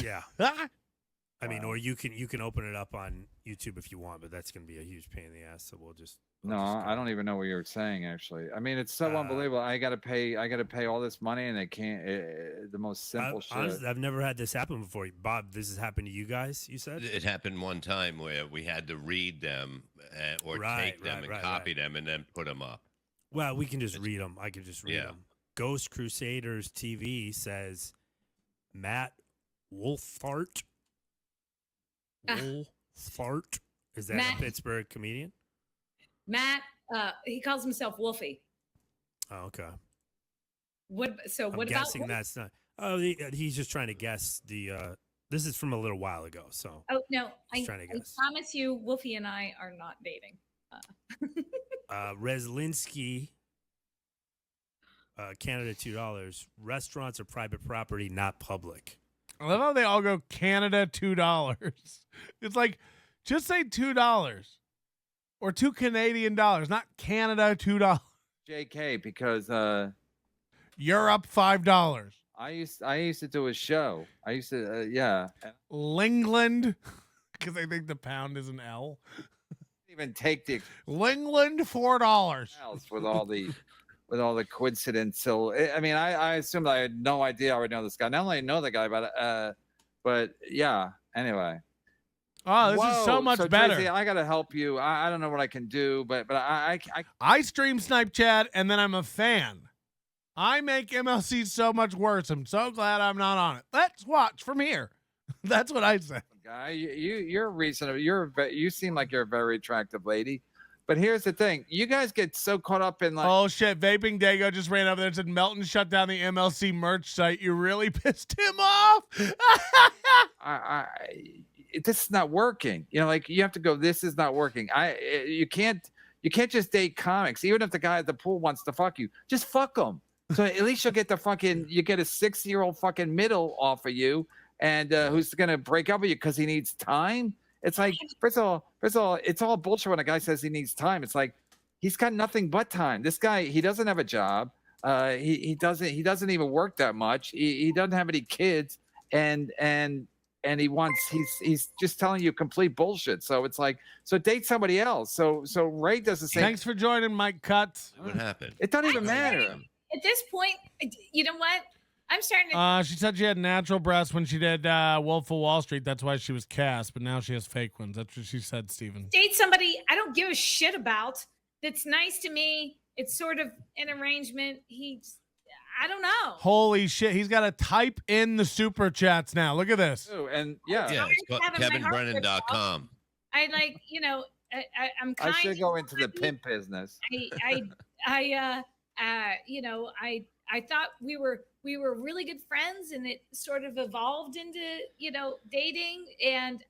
Yeah. I mean, or you can open it up on YouTube if you want, but that's gonna be a huge pain in the ass. So we'll just. I don't even know what you're saying. Actually, I mean, it's so unbelievable. I gotta pay all this money, and they can't. The most simple shit. Honestly, I've never had this happen before. Bob, this has happened to you guys. You said it happened one time where we had to read them or take them and copy them and then put them up. Well, we can just read them. I can just read them. Ghost Crusaders TV says Matt Wolfart. Wolfart. Is that a Pittsburgh comedian? Matt, he calls himself Wolfie. Oh, okay. I'm guessing that's not. Oh, he's just trying to guess the. This is from a little while ago, so. Oh no! I trying to guess. promise you, Wolfie and I are not dating. Reslinsky, Canada, $2. Restaurants are private property, not public. I love how they all go Canada $2. It's like, just say $2 or $2 Canadian, not Canada $2. JK, because Europe $5. I used to do a show. I used to yeah. Lingland, because I think the pound is an L. Even take the Lingland $4 with all the coincidence. So I mean, I assumed I had no idea I would know this guy. Not only know the guy, but yeah. Anyway. Oh, this is so much better. Tracy, I gotta help you. I don't know what I can do, but I stream Snipe Chat and then I'm a fan. I make MLC so much worse. I'm so glad I'm not on it. Let's watch from here. That's what I said. Guy, you're reasonable. You seem like you're a very attractive lady. But here's the thing: you guys get so caught up in like, oh shit, Vaping Dago just ran over there and said Melton shut down the MLC merch site. You really pissed him off. This is not working. You know, like you have to go. This is not working. You can't just date comics. Even if the guy at the pool wants to fuck you, just fuck him. So at least you get a 6-year-old fucking middle off of you, and who's gonna break up with you because he needs time. It's like, first of all, it's all bullshit when a guy says he needs time. It's like he's got nothing but time. This guy, he doesn't have a job. He doesn't even work that much. He doesn't have any kids, and he's just telling you complete bullshit. So it's like, so date somebody else. So Ray does the same. Thanks for joining, Mike Cuts. What happened? It doesn't even matter. At this point, you know what? I'm starting to. She said she had natural breasts when she did Wolf of Wall Street. That's why she was cast, but now she has fake ones. That's what she said, Steven. Date somebody I don't give a shit about. That's nice to me. It's sort of an arrangement. I don't know. Holy shit. He's got to type in the super chats now. Look at this. Oh, and yeah. It's called KevinBrennan.com. I like, I'm kind I should go into the pimp business. I thought we were really good friends, and it sort of evolved into, dating. And,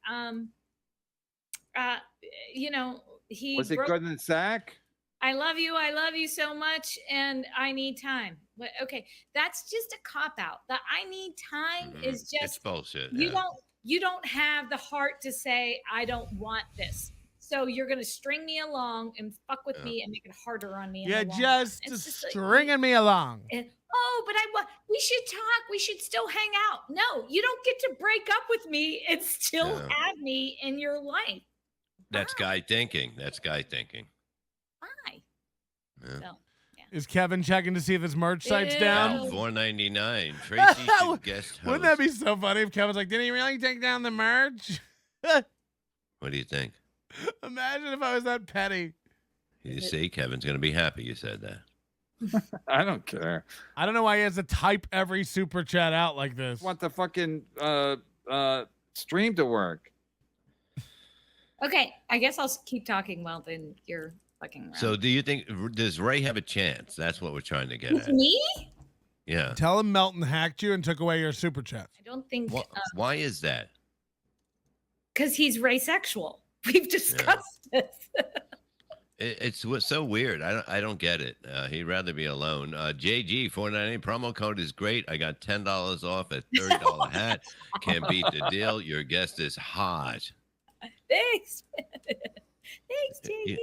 he was it good in the sack? I love you so much, and I need time. But okay, that's just a cop out. The I need time is just it's bullshit. You don't have the heart to say I don't want this. So you're gonna string me along and fuck with me and make it harder on me. Yeah, just stringing me along. But we should talk. We should still hang out. No, you don't get to break up with me and still have me in your life. That's guy thinking. Bye. Yeah. So, is Kevin checking to see if his merch site's down? $4.99. Tracy should guest host. Wouldn't that be so funny if Kevin's like, did he really take down the merch? What do you think? Imagine if I was that petty. You see, Kevin's going to be happy you said that. I don't care. I don't know why he has to type every super chat out like this. I want the fucking stream to work. Okay, I guess I'll keep talking while then you're fucking around. So do you think, does Ray have a chance? That's what we're trying to get at. Me? Yeah. Tell him Melton hacked you and took away your super chats. I don't think. Why is that? Because he's raysexual. We've discussed this. It's so weird. I don't get it. He'd rather be alone. JG 498 promo code is great. I got $10 off a $30 hat. Can't beat the deal. Your guest is hot. Thanks. Thanks, JG.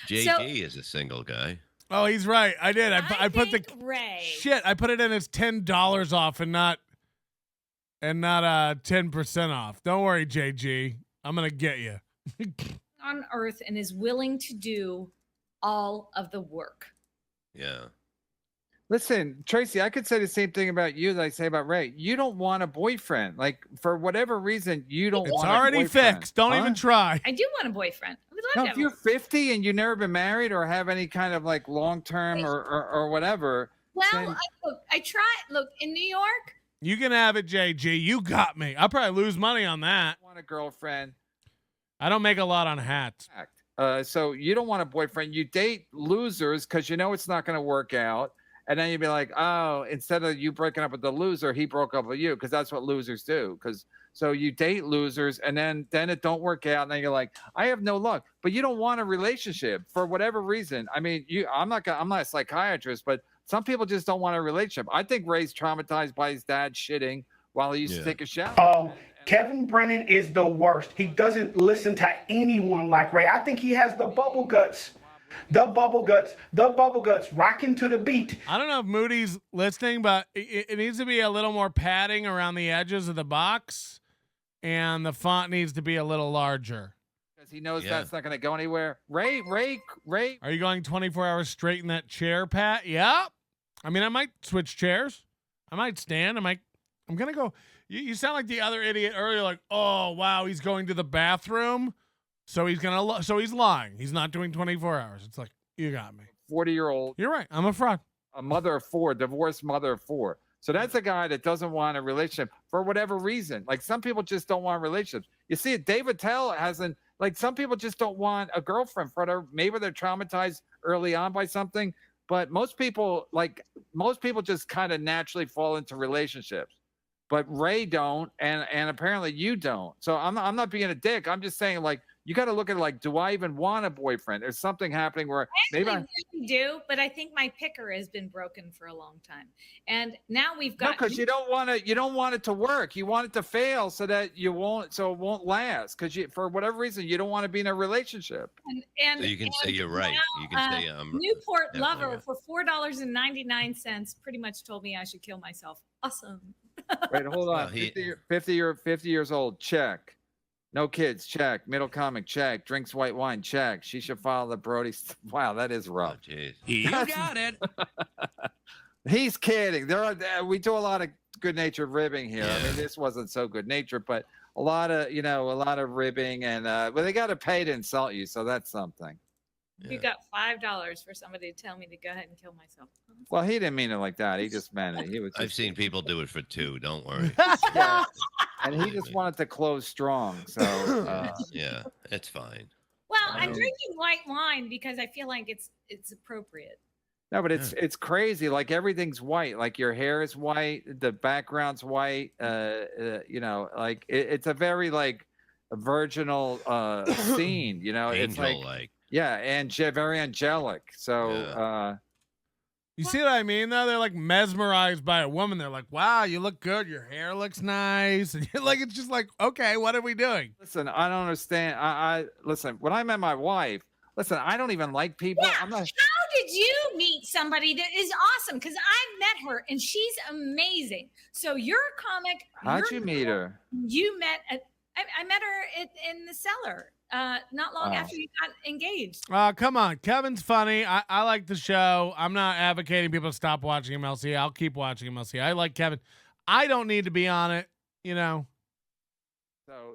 JG is a single guy. Oh, he's right. I did. I put the Ray. Shit. I put it in as $10 off and not 10% off. Don't worry, JG. I'm gonna get you. On earth and is willing to do all of the work. Yeah. Listen, Tracy, I could say the same thing about you that I say about Ray. You don't want a boyfriend. Like, for whatever reason, you don't want a boyfriend. It's already fixed. Don't even try. I do want a boyfriend. I would love to if you're 50 and you've never been married or have any kind of like long-term or whatever. Well, I try. Look, in New York. You can have it, JG. You got me. I'll probably lose money on that. I want a girlfriend. I don't make a lot on hats. So you don't want a boyfriend. You date losers because you know it's not going to work out. And then you'd be like, oh, instead of you breaking up with the loser, he broke up with you, because that's what losers do. Because so you date losers, and then it don't work out, and then you're like, I have no luck. But you don't want a relationship for whatever reason. I mean, I'm not a psychiatrist, but some people just don't want a relationship. I think Ray's traumatized by his dad shitting while he used to take a shower. Oh, Kevin Brennan is the worst. He doesn't listen to anyone like Ray. I think he has the bubble guts. The bubble guts, rocking to the beat. I don't know if Moody's listening, but it needs to be a little more padding around the edges of the box, and the font needs to be a little larger. Because he knows that's not going to go anywhere. Ray. Are you going 24 hours straight in that chair, Pat? Yeah. I mean, I might switch chairs. I might stand. I'm going to go. You sound like the other idiot earlier, like, oh, wow, he's going to the bathroom. So he's lying. He's not doing 24 hours. It's like, you got me. 40-year-old. You're right. I'm a fraud. A mother of 4, divorced mother of 4. So that's a guy that doesn't want a relationship for whatever reason. Like, some people just don't want relationships. You see, David Tell hasn't, like, some people just don't want a girlfriend maybe they're traumatized early on by something, but most people just kind of naturally fall into relationships. But Ray don't, and apparently you don't. So I'm not being a dick. I'm just saying, like, you got to look at it like, do I even want a boyfriend? There's something happening where maybe I really do, but I think my picker has been broken for a long time, and now we've got. No, because you don't want it to work. You want it to fail so that it won't last. Because for whatever reason, you don't want to be in a relationship. So you can say you're right. Now, you can say Newport Lover for $4.99 pretty much told me I should kill myself. Awesome. Wait, hold on. 50 years old. Check. No kids, check. Middle comic, check. Drinks white wine, check. She should follow the Brody. Wow, that is rough. Oh, geez. You got it. He's kidding. We do a lot of good-natured ribbing here. I mean, this wasn't so good-natured, but a lot of ribbing, and but they got to pay to insult you, so that's something. You got $5 for somebody to tell me to go ahead and kill myself. Well, he didn't mean it like that. He just meant it. I've seen people do it for $2. Don't worry. Yeah. And he just wanted to close strong. So yeah, it's fine. Well, I'm drinking white wine because I feel like it's appropriate. No, but it's crazy. Like, everything's white. Like, your hair is white, the background's white. Like it's a very like a virginal scene. You know, it's like. Yeah, and very angelic. So, you see what I mean, though? They're like mesmerized by a woman. They're like, wow, you look good. Your hair looks nice. And you're like, it's just like, okay, what are we doing? Listen, I don't understand. Listen, when I met my wife, I don't even like people. Yeah, how did you meet somebody that is awesome? Because I've met her and she's amazing. So you're a comic. How'd you meet her? You met, I met her in the cellar. Not long after you got engaged. Come on. Kevin's funny. I like the show. I'm not advocating people to stop watching MLC. I'll keep watching MLC. I like Kevin. I don't need to be on it, you know.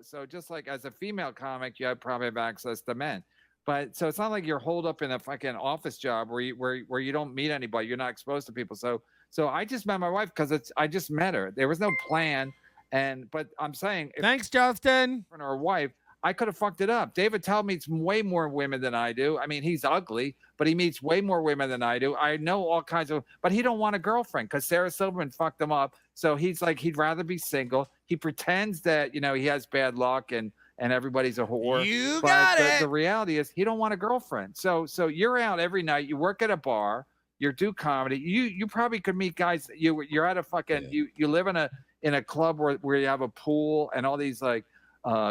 So just like as a female comic, you probably have access to men. But so it's not like you're holed up in a fucking office job where you don't meet anybody. You're not exposed to people. So I just met my wife because I just met her. There was no plan. But I'm saying, thanks, Justin. Or a wife, I could have fucked it up. David Tell meets way more women than I do. I mean, he's ugly, but he meets way more women than I do. I know all kinds of, but he don't want a girlfriend because Sarah Silverman fucked him up. So he's like, he'd rather be single. He pretends that, he has bad luck and everybody's a whore. You got it. The reality is he don't want a girlfriend. So you're out every night. You work at a bar. You do comedy. You probably could meet guys. You're at a fucking, you live in a club where you have a pool and all these like,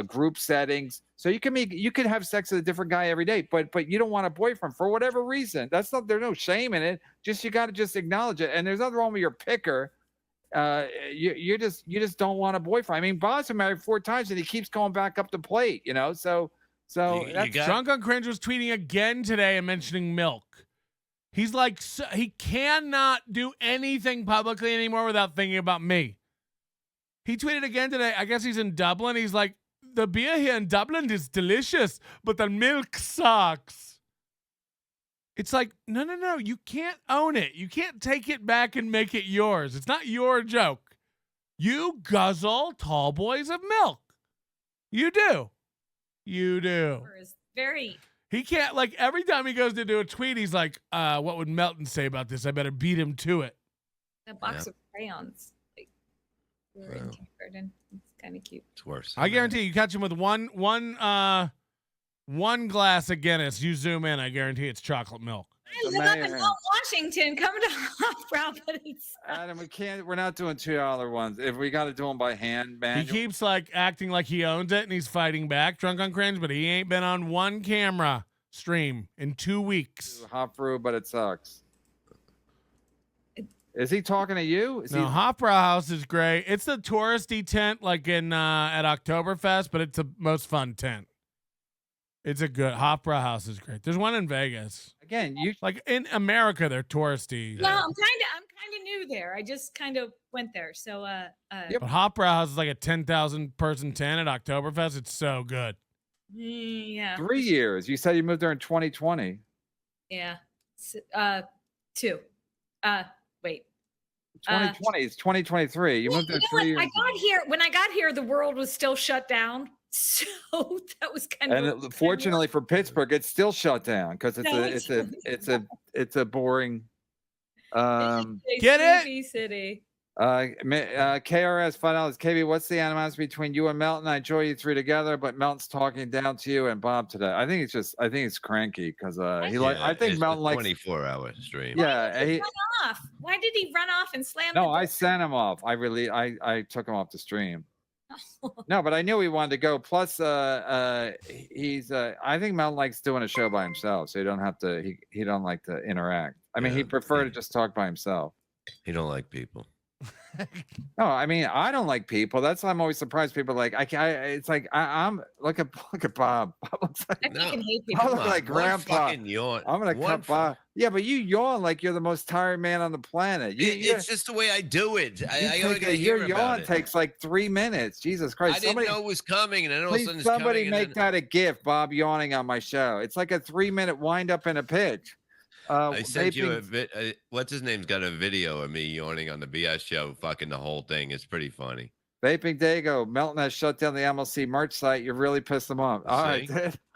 group settings, so you can have sex with a different guy every day, but you don't want a boyfriend for whatever reason. There's no shame in it. You got to just acknowledge it. And there's nothing wrong with your picker. You just don't want a boyfriend. I mean, Bob's been married 4 times and he keeps going back up the plate. So Drunk on Cringe was tweeting again today and mentioning milk. He's like, he cannot do anything publicly anymore without thinking about me. He tweeted again today. I guess he's in Dublin. He's like, the beer here in Dublin is delicious, but the milk sucks. It's like, no. You can't own it. You can't take it back and make it yours. It's not your joke. You guzzle tall boys of milk. You do. Very. He can't, like, every time he goes to do a tweet, he's like, what would Melton say about this? I better beat him to it. A box of crayons. Like, we were in kindergarten. It's kind of cute. It's worse. I guarantee you catch him with one glass of Guinness. You zoom in, I guarantee it's chocolate milk. I live up in Mount Washington. Come to Hofbrau, but it's Adam, we're not doing $2 ones. If we got to do them by hand, man. He keeps like acting like he owns it and he's fighting back, drunk on cringe, but he ain't been on one camera stream in 2 weeks. Hofbrau, but it sucks. Is he talking to you? No, Hofbrau House is great. It's the touristy tent like in at Oktoberfest, but it's the most fun tent. It's a good Hofbrau House is great. There's one in Vegas. Again, you like in America, they're touristy. well, I'm kind of new there. I just kind of went there. So But Hofbrau House is like a 10,000 person tent at Oktoberfest. It's so good. Yeah. 3 years. You said you moved there in 2020. Yeah. 2. Wait. 2020 is 2023. You moved there 3 years. When I got here, the world was still shut down. So that was kind of. And fortunately for Pittsburgh, it's still shut down because it's a boring. Get it? City. KRS $5. KB, what's the animosity between you and Melton? I enjoy you three together, but Melton's talking down to you and Bob today. I think it's cranky because I think Melton likes 24-hour stream. Yeah, Why did he run off? Why did he run off and slam? No, I sent him off. I took him off the stream. No, but I knew he wanted to go. Plus, he's. I think Melton likes doing a show by himself, so he don't have to. He don't like to interact. I mean, he'd prefer to just talk by himself. He don't like people. No, I mean, I don't like people. That's why I'm always surprised. People are like it's like I'm look at Bob. Bob looks like I fucking hate people. I look like Grandpa. I'm gonna cut Bob. Yeah, but you yawn like you're the most tired man on the planet. It's just the way I do it. Your yawn takes like 3 minutes. Jesus Christ! I didn't know it was coming, and then all of a sudden it's somebody coming. Make that a GIF. Bob yawning on my show. It's like a 3-minute wind up and a pitch. I sent you a bit. What's his name's got a video of me yawning on the BS show, fucking the whole thing. It's pretty funny. Vaping Dago, Melton has shut down the MLC merch site. You really pissed him off. I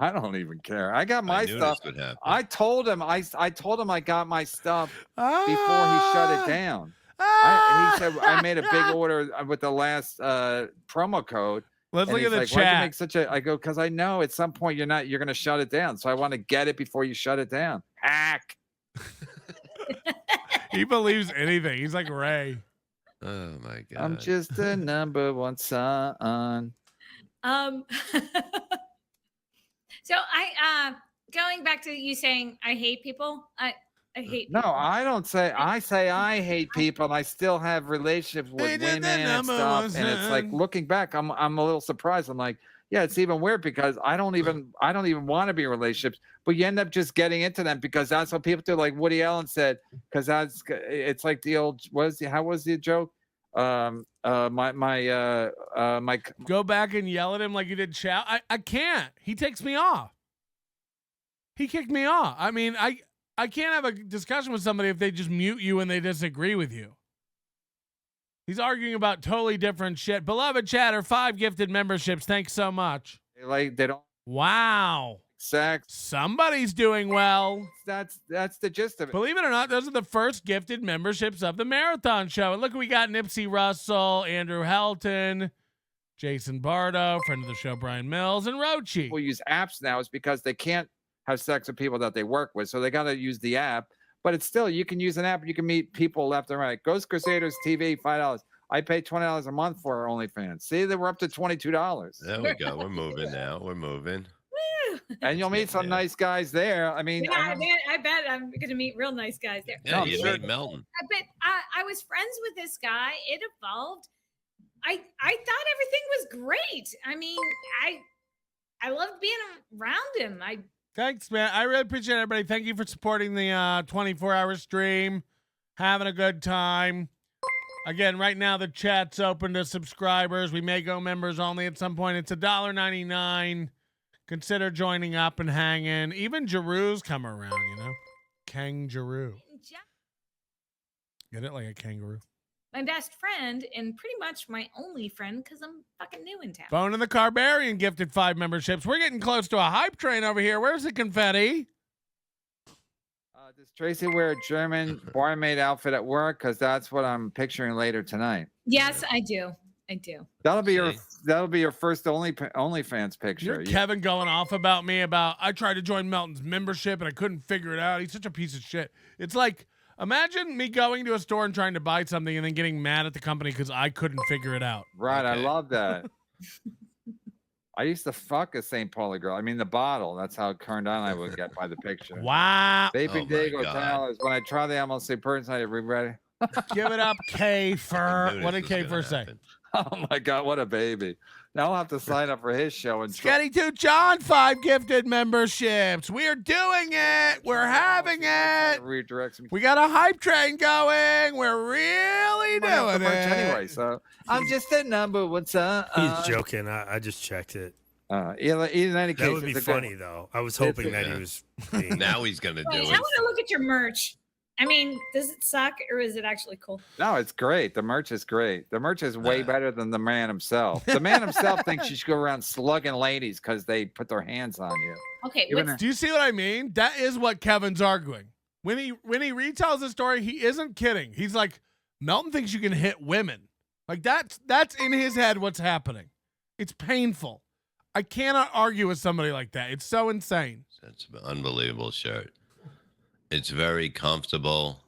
don't even care. I got my stuff. I told him I told him I got my stuff before he shut it down. He said I made a big order with the last promo code. Let's look at the Why'd chat. you make such a? I go because I know at some point you're going to shut it down. So I want to get it before you shut it down. Hack. He believes anything. He's like Ray. Oh my god. I'm just a number one son. So I going back to you saying I hate people. I hate No, people. I don't say. I say I hate people, and I still have relationships with women and stuff. And it's like looking back, I'm a little surprised. I'm like, yeah, it's even weird because I don't even want to be in relationships, but you end up just getting into them because that's what people do. Like Woody Allen said, because it's like the old how was the joke? My go back and yell at him like you did Chow. I can't. He takes me off. He kicked me off. I mean, I can't have a discussion with somebody if they just mute you and they disagree with you. He's arguing about totally different shit. Beloved chatter, 5 gifted memberships. Thanks so much. They don't. Wow. Sex. Somebody's doing well. That's the gist of it. Believe it or not, those are the first gifted memberships of the Marathon Show. And look, we got Nipsey Russell, Andrew Helton, Jason Bardo, friend of the show, Brian Mills, and Rochi. People use apps now is because they can't have sex with people that they work with, so they got to use the app. But it's still, you can use an app. You can meet people left and right. Ghost Crusaders TV, $5. I pay $20 a month for our OnlyFans. See, they were up to $22. There we go. We're moving now. We're moving. And you'll meet some nice guys there. I mean, yeah, I bet I'm going to meet real nice guys there. Yeah, you meet Melton. I bet I was friends with this guy. It evolved. I thought everything was great. I mean, I loved being around him. Thanks, man. I really appreciate it, everybody. Thank you for supporting the 24-hour stream. Having a good time. Again, right now the chat's open to subscribers. We may go members only at some point. It's $1.99. Consider joining up and hanging. Even Giroux's come around, you know? Kangaroo. Get it like a kangaroo. my best friend and pretty much my only friend because I'm fucking new in town. Bone and the Carbarian gifted 5 memberships. We're getting close to a hype train over here. Where's the confetti? Does Tracy wear a German barmaid outfit at work? Because that's what I'm picturing later tonight. Yes, I do. I do. That'll be your first OnlyFans picture. You're Kevin going off about me about I tried to join Melton's membership and I couldn't figure it out. He's such a piece of shit. It's like, imagine me going to a store and trying to buy something and then getting mad at the company because I couldn't figure it out. Right, I love that. I used to fuck a St. Pauli girl. I mean, the bottle. That's how turned on I would get by the picture. Wow. Vaping Dago Towel is when I try the MLC person, I regret it. Give it up, K Fur. What did K Fur say? Oh my God, what a baby. Now I'll have to sign up for his show. And Scotty 2 John, 5 gifted memberships. We're doing it. We're having it. Redirects me. We got a hype train going. We're really doing it. Anyway, so I'm just a number. What's up? He's joking. I just checked it. In any case, that would be funny, though. I was hoping that he was. Now he's going to do Wait, it. I want to look at your merch. I mean, does it suck or is it actually cool? No, it's great. The merch is great. The merch is way better than the man himself. The man himself thinks you should go around slugging ladies because they put their hands on you. Okay, do you see what I mean? That is what Kevin's arguing. When he retells the story, he isn't kidding. He's like, Melton thinks you can hit women. Like that's in his head what's happening. It's painful. I cannot argue with somebody like that. It's so insane. That's an unbelievable shirt. It's very comfortable.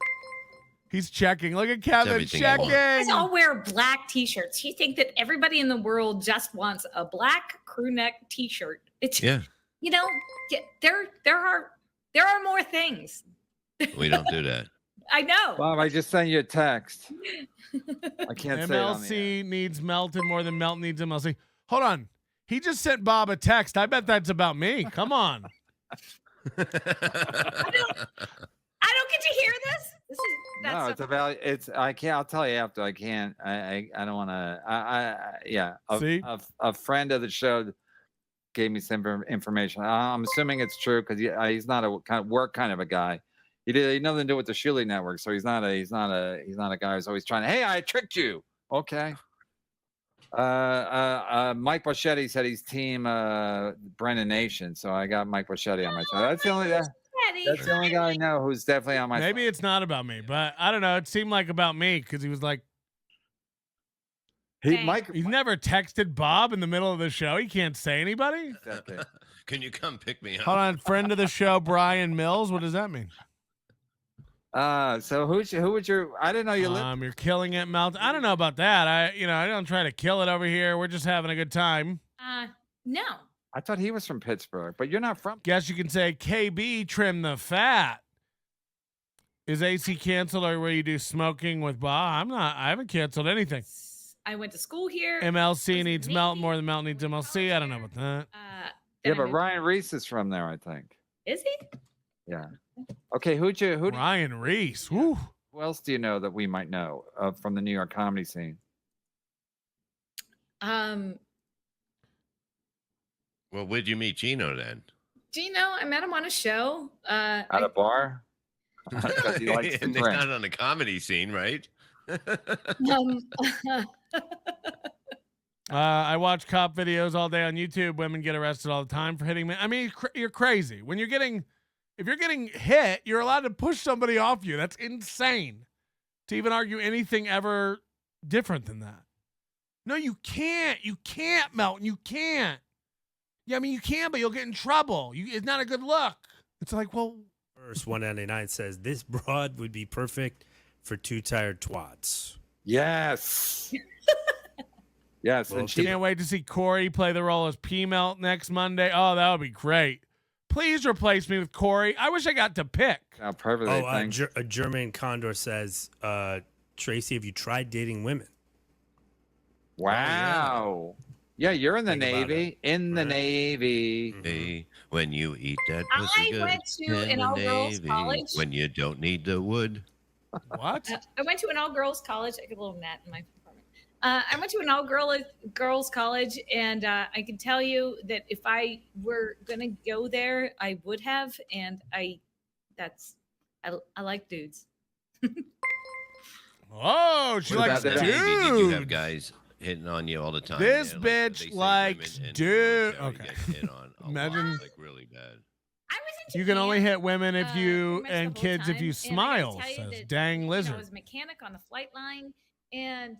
He's checking. Look at Kevin checking. You guys all wear black t-shirts. You think that everybody in the world just wants a black crew neck t-shirt. It's yeah. You know, there are more things. We don't do that. I know. Bob, I just sent you a text. I can't say it on the MLC needs Melton more than Melton needs MLC. Hold on. He just sent Bob a text. I bet that's about me. Come on. I don't get to hear this. No, it's about it's. I can't. I'll tell you after. I can't. I don't want to. Yeah. A friend of the show gave me some information. I'm assuming it's true because he's not a kind of work kind of a guy. He had nothing to do with the Shuley Network, so he's not a guy who's always trying to. Hey, I tricked you. Okay. Mike Boschetti said he's team Brennan Nation, so I got Mike Boschetti on my side. That's the only guy I know who's definitely on my side. Maybe it's not about me, but I don't know. It seemed like about me because he was like, he's never texted Bob in the middle of the show. He can't say anybody. Can you come pick me up? Hold on, friend of the show, Brian Mills. What does that mean? So who would your? I didn't know you lived. You're killing it, Melton. I don't know about that. I don't try to kill it over here. We're just having a good time. No. I thought he was from Pittsburgh, but you're not from. Guess you can say KB trim the fat. Is AC canceled or will you do smoking with Bob? I haven't canceled anything. I went to school here. MLC needs Melton more than Melton needs MLC. I don't know about that. Yeah, but Ryan Reese is from there, I think. Is he? Yeah. Okay, who Ryan Reese. Woo. Who else do you know that we might know from the New York comedy scene? Well, where'd you meet Gino then? Gino, I met him on a show. At a bar? And it's not on the comedy scene, right? I watch cop videos all day on YouTube. Women get arrested all the time for hitting men. I mean, you're crazy. If you're getting hit, you're allowed to push somebody off you. That's insane to even argue anything ever different than that. No, you can't. You can't, Melton. You can't. Yeah, I mean, you can, but you'll get in trouble. It's not a good look. It's like, well. Verse 199 says, this broad would be perfect for 2 tired twats. Yes. Yes. Well, and can't wait to see Corey play the role as P-Melt next Monday. Oh, that would be great. Please replace me with Corey. I wish I got to pick. A German Condor says, Tracy, have you tried dating women? Wow. Yeah, you're in the Navy. In the Navy. Hey, when you eat that pussy I went to an all-girls college. When you don't need the wood. What? I went to an all-girls college. I get a little gnat in my apartment. I went to an all-girls college, and I can tell you that if I were going to go there, I would have, and I like dudes. Oh, she What likes about that, dudes. Andy? Did you have guys hitting on you all the time? This Yeah, bitch likes dudes. Okay. Hit on a Imagine. lot, like really bad. You can only hit women if you pretty much and the whole kids if time. you And I gotta smile. tell you Says that, dang I lizard. was a mechanic on the flight line, and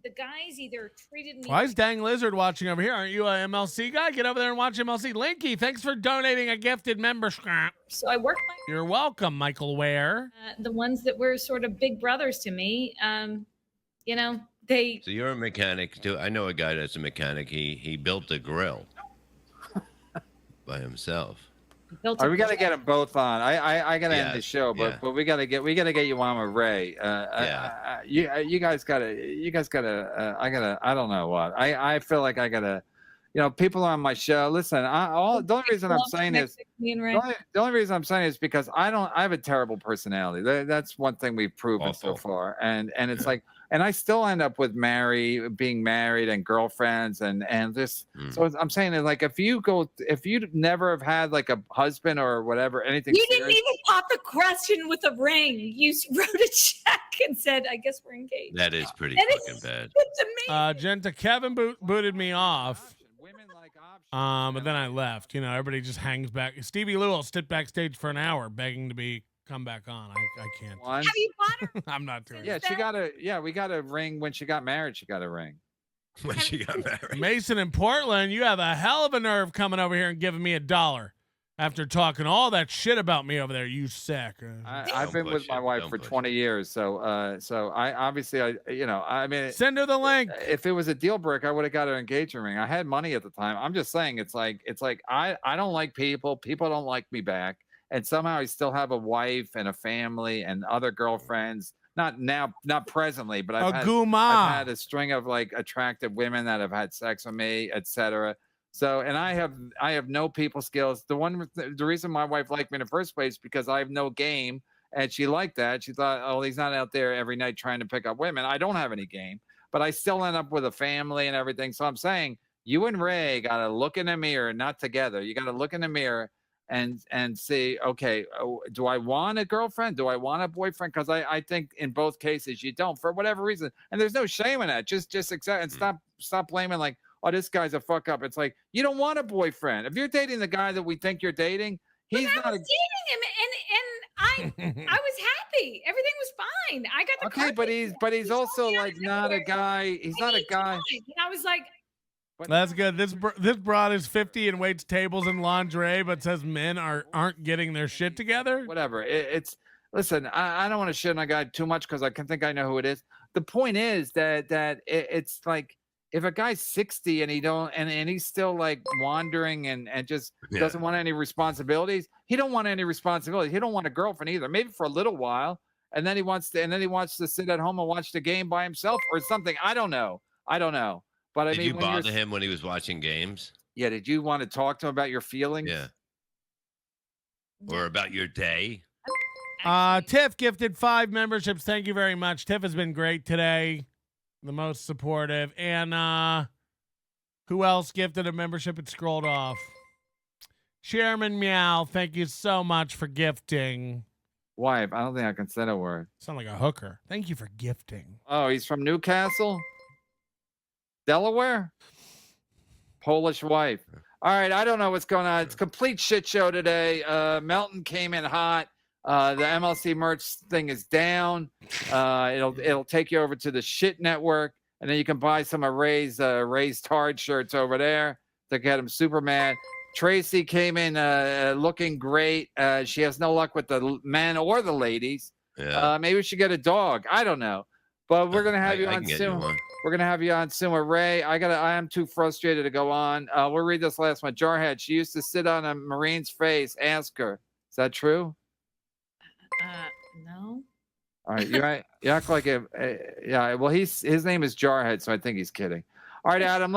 the guys either treated me. Why is dang lizard watching over here? Aren't you a MLC guy? Get over there and watch MLC. Linky, thanks for donating a gifted membership. So I worked You're welcome, Michael Ware. the ones that were sort of big brothers to me. You know, they. So you're a mechanic too. I know a guy that's a mechanic. He built a grill by himself. All right, we got to get them both on. I got to end the Yes, show, but yeah. we got to get you on with Ray. You guys got to. I don't know what. I feel like I got to. You know, people on my show. Listen, the only reason I'm saying is the only reason I'm saying is because I have a terrible personality. That's one thing we've proven so far, and it's like. And I still end up with being married and girlfriends and just so I'm saying that like if you never have had like a husband or whatever anything. You didn't even pop the question with a ring. You wrote a check and said, "I guess we're engaged." That is pretty That fucking bad. It's amazing. Genta Kevin booted me off. But then I left. You know, everybody just hangs back. Stevie Lou will sit backstage for an hour begging to come back on. I can't. Have you bought her? I'm not doing Yeah, it. we got a ring when she got married. She got a ring. When she got married. Mason in Portland, you have a hell of a nerve coming over here and giving me $1 after talking all that shit about me over there. You sack. I've been with my wife for 20 years, so I obviously I mean send her the link. If it was a deal breaker, I would have got her engagement ring. I had money at the time. I'm just saying it's like I don't like people. People don't like me back. And somehow I still have a wife and a family and other girlfriends. Not presently, but I've had a string of like attractive women that have had sex with me, etc. So, and I have no people skills. The reason my wife liked me in the first place because I have no game, and she liked that. She thought, oh, he's not out there every night trying to pick up women. I don't have any game, but I still end up with a family and everything. So I'm saying you and Ray got to look in the mirror, not together. You got to look in the mirror and see, okay, do I want a girlfriend? Do I want a boyfriend? Because I think in both cases you don't, for whatever reason. And there's no shame in that. Just accept and stop blaming like, oh, this guy's a fuck up. It's like you don't want a boyfriend. If you're dating the guy that we think you're dating, he's not dating him, and I was happy. Everything was fine. I got the okay, but he's also like not a guy. He's not a guy. And I was like. That's good. This broad is 50 and waits tables and lingerie, but says men aren't getting their shit together. Whatever. Listen. I don't want to shit on a guy too much because I can think I know who it is. The point is that it's like if a guy's 60 and he's still like wandering and just doesn't want any responsibilities. He don't want any responsibilities. He don't want a girlfriend either. Maybe for a little while, and then he wants to sit at home and watch the game by himself or something. I don't know. But Did you bother him when he was watching games? Yeah. Did you want to talk to him about your feelings? Yeah. Or about your day? Tiff gifted 5 memberships. Thank you very much. Tiff has been great today. The most supportive. And who else gifted a membership? It scrolled off. Chairman Meow, thank you so much for gifting. Wife, I don't think I can say a word. Sound like a hooker. Thank you for gifting. Oh, he's from Newcastle? Delaware? Polish wife. All right, I don't know what's going on. It's a complete shit show today. Melton came in hot. The MLC merch thing is down. It'll take you over to the shit network, and then you can buy some of Ray's Tard shirts over there to get him super mad. Tracy came in looking great. She has no luck with the men or the ladies. Yeah. Maybe we should get a dog. I don't know. But we're gonna have you on soon. We're gonna have you on soon with Ray. I am too frustrated to go on. We'll read this last one. Jarhead. She used to sit on a Marine's face. Ask her. Is that true? No. All right. You act like yeah. Well, his name is Jarhead, so I think he's kidding. All right, Adam.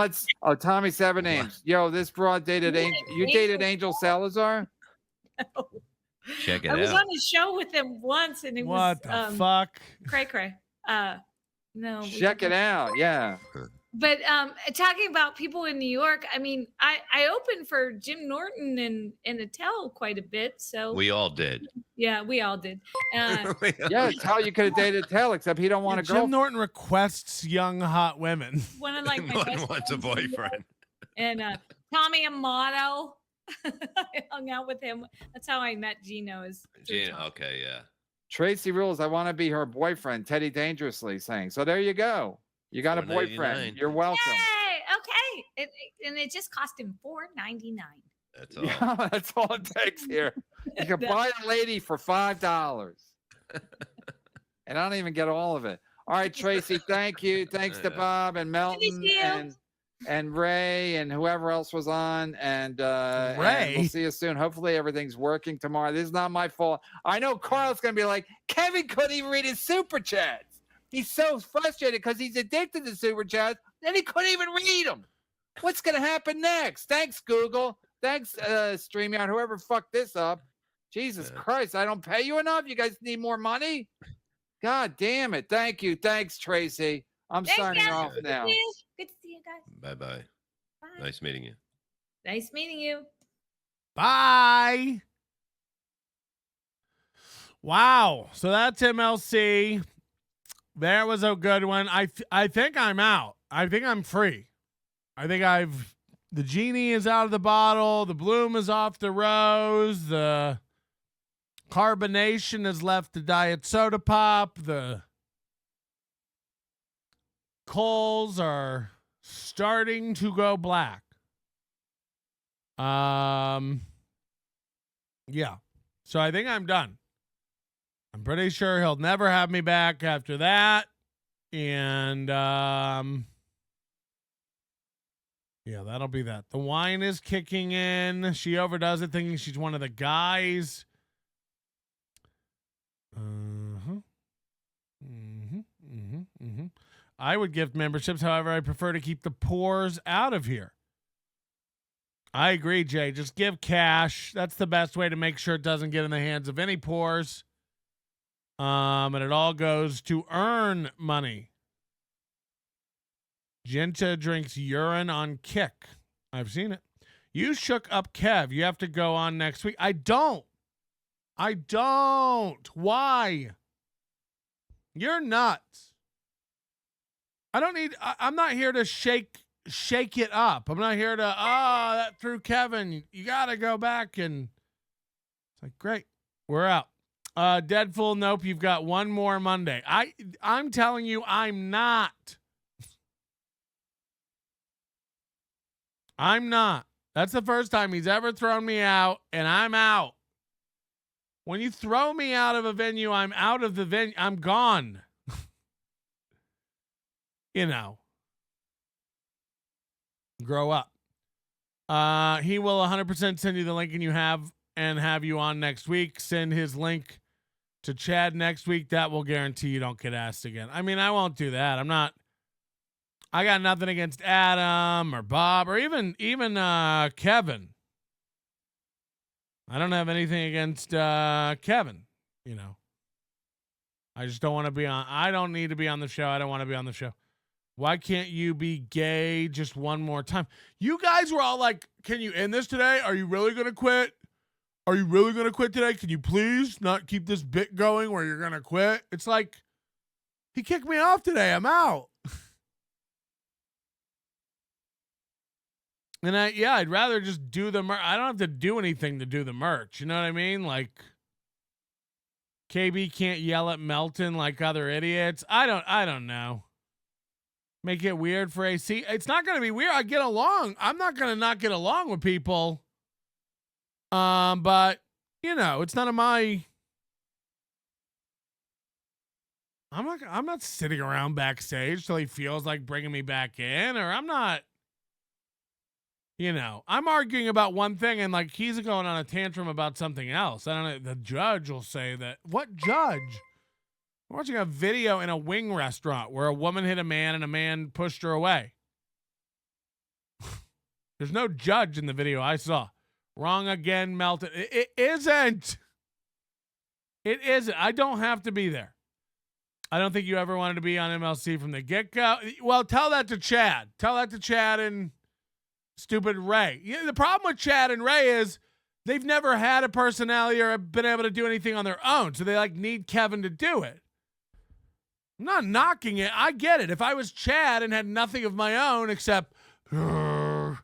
Tommy 7 names. Yo, this broad dated Angel. You dated Angel Salazar? No. Check it out. I was on a show with him once, and it was what the fuck? Cray. No. Check it out. Yeah. But talking about people in New York, I mean, I opened for Jim Norton and Attell quite a bit. So we all did. Yeah, we all did. Yeah, it's how you could have dated Taylor, except he don't want a girl. Jim Norton requests young, hot women. One of like my No best one wants a friends, boyfriend. And Tommy Amato. I hung out with him. That's how I met Gino. Okay, yeah. Tracy Rules, I want to be her boyfriend. Teddy Dangerously saying. So there you go. You got a boyfriend. You're welcome. Yay! Okay. And it just cost him $4.99. That's all. Yeah, that's all it takes here. You can buy a lady for $5. And I don't even get all of it. All right, Tracy, thank you. Thanks to Bob and Melton and Ray and whoever else was on. And Ray, we'll see you soon. Hopefully everything's working tomorrow. This is not my fault. I know Carl's going to be like, Kevin couldn't even read his super chats. He's so frustrated because he's addicted to super chats. Then he couldn't even read them. What's going to happen next? Thanks, Google. Thanks, StreamYard, whoever fucked this up. Jesus Christ, I don't pay you enough? You guys need more money? God damn it. Thank you. Thanks, Tracy. I'm signing off now. Good to see you guys. Bye-bye. Nice meeting you. Nice meeting you. Bye. Wow. So that's MLC. There was a good one. I think I'm out. I think I'm free. I think the genie is out of the bottle. The bloom is off the rose. The carbonation has left the diet soda pop. The coals are starting to go black. Yeah. So I think I'm done. I'm pretty sure he'll never have me back after that. And yeah, that'll be that. The wine is kicking in. She overdoes it, thinking she's one of the guys. I would gift memberships. However, I prefer to keep the pores out of here. I agree, Jay. Just give cash. That's the best way to make sure it doesn't get in the hands of any pores. And it all goes to earn money. Genta drinks urine on kick. I've seen it. You shook up Kev. You have to go on next week. I don't. Why? You're nuts. I'm not here to shake it up. I'm not here to, that threw Kevin. You got to go back. And it's like, great. We're out. Deadful, nope. You've got one more Monday. I'm telling you, I'm not. I'm not. That's the first time he's ever thrown me out, and I'm out. When you throw me out of a venue, I'm out of the venue. I'm gone. You know. Grow up. He will 100% send you the link and have you on next week. Send his link to Chad next week. That will guarantee you don't get asked again. I mean, I won't do that. I got nothing against Adam or Bob or even Kevin. I don't have anything against Kevin, you know. I just don't want to be on. I don't need to be on the show. I don't want to be on the show. Why can't you be gay just one more time? You guys were all like, can you end this today? Are you really going to quit? Are you really going to quit today? Can you please not keep this bit going where you're going to quit? It's like, he kicked me off today. I'm out. And I'd rather just do the merch. I don't have to do anything to do the merch. You know what I mean? Like, KB can't yell at Melton like other idiots. I don't know. Make it weird for AC. It's not going to be weird. I get along. I'm not going to not get along with people. But you know, it's none of my. I'm not sitting around backstage till he feels like bringing me back in, or I'm not. You know, I'm arguing about one thing and like he's going on a tantrum about something else. I don't know. The judge will say that. What judge? I'm watching a video in a wing restaurant where a woman hit a man and a man pushed her away. There's no judge in the video I saw. Wrong again, Melton. It isn't. It isn't. I don't have to be there. I don't think you ever wanted to be on MLC from the get-go. Well, tell that to Chad. Tell that to Chad and stupid Ray. The problem with Chad and Ray is they've never had a personality or been able to do anything on their own. So they like need Kevin to do it. I'm not knocking it. I get it. If I was Chad and had nothing of my own except, 40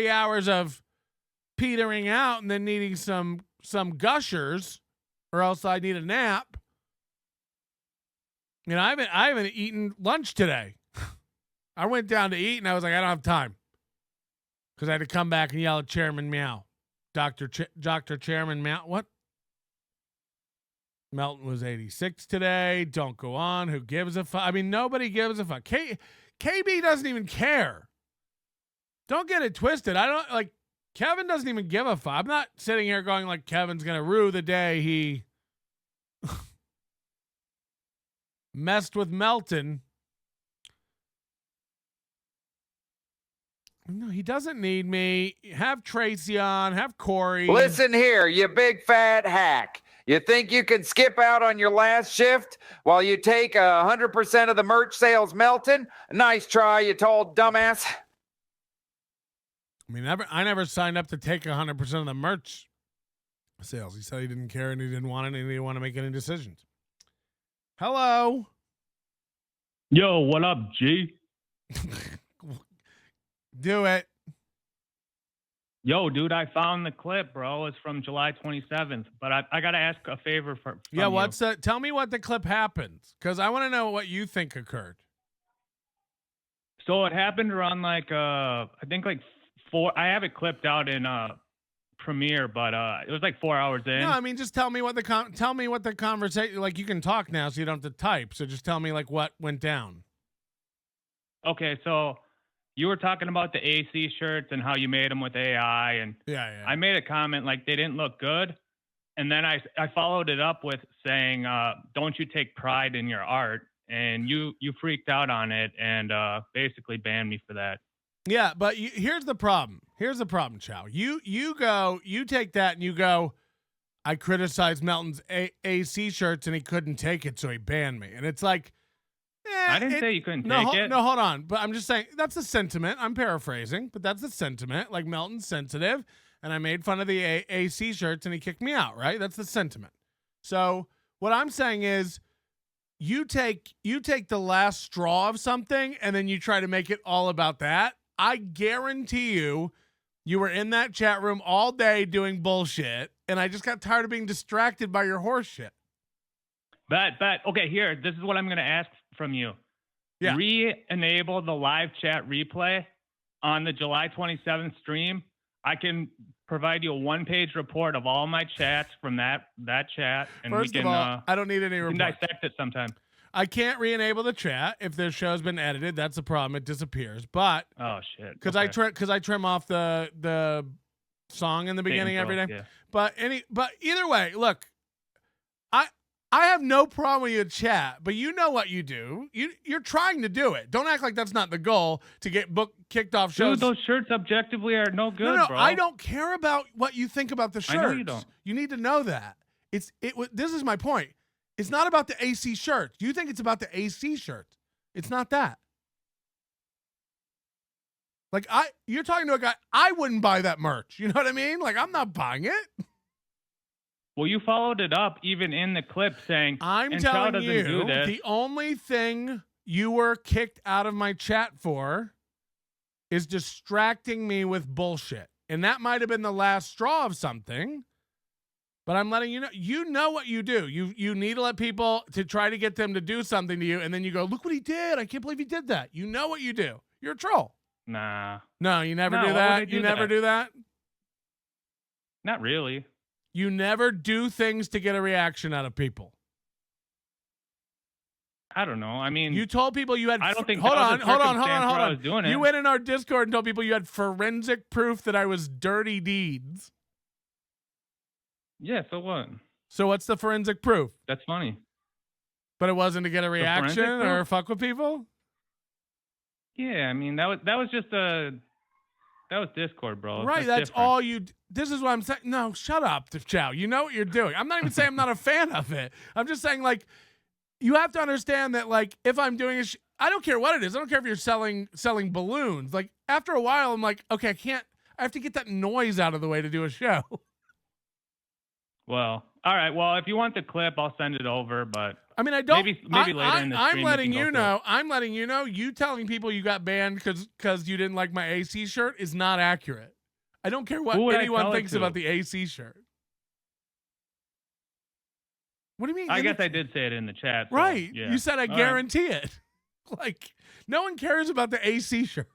hours of petering out and then needing some gushers, or else I need a nap. I haven't eaten lunch today. I went down to eat and I was like, I don't have time. Because I had to come back and yell at Chairman Meow. Dr. Chairman Meow. What? Melton was 86 today. Don't go on. Who gives a fuck? I mean, nobody gives a fuck. KB doesn't even care. Don't get it twisted. Kevin doesn't even give a fuck. I'm not sitting here going like Kevin's going to rue the day he messed with Melton. No, he doesn't need me. Have Tracy on. Have Corey. Listen here, you big fat hack. You think you can skip out on your last shift while you take 100% of the merch sales, Melton? Nice try, you tall dumbass. I mean, I never signed up to take 100% of the merch sales. He said he didn't care and he didn't want it and he didn't want to make any decisions. Hello. Yo, what up, G? Do it. Yo, dude, I found the clip, bro. It's from July 27th, but I got to ask a favor from you. Tell me what the clip happens, because I want to know what you think occurred. So it happened around I think 4. I have it clipped out in Premiere, but it was 4 hours in. No, I mean, just tell me what the conversation. Like, you can talk now, so you don't have to type. So just tell me what went down. Okay, so you were talking about the AC shirts and how you made them with AI, and yeah. I made a comment they didn't look good, and then I followed it up with saying, "Don't you take pride in your art?" And you freaked out on it and basically banned me for that. Yeah, but here's the problem. Here's the problem, Chow. You take that and you go, I criticized Melton's AC shirts and he couldn't take it, so he banned me. And it's like, I didn't say you couldn't take it. No, hold on. But I'm just saying, that's the sentiment. I'm paraphrasing, but that's the sentiment. Like, Melton's sensitive, and I made fun of the AC shirts and he kicked me out, right? That's the sentiment. So what I'm saying is, you take the last straw of something and then you try to make it all about that. I guarantee you were in that chat room all day doing bullshit, and I just got tired of being distracted by your horse shit. But okay, here, this is what I'm going to ask from you. Yeah. Re-enable the live chat replay on the July 27th stream. I can provide you a one-page report of all my chats from that chat, and First we can. Of all, I don't need any reports. Dissect it sometime. I can't re-enable the chat if the show's been edited. That's the problem; it disappears. But oh shit, because I trim off the song in the beginning every day. Yeah. But either way, look, I have no problem with your chat, but you know what you do. You're trying to do it. Don't act like that's not the goal to get kicked off shows. Dude, those shirts objectively are no good, no, bro. I don't care about what you think about the shirts. I know you don't. You need to know that. This is my point. It's not about the AC shirt. You think it's about the AC shirt. It's not that. Like, you're talking to a guy, I wouldn't buy that merch. You know what I mean? Like, I'm not buying it. Well, you followed it up even in the clip saying, I'm telling you, the only thing you were kicked out of my chat for is distracting me with bullshit. And that might have been the last straw of something. But I'm letting you know what you do. You need to let people to try to get them to do something to you. And then you go, look what he did. I can't believe he did that. You know what you do. You're a troll. Nah. No, you never do that. You never do that? Not really. You never do things to get a reaction out of people. I don't know. I mean, you told people you had. I don't think. Hold on. I was doing it. You went in our Discord and told people you had forensic proof that I was dirty deeds. Yeah. So what? So what's the forensic proof? That's funny. But it wasn't to get a reaction or fuck with people. Yeah, I mean that was just that was Discord, bro. Right, that's all you. This is what I'm saying. No, shut up, Chow. You know what you're doing. I'm not even saying I'm not a fan of it. I'm just saying, like, you have to understand that, like, if I'm doing I don't care what it is. I don't care if you're selling balloons. Like, after a while, I'm like, okay, I have to get that noise out of the way to do a show. Well, all right. Well, if you want the clip, I'll send it over. But I mean, I don't. Maybe later in the stream. I'm letting we can you go know. I'm letting you know. You telling people you got banned because you didn't like my AC shirt is not accurate. I don't care what anyone thinks about the AC shirt. What do you mean? I guess I did say it in the chat. So, right. Yeah. You said I All guarantee it. Like, no one cares about the AC shirt.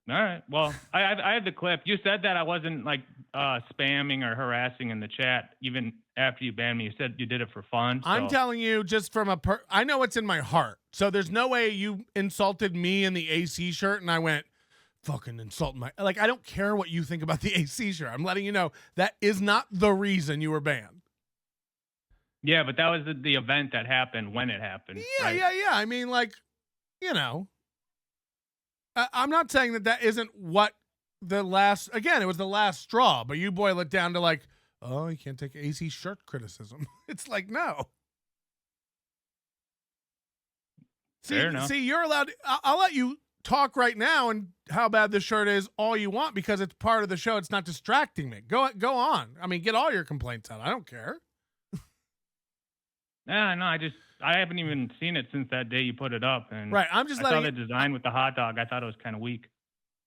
All right. Well, I have the clip. You said that I wasn't like spamming or harassing in the chat even after you banned me. You said you did it for fun. So. I'm telling you just from I know what's in my heart. So there's no way you insulted me in the AC shirt and I went, fucking insult my, like, I don't care what you think about the AC shirt. I'm letting you know that is not the reason you were banned. Yeah, but that was the event that happened when it happened. Yeah, right? yeah. I mean, like, you know, I'm not saying that isn't what it was the last straw, but you boil it down to like, oh, you can't take AC shirt criticism. It's like, no. Fair enough. See, you're allowed, I'll let you talk right now and how bad the shirt is all you want because it's part of the show. It's not distracting me. Go on. I mean, get all your complaints out. I don't care. Yeah, no, I haven't even seen it since that day you put it up. And right, I'm just I saw the design with the hot dog. I thought it was kind of weak.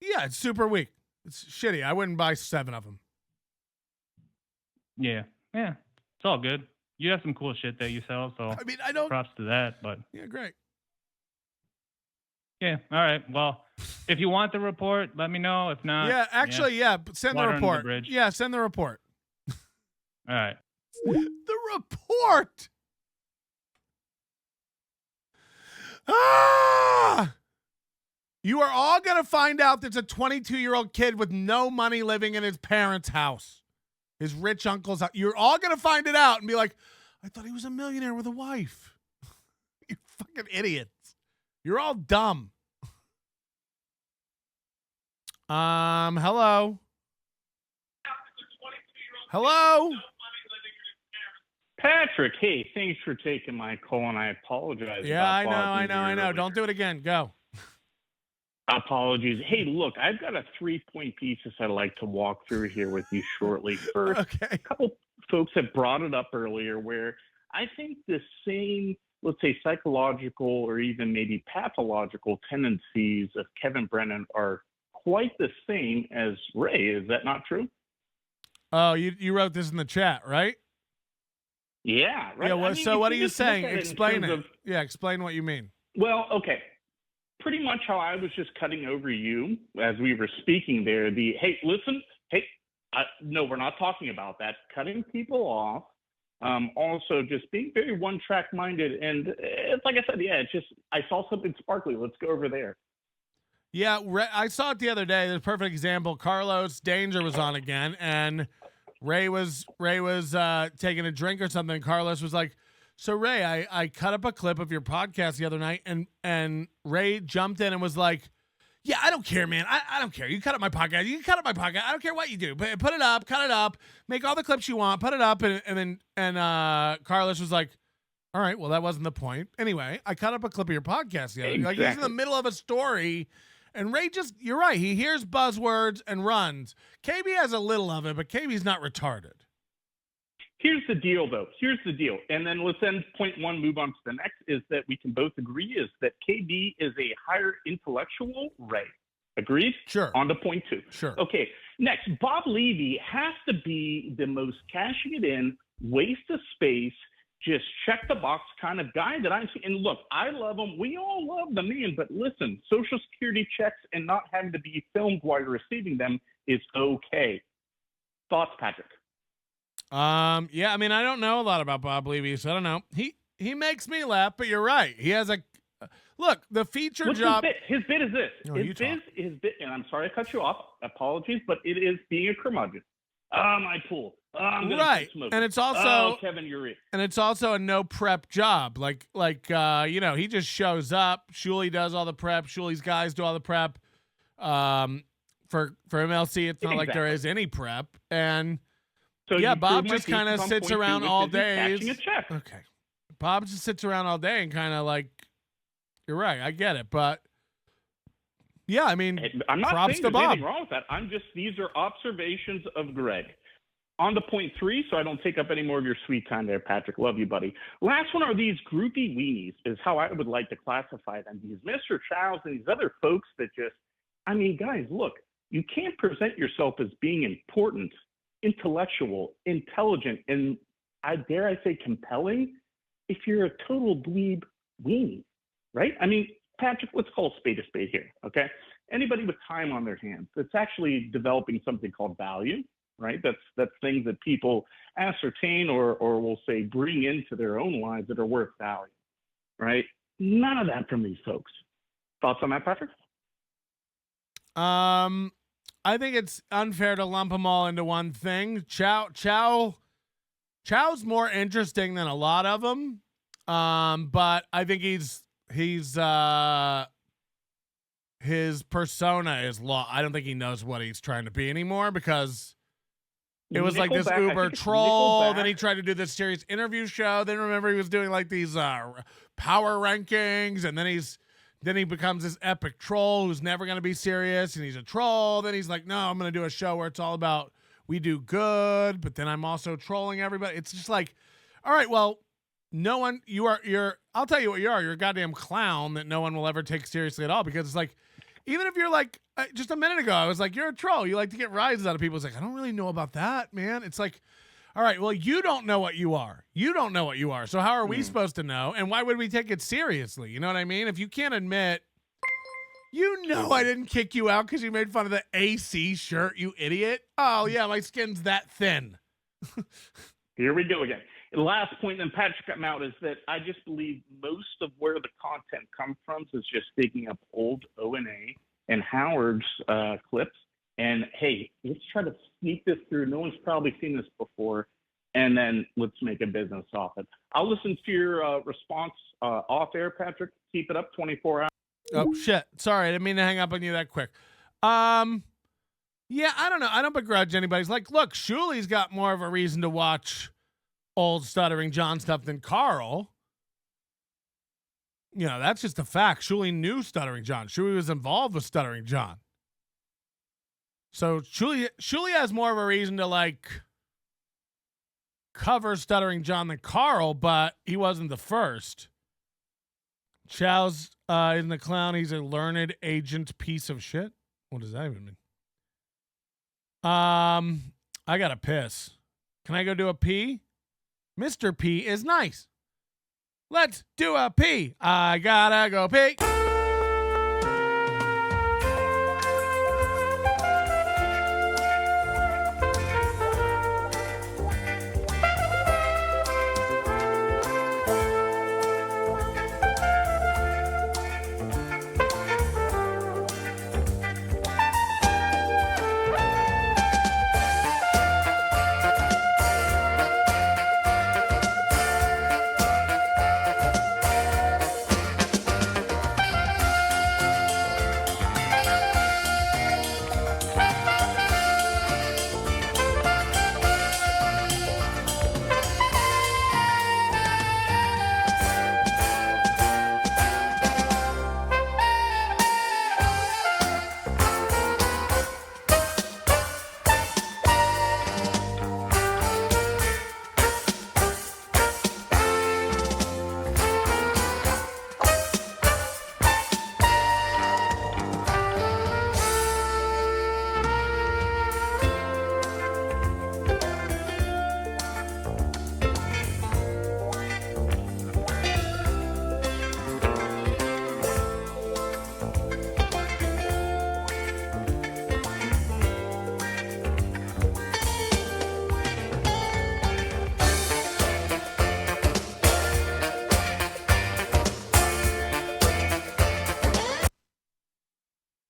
Yeah, it's super weak. It's shitty. I wouldn't buy 7 of them. Yeah, it's all good. You have some cool shit that you sell, so I mean, I don't. Props to that, but yeah, great. Yeah, all right. Well, if you want the report, let me know. If not, yeah, actually, send the report. Yeah, send the report. All right. The report. Ah! You are all going to find out there's a 22-year-old kid with no money living in his parents' house. His rich uncle's house. You're all going to find it out and be like, I thought he was a millionaire with a wife. You fucking idiots. You're all dumb. Hello? Hello? Patrick, hey, thanks for taking my call, and I apologize. Yeah, I know. Don't do it again. Go. Apologies. Hey, look, I've got a 3-point thesis I'd like to walk through here with you shortly. First, a couple folks have brought it up earlier where I think the same, let's say, psychological or even maybe pathological tendencies of Kevin Brennan are quite the same as Ray. Is that not true? Oh, you wrote this in the chat, right? Yeah, right. Yeah, well, so what are you saying? Explain it. Of, explain what you mean. Well, okay. Pretty much how I was just cutting over you as we were speaking there. Hey, listen, no, we're not talking about that. Cutting people off. Also just being very one-track minded. And it's like I said, yeah, it's just, I saw something sparkly. Let's go over there. Yeah, I saw it the other day. There's a perfect example. Carlos Danger was on again, and Ray was taking a drink or something. Carlos was like, so Ray, I cut up a clip of your podcast the other night, and Ray jumped in and was like, yeah, I don't care, man. I don't care. You cut up my podcast. You can cut up my podcast. I don't care what you do. Put it up, cut it up, make all the clips you want, put it up, and then Carlos was like, all right, well, that wasn't the point. Anyway, I cut up a clip of your podcast the other day. Like, he's in the middle of a story. And Ray you're right. He hears buzzwords and runs. KB has a little of it, but KB's not retarded. Here's the deal, though. Here's the deal. And then let's end point one, move on to the next, is that we can both agree is that KB is a higher intellectual Ray. Agreed? Sure. On to point 2. Sure. Okay. Next, Bob Levy has to be the most cashing it in, waste of space, just check the box kind of guy that I'm seeing. And look, I love him. We all love the man, but listen, Social Security checks and not having to be filmed while you're receiving them is okay. Thoughts, Patrick? Yeah, I mean, I don't know a lot about Bob Levy, so I don't know. He makes me laugh, but you're right. He has look, the feature job. His bit is this. No, his bit, and I'm sorry I cut you off. Apologies, but it is being a curmudgeon. My pool. Right, and it's also Kevin, you're right. And it's also a no prep job. Like he just shows up. Shuley does all the prep. Shuley's guys do all the prep. For MLC, it's not like there is any prep. And so yeah, Bob just kind of sits around all day. Okay, Bob just sits around all day and kind of like, you're right, I get it, but Yeah, I mean, I'm not props saying to there's Bob. anything wrong with that. These are observations of Greg. On to point 3, so I don't take up any more of your sweet time there, Patrick. Love you, buddy. Last one are these groupie weenies, is how I would like to classify them. These Mr. Chows and these other folks that just, I mean, guys, look, you can't present yourself as being important, intellectual, intelligent, and I dare I say compelling if you're a total dweeb weenie, right? I mean, Patrick, let's call a spade here, okay? Anybody with time on their hands that's actually developing something called value, right? That's things that people ascertain or will say bring into their own lives that are worth value, right? None of that from these folks. Thoughts on that, Patrick? I think it's unfair to lump them all into one thing. Chow's more interesting than a lot of them. But I think his persona is I don't think he knows what he's trying to be ananymore, because it was like this Uber troll. Then he tried to do this serious interview show. Then remember he was doing like these power rankings, and then he becomes this epic troll who's never going to be serious, and he's a troll. Then he's like, no, I'm going to do a show where it's all about we do good, but then I'm also trolling everybody. It's just like, all right, well, no one, I'll tell you what you are. You're a goddamn clown that no one will ever take seriously at all, because it's like, even if you're like, just a minute ago, I was like, you're a troll. You like to get rises out of people. It's like, I don't really know about that, man. It's like, all right, well, you don't know what you are. You don't know what you are. So how are we supposed to know? And why would we take it seriously? You know what I mean? If you can't admit, I didn't kick you out because you made fun of the AC shirt, you idiot. Oh, yeah, my skin's that thin. Here we go again. The last point, then Patrick got out, is that I just believe most of where the content comes from is just digging up old O&A and Howard's clips. And, hey, let's try to sneak this through. No one's probably seen this before. And then let's make a business off it. I'll listen to your response off air, Patrick. Keep it up 24 hours. Oh, shit. Sorry, I didn't mean to hang up on you that quick. Yeah, I don't know. I don't begrudge anybody's. Like, look, Shuli's got more of a reason to watch old Stuttering John stuff than Carl. You know, that's just a fact. Shuli knew Stuttering John. Shuli was involved with Stuttering John. So Shuli has more of a reason to, like, cover Stuttering John than Carl, but he wasn't the first. Chow's in the clown. He's a learned agent piece of shit. What does that even mean? I gotta piss. Can I go do a pee? Mr. P is nice. Let's do a pee. I gotta go pee.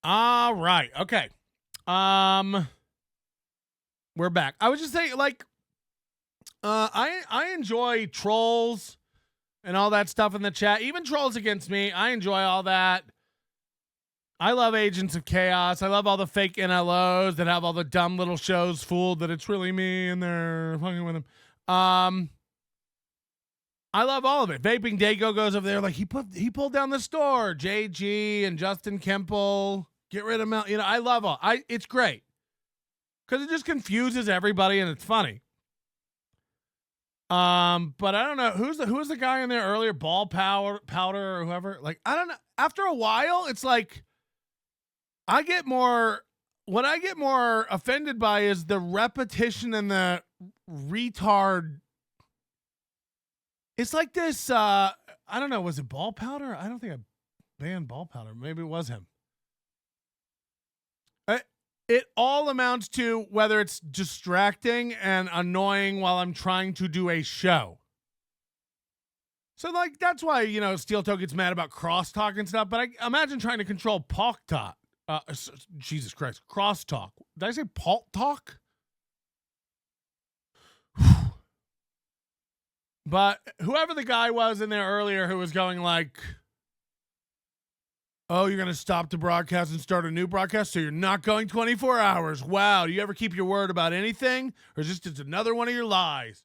All right. Okay. We're back. I was just saying, like, I enjoy trolls and all that stuff in the chat. Even trolls against me. I enjoy all that. I love Agents of Chaos. I love all the fake NLOs that have all the dumb little shows fooled that it's really me and they're fucking with them. I love all of it. Vaping Dago goes over there like he pulled down the store. JG and Justin Kemple. Get rid of Mel. I love it's great. Because it just confuses everybody and it's funny. But I don't know who was the guy in there earlier, Ball Powder or whoever. Like, I don't know. After a while, it's like what I get more offended by is the repetition and the retard. It's like this, I don't know, was it Ball Powder? I don't think I banned Ball Powder. Maybe it was him. It all amounts to whether it's distracting and annoying while I'm trying to do a show. So, like, that's why, Steel Toe gets mad about crosstalk and stuff, but I imagine trying to control Palk Talk. Jesus Christ, crosstalk. Did I say Palk Talk? But whoever the guy was in there earlier who was going like, oh, you're going to stop the broadcast and start a new broadcast, so you're not going 24 hours. Wow, do you ever keep your word about anything? Or is this just another one of your lies?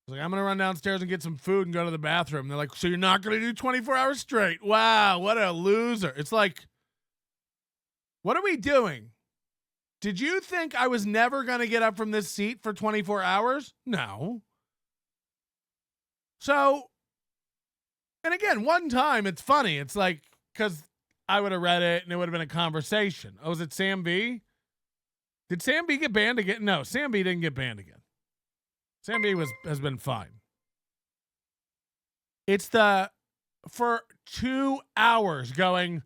I was like, I'm going to run downstairs and get some food and go to the bathroom. They're like, so you're not going to do 24 hours straight? Wow, what a loser. It's like, what are we doing? Did you think I was never going to get up from this seat for 24 hours? No. So, and again, one time, it's funny. It's like, because I would have read it and it would have been a conversation. Oh, was it Sam B? Did Sam B get banned again? No, Sam B didn't get banned again. Sam B has been fine. It's for 2 hours going,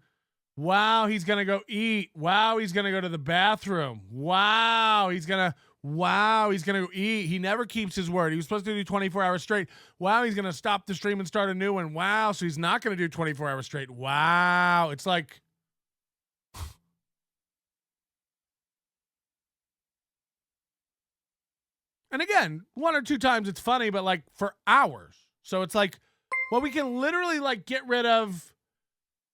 wow, he's going to go eat. Wow, he's going to go to the bathroom. Wow, he's going to go eat. He never keeps his word. He was supposed to do 24 hours straight. Wow, he's going to stop the stream and start a new one. Wow, so he's not going to do 24 hours straight. Wow. It's like, and again, 1 or 2 times it's funny, but like for hours. So it's like, well, we can literally like get rid of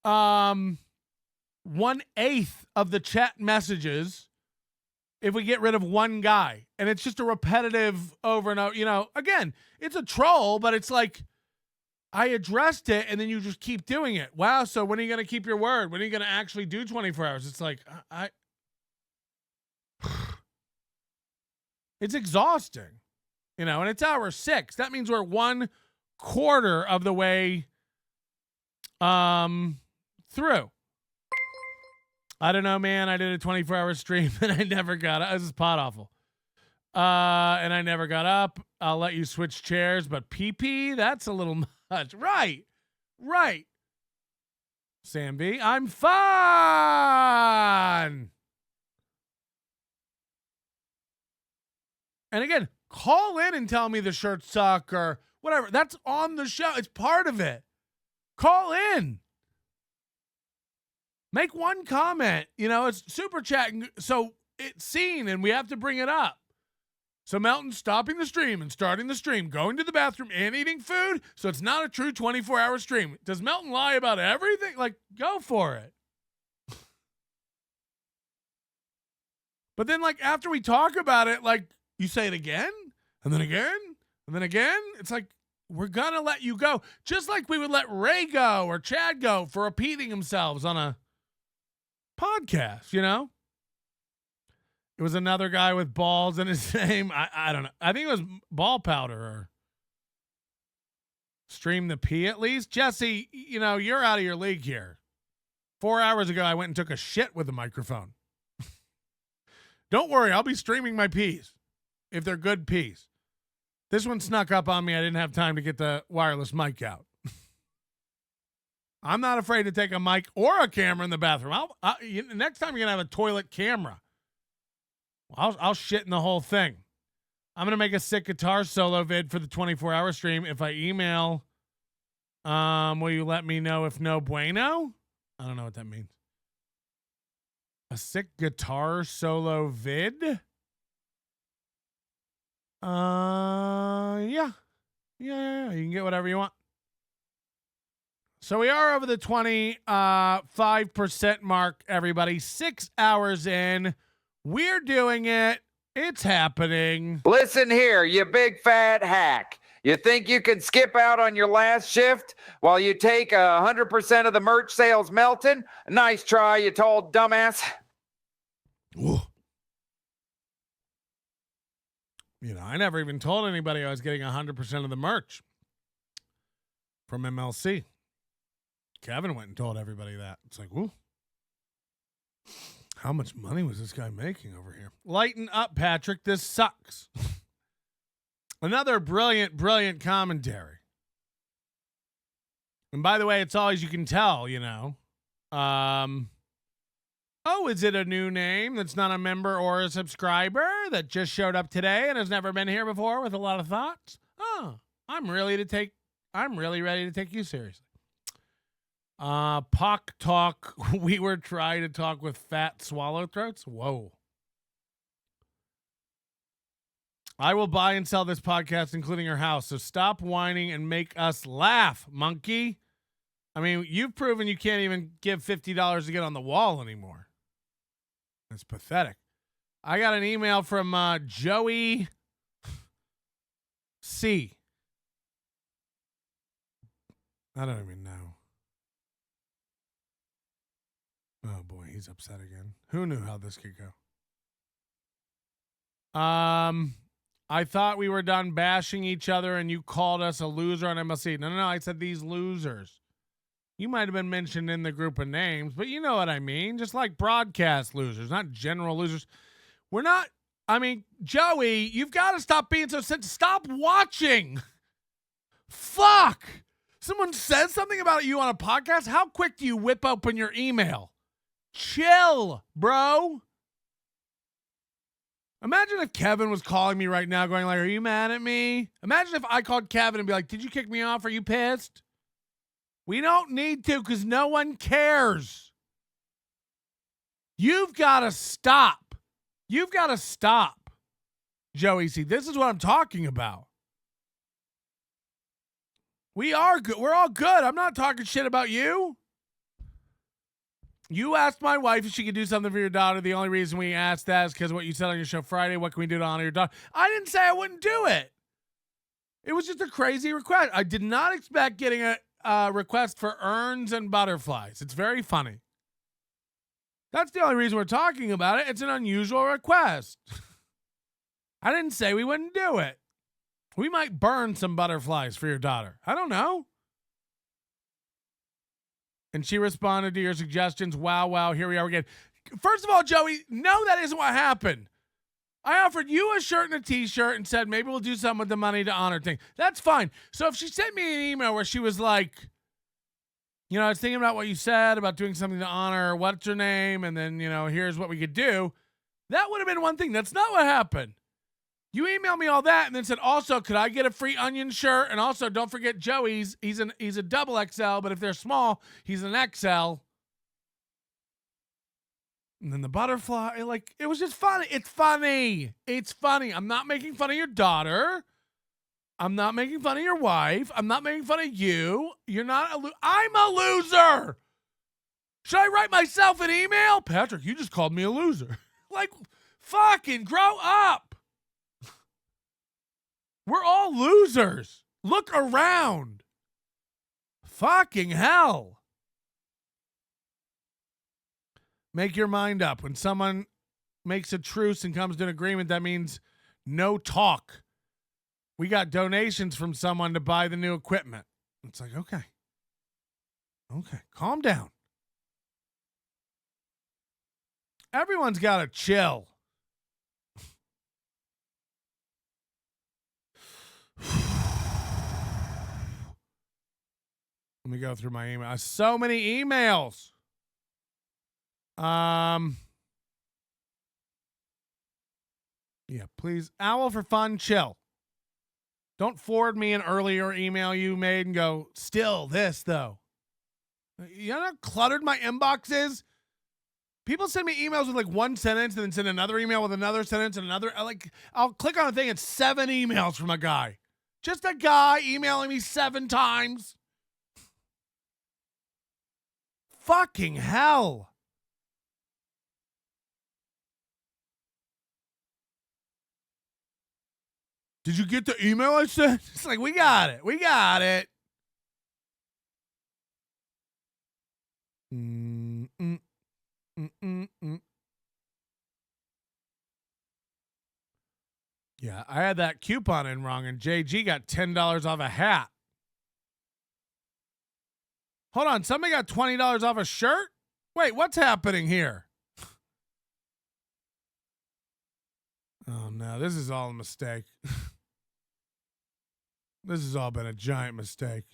1/8 of the chat messages if we get rid of one guy. And it's just a repetitive over and over. Again, it's a troll, but it's like, I addressed it and then you just keep doing it. Wow, so when are you going to keep your word? When are you going to actually do 24 hours? It's like, it's exhausting, and it's hour 6. That means we're 1/4 of the way through. I don't know, man. I did a 24-hour stream and I never got up. This is pot awful. And I never got up. I'll let you switch chairs, but pee-pee, that's a little much. Right. Sam B, I'm fine. And again, call in and tell me the shirts suck or whatever. That's on the show. It's part of it. Call in. Make one comment. It's super chatting. So it's seen and we have to bring it up. So Melton's stopping the stream and starting the stream, going to the bathroom and eating food. So it's not a true 24-hour stream. Does Melton lie about everything? Like, go for it. But then, like, after we talk about it, like, you say it again, and then again, and then again. It's like, we're going to let you go. Just like we would let Ray go or Chad go for repeating themselves on a podcast, It was another guy with balls in his name. I don't know. I think it was Ball Powder or Stream the P at least. Jesse, you're out of your league here. 4 hours ago, I went and took a shit with the microphone. Don't worry, I'll be streaming my peas if they're good peas. This one snuck up on me. I didn't have time to get the wireless mic out. I'm not afraid to take a mic or a camera in the bathroom. Next time you're going to have a toilet camera. I'll shit in the whole thing. I'm going to make a sick guitar solo vid for the 24-hour stream. If I email, will you let me know if no bueno? I don't know what that means. A sick guitar solo vid? Yeah. You can get whatever you want. So we are over the 25% mark, everybody. 6 hours in. We're doing it. It's happening. Listen here, you big fat hack. You think you can skip out on your last shift while you take 100% of the merch sales, Melton? Nice try, you told dumbass. Whoa. You know, I never even told anybody I was getting 100% of the merch from MLC. Kevin went and told everybody that. It's like, whoa. How much money was this guy making over here? Lighten up, Patrick. This sucks. Another brilliant, brilliant commentary. And by the way, it's always, you can tell, you know. Oh, is it a new name that's not a member or a subscriber that just showed up today and has never been here before with a lot of thoughts? Oh, I'm really ready to take you seriously. Pock talk. We were trying to talk with fat swallow throats. Whoa. I will buy and sell this podcast, including your house. So stop whining and make us laugh, monkey. I mean, you've proven you can't even give $50 to get on the wall anymore. That's pathetic. I got an email from Joey C. I don't even know. Oh boy, he's upset again. Who knew how this could go? I thought we were done bashing each other and you called us a loser on MLC. No, I said these losers. You might have been mentioned in the group of names, but you know what I mean. Just like broadcast losers, not general losers. We're not, I mean, Joey, you've got to stop being so sensitive. Stop watching. Fuck. Someone says something about you on a podcast. How quick do you whip open your email? Chill, bro. Imagine if Kevin was calling me right now going like, are you mad at me? Imagine if I called Kevin and be like, did you kick me off? Are you pissed? We don't need to because no one cares. You've got to stop. You've got to stop, Joey C. This is what I'm talking about. We are good. We're all good. I'm not talking shit about you. You asked my wife if she could do something for your daughter. The only reason we asked that is because of what you said on your show Friday. What can we do to honor your daughter? I didn't say I wouldn't do it. It was just a crazy request. I did not expect getting a request for urns and butterflies. It's very funny. That's the only reason we're talking about it. It's an unusual request. I didn't say we wouldn't do it. We might burn some butterflies for your daughter. I don't know. And she responded to your suggestions. Wow, here we are again. First of all, Joey, no, that isn't what happened. I offered you a shirt and a t-shirt and said maybe we'll do something with the money to honor thing. That's fine. So if she sent me an email where she was like, you know, I was thinking about what you said about doing something to honor what's her name, and then, you know, here's what we could do. That would have been one thing. That's not what happened. You emailed me all that and then said, also, could I get a free onion shirt? And also, don't forget Joey's. He's a double XL, but if they're small, he's an XL. And then the butterfly, like, it was just funny. It's funny. It's funny. I'm not making fun of your daughter. I'm not making fun of your wife. I'm not making fun of you. You're not I'm a loser. Should I write myself an email? Patrick, you just called me a loser. Like, fucking grow up. We're all losers. Look around. Fucking hell. Make your mind up. When someone makes a truce and comes to an agreement, that means no talk. We got donations from someone to buy the new equipment. It's like, okay. Okay, calm down. Everyone's got to chill. Let me go through my email. So many emails. Yeah, please. Owl for fun, chill. Don't forward me an earlier email you made and go, still this, though. You know how cluttered my inbox is? People send me emails with like one sentence and then send another email with another sentence and another. I'll click on a thing and 7 emails from a guy. Just a guy emailing me 7 times. Fucking hell. Did you get the email I sent? It's like, we got it. We got it. Yeah, I had that coupon in wrong, and JG got $10 off a hat. Hold on, somebody got $20 off a shirt? Wait, what's happening here? Oh, no, this is all a mistake. This has all been a giant mistake.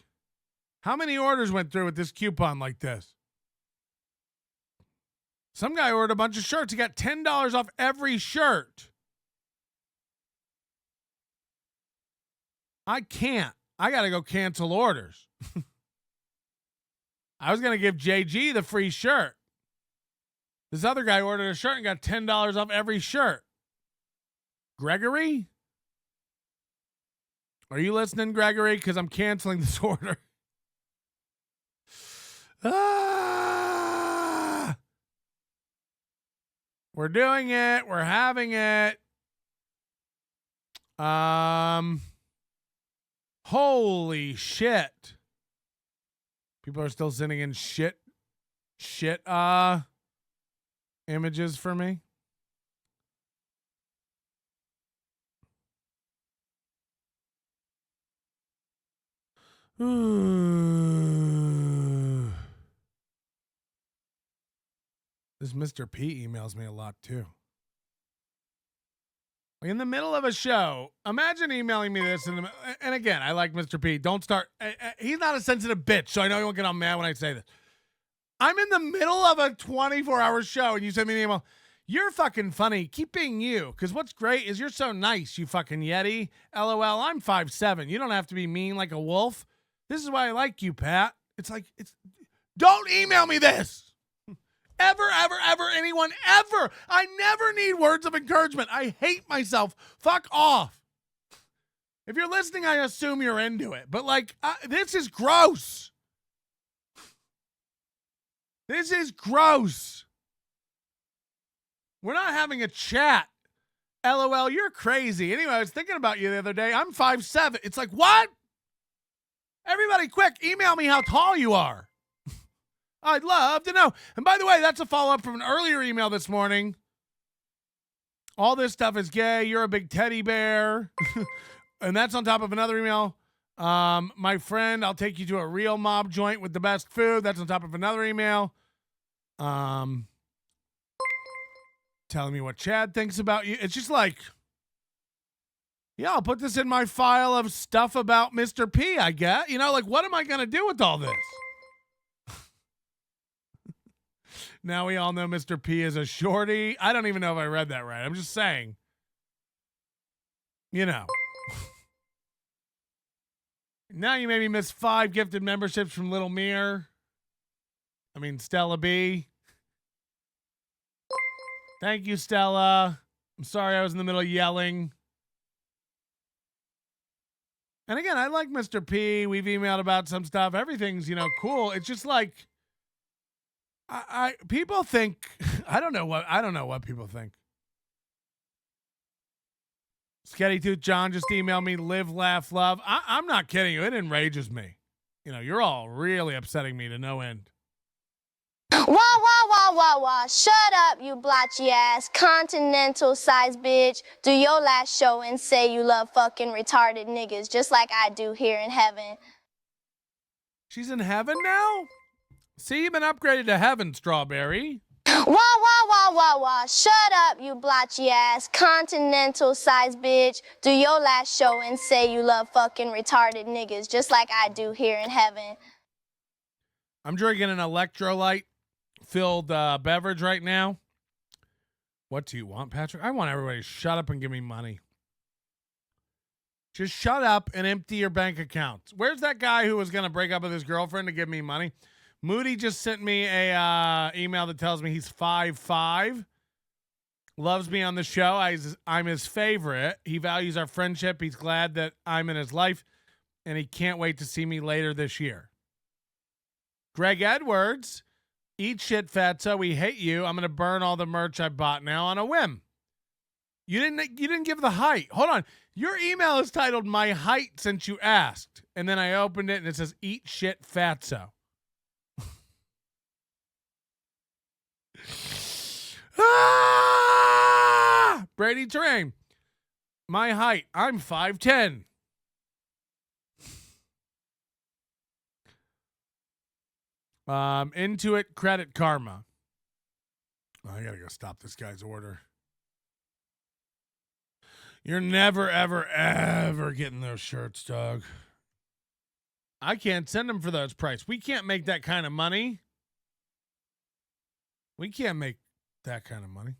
How many orders went through with this coupon like this? Some guy ordered a bunch of shirts. He got $10 off every shirt. I can't. I got to go cancel orders. I was going to give JG the free shirt. This other guy ordered a shirt and got $10 off every shirt. Gregory? Are you listening, Gregory? Because I'm canceling this order. We're doing it. We're having it. Holy shit. People are still sending in shit images for me. This Mr. P emails me a lot too. In the middle of a show, imagine emailing me this. And again, I like Mr. P. Don't start. He's not a sensitive bitch, so I know he won't get all mad when I say this. I'm in the middle of a 24-hour show, and you send me an email. You're fucking funny. Keep being you. Because what's great is you're so nice, you fucking Yeti. LOL, I'm 5'7". You don't have to be mean like a wolf. This is why I like you, Pat. It's like, don't email me this. Ever, anyone, ever. I never need words of encouragement. I hate myself. Fuck off. If you're listening, I assume you're into it. But, this is gross. This is gross. We're not having a chat. LOL, you're crazy. Anyway, I was thinking about you the other day. I'm 5'7". It's like, what? Everybody, quick, email me how tall you are. I'd love to know. And by the way, that's a follow-up from an earlier email this morning. All this stuff is gay. You're a big teddy bear. And that's on top of another email. My friend, I'll take you to a real mob joint with the best food. That's on top of another email. Telling me what Chad thinks about you. It's just like, yeah, I'll put this in my file of stuff about Mr. P, I guess. What am I going to do with all this? Now we all know Mr. P is a shorty. I don't even know if I read that right. I'm just saying. Now you maybe miss 5 gifted memberships from Little Stella B. Thank you, Stella. I'm sorry I was in the middle of yelling. And again, I like Mr. P. We've emailed about some stuff. Everything's, cool. It's just like, people think, I don't know what people think. Sketty Tooth John just emailed me, live, laugh, love. I'm not kidding you. It enrages me. You're all really upsetting me to no end. Wah. Shut up, you blotchy ass, continental size bitch. Do your last show and say you love fucking retarded niggas just like I do here in heaven. She's in heaven now? See, you've been upgraded to heaven, Strawberry. Wah. Shut up, you blotchy ass, continental size bitch. Do your last show and say you love fucking retarded niggas just like I do here in heaven. I'm drinking an electrolyte-filled beverage right now. What do you want, Patrick? I want everybody to shut up and give me money. Just shut up and empty your bank accounts. Where's that guy who was going to break up with his girlfriend to give me money? Moody just sent me a email that tells me he's 5'5", loves me on the show. I'm his favorite. He values our friendship. He's glad that I'm in his life, and he can't wait to see me later this year. Greg Edwards, eat shit, fatso. We hate you. I'm going to burn all the merch I bought now on a whim. You didn't give the height. Hold on. Your email is titled "My Height Since You Asked," and then I opened it and it says "Eat shit, fatso." Brady Terrain. My height, I'm 5'10". Into it, Credit Karma. I gotta go stop this guy's order. You're never, ever, ever getting those shirts, dog. I can't send them for those price. We can't make that kind of money. We can't make that kind of money.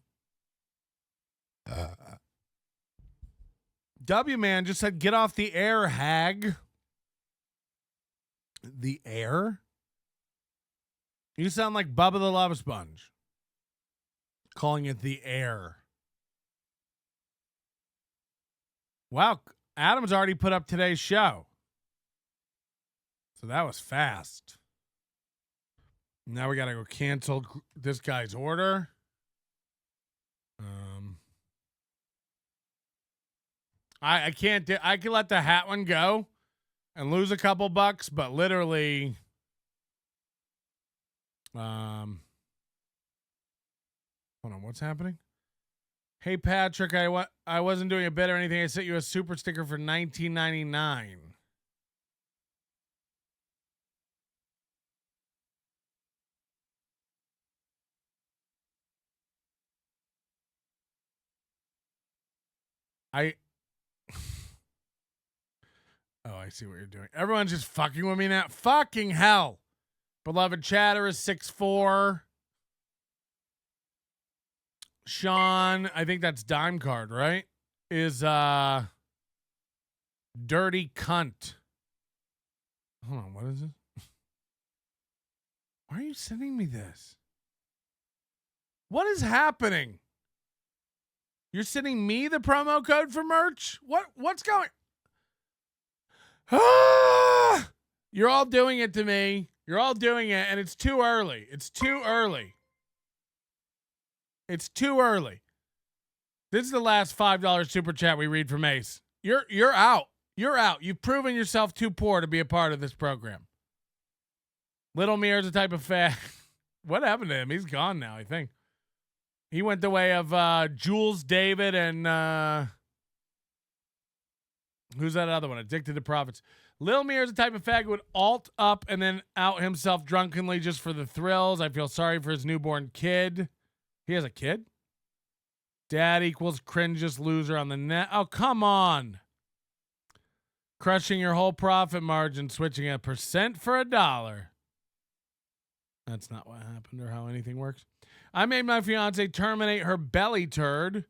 W Man just said, "Get off the air, hag." The air? You sound like Bubba the Love Sponge. Calling it the air. Wow, Adam's already put up today's show. So that was fast. Now we got to go cancel this guy's order. I can't do, I can let the hat one go and lose a couple bucks, but literally hold on, what's happening? Hey Patrick, I wasn't doing a bid or anything. I sent you a super sticker for $19.99. Oh, I see what you're doing. Everyone's just fucking with me now. Fucking hell. Beloved chatter is 6'4". Sean, I think that's Dime Card, right? Is dirty cunt. Hold on, what is it? Why are you sending me this? What is happening? You're sending me the promo code for merch? What's going? Ah! You're all doing it to me. You're all doing it, and it's too early. It's too early. It's too early. This is the last $5 super chat we read from Ace. You're out. You're out. You've proven yourself too poor to be a part of this program. Little Mirror's a type of fat. What happened to him? He's gone now, I think. He went the way of Jules David and who's that other one? Addicted to Profits. Lil Mirror's the type of fag who would alt up and then out himself drunkenly just for the thrills. I feel sorry for his newborn kid. He has a kid? Dad equals cringeest loser on the net. Oh, come on. Crushing your whole profit margin, switching a % for $1. That's not what happened or how anything works. I made my fiance terminate her belly turd.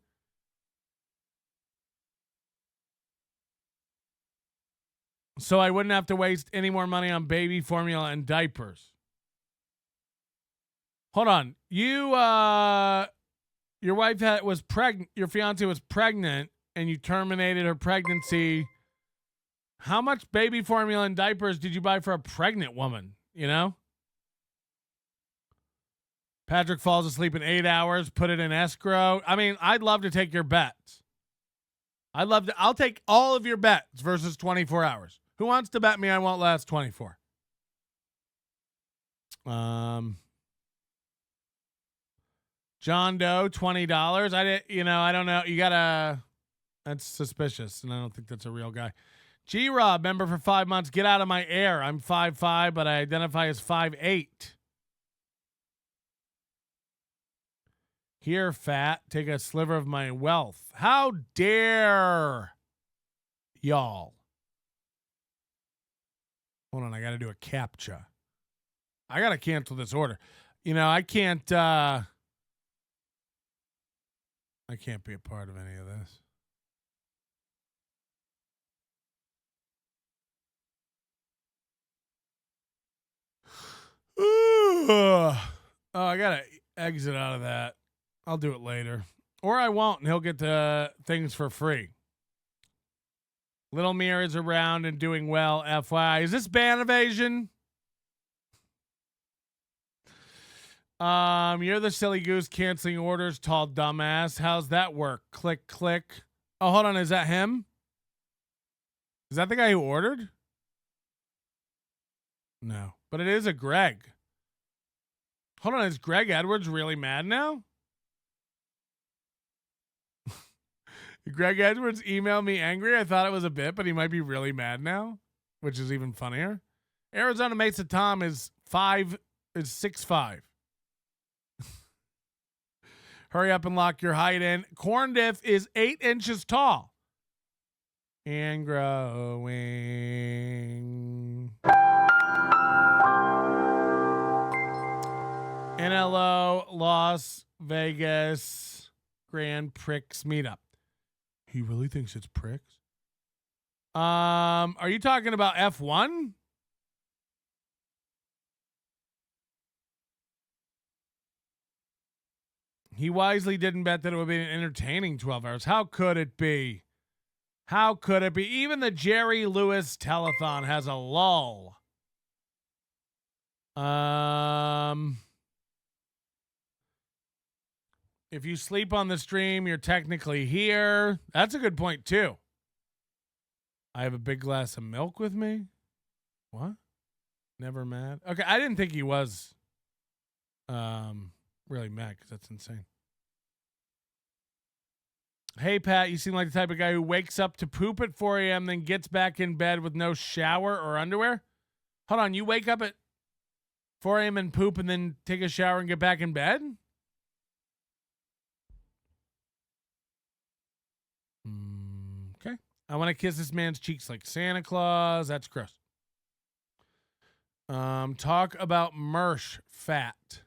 So I wouldn't have to waste any more money on baby formula and diapers. Hold on. Your wife was pregnant. Your fiance was pregnant and you terminated her pregnancy. How much baby formula and diapers did you buy for a pregnant woman? You know? Patrick falls asleep in 8 hours, put it in escrow. I mean, I'd love to take your bets. I'll take all of your bets versus 24 hours. Who wants to bet me I won't last 24? John Doe, $20. I don't know. That's suspicious, and I don't think that's a real guy. G-Rob, member for 5 months. Get out of my air. I'm 5'5", but I identify as 5'8". Here, fat. Take a sliver of my wealth. How dare y'all? Hold on, I got to do a CAPTCHA. I got to cancel this order. I can't be a part of any of this. Oh, I got to exit out of that. I'll do it later. Or I won't, and he'll get the things for free. Little Mirror is around and doing well, FYI. Is this ban evasion? You're the silly goose canceling orders, tall dumbass. How's that work? Click, click. Oh, hold on. Is that him? Is that the guy who ordered? No, but it is a Greg. Hold on, is Greg Edwards really mad now? Greg Edwards emailed me angry. I thought it was a bit, but he might be really mad now, which is even funnier. Arizona Mesa Tom is 6'5". Hurry up and lock your height in. Corn Diff is 8 inches tall and growing. NLO Las Vegas Grand Prix meetup. He really thinks it's pricks. Are you talking about F1? He wisely didn't bet that it would be an entertaining 12 hours. How could it be? How could it be? Even the Jerry Lewis telethon has a lull. If you sleep on the stream, you're technically here. That's a good point, too. I have a big glass of milk with me. What? Never mad? Okay, I didn't think he was really mad because that's insane. Hey, Pat, you seem like the type of guy who wakes up to poop at 4 a.m., then gets back in bed with no shower or underwear? Hold on, you wake up at 4 a.m. and poop and then take a shower and get back in bed? Okay. I want to kiss this man's cheeks like Santa Claus. That's gross. Talk about Mersh fat.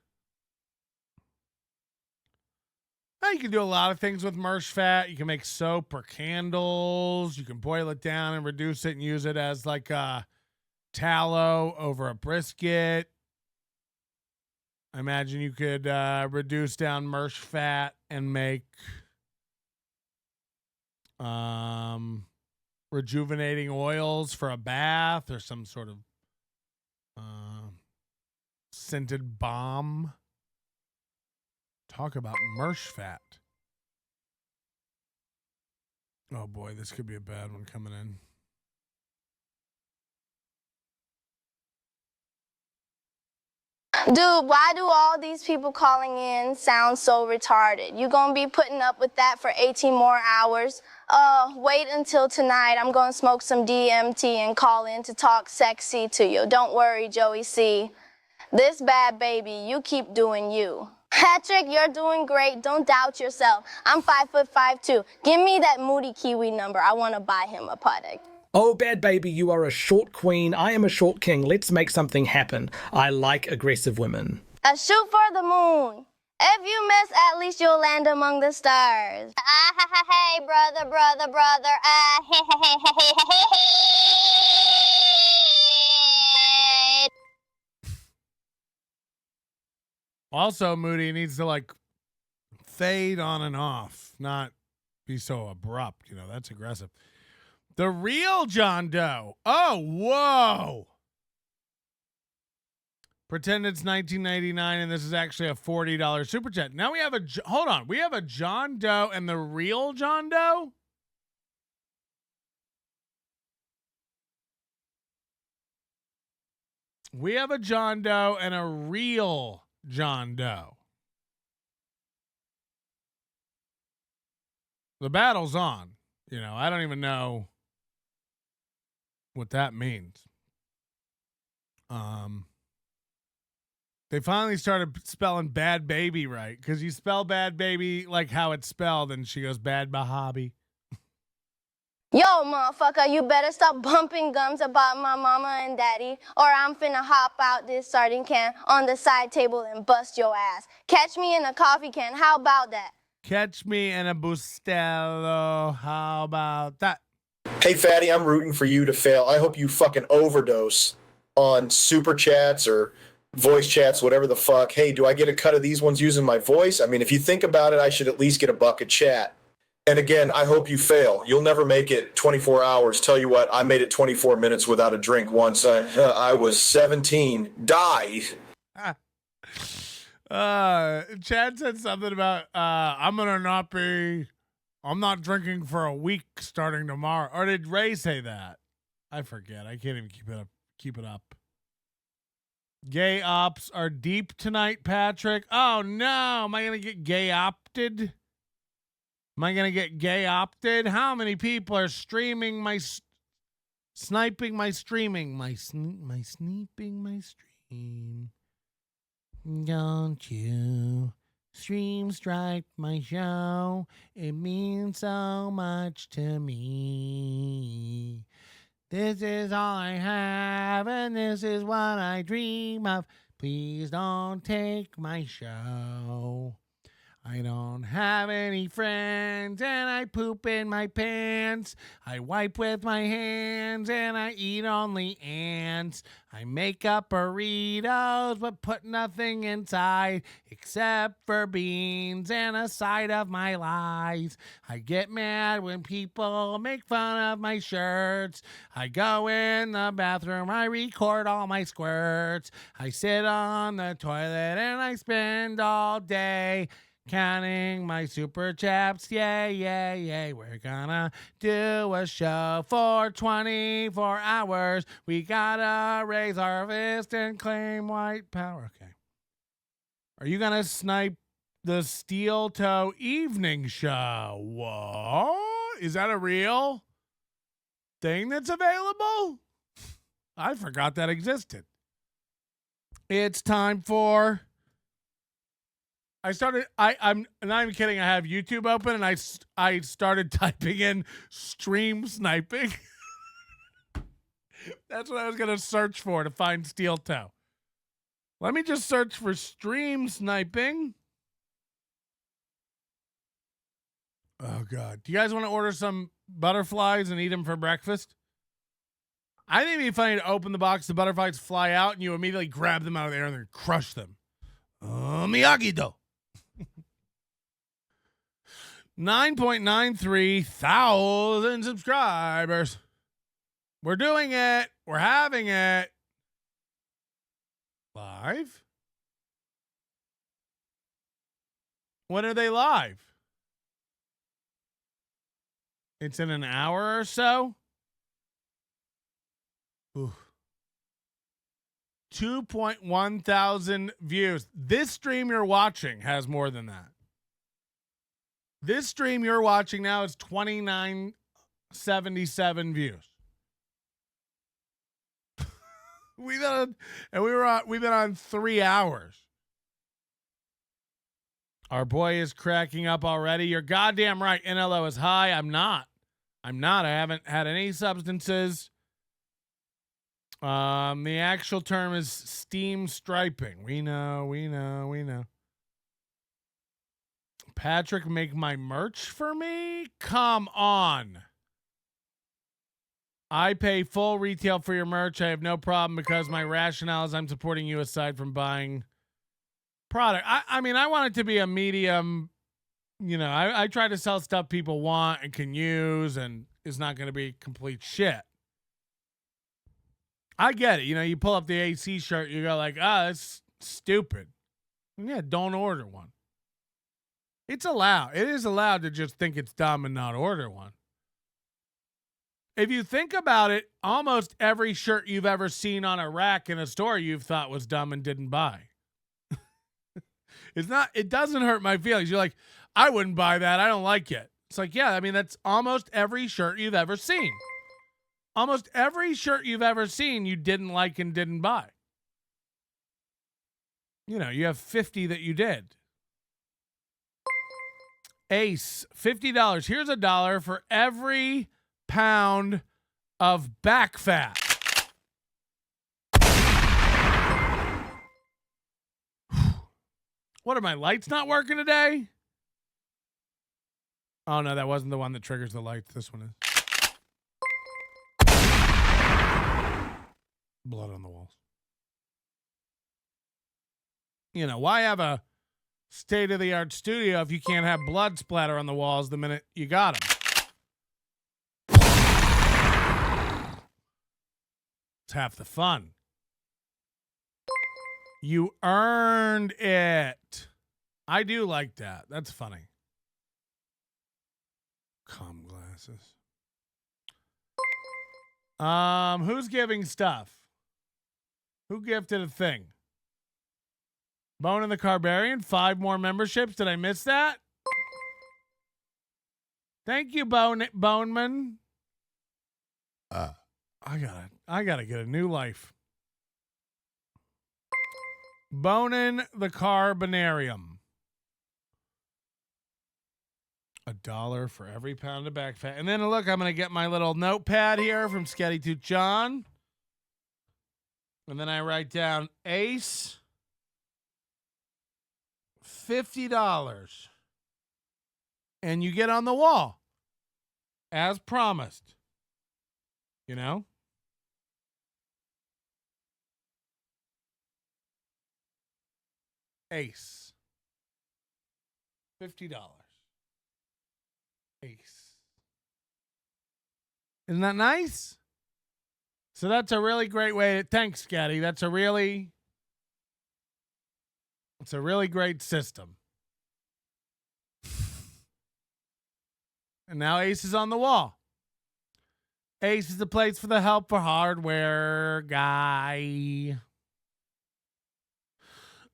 Well, you can do a lot of things with Mersh fat. You can make soap or candles. You can boil it down and reduce it and use it as like a tallow over a brisket. I imagine you could reduce down Mersh fat and make rejuvenating oils for a bath or some sort of scented balm. Talk about Mersh fat. Oh boy, this could be a bad one coming in. Dude, why do all these people calling in sound so retarded? You gonna be putting up with that for 18 more hours? Wait until tonight. I'm gonna smoke some DMT and call in to talk sexy to you. Don't worry, Joey C. This bad baby, you keep doing you. Patrick, you're doing great. Don't doubt yourself. I'm 5'5" too. Give me that Moody Kiwi number. I want to buy him a product. Oh, bad baby, you are a short queen. I am a short king. Let's make something happen. I like aggressive women. A shoot for the moon. If you miss, at least you'll land among the stars. Hey, brother, brother, brother. Hey, hey, hey, hey, hey, hey, hey. Also, Moody needs to like fade on and off, not be so abrupt. You know, that's aggressive. The real John Doe. Oh, whoa. Pretend it's 1999 and this is actually a $40 super chat. Now we have hold on. We have a John Doe and the real John Doe. We have a John Doe and a real John Doe. The battle's on. You know, I don't even know what that means. They finally started spelling bad baby right, because you spell bad baby like how it's spelled, and she goes bad bahabi. Yo, motherfucker, you better stop bumping gums about my mama and daddy, or I'm finna hop out this sardine can on the side table and bust your ass. Catch me in a coffee can. How about that? Catch me in a Bustelo. How about that? Hey, Fatty, I'm rooting for you to fail. I hope you fucking overdose on super chats or voice chats, whatever the fuck. Hey, do I get a cut of these ones using my voice? I mean, if you think about it, I should at least get a buck a chat. And again, I hope you fail. You'll never make it 24 hours. Tell you what, I made it 24 minutes without a drink once. I was 17. Died. Chad said something about, I'm not drinking for a week starting tomorrow. Or did Ray say that? I forget. I can't even keep it up. Gay ops are deep tonight, Patrick. Oh no, am I gonna get gay opted? Am I gonna get gay opted? How many people are streaming my sniping my streaming my sneeping my stream? Don't you stream stripe my show? It means so much to me. This is all I have, and this is what I dream of. Please don't take my show. I don't have any friends, and I poop in my pants. I wipe with my hands, and I eat only ants. I make up burritos, but put nothing inside except for beans and a side of my lies. I get mad when people make fun of my shirts. I go in the bathroom, I record all my squirts. I sit on the toilet, and I spend all day counting my super chaps. Yay, yay, yay. We're gonna do a show for 24 hours. We gotta raise our fist and claim white power. Okay. Are you gonna snipe the Steel Toe Evening Show? What? Is that a real thing that's available? I forgot that existed. It's time for... I'm not even kidding. I have YouTube open, and I started typing in stream sniping. That's what I was going to search for to find Steel Toe. Let me just search for stream sniping. Oh, God. Do you guys want to order some butterflies and eat them for breakfast? I think it'd be funny to open the box, the butterflies fly out, and you immediately grab them out of the air and then crush them. Miyagi-Do. 9.93 thousand subscribers. We're doing it. We're having it. Live? When are they live? It's in an hour or so. Ooh. 2.1 thousand views. This stream you're watching has more than that. This stream you're watching now is 2977 views. We've been on 3 hours. Our boy is cracking up already. You're goddamn right. NLO is high. I'm not. I haven't had any substances. The actual term is steam striping. We know. Patrick, make my merch for me? Come on. I pay full retail for your merch. I have no problem because my rationale is I'm supporting you aside from buying product. I mean, I want it to be a medium, I try to sell stuff people want and can use and is not going to be complete shit. I get it. You pull up the AC shirt, you go like, that's stupid. Yeah, don't order one. It's allowed. It is allowed to just think it's dumb and not order one. If you think about it, almost every shirt you've ever seen on a rack in a store you've thought was dumb and didn't buy. It doesn't hurt my feelings. You're like, I wouldn't buy that. I don't like it. It's like, yeah, I mean, that's almost every shirt you've ever seen. Almost every shirt you've ever seen you didn't like and didn't buy. You have 50 that you did. Ace, $50. Here's $1 for every pound of back fat. What, are my lights not working today? Oh, no, that wasn't the one that triggers the lights. This one is. Blood on the walls. Why have a state-of-the-art studio if you can't have blood splatter on the walls the minute you got them? It's half the fun. You earned it. I do like that. That's funny. Calm glasses. Who's giving stuff? Who gifted a thing? Bone and the Carbarian, 5 more memberships. Did I miss that? Thank you, Boneman. I gotta get a new life. Bonin the Carbonarium. $1 for every pound of back fat. And then look, I'm gonna get my little notepad here from Sketty to John. And then I write down Ace. $50. And you get on the wall. As promised. You know? Ace. $50. Ace. Isn't that nice? So that's a really great way to thanks, Scatty. It's a really great system. And now Ace is on the wall. Ace is the place for the help for hardware guy.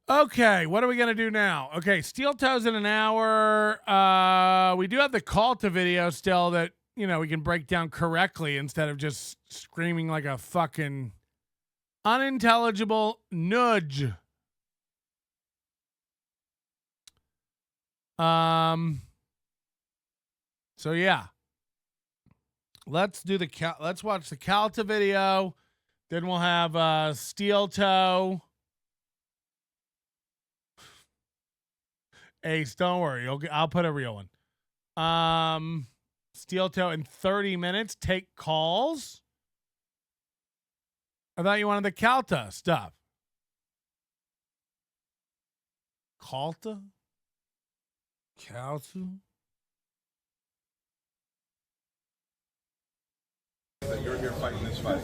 Okay, what are we going to do now? Okay, Steel Toes in an hour. We do have the Calta video still that, you know, we can break down correctly instead of just screaming like a fucking unintelligible nudge. So yeah. Let's watch the Calta video. Then we'll have Steel Toe. Ace, don't worry. I'll put a real one. Steel Toe in 30 minutes. Take calls. I thought you wanted the Calta stuff. Calta? Calta? You're here fighting this fight.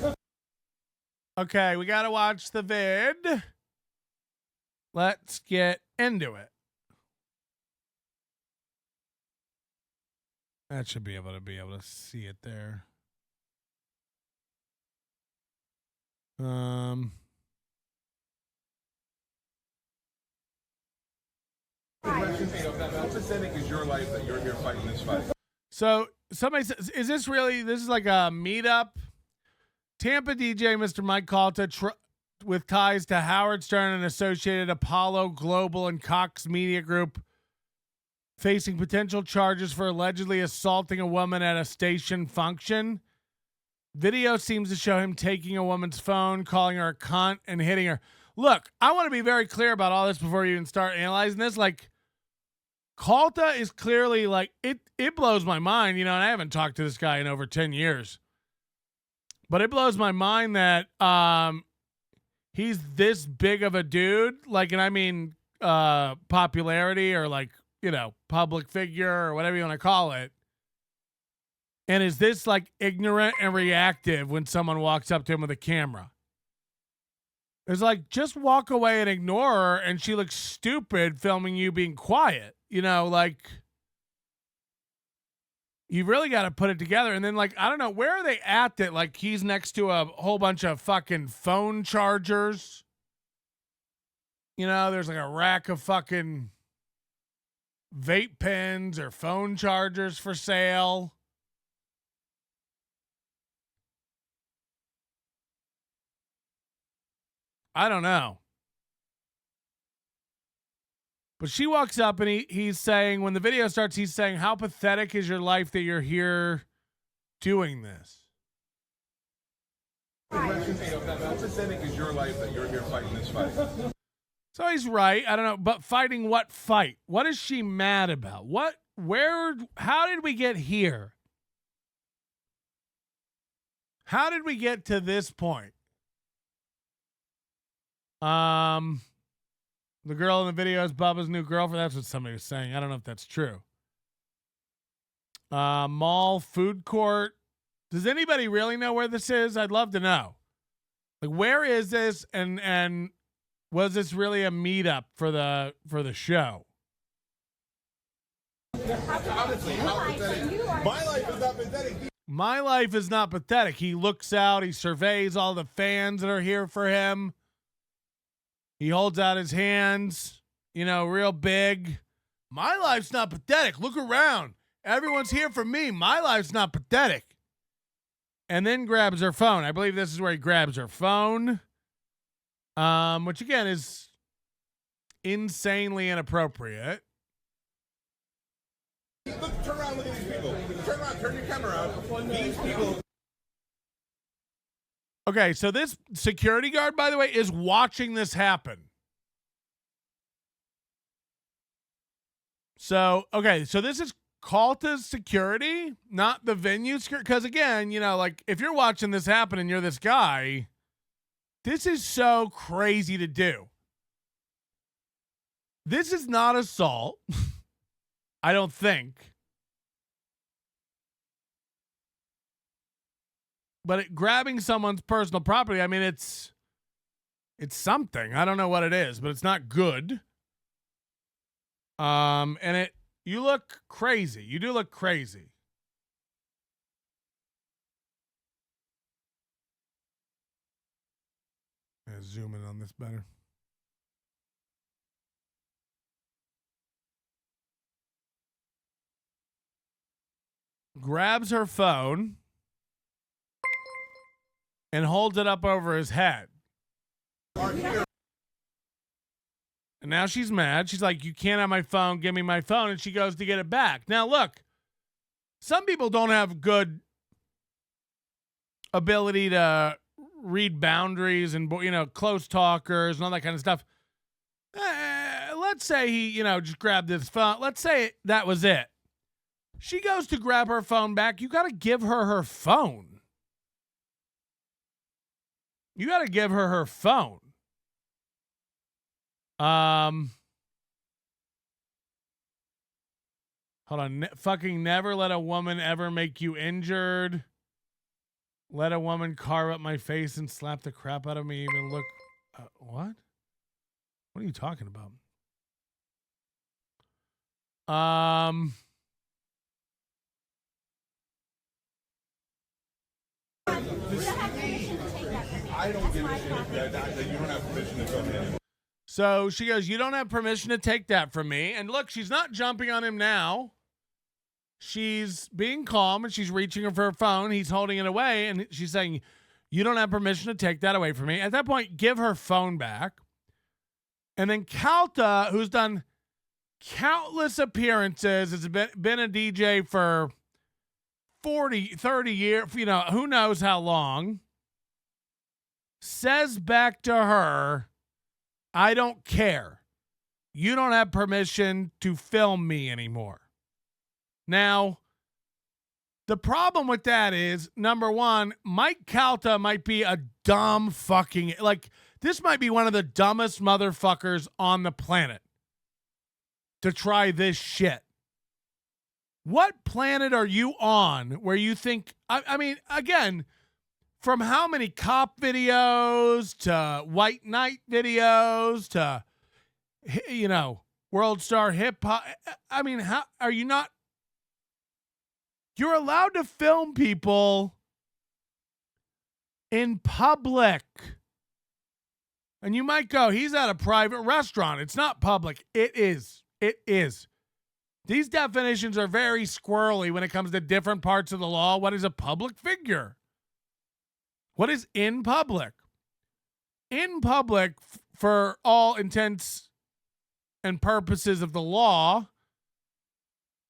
Okay, we got to watch the vid. Let's get into it. That should be able to see it there. How pathetic is your life that you're here fighting this fight? So somebody says, is this is like a meetup? Tampa DJ Mr. Mike Calta with ties to Howard Stern and Associated Apollo Global and Cox Media Group facing potential charges for allegedly assaulting a woman at a station function. Video seems to show him taking a woman's phone, calling her a cunt, and hitting her. Look, I want to be very clear about all this before you even start analyzing this. Like, Calta is clearly like, it blows my mind, you know, and I haven't talked to this guy in over 10 years. But it blows my mind that he's this big of a dude, like, and I mean popularity or like, you know, public figure or whatever you want to call it. And is this like ignorant and reactive when someone walks up to him with a camera? It's like, just walk away and ignore her, and she looks stupid filming you being quiet. You know, like, you really got to put it together. And then, like, I don't know, where are they at that, like, he's next to a whole bunch of fucking phone chargers? You know, there's like a rack of fucking vape pens or phone chargers for sale. I don't know. But she walks up and he's saying, when the video starts, he's saying, how pathetic is your life that you're here doing this? How pathetic is your life that you're here fighting this fight? So he's right. I don't know. But fighting what fight? What is she mad about? How did we get here? How did we get to this point? The girl in the video is Bubba's new girlfriend. That's what somebody was saying. I don't know if that's true. Mall food court. Does anybody really know where this is? I'd love to know. Like, where is this? And was this really a meetup for the show? Honestly, how pathetic. My life is not pathetic. My life is not pathetic. He looks out, he surveys all the fans that are here for him. He holds out his hands, real big. My life's not pathetic. Look around. Everyone's here for me. My life's not pathetic. And then grabs her phone. I believe this is where he grabs her phone, which again is insanely inappropriate. Look, turn around, look at these people. Turn around, turn your camera on. These people. Okay, so this security guard, by the way, is watching this happen. So this is Calta's security, not the venue security. Because again, if you're watching this happen and you're this guy, this is so crazy to do. This is not assault. I don't think. But grabbing someone's personal property, I mean, it's something. I don't know what it is, but it's not good. And you look crazy. You do look crazy. I'll zoom in on this better. Grabs her phone and holds it up over his head. And now she's mad. She's like, you can't have my phone. Give me my phone. And she goes to get it back. Now, look, some people don't have good ability to read boundaries and, close talkers and all that kind of stuff. Let's say he, just grabbed his phone. Let's say that was it. She goes to grab her phone back. You got to give her her phone. You got to give her her phone. Hold on. Fucking never let a woman ever make you injured. Let a woman carve up my face and slap the crap out of me. Even look. What? What are you talking about? I don't give a shit that you don't have permission to film him. So she goes, you don't have permission to take that from me. And look, she's not jumping on him now. She's being calm and she's reaching for her phone. He's holding it away and she's saying, you don't have permission to take that away from me. At that point, give her phone back. And then Calta, who's done countless appearances, has been a DJ for 40, 30 years, who knows how long, says back to her, I don't care. You don't have permission to film me anymore. Now, the problem with that is, number one, Mike Calta might be a dumb fucking, this might be one of the dumbest motherfuckers on the planet to try this shit. What planet are you on where you think, I mean, again, from how many cop videos to White Knight videos to, World Star Hip Hop. I mean, how are you not? You're allowed to film people in public. And you might go, he's at a private restaurant. It's not public. It is. It is. These definitions are very squirrely when it comes to different parts of the law. What is a public figure? What is in public? In public, for all intents and purposes of the law,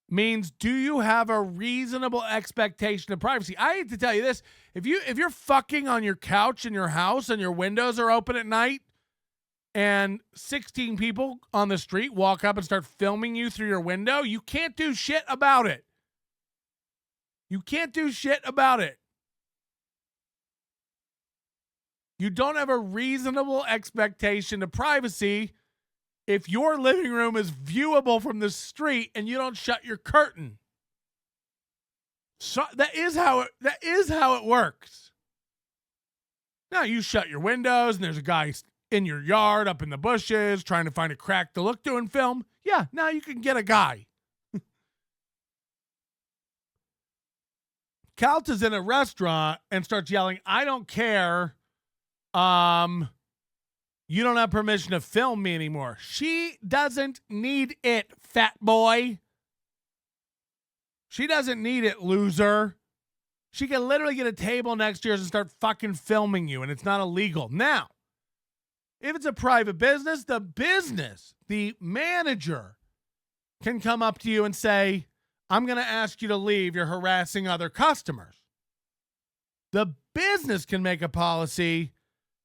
means, do you have a reasonable expectation of privacy? I hate to tell you this. If you're fucking on your couch in your house and your windows are open at night and 16 people on the street walk up and start filming you through your window, you can't do shit about it. You can't do shit about it. You don't have a reasonable expectation of privacy if your living room is viewable from the street and you don't shut your curtain. So that is how it works. Now you shut your windows and there's a guy in your yard up in the bushes trying to find a crack to look through and film. Yeah, now you can get a guy. Calta's in a restaurant and starts yelling, I don't care. You don't have permission to film me anymore. She doesn't need it, fat boy. She doesn't need it, loser. She can literally get a table next to yours and start fucking filming you, and it's not illegal. Now, if it's a private business, the manager can come up to you and say, I'm going to ask you to leave. You're harassing other customers. The business can make a policy.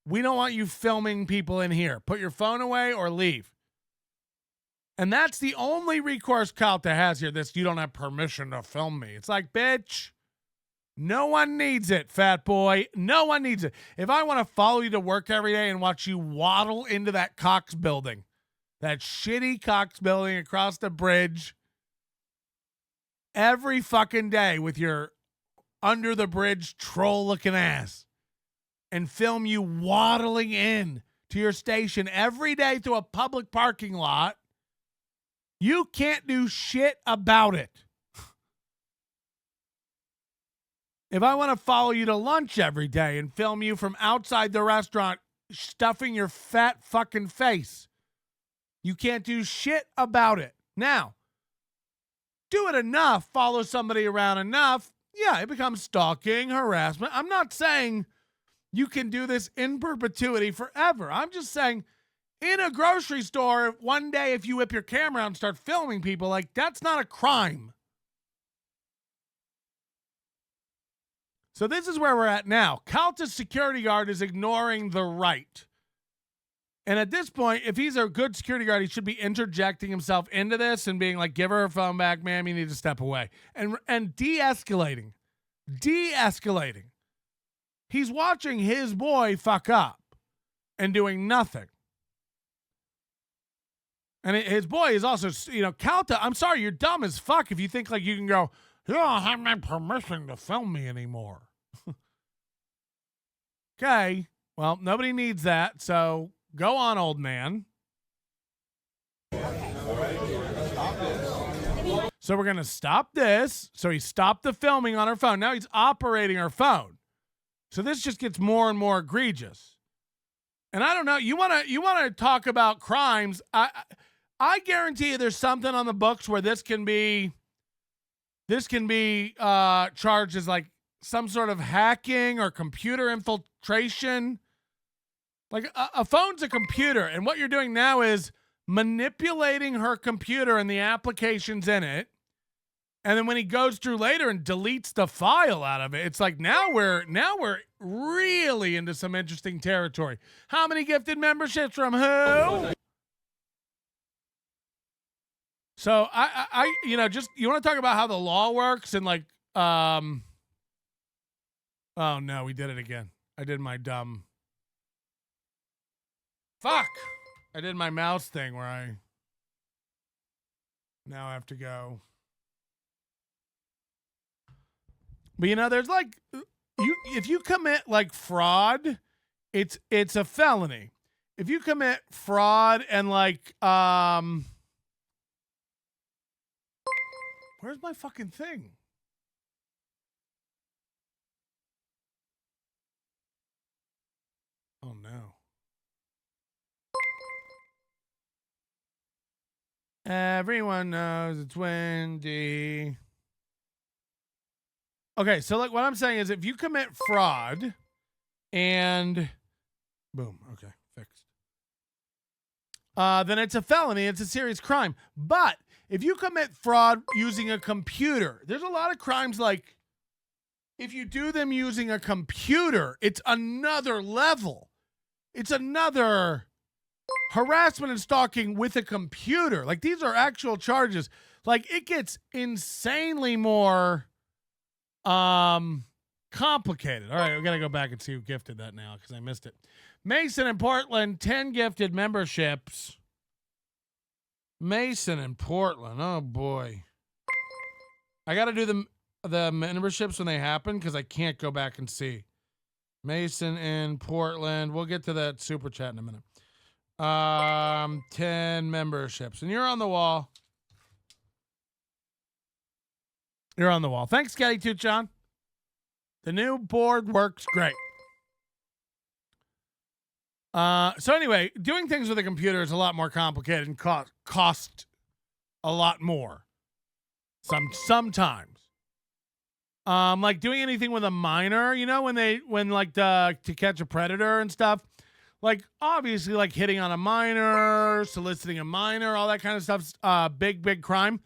We don't want you filming people in here. Put your phone away or leave. And that's the only recourse Calta has here. This, you don't have permission to film me. It's like, bitch, no one needs it, fat boy. No one needs it. If I want to follow you to work every day and watch you waddle into that Cox building, that shitty Cox building across the bridge every fucking day with your under the bridge troll looking ass, and film you waddling in to your station every day through a public parking lot, you can't do shit about it. If I want to follow you to lunch every day and film you from outside the restaurant stuffing your fat fucking face, you can't do shit about it. Now, do it enough, follow somebody around enough, yeah, it becomes stalking, harassment. I'm not saying you can do this in perpetuity forever. I'm just saying, in a grocery store, one day if you whip your camera out and start filming people, like, that's not a crime. So this is where we're at now. Calta's security guard is ignoring the right. And at this point, if he's a good security guard, he should be interjecting himself into this and being like, give her phone back, ma'am, you need to step away. And de-escalating. De-escalating. He's watching his boy fuck up and doing nothing. And his boy is also, Calta, I'm sorry, you're dumb as fuck if you think like you can go, you don't have my permission to film me anymore. Okay, well, nobody needs that, so go on, old man. So we're going to stop this. So he stopped the filming on her phone. Now he's operating her phone. So this just gets more and more egregious. And I don't know, you want to talk about crimes. I guarantee you there's something on the books where this can be charged as like some sort of hacking or computer infiltration. Like a phone's a computer, and what you're doing now is manipulating her computer and the applications in it. And then when he goes through later and deletes the file out of it, it's like now we're really into some interesting territory. How many gifted memberships from who? So I you want to talk about how the law works and like, oh no, we did it again. I did my dumb. Fuck. I did my mouse thing where I now have to go. But there's like, if you commit like fraud, it's a felony. If you commit fraud and like, where's my fucking thing? Oh no. Everyone knows it's windy. Okay, so like what I'm saying is if you commit fraud and boom, okay, fixed. Then it's a felony, it's a serious crime. But if you commit fraud using a computer, there's a lot of crimes like if you do them using a computer, it's another level. It's another harassment and stalking with a computer. Like these are actual charges. Like it gets insanely more complicated. All right, we gotta go back and see who gifted that now because I missed it. Mason in Portland, 10 gifted memberships. Mason in Portland. Oh boy. I gotta do the memberships when they happen because I can't go back and see. Mason in Portland. We'll get to that super chat in a minute. 10 memberships. And you're on the wall. You're on the wall. Thanks, Scotty Tuchon. The new board works great. So anyway, doing things with a computer is a lot more complicated and cost a lot more. Sometimes. Like doing anything with a minor, you know, when like to catch a predator and stuff, like obviously like hitting on a minor, soliciting a minor, all that kind of stuff's big crime.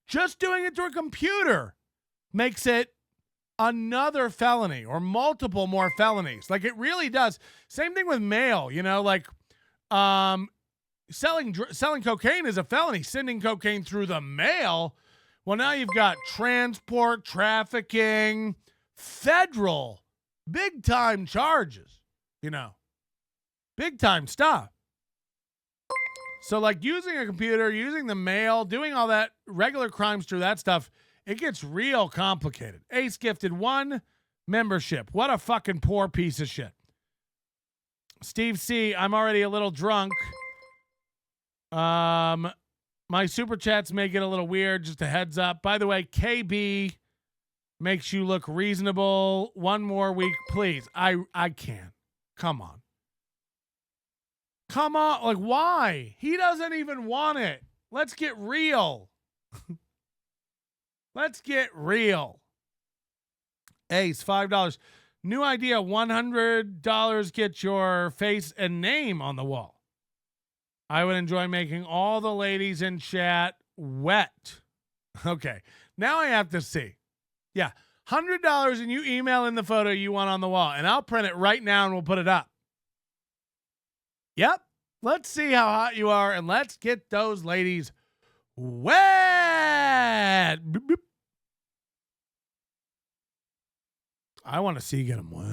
Just doing it through a computer makes it another felony or multiple more felonies. Like it really does. Same thing with mail, you know, like selling cocaine is a felony. Sending cocaine through the mail, well, now you've got transport, trafficking, federal, big time charges, you know, big time stuff. So like using a computer, using the mail, doing all that regular crimes through that stuff, it gets real complicated. Ace gifted 1 membership. What a fucking poor piece of shit. Steve C, I'm already a little drunk. My super chats may get a little weird, just a heads up. By the way, KB makes you look reasonable. 1 more week, please. I can't. Come on. Come on. Like, why? He doesn't even want it. Let's get real. Let's get real. Ace, $5. New idea, $100 get your face and name on the wall. I would enjoy making all the ladies in chat wet. Okay, now I have to see. Yeah, $100 and you email in the photo you want on the wall, and I'll print it right now and we'll put it up. Yep, let's see how hot you are, and let's get those ladies wet. Boop, boop. I want to see you get them wet.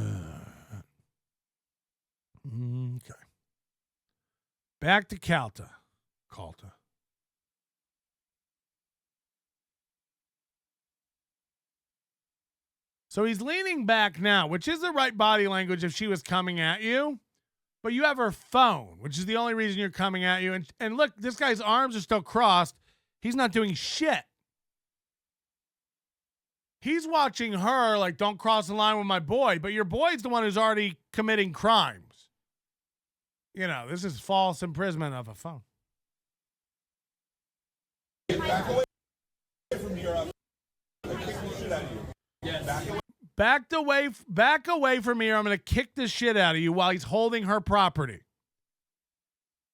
Okay. Back to Calta. So he's leaning back now, which is the right body language if she was coming at you. But you have her phone, which is the only reason you're coming at you. And look, this guy's arms are still crossed. He's not doing shit. He's watching her like, don't cross the line with my boy. But your boy's the one who's already committing crimes. You know, this is false imprisonment of a phone. Back away from me or I'll kick the shit out of you. Yeah, Back away from me or I'm going to kick the shit out of you while he's holding her property.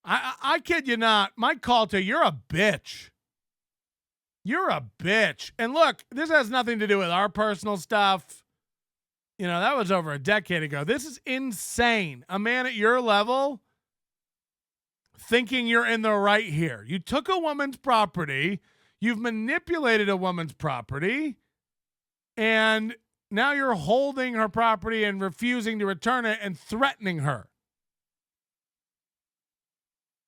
I kid you not. Mike Calta, you're a bitch. You're a bitch. And look, this has nothing to do with our personal stuff. You know, that was over a decade ago. This is insane. A man at your level thinking you're in the right here. You took a woman's property. You've manipulated a woman's property. And now you're holding her property and refusing to return it and threatening her.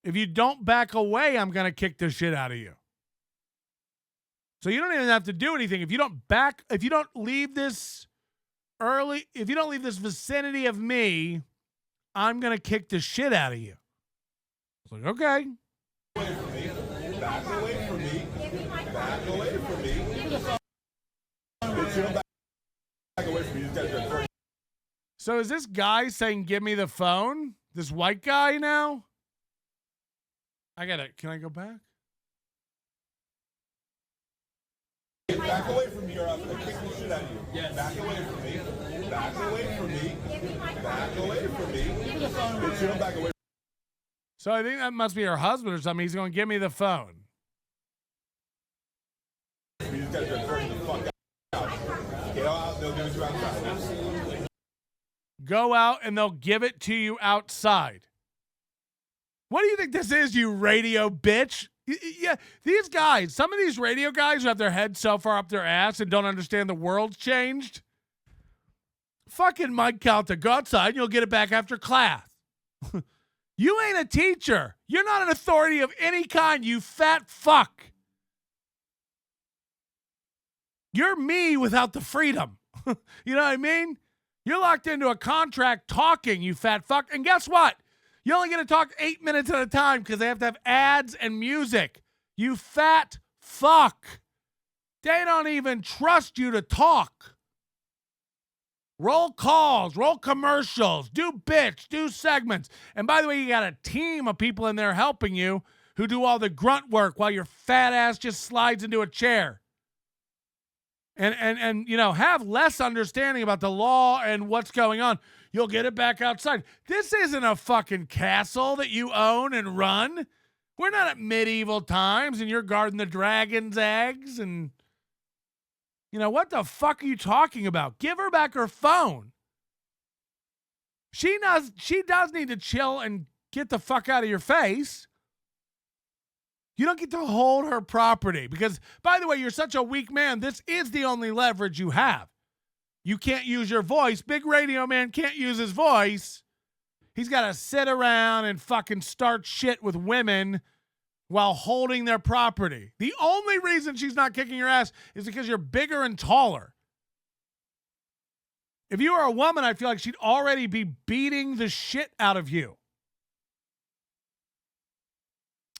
If you don't back away, I'm going to kick the shit out of you. So you don't even have to do anything. If you don't leave this vicinity of me, I'm going to kick the shit out of you. It's like, okay. Back away from me. Back away from me. Back away from me. So is this guy saying, give me the phone? This white guy now? Can I go back? Back away from me or I'll kick the shit out of you. Yes. Back away from me. Back away from me. Back away from me. But you don't back away. So I think that must be her husband or something. He's going to give me the phone. You just got to turn the fuck out. Get out, they'll give it to you outside. Go out and they'll give it to you outside. What do you think this is, you radio bitch? Yeah, these guys, some of these radio guys who have their heads so far up their ass and don't understand the world's changed. Fucking Mike Calta, go outside and you'll get it back after class. You ain't a teacher. You're not an authority of any kind, you fat fuck. You're me without the freedom. You know what I mean? You're locked into a contract talking, you fat fuck. And guess what? You only get to talk 8 minutes at a time because they have to have ads and music. You fat fuck. They don't even trust you to talk. Roll calls, roll commercials, do bits, do segments. And by the way, you got a team of people in there helping you who do all the grunt work while your fat ass just slides into a chair. And you know, have less understanding about the law and what's going on. You'll get it back outside. This isn't a fucking castle that you own and run. We're not at medieval times and you're guarding the dragon's eggs and... You know, what the fuck are you talking about? Give her back her phone. She does need to chill and get the fuck out of your face. You don't get to hold her property because, by the way, you're such a weak man. This is the only leverage you have. You can't use your voice. Big radio man can't use his voice. He's got to sit around and fucking start shit with women while holding their property. The only reason she's not kicking your ass is because you're bigger and taller. If you were a woman, I feel like she'd already be beating the shit out of you.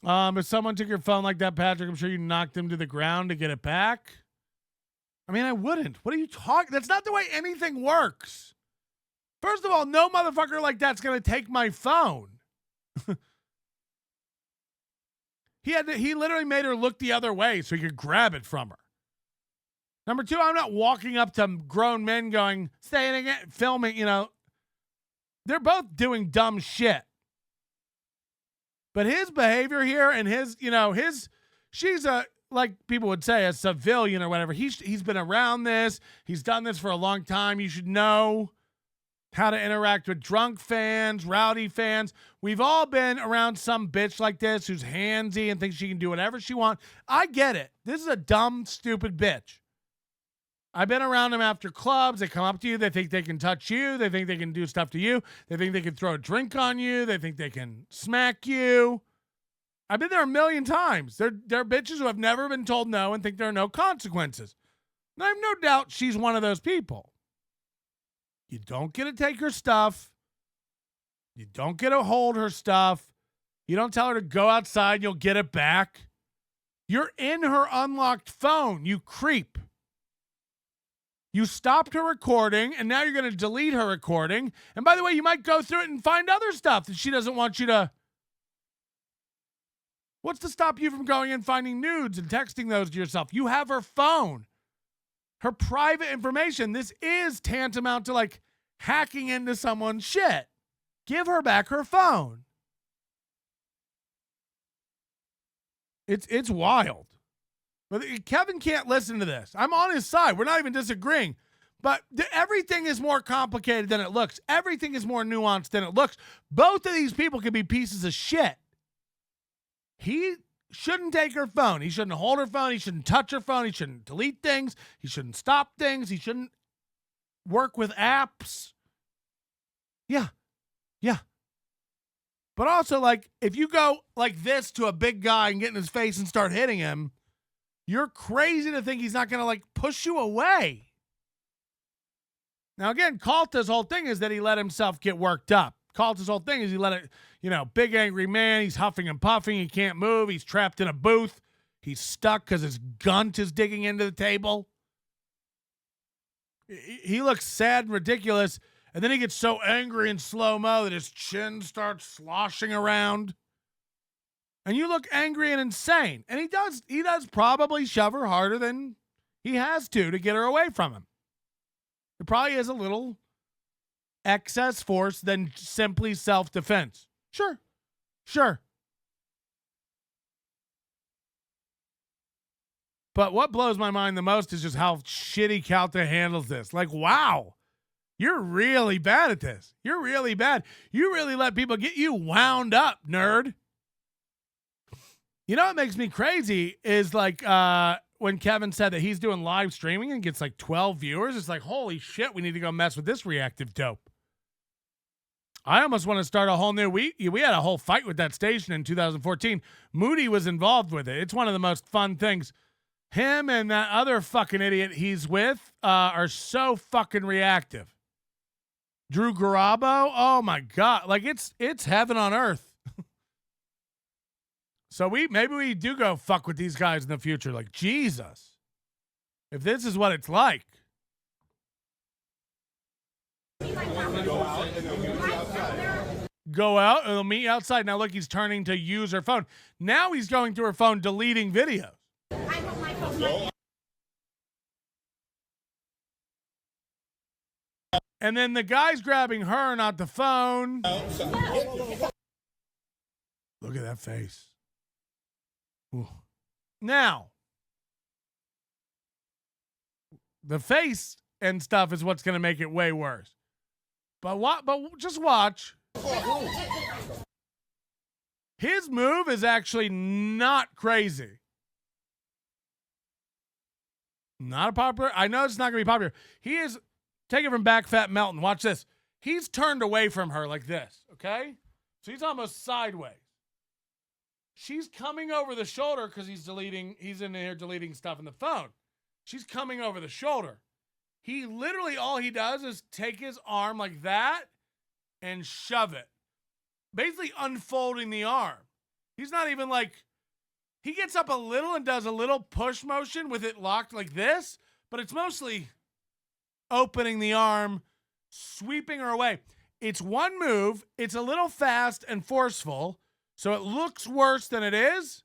If someone took your phone like that, Patrick, I'm sure you knocked them to the ground to get it back. I mean, I wouldn't. What are you talking? That's not the way anything works. First of all, no motherfucker like that's going to take my phone. He literally made her look the other way so he could grab it from her. Number two, I'm not walking up to grown men going, say it again, filming, you know. They're both doing dumb shit. But his behavior here and she's a, like people would say, a civilian or whatever. He's been around this. He's done this for a long time. You should know how to interact with drunk fans, rowdy fans. We've all been around some bitch like this who's handsy and thinks she can do whatever she wants. I get it. This is a dumb, stupid bitch. I've been around them after clubs. They come up to you. They think they can touch you. They think they can do stuff to you. They think they can throw a drink on you. They think they can smack you. I've been there a million times. They're bitches who have never been told no and think there are no consequences. And I have no doubt she's one of those people. You don't get to take her stuff. You don't get to hold her stuff. You don't tell her to go outside and you'll get it back. You're in her unlocked phone, you creep. You stopped her recording, and now you're going to delete her recording. And by the way, you might go through it and find other stuff that she doesn't want you to. What's to stop you from going and finding nudes and texting those to yourself? You have her phone. Her private information. This is tantamount to like hacking into someone's shit. Give her back her phone. It's wild. But Kevin can't listen to this. I'm on his side. We're not even disagreeing. But everything is more complicated than it looks. Everything is more nuanced than it looks. Both of these people could be pieces of shit. He shouldn't take her phone. He shouldn't hold her phone. He shouldn't touch her phone. He shouldn't delete things. He shouldn't stop things. He shouldn't work with apps. Yeah. But also, like, if you go like this to a big guy and get in his face and start hitting him, you're crazy to think he's not going to, like, push you away. Now, again, Calta's whole thing is that he let himself get worked up. Calta's whole thing is he let it, big angry man. He's huffing and puffing. He can't move. He's trapped in a booth. He's stuck because his gunt is digging into the table. He looks sad and ridiculous. And then he gets so angry in slow-mo that his chin starts sloshing around. And you look angry and insane. And he does probably shove her harder than he has to get her away from him. It probably is a little excess force than simply self-defense. Sure. But what blows my mind the most is just how shitty Calta handles this. Like, wow, you're really bad at this. You're really bad. You really let people get you wound up, nerd. You know what makes me crazy is like when Kevin said that he's doing live streaming and gets like 12 viewers. It's like, holy shit, we need to go mess with this reactive dope. I almost want to start a whole new we had a whole fight with that station in 2014. Moody was involved with it. It's one of the most fun things. Him and that other fucking idiot he's with are so fucking reactive. Drew Garabo, oh my God. Like it's heaven on earth. So maybe we do go fuck with these guys in the future. Like, Jesus. If this is what it's like. go out and they'll meet you outside. Now look, he's turning to use her phone. Now he's going through her phone, deleting videos. And then the guy's grabbing her, not the phone. Look at that face. Ooh. Now, the face and stuff is what's going to make it way worse. But just watch. His move is actually not crazy. Not a popular. I know it's not going to be popular. He is. Take it from Back Fat Melton. Watch this. He's turned away from her like this, okay? So he's almost sideways. She's coming over the shoulder because he's in there deleting stuff in the phone. She's coming over the shoulder. He literally, all he does is take his arm like that and shove it. Basically unfolding the arm. He's not even like, he gets up a little and does a little push motion with it locked like this, but it's mostly opening the arm, sweeping her away. It's one move. It's a little fast and forceful, so it looks worse than it is.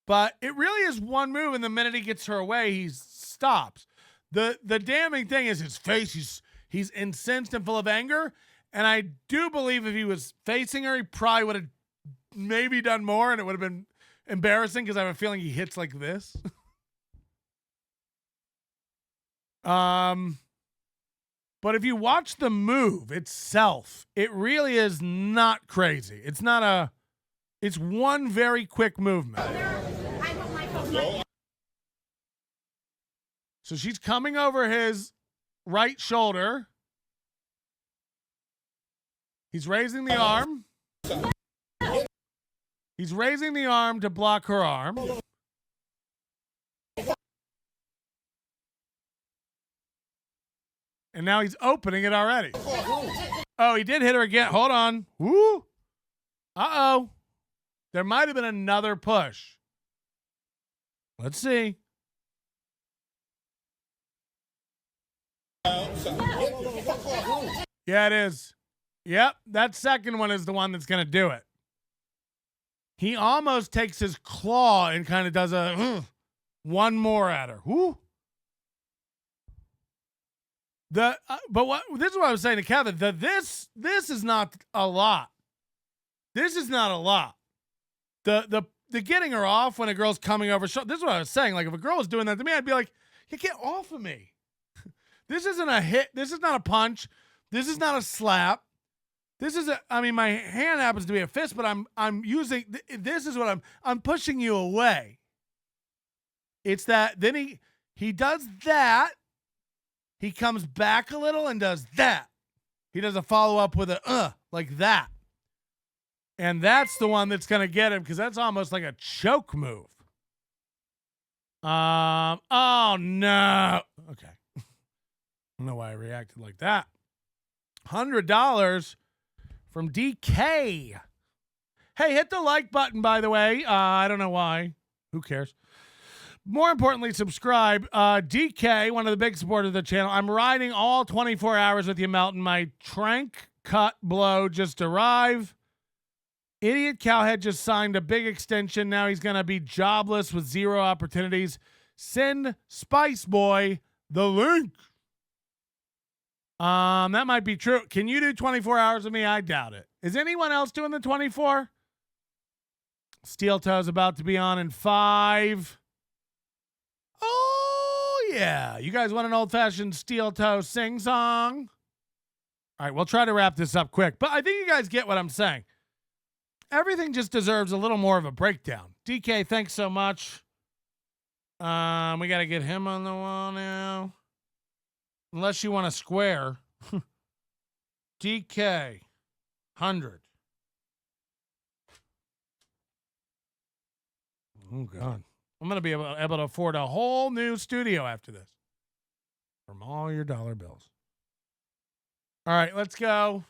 But it really is one move, and the minute he gets her away, he stops. The damning thing is his face. He's incensed and full of anger, and I do believe if he was facing her, he probably would have maybe done more, and it would have been embarrassing because I have a feeling he hits like this. But if you watch the move itself, it really is not crazy. It's one very quick movement. So she's coming over his right shoulder. He's raising the arm. He's raising the arm to block her arm. And now he's opening it already. Oh, he did hit her again. Hold on. Woo. Uh-oh. There might have been another push. Let's see. Yeah, it is. Yep, that second one is the one that's going to do it. He almost takes his claw and kind of does a one more at her. Woo. This is what I was saying to Kevin. This is not a lot. This is not a lot. The getting her off when a girl's coming over. This is what I was saying. Like if a girl was doing that to me, I'd be like, "You get off of me." This isn't a hit. This is not a punch. This is not a slap. This is my hand happens to be a fist, but I'm using. This is what I'm pushing you away. It's that. Then he does that. He comes back a little and does that. He does a follow-up with a like that. And that's the one that's going to get him because that's almost like a choke move. Oh, no. Okay. I don't know why I reacted like that. $100 from DK. Hey, hit the like button, by the way. I don't know why. Who cares? More importantly, subscribe. DK, one of the big supporters of the channel. I'm riding all 24 hours with you, Melton. My trank cut blow just arrived. Idiot Cowhead just signed a big extension. Now he's going to be jobless with zero opportunities. Send Spice Boy the link. That might be true. Can you do 24 hours with me? I doubt it. Is anyone else doing the 24? Steel Toe's about to be on in 5. Oh, yeah. You guys want an old-fashioned Steel Toe sing-song? All right, we'll try to wrap this up quick. But I think you guys get what I'm saying. Everything just deserves a little more of a breakdown. DK, thanks so much. We got to get him on the wall now. Unless you want to square. DK, 100. Oh, God. I'm going to be able to afford a whole new studio after this. From all your dollar bills. All right, let's go.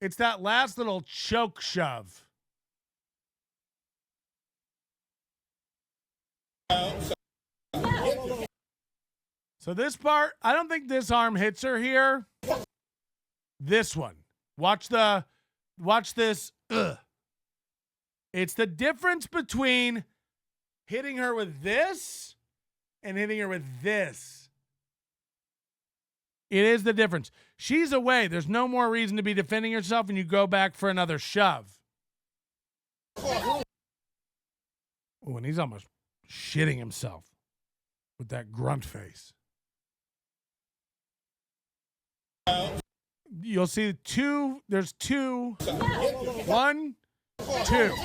It's that last little choke shove. So this part, I don't think this arm hits her here. This one. Watch this. Ugh. It's the difference between hitting her with this and hitting her with this. It is the difference. She's away. There's no more reason to be defending yourself, and you go back for another shove. Oh, and he's almost shitting himself with that grunt face. You'll see two. There's two. 1, 2.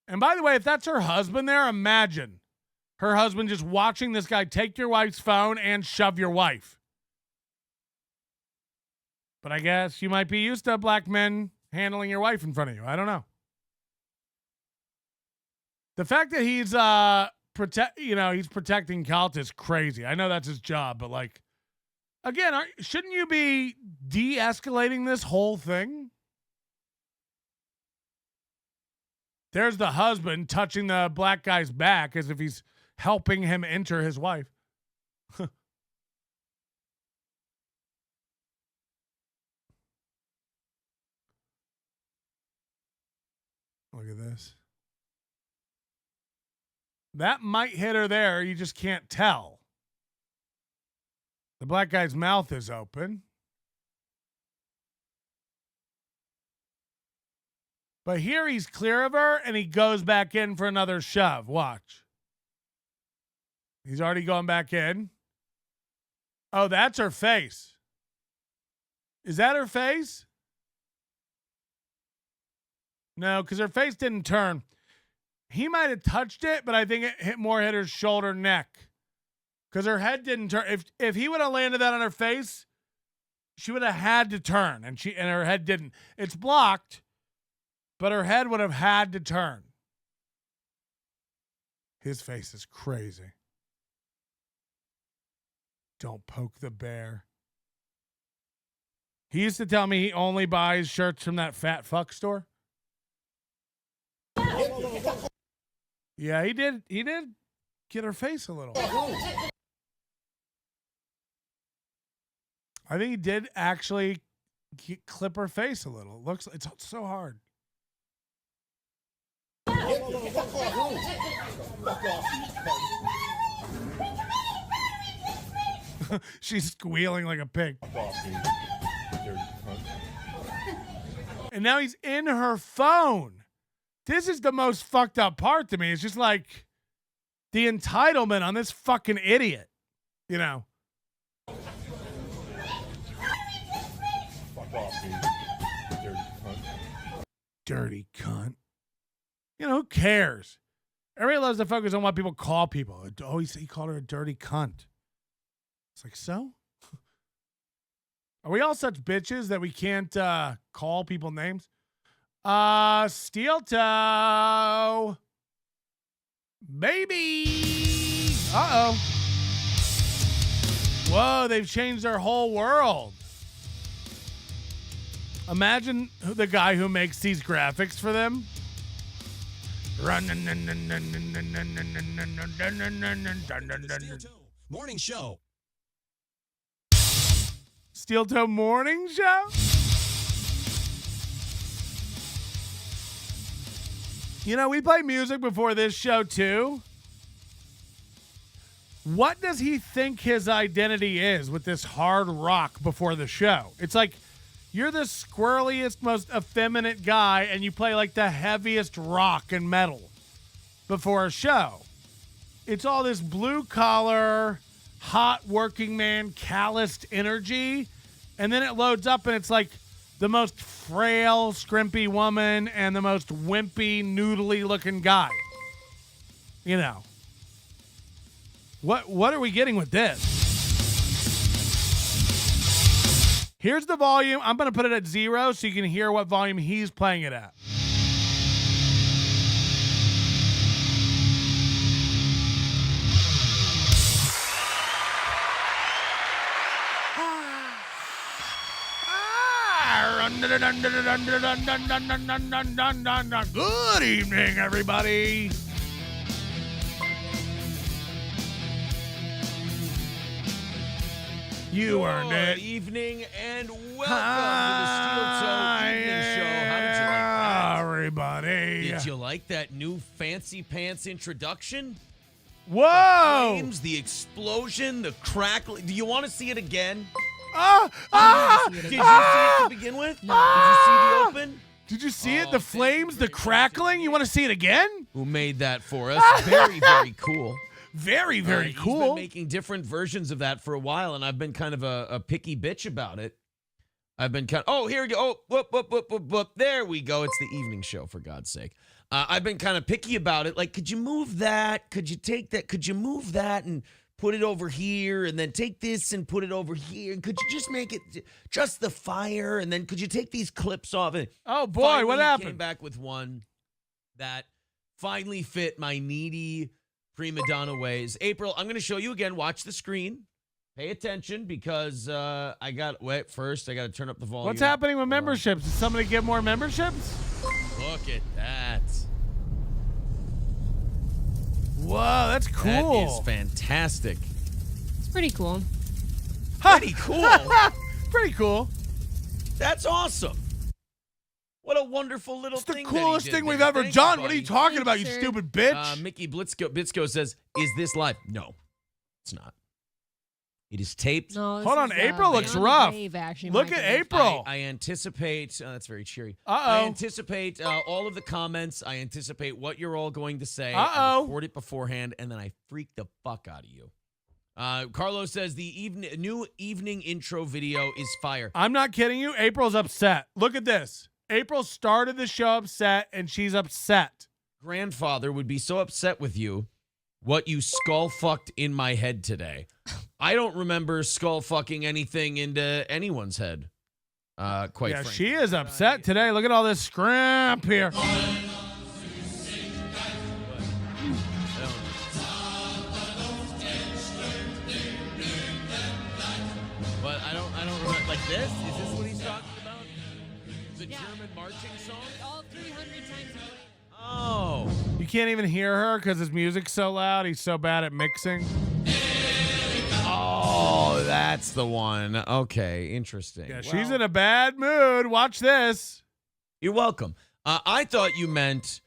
And by the way, if that's her husband there, imagine her husband just watching this guy take your wife's phone and shove your wife. But I guess you might be used to black men handling your wife in front of you. I don't know. The fact that he's he's protecting Kalt is crazy. I know that's his job, but like, again, shouldn't you be de-escalating this whole thing? There's the husband touching the black guy's back as if he's helping him enter his wife. Look at this. That might hit her there. You just can't tell. The black guy's mouth is open. But here he's clear of her, and he goes back in for another shove. Watch. He's already gone back in. Oh, that's her face. Is that her face? No, because her face didn't turn. He might have touched it, but I think it hit her shoulder, neck. Because her head didn't turn. If he would have landed that on her face, she would have had to turn, and her head didn't. It's blocked, but her head would have had to turn. His face is crazy. Don't poke the bear. He used to tell me he only buys shirts from that fat fuck store. Yeah, he did. He did get her face a little. I think he did actually clip her face a little. It's so hard. She's squealing like a pig. And now he's in her phone. This is the most fucked up part to me. It's just like the entitlement on this fucking idiot, you know. Dirty cunt. You know, who cares? Everybody loves to focus on what people call people. Oh, he called her a dirty cunt. It's like, so? Are we all such bitches that we can't call people names? Steel toe. Baby. Uh-oh. Whoa, they've changed their whole world. Imagine the guy who makes these graphics for them. Morning show. Steel Toe Morning Show? You know, we play music before this show, too. What does he think his identity is with this hard rock before the show? It's like, you're the squirreliest, most effeminate guy, and you play like the heaviest rock and metal before a show. It's all this blue-collar, hot working man, calloused energy, and then it loads up and it's like the most frail, scrimpy woman and the most wimpy, noodly looking guy. You know. What are we getting with this? Here's the volume. I'm going to put it at 0 so you can hear what volume he's playing it at. Good evening, everybody. You earned it. Evening and welcome to the Steel Toe Evening Show. How did you like that? Everybody. Did you like that new fancy pants introduction? Whoa! The flames, the explosion, the crackling. Do you want to see it again? Did you see it to begin with? No. Did you see the open? Did you see it? The flames, the crackling? You want to see it again? Who made that for us? Very, very cool. Very, very cool. He's been making different versions of that for a while, and I've been kind of a picky bitch about it. I've been here we go. Oh, whoop, whoop, whoop, whoop, whoop. There we go. It's the evening show, for God's sake. I've been kind of picky about it. Like, could you move that? Could you take that? Could you move that and put it over here, and then take this and put it over here? And could you just make it just the fire? And then could you take these clips off? And oh, boy, what happened? Came back with one that finally fit my needy prima donna ways. April, I'm going to show you again. Watch the screen. Pay attention because I got to turn up the volume. What's happening with memberships? Did somebody get more memberships? Look at that. Whoa, that's cool. That is fantastic. It's pretty cool. Pretty cool. Pretty cool. That's awesome. What a wonderful little thing. It's the coolest thing we've ever done. What are you talking about, you stupid bitch? Mickey Blitzko says, is this live? No, it's not. It is taped. No, hold on, April looks rough. Look at April. I anticipate. That's very cheery. I anticipate all of the comments. I anticipate what you're all going to say. Uh-oh. I record it beforehand, and then I freak the fuck out of you. Carlos says the new evening intro video is fire. I'm not kidding you. April's upset. Look at this. April started the show upset, and she's upset. Grandfather would be so upset with you. What you skull fucked in my head today. I don't remember skull fucking anything into anyone's head. Quite frankly. She is upset today. Look at all this scrimp here. But I don't remember like this. Is this what he's talking about? The German marching song? All 300 times. Oh. You can't even hear her because his music's so loud. He's so bad at mixing. Oh, that's the one. Okay, interesting. Yeah, she's in a bad mood. Watch this. You're welcome. I thought you meant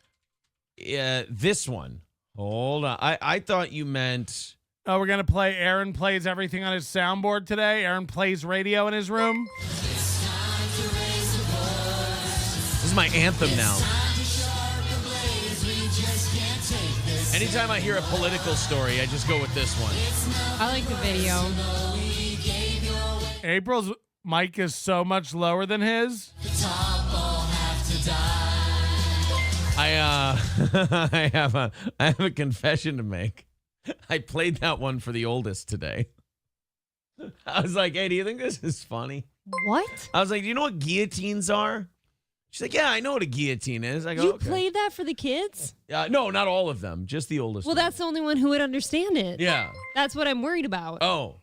this one. Hold on. I thought you meant... Oh, we're going to play Aaron Plays Everything on his soundboard today. Aaron plays radio in his room. This is my anthem now. Anytime I hear a political story, I just go with this one. I like the video. April's mic is so much lower than his. I have a confession to make. I played that one for the oldest today. I was like, hey, do you think this is funny? What? I was like, do you know what guillotines are? She's like, yeah, I know what a guillotine is. I go, you okay. played that for the kids? No, not all of them. Just the oldest Well, one. that's the only one who would understand it. Yeah. That's what I'm worried about. Oh.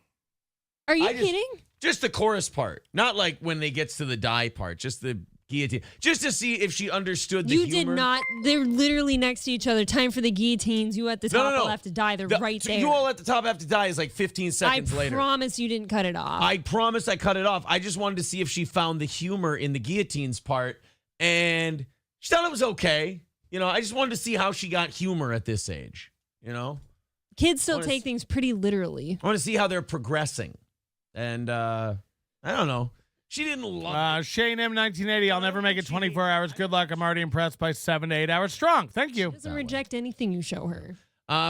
Are you kidding? Just the chorus part. Not like when they gets to the die part. Just the guillotine. Just to see if she understood the humor. You did not. They're literally next to each other. Time for the guillotines. You at the top all have to die. They're right there. You all at the top have to die is like 15 seconds later. I promise you didn't cut it off. I promise I cut it off. I just wanted to see if she found the humor in the guillotines part. And she thought it was okay. You know, I just wanted to see how she got humor at this age. You know? Kids still take things pretty literally. I want to see how they're progressing. And I don't know. She didn't love it. Shane M. 1980, I'll never make it 24 hours. Good luck. I'm already impressed by 7 to 8 hours strong. Thank you. She doesn't reject anything you show her.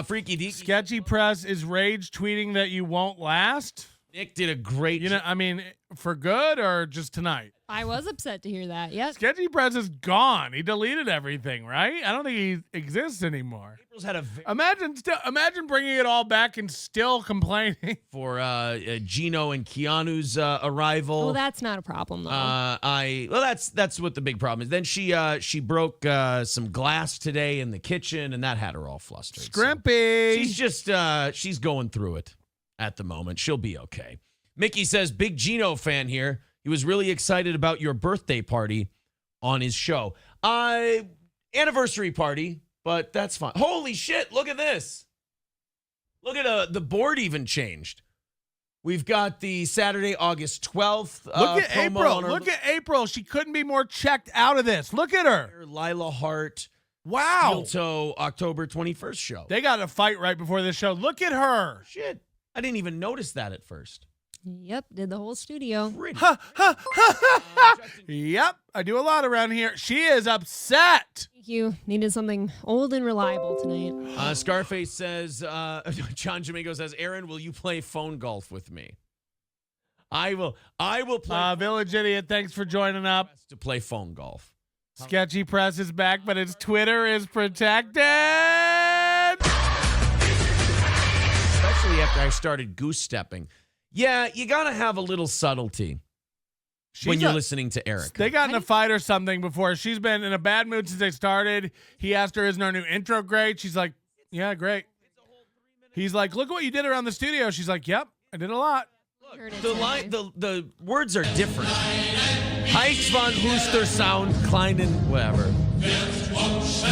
Freaky Deaky. Sketchy Press is rage tweeting that you won't last. Nick did a great job. I mean, for good or just tonight? I was upset to hear that. Yes. Sketchy Press is gone. He deleted everything, right? I don't think he exists anymore. April's had a imagine bringing it all back and still complaining for Gino and Keanu's arrival. Well, that's not a problem though. That's what the big problem is. Then she broke some glass today in the kitchen, and that had her all flustered. Scrimpy. So she's just she's going through it at the moment. She'll be okay. Mickey says, big Gino fan here. He was really excited about your birthday party on his show. Anniversary party, but that's fine. Holy shit, look at this. Look at the board even changed. We've got the Saturday, August 12th. Look at promo April. on our Look at April. She couldn't be more checked out of this. Look at her. Lila Hart. Wow. Steel Toe October 21st show. They got a fight right before this show. Look at her. Shit. I didn't even notice that at first. Yep, did the whole studio. Yep, I do a lot around here. She is upset. Thank you. Needed something old and reliable tonight. Scarface says, John Jamingo says, Aaron, will you play phone golf with me? I will play. Village Idiot, thanks for joining up. To play phone golf. Sketchy Press is back, but its Twitter is protected. Especially after I started goose stepping. Yeah, you got to have a little subtlety when you're listening to Eric. They got in a fight or something before. She's been in a bad mood since they started. He asked her, isn't our new intro great? She's like, yeah, great. He's like, look what you did around the studio. She's like, yep, I did a lot. The words are different. Heist von Huster Sound, Kleinen, whatever.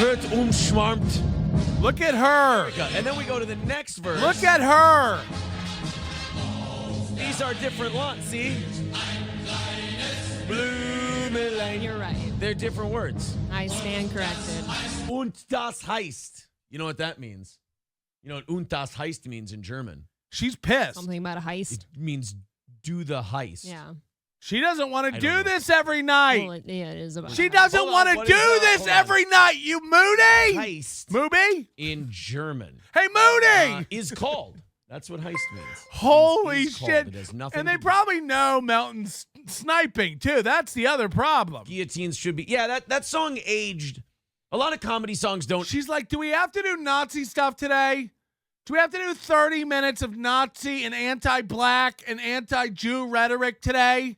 Wird umschwarmt. Look at her. And then we go to the next verse. Look at her. These are different lots, see? Blue You're right. They're different words. I stand corrected. Und das heißt. You know what that means? You know what und das heißt means in German? She's pissed. Something about a heist. It means do the heist. Yeah. She doesn't want to do this every night. Well, it is about she doesn't want to do this every night, you Moody. Heist. Mooby? In German. Hey, Moody! Is called. That's what heist means. Holy Is shit. It has nothing And they probably know Melton's sniping, too. That's the other problem. Guillotines should be. Yeah, that song aged. A lot of comedy songs don't. She's like, do we have to do Nazi stuff today? Do we have to do 30 minutes of Nazi and anti-black and anti-Jew rhetoric today?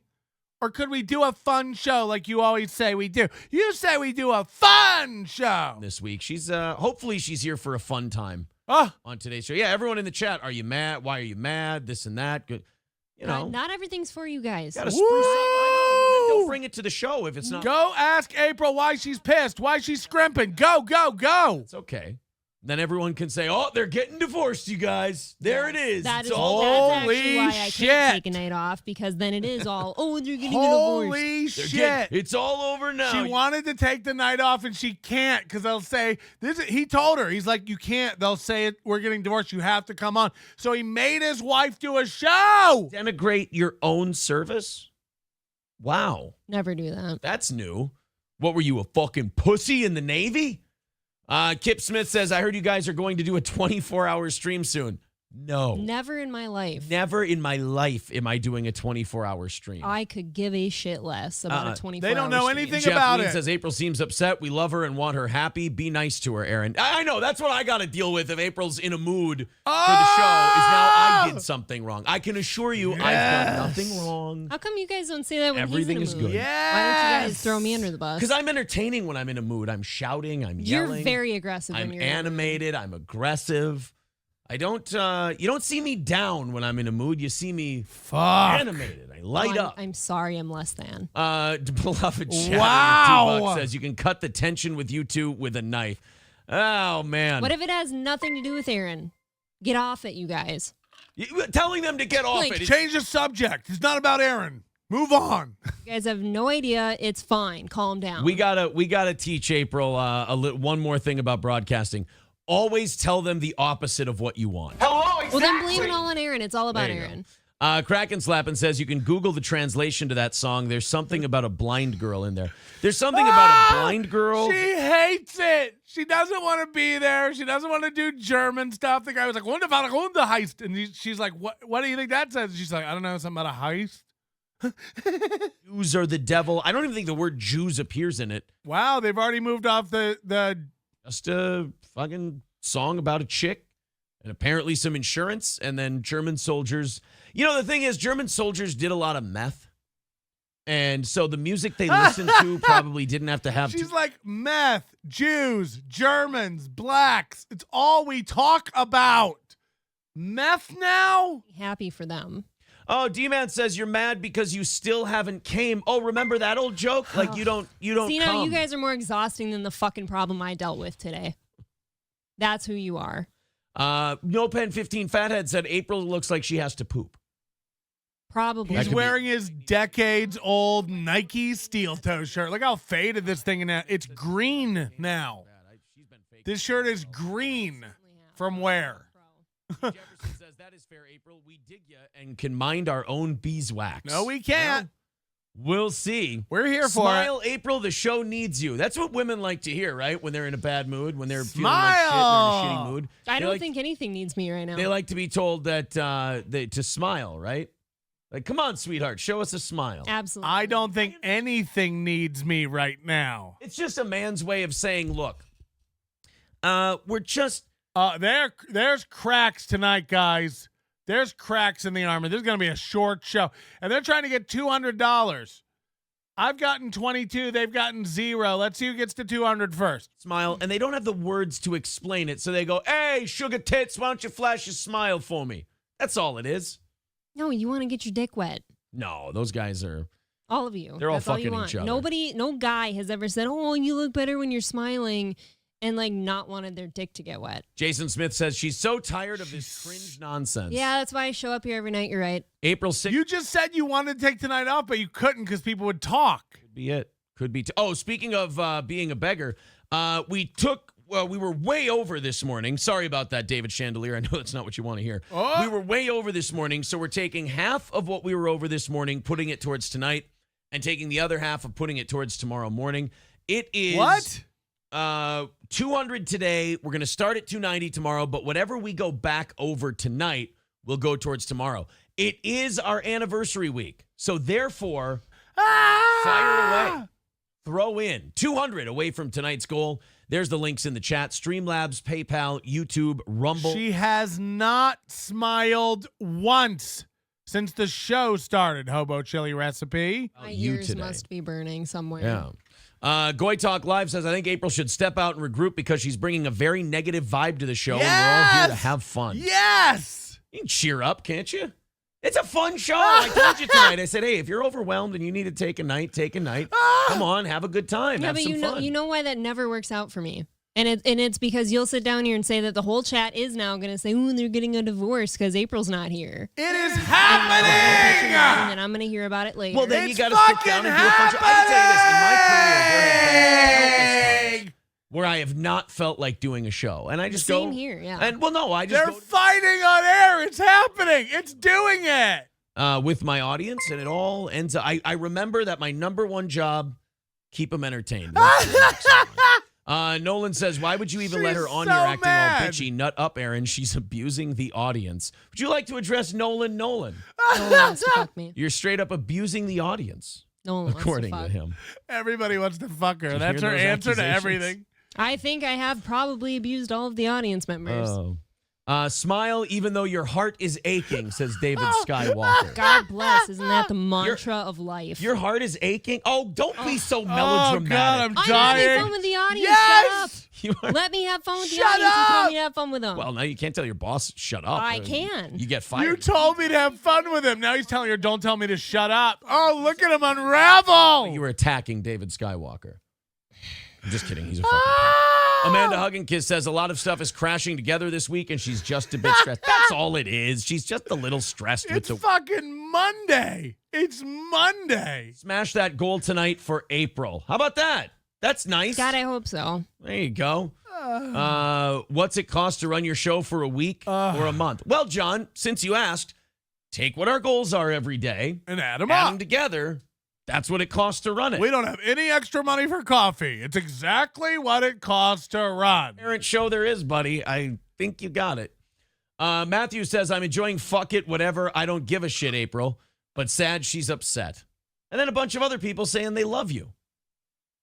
Or could we do a fun show like you always say we do? You say we do a fun show. This week. She's hopefully she's here for a fun time on today's show. Yeah, everyone in the chat, are you mad? Why are you mad? This and that. Good. You know. Not everything's for you guys. Gotta spruce up. I know. Don't bring it to the show if it's not. Go ask April why she's pissed, why she's scrimping. Go, go, go. It's okay. Then everyone can say, "Oh, they're getting divorced, you guys." There it is. That's holy actually why I shit. can't take a night off, because then it is all, they're getting Holy divorced. shit. It's all over now. She wanted to take the night off and she can't because they'll say, he told her, he's like, you can't. They'll say, we're getting divorced. You have to come on. So he made his wife do a show. Denigrate your own service? Wow. Never do that. That's new. What were you, a fucking pussy in the Navy? Kip Smith says, I heard you guys are going to do a 24-hour stream soon. No. Never in my life. Never in my life am I doing a 24-hour stream. I could give a shit less about a 24-hour They don't know stream. anything Jeff about Lee it. says, April seems upset. We love her and want her happy. Be nice to her, Aaron. I know. That's what I got to deal with if April's in a mood for the show, is now I did something wrong. I can assure you I've done nothing wrong. How come you guys don't say that when Everything he's is in a mood? good. Why don't you guys throw me under the bus? Because I'm entertaining when I'm in a mood. I'm shouting. I'm You're yelling. very aggressive when I'm you're animated. I'm aggressive. I don't. You don't see me down when I'm in a mood. You see me animated. I light up. I'm sorry, I'm less than. Beloved Shadow Wow. T-Buck says you can cut the tension with you two with a knife. Oh man. What if it has nothing to do with Aaron? Get off it, you guys. Telling them to get off Like, it. Change the subject. It's not about Aaron. Move on. You guys have no idea. It's fine. Calm down. We gotta teach April one more thing about broadcasting. Always tell them the opposite of what you want. Well, then blame it all on Aaron. It's all about There you Aaron. Kraken Slappin says you can Google the translation to that song. There's something about a blind girl in there. There's something about a blind girl. She hates it. She doesn't want to be there. She doesn't want to do German stuff. The guy was like, "Wunderbar heist," and she's like, "What do you think that says?" She's like, "I don't know, something about a heist." Jews are the devil. I don't even think the word Jews appears in it. Wow, they've already moved off the. Just a fucking song about a chick and apparently some insurance, and then German soldiers. You know, the thing is, German soldiers did a lot of meth. And so the music they listened to probably didn't have to have. She's like, meth, Jews, Germans, blacks. It's all we talk about. Meth now? Happy for them. Oh, D-Man says you're mad because you still haven't came. Oh, remember that old joke? Like you don't See, come. now you guys are more exhausting than the fucking problem I dealt with today. That's who you are. No Pen 15 Fathead said April looks like she has to poop. Probably. He's wearing his decades-old Nike steel toe shirt. Look how faded this thing is. It's green now. This shirt is green from where? Jefferson says that is fair, April. We dig ya and can mind our own beeswax. No, we can't. We'll see. We're here for Smile, April. The show needs you. That's what women like to hear, right? When they're in a bad mood, when they're feeling like shit, they're in a shitty mood. I don't think anything needs me right now. They like to be told that to smile, right? Like, come on, sweetheart, show us a smile. Absolutely. I don't think anything needs me right now. It's just a man's way of saying, look, we're just... There's cracks tonight, guys. There's cracks in the armor. This is going to be a short show. And they're trying to get $200. I've gotten 22. They've gotten 0. Let's see who gets to 200 first. Smile. And they don't have the words to explain it. So they go, hey, sugar tits, why don't you flash a smile for me? That's all it is. No, you want to get your dick wet. No, those guys are... All of you. They're all That's all you fucking want. each other. No guy has ever said, oh, you look better when you're smiling, and like not wanted their dick to get wet. Jason Smith says she's so tired of this cringe nonsense. Yeah, that's why I show up here every night. You're right. April 6th. You just said you wanted to take tonight off, but you couldn't because people would talk. Could be it. Could be. Speaking of being a beggar, we were way over this morning. Sorry about that, David Chandelier. I know that's not what you want to hear. Oh. We were way over this morning, so we're taking half of what we were over this morning, putting it towards tonight, and taking the other half of putting it towards tomorrow morning. It is... What? 200 today. We're going to start at 290 tomorrow, but whatever we go back over tonight will go towards tomorrow. It is our anniversary week. So therefore, fire away. Throw in 200 away from tonight's goal. There's the links in the chat. Streamlabs, PayPal, YouTube, Rumble. She has not smiled once since the show started, Hobo Chili Recipe. My ears must be burning somewhere. Yeah. Goy Talk Live says, I think April should step out and regroup because she's bringing a very negative vibe to the show. Yes! And we're all here to have fun. Yes! You can cheer up, can't you? It's a fun show. I told you tonight. I said, hey, if you're overwhelmed and you need to take a night, take a night. Come on, have a good time. Yeah, have but some fun. you know why that never works out for me. And it's because you'll sit down here and say that the whole chat is now going to say, ooh, they're getting a divorce because April's not here. It is happening! And then I'm going to hear about it later. Well, then you got to sit down and do a fun show. I can tell you this. In my career, where I have not felt like doing a show. And I just go. Same here, yeah. And, well, no, I just They're fighting on air. It's happening. It's doing it. With my audience, and it all ends up. I remember that my number one job, keep them entertained. Nolan says, why would you even let her on? so You're acting mad. all bitchy. Nut up, Aaron. She's abusing the audience. Would you like to address Nolan? Nolan wants to fuck me. You're straight up abusing the audience, Nolan according wants to to fuck. him. Everybody wants to fuck her. Did you That's hear her those answer to accusations? everything. I think I have probably abused all of the audience members. Oh. Smile even though your heart is aching, says David Skywalker. God bless. Isn't that the mantra of life? Your heart is aching? Oh, don't be so melodramatic. Oh, God, I'm I'm dying. having fun with the audience. Yes! Shut up. Let me have fun with the Shut audience. You told up! me to have fun with them. Well, now you can't tell your boss, shut up. I can. You get fired. You told me to have fun with him. Now he's telling her, don't tell me to shut up. Oh, look at him unravel. You were attacking David Skywalker. I'm just kidding. He's a fucking Amanda Hugginkiss says a lot of stuff is crashing together this week, and she's just a bit stressed. That's all it is. She's just a little stressed with It's the... fucking Monday. It's Monday. Smash that goal tonight for April. How about that? That's nice. God, I hope so. There you go. What's it cost to run your show for a week or a month? Well, John, since you asked, take what our goals are every day and add them add up. them together. That's what it costs to run it. We don't have any extra money for coffee. It's exactly what it costs to run. Parent show there is, buddy. I think you got it. Matthew says, I'm enjoying fuck it, whatever. I don't give a shit, April. But sad she's upset. And then a bunch of other people saying they love you.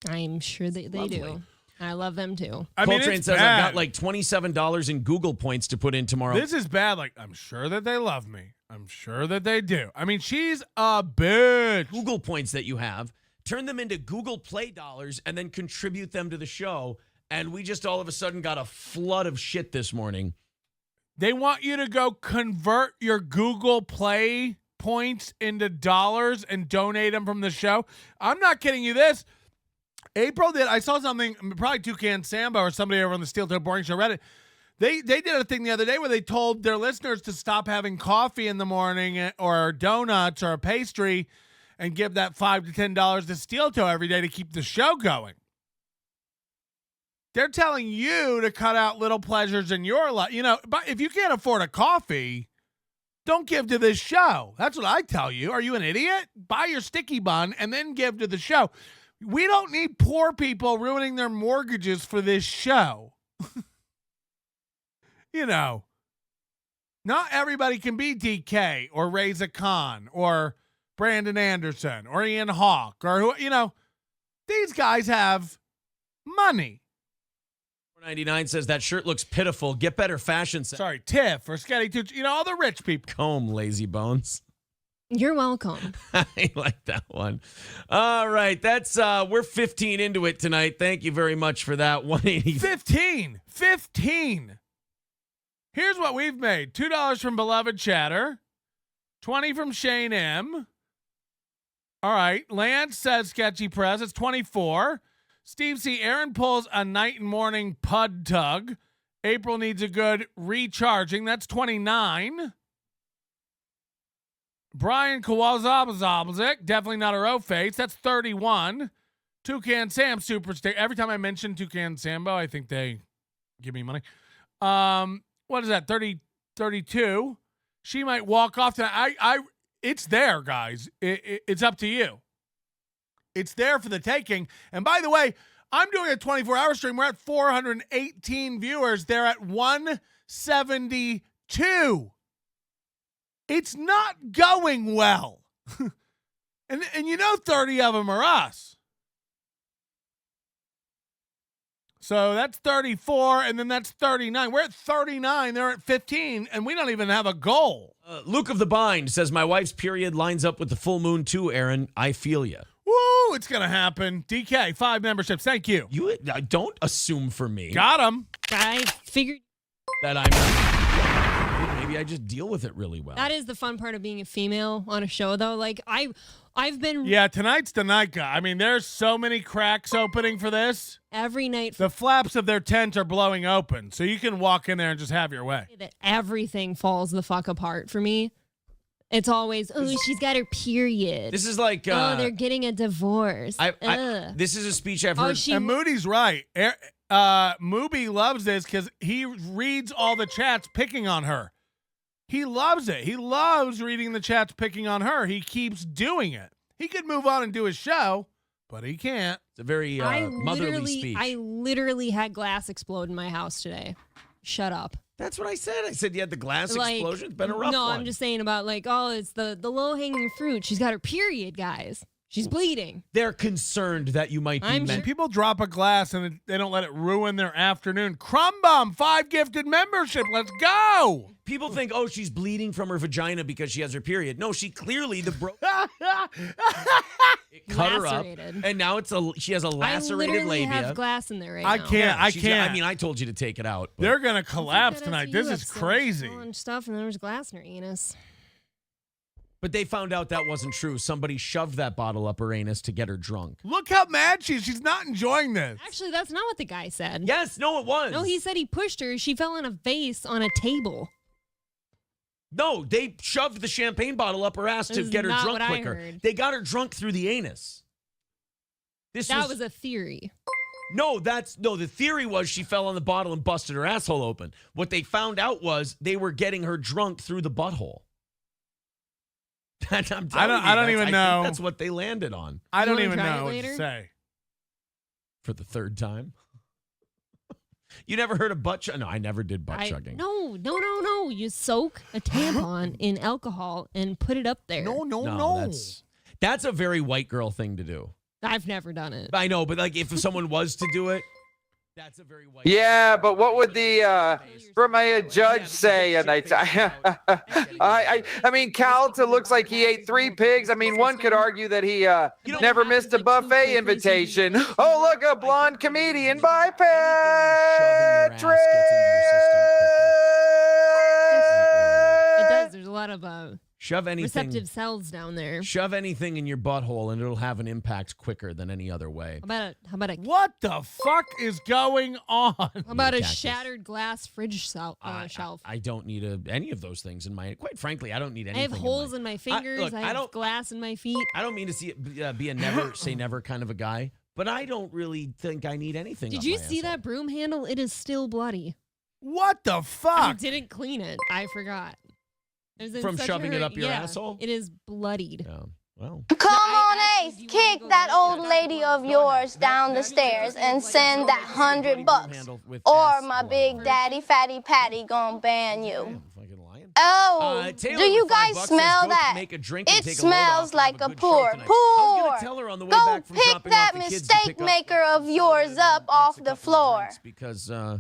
I'm sure that they Lovely. do. I love them too. Coltrane says, bad. I've got like $27 in Google points to put in tomorrow. This is bad. Like, I'm sure that they love me. I'm sure that they do. I mean, she's a bitch. Google points that you have, turn them into Google Play dollars, and then contribute them to the show. And we just all of a sudden got a flood of shit this morning. They want you to go convert your Google Play points into dollars and donate them from the show. I'm not kidding you this. April did. I saw something, probably Toucan Sambo or somebody over on the Steel Toe Boring Show Reddit. They did a thing the other day where they told their listeners to stop having coffee in the morning or donuts or a pastry and give that $5 to $10 to Steel Toe every day to keep the show going. They're telling you to cut out little pleasures in your life. You know, but if you can't afford a coffee, don't give to this show. That's what I tell you. Are you an idiot? Buy your sticky bun and then give to the show. We don't need poor people ruining their mortgages for this show. You know, not everybody can be DK or Reza Khan or Brandon Anderson or Ian Hawke or who, you know, these guys have money. 499 says that shirt looks pitiful. Get better fashion sense. Sorry, Tiff or Scotty Tooch, you know, all the rich people. Comb, lazy bones. You're welcome. I like that one. All right, that's we're 15 into it tonight. Thank you very much for that. 180. 15. Here's what we've made. $2 from Beloved Chatter. 20 from Shane M. All right. Lance says Sketchy Press. It's 24. Steve C. Aaron pulls a night and morning pud tug. April needs a good recharging. That's 29. Brian Kowalzabazabazik, definitely not a row face. That's 31. Toucan Sam, super stick. Every time I mention Toucan Sambo, I think they give me money. What is that? 32. She might walk off tonight. It's there, guys. It's up to you. It's there for the taking. And by the way, I'm doing a 24-hour stream. We're at 418 viewers. They're at 172. It's not going well. and you know 30 of them are us. So that's 34, and then that's 39. We're at 39. They're at 15, and we don't even have a goal. Luke of the Bind says, my wife's period lines up with the full moon too, Aaron. I feel ya. Woo, it's going to happen. DK, 5 memberships. Thank you. You don't assume for me. Got him. I figured that maybe I just deal with it really well. That is the fun part of being a female on a show, though. Like, I've been... Yeah, tonight's the night, guy. I mean, there's so many cracks opening for this. Every night. The flaps of their tent are blowing open, so you can walk in there and just have your way. That everything falls the fuck apart for me. It's always, she's got her period. This is like... they're getting a divorce. This is a speech I've heard. And Moody's right. Mooby loves this because he reads all the chats picking on her. He loves it. He loves reading the chats picking on her. He keeps doing it. He could move on and do his show, but he can't. It's a very motherly speech. I literally had glass explode in my house today. Shut up. That's what I said. I said you had the glass explosion. It's been a rough one. No, I'm just saying about it's the low-hanging fruit. She's got her period, guys. She's bleeding. They're concerned that you might be sure people drop a glass and they don't let it ruin their afternoon. Crumb Bum, 5 gifted membership. Let's go. People think, she's bleeding from her vagina because she has her period. No, she clearly it cut her up, and now she has a lacerated labia. I have glass in there right now. I can't. I mean, I told you to take it out. But they're gonna collapse tonight. This is crazy. Stuff, and there was glass in her anus. But they found out that wasn't true. Somebody shoved that bottle up her anus to get her drunk. Look how mad she is. She's not enjoying this. Actually, that's not what the guy said. Yes, no, it was. No, he said he pushed her. She fell in a vase on a table. No, they shoved the champagne bottle up her ass to get her drunk quicker. They got her drunk through the anus. That was a theory. No, the theory was she fell on the bottle and busted her asshole open. What they found out was they were getting her drunk through the butthole. I don't even know. That's what they landed on. I don't even know what to say. For the third time. You never heard of butt chugging? No, I never did butt chugging. No. You soak a tampon in alcohol and put it up there. No. That's a very white girl thing to do. I've never done it. I know, but like if someone was to do it, that's a very white. Yeah, but what would the judge say? And I mean, Calta looks like he ate 3 pigs. I mean, one could argue that he never missed a buffet invitation. Oh, look, a blonde comedian by Patrick. It does. There's a lot of Shove anything. Receptive cells down there. Shove anything in your butthole, and it'll have an impact quicker than any other way. How about a What the fuck is going on? How about a shattered glass fridge shelf? I don't need any of those things in my. Quite frankly, I don't need anything. I have holes in my fingers. I have don't glass in my feet. I don't mean to see it be a never say never kind of a guy, but I don't really think I need anything. Did you see that broom handle? It is still bloody. What the fuck? I didn't clean it. I forgot. From shoving it up your asshole? It is bloodied. Yeah. Well. Come on, Ace, kick that old lady of yours down the stairs and send that $100, or my big daddy fatty patty gonna ban you. Oh, do you guys smell that? It smells like a pour. Go pick that mistake maker of yours up off the floor. Because I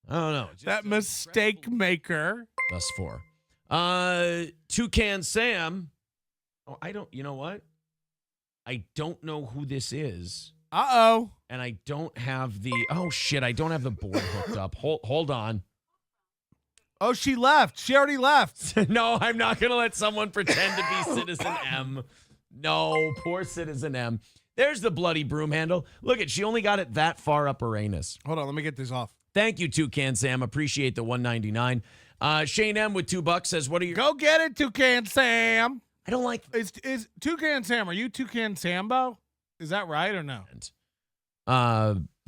don't know. That mistake maker. Thus far. Toucan Sam. Oh, you know what? I don't know who this is. Uh-oh. And I don't have I don't have the board hooked up. Hold on. Oh, she left. She already left. No, I'm not going to let someone pretend to be Citizen M. No, poor Citizen M. There's the bloody broom handle. Look she only got it that far up her anus. Hold on, let me get this off. Thank you, Toucan Sam. Appreciate the $1.99. Shane M with $2 says, "What are you?" Go get it, Toucan Sam. I don't like. Is Toucan Sam? Are you Toucan Sambo? Is that right or no?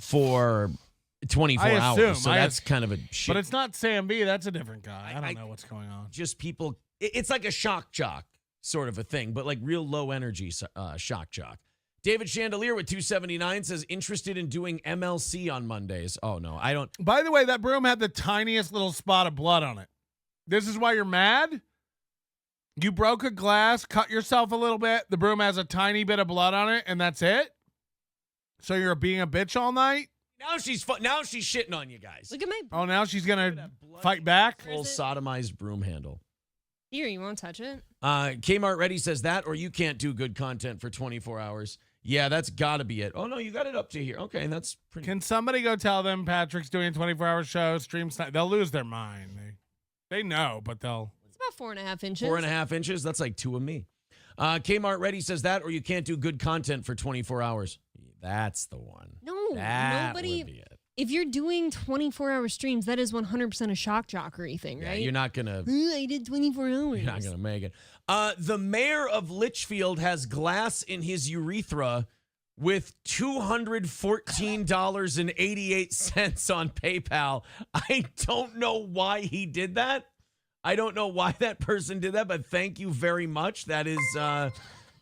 For 24 hours. So that's kind of a shit. But it's not Sam B. That's a different guy. I don't know what's going on. Just people. It's like a shock jock sort of a thing, but like real low energy shock jock. David Chandelier with $2.79 says, interested in doing MLC on Mondays. Oh, no, I don't. By the way, that broom had the tiniest little spot of blood on it. This is why you're mad? You broke a glass, cut yourself a little bit. The broom has a tiny bit of blood on it, and that's it? So you're being a bitch all night? Now she's shitting on you guys. Look at my. Oh, now she's going to fight back? Full sodomized broom handle. Here, you won't touch it? Kmart Ready says that, or you can't do good content for 24 hours. Yeah, that's got to be it. Oh, no, you got it up to here. Okay, that's pretty. Can somebody go tell them Patrick's doing a 24-hour show, streams? They'll lose their mind. They know, but they'll. It's about 4.5 inches. 4.5 inches? That's like 2 of me. Kmart Ready says that, or you can't do good content for 24 hours. That's the one. No, nobody. Would be it. If you're doing 24-hour streams, that is 100% a shock jockery thing, right? Yeah, you're not going to. I did 24 hours. You're not going to make it. The mayor of Litchfield has glass in his urethra with $214.88 on PayPal. I don't know why he did that. I don't know why that person did that, but thank you very much. That is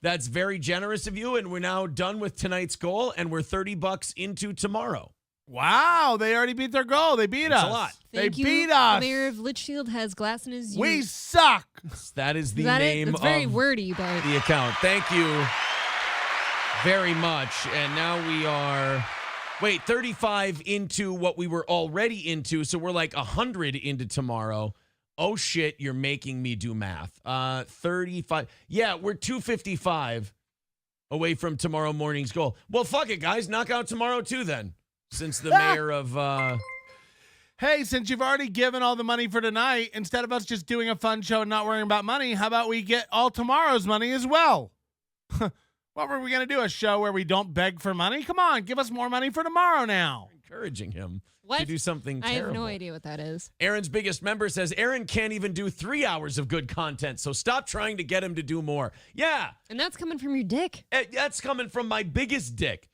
that's very generous of you, and we're now done with tonight's goal, and we're $30 into tomorrow. Wow, they already beat their goal. They beat us. A lot. They beat us. The mayor of Litchfield has glass in his. We suck. That is the name That's very wordy, but the account. Thank you very much. And now we are 35 into what we were already into. So we're like 100 into tomorrow. Oh shit, you're making me do math. 35. Yeah, we're 255 away from tomorrow morning's goal. Well, fuck it, guys. Knock out tomorrow too then. Since the mayor of Hey, since you've already given all the money for tonight, instead of us just doing a fun show and not worrying about money, how about we get all tomorrow's money as well? What were we going to do? A show where we don't beg for money? Come on, give us more money for tomorrow now. Encouraging him to do something terrible. I have no idea what that is. Aaron's biggest member says Aaron can't even do 3 hours of good content, so stop trying to get him to do more. Yeah. And that's coming from your dick. That's coming from my biggest dick.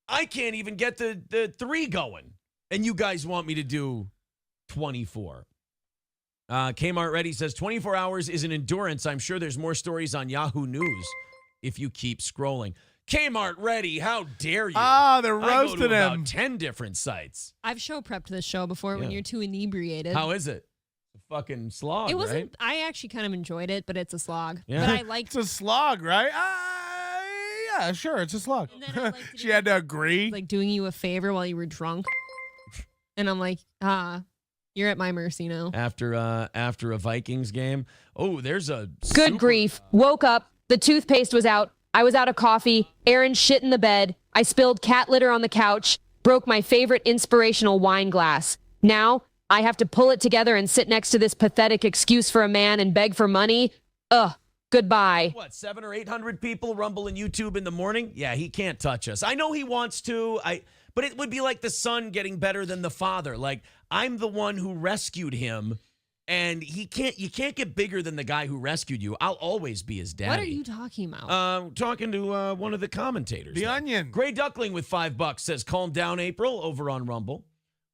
I can't even get the 3 going, and you guys want me to do 24. Kmart Ready says 24 hours is an endurance. I'm sure there's more stories on Yahoo News if you keep scrolling. Kmart Ready, how dare you? They're roasting him. About 10 different sites. I've show prepped this show before when you're too inebriated. How is it? A fucking slog, It wasn't. Right? I actually kind of enjoyed it, but it's a slog. Yeah. But I liked. It's a slog, right? Yeah, sure, it's a slug. She had to agree. Like doing you a favor while you were drunk. And I'm like, you're at my mercy now. After a Vikings game. Oh, there's a good grief. Woke up, the toothpaste was out. I was out of coffee. Aaron shit in the bed. I spilled cat litter on the couch. Broke my favorite inspirational wine glass. Now I have to pull it together and sit next to this pathetic excuse for a man and beg for money. Goodbye. What, 700 or 800 people rumble in YouTube in the morning? Yeah, he can't touch us. I know he wants to. But it would be like the son getting better than the father. Like, I'm the one who rescued him, and you can't get bigger than the guy who rescued you. I'll always be his daddy. What are you talking about? Talking to one of the commentators. The Onion. Gray Duckling with $5 says, calm down, April, over on Rumble.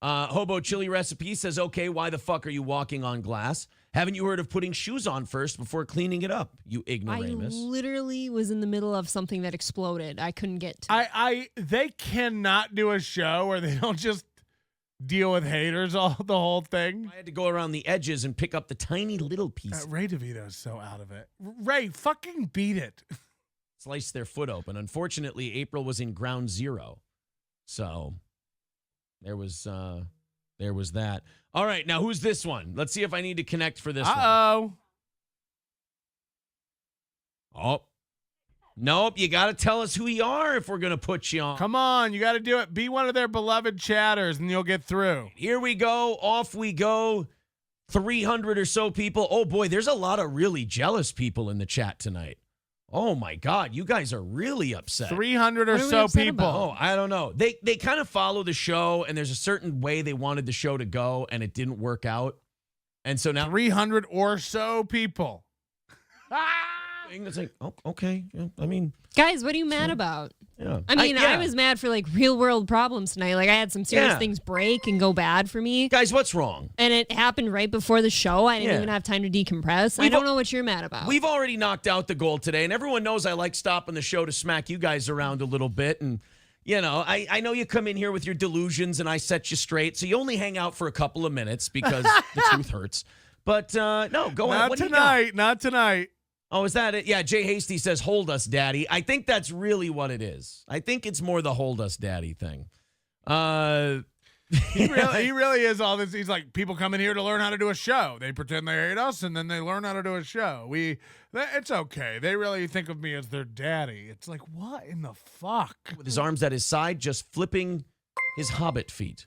Hobo Chili Recipe says, okay, why the fuck are you walking on glass? Haven't you heard of putting shoes on first before cleaning it up, you ignoramus? I literally was in the middle of something that exploded. I couldn't get to They cannot do a show where they don't just deal with haters the whole thing. I had to go around the edges and pick up the tiny little pieces. Ray DeVito's so out of it. Ray, fucking beat it. Slice their foot open. Unfortunately, April was in ground zero. So there was that. All right, now who's this one? Let's see if I need to connect for this one. Uh-oh. Oh. Nope, you got to tell us who you are if we're going to put you on. Come on, you got to do it. Be one of their beloved chatters and you'll get through. Here we go. Off we go. 300 or so people. Oh, boy, there's a lot of really jealous people in the chat tonight. Oh, my God. You guys are really upset. 300 or so people. Oh, I don't know. They kind of follow the show, and there's a certain way they wanted the show to go, and it didn't work out. And so now 300 or so people. It's like, oh, okay. I mean, guys, what are you mad about? Yeah. I mean, I was mad for like real world problems tonight. Like I had some serious things break and go bad for me. Guys, what's wrong? And it happened right before the show. I didn't even have time to decompress. I don't know what you're mad about. We've already knocked out the goal today, and everyone knows I like stopping the show to smack you guys around a little bit. And, you know, I know you come in here with your delusions, and I set you straight. So you only hang out for a couple of minutes because the truth hurts. But, no, go on. Not tonight. Not tonight. Oh, is that it? Yeah, Jay Hasty says, hold us, daddy. I think that's really what it is. I think it's more the hold us, daddy thing. He really is all this. He's like, people come in here to learn how to do a show. They pretend they hate us, and then they learn how to do a show. It's okay. They really think of me as their daddy. It's like, what in the fuck? With his arms at his side, just flipping his hobbit feet.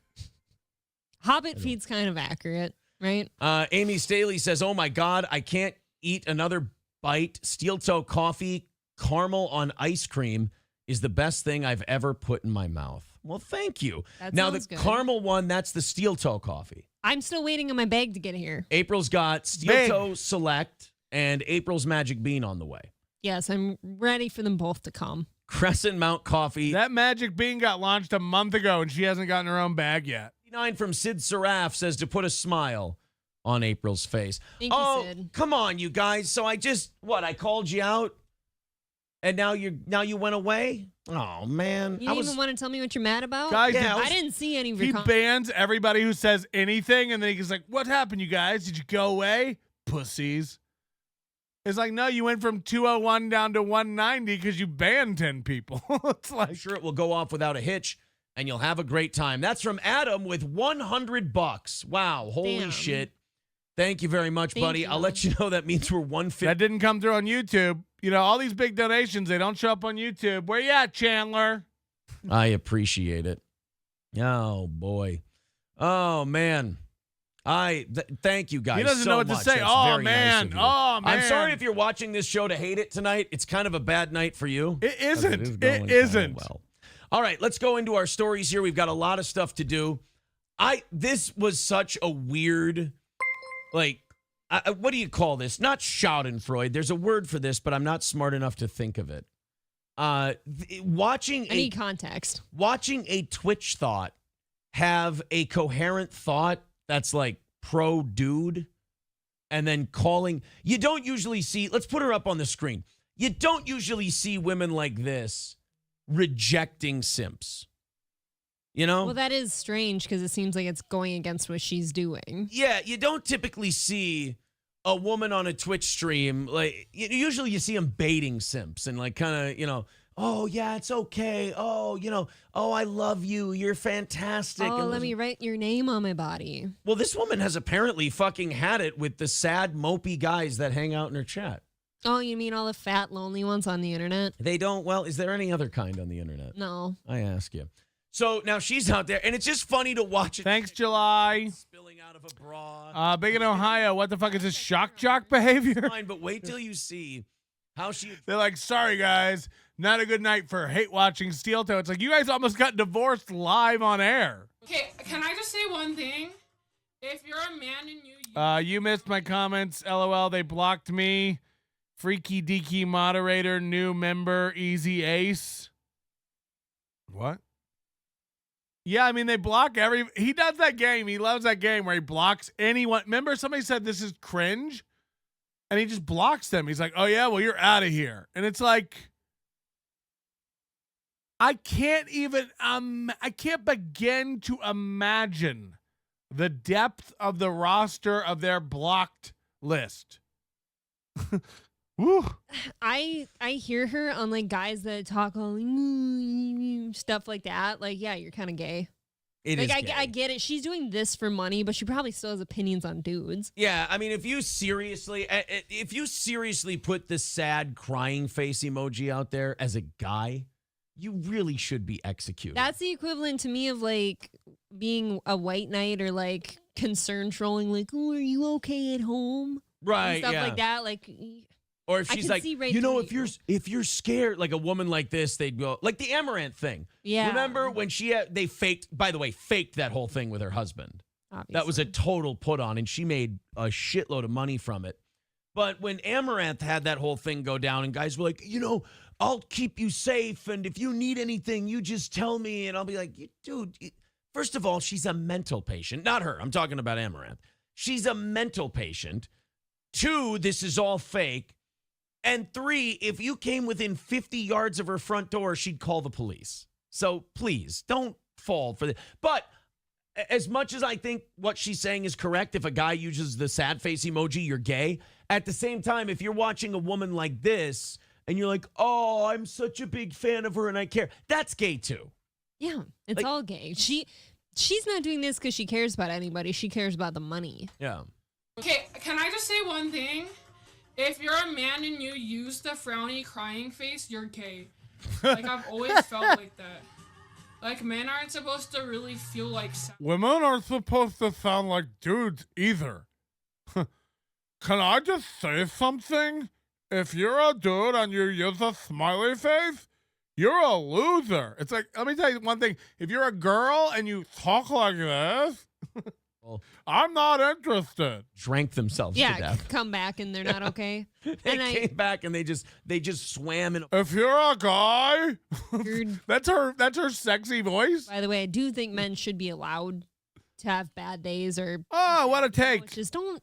Hobbit feet's kind of accurate, right? Amy Staley says, oh, my God, I can't eat another bite. Steel toe coffee, caramel on ice cream is the best thing I've ever put in my mouth. Well, thank you. Now, the caramel one, that's the steel toe coffee. I'm still waiting on my bag to get here. April's got steel toe select and April's magic bean on the way. Yes, I'm ready for them both to come. Crescent Mount coffee. That magic bean got launched a month ago, and she hasn't gotten her own bag yet. 9 from Sid Seraph says to put a smile on April's face. Thank you, Sid. Come on, you guys. So I called you out, and now you went away? Oh, man. You didn't even want to tell me what you're mad about? Guys, I didn't see any of your comments. He bans everybody who says anything, and then he's like, what happened, you guys? Did you go away? Pussies. It's like, no, you went from 201 down to 190 because you banned 10 people. It's like, I'm sure it will go off without a hitch, and you'll have a great time. That's from Adam with $100. Wow, holy shit. Thank you very much, buddy. I'll let you know that means we're 150. That didn't come through on YouTube. You know, all these big donations, they don't show up on YouTube. Where you at, Chandler? I appreciate it. Oh, boy. Oh, man. Thank you guys. He doesn't so know what much. to say. That's Oh, very man. Nice of you. Oh, man. I'm sorry if you're watching this show to hate it tonight. It's kind of a bad night for you. It isn't. It isn't. Well. All right, let's go into our stories here. We've got a lot of stuff to do. This was such a weird, what do you call this? Not schadenfreude. There's a word for this, but I'm not smart enough to think of it. Watching any context. Watching a Twitch thought have a coherent thought that's like pro dude, and then calling. You don't usually see. Let's put her up on the screen. You don't usually see women like this rejecting simps. You know? Well, that is strange because it seems like it's going against what she's doing. Yeah, you don't typically see a woman on a Twitch stream. Like, usually you see them baiting simps and like kind of, oh, yeah, it's okay. Oh, oh, I love you. You're fantastic. Oh, let me write your name on my body. Well, this woman has apparently fucking had it with the sad, mopey guys that hang out in her chat. Oh, you mean all the fat, lonely ones on the internet? They don't. Well, is there any other kind on the internet? No. I ask you. So now she's out there, and it's just funny to watch it. Thanks, July. Spilling out of a bra. Big in Ohio. What the fuck is this shock jock behavior? Fine, but wait till you see how she. They're like, sorry guys, not a good night for hate watching Steel Toe. It's like you guys almost got divorced live on air. Okay, can I just say one thing? If you're a man and You missed my comments. LOL. They blocked me. Freaky deaky moderator, new member, Easy Ace. What? Yeah, I mean, they block he does that game. He loves that game where he blocks anyone. Remember, somebody said this is cringe? And he just blocks them. He's like, oh, yeah, well, you're out of here. And it's like, I can't begin to imagine the depth of the roster of their blocked list. Woo. I hear her on like guys that talk all stuff like that. Like, yeah, you're kind of gay. I get it. She's doing this for money, but she probably still has opinions on dudes. Yeah, I mean, if you seriously put the sad crying face emoji out there as a guy, you really should be executed. That's the equivalent to me of like being a white knight or like concern trolling, like, oh, are you okay at home? Right, and stuff yeah. like that. Like, or if she's like, if you're scared, like a woman like this, they'd go like the Amaranth thing. Yeah. Remember when they faked that whole thing with her husband? Obviously. That was a total put on, and she made a shitload of money from it. But when Amaranth had that whole thing go down, and guys were like, I'll keep you safe, and if you need anything, you just tell me, and I'll be like, dude. First of all, she's a mental patient, not her. I'm talking about Amaranth. She's a mental patient. 2, this is all fake. And 3, if you came within 50 yards of her front door, she'd call the police. So please don't fall for this. But as much as I think what she's saying is correct, if a guy uses the sad face emoji, you're gay. At the same time, if you're watching a woman like this and you're like, oh, I'm such a big fan of her and I care, that's gay too. Yeah, it's all gay. She's not doing this because she cares about anybody. She cares about the money. Yeah. Okay, can I just say one thing? If you're a man and you use the frowny crying face, you're gay. Like, I've always felt like that. Like, men aren't supposed to really feel like... Women aren't supposed to sound like dudes either. Can I just say something? If you're a dude and you use a smiley face, you're a loser. It's like, let me tell you one thing. If you're a girl and you talk like this... I'm not interested. Drank themselves to death. Come back and they're not okay. Came back and they just swam in. If you're a guy, that's her sexy voice. By the way, I do think men should be allowed to have bad days or. Oh, what a take! Just don't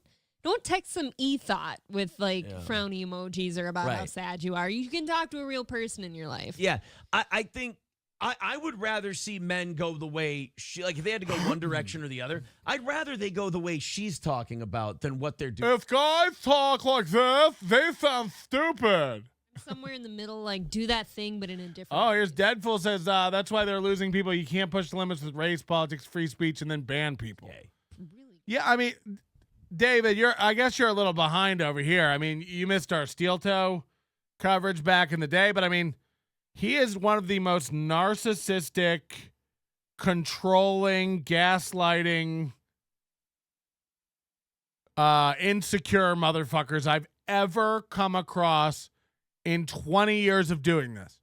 text some e-thought with like frowny emojis or about how sad you are. You can talk to a real person in your life. Yeah, I think. I would rather see men go the way if they had to go one direction or the other, I'd rather they go the way she's talking about than what they're doing. If guys talk like this, they sound stupid. Somewhere in the middle, like do that thing, but in a different. Oh, here's Deadful says that's why they're losing people. You can't push the limits with race, politics, free speech, and then ban people. Okay. Really? Yeah, I mean, David, I guess you're a little behind over here. I mean, you missed our Steel Toe coverage back in the day, but I mean. He is one of the most narcissistic, controlling, gaslighting, insecure motherfuckers I've ever come across in 20 years of doing this.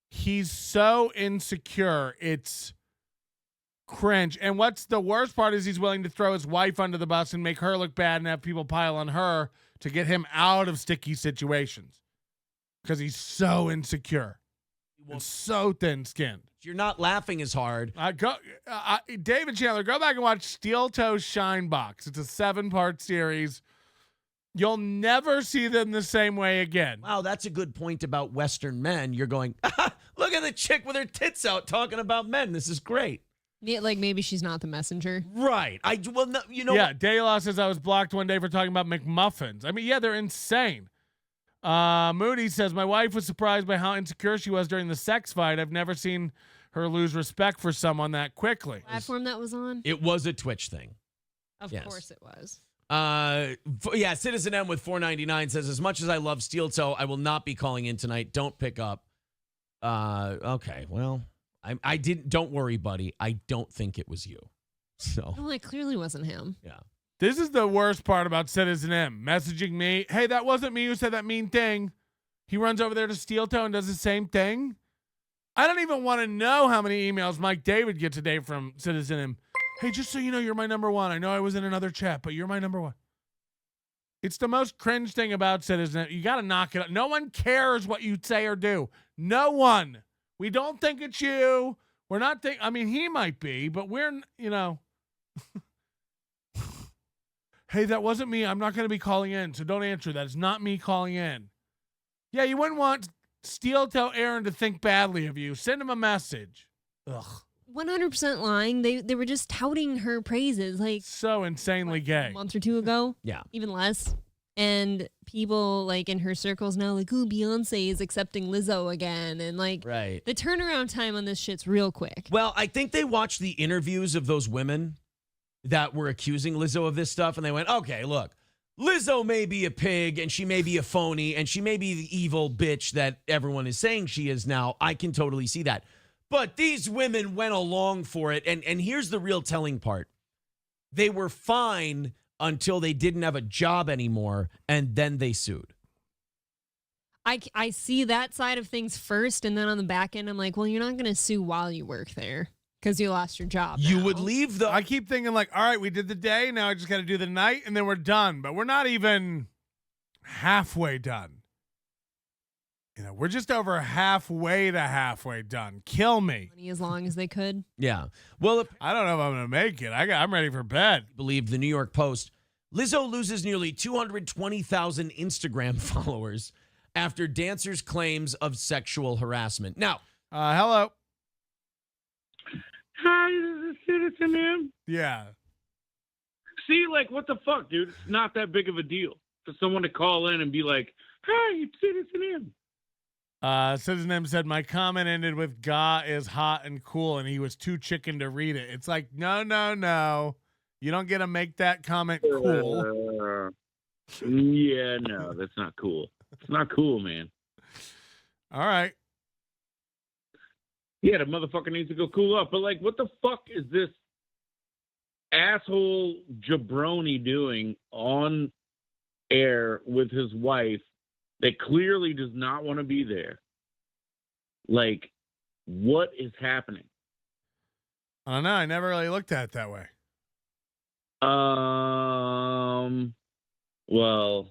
He's so insecure, it's cringe. And what's the worst part is he's willing to throw his wife under the bus and make her look bad and have people pile on her to get him out of sticky situations. Because he's so insecure and so thin-skinned. You're not laughing as hard. David Chandler, go back and watch Steel Toe Shine Box. It's a 7-part series. You'll never see them the same way again. Wow, that's a good point about Western men. You're going, look at the chick with her tits out talking about men. This is great. Yeah, like maybe she's not the messenger. Right. Yeah, Daylaw says I was blocked one day for talking about McMuffins. I mean, yeah, they're insane. Moody says, my wife was surprised by how insecure she was during the sex fight. I've never seen her lose respect for someone that quickly. Platform that was on? It was a Twitch thing. Of course it was. Citizen M with $4.99 says, as much as I love Steel Toe, I will not be calling in tonight. Don't pick up. Okay, well, I didn't. Don't worry, buddy. I don't think it was you. So. Well, it clearly wasn't him. Yeah. This is the worst part about Citizen M messaging me. Hey, that wasn't me who said that mean thing. He runs over there to Steel Toe and does the same thing. I don't even want to know how many emails Mike David gets a day from Citizen M. Hey, just so you know, you're my number one. I know I was in another chat, but you're my number one. It's the most cringe thing about Citizen M. You got to knock it up. No one cares what you say or do. No one. We don't think it's you. We're not I mean, he might be, but we're, you know. Hey, that wasn't me. I'm not going to be calling in, so don't answer that. It's not me calling in. Yeah, you wouldn't want Steel Toe Aaron to think badly of you. Send him a message. Ugh. 100% lying. They were just touting her praises, like so insanely gay. A month or two ago. Yeah, even less. And people like in her circles now, like, ooh, Beyonce is accepting Lizzo again, and like, right. The turnaround time on this shit's real quick. Well, I think they watched the interviews of those women that were accusing Lizzo of this stuff, and they went, okay, look, Lizzo may be a pig, and she may be a phony, and she may be the evil bitch that everyone is saying she is now. I can totally see that. But these women went along for it, and here's the real telling part. They were fine until they didn't have a job anymore, and then they sued. I see that side of things first, and then on the back end, I'm like, well, you're not going to sue while you work there because you lost your job. You would leave the... I keep thinking like, all right, we did the day, now I just got to do the night, and then we're done. But we're not even halfway done. You know, we're just over halfway done. Kill me. As long as they could. Yeah. Well, I don't know if I'm going to make it. I'm ready for bed. Believe the New York Post. Lizzo loses nearly 220,000 Instagram followers after dancers' claims of sexual harassment. Now, hello. Hi, this is Citizen M. Yeah. See, like, what the fuck, dude? It's not that big of a deal for someone to call in and be like, hi, it's Citizen M. Citizen M said, my comment ended with "Ga is hot and cool," and he was too chicken to read it. It's like, no. You don't get to make that comment cool. Yeah, no, that's not cool. It's not cool, man. All right. Yeah, the motherfucker needs to go cool up. But, like, what the fuck is this asshole jabroni doing on air with his wife that clearly does not want to be there? Like, what is happening? I don't know. I never really looked at it that way. Well,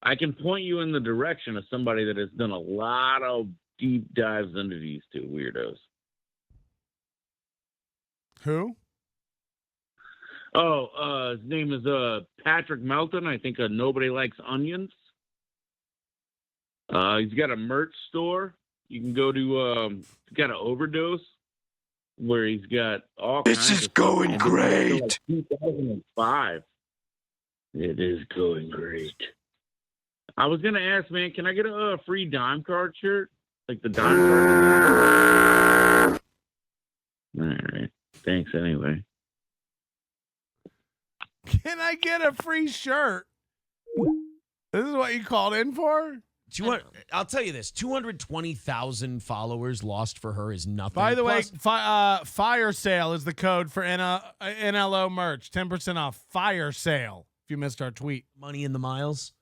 I can point you in the direction of somebody that has done a lot of deep dives into these two weirdos. Who? Oh, his name is Patrick Melton. I think Nobody Likes Onions. He's got a merch store. You can go to, he's got an Overdose where he's got all kinds of stuff. This is going great. Like 2005. It is going great. I was going to ask, man, can I get a free dime card shirt? Like the dime card? All right. Thanks anyway. Can I get a free shirt? This is what you called in for? I'll tell you this: 220,000 followers lost for her is nothing. By the way, fire sale is the code for NLO merch. 10% off. Fire sale. If you missed our tweet, money in the miles.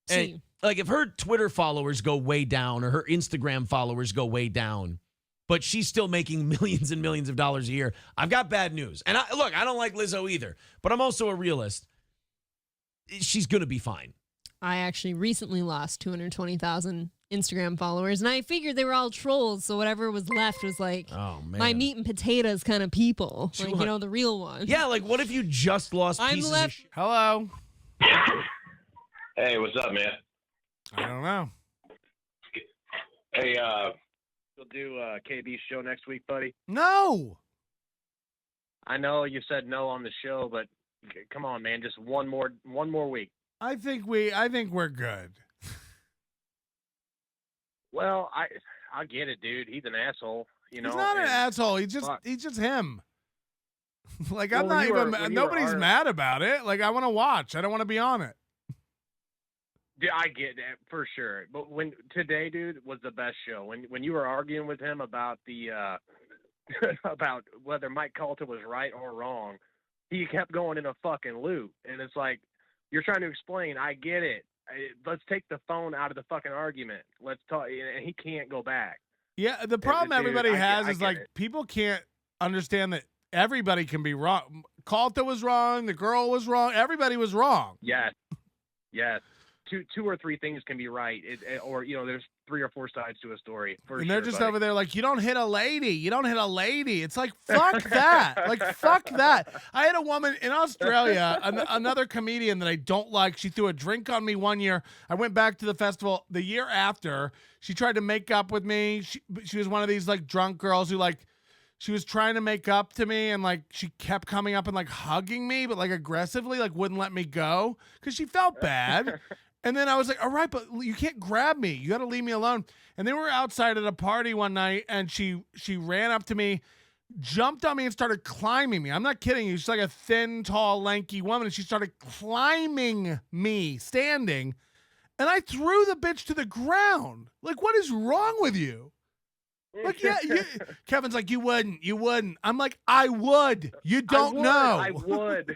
And like, if her Twitter followers go way down or her Instagram followers go way down, but she's still making millions and millions of dollars a year, I've got bad news. And look, I don't like Lizzo either, but I'm also a realist. She's gonna be fine. I actually recently lost 220,000 Instagram followers, and I figured they were all trolls, so whatever was left was like my meat and potatoes kind of people, like, you know, the real ones. Yeah, like, what if you just lost pieces of shit? Hello. Hey, what's up, man? I don't know. Hey, you'll do KB's show next week, buddy? No. I know you said no on the show, but come on, man, just one more week. I think we're good. Well, I get it, dude. He's an asshole. You know, he's not an asshole. He's just him. Like, I'm not even. Nobody's mad about it. Like, I want to watch. I don't want to be on it. Yeah, I get that for sure. But today, dude, was the best show. When you were arguing with him about the about whether Mike Calta was right or wrong. He kept going in a fucking loop, and it's like, you're trying to explain. I get it. Let's take the phone out of the fucking argument. Let's talk. And he can't go back. Yeah, the problem everybody has is like people can't understand that everybody can be wrong. Calta was wrong. The girl was wrong. Everybody was wrong. Yes. Yes. Two or three things can be right, or there's 3 or 4 sides to a story. And they're just over there like, you don't hit a lady. You don't hit a lady. It's like, fuck that. Like, fuck that. I had a woman in Australia, another comedian that I don't like. She threw a drink on me one year. I went back to the festival the year after. She tried to make up with me. She was one of these like drunk girls who like, she was trying to make up to me, and like she kept coming up and like hugging me, but like aggressively, like wouldn't let me go because she felt bad. And then I was like, all right, but you can't grab me. You got to leave me alone. And then we were outside at a party one night, and she ran up to me, jumped on me, and started climbing me. I'm not kidding you. She's like a thin, tall, lanky woman, and she started climbing me, standing. And I threw the bitch to the ground. Like, what is wrong with you? Like, yeah, Kevin's like, you wouldn't. I'm like, I would. You don't know. I would.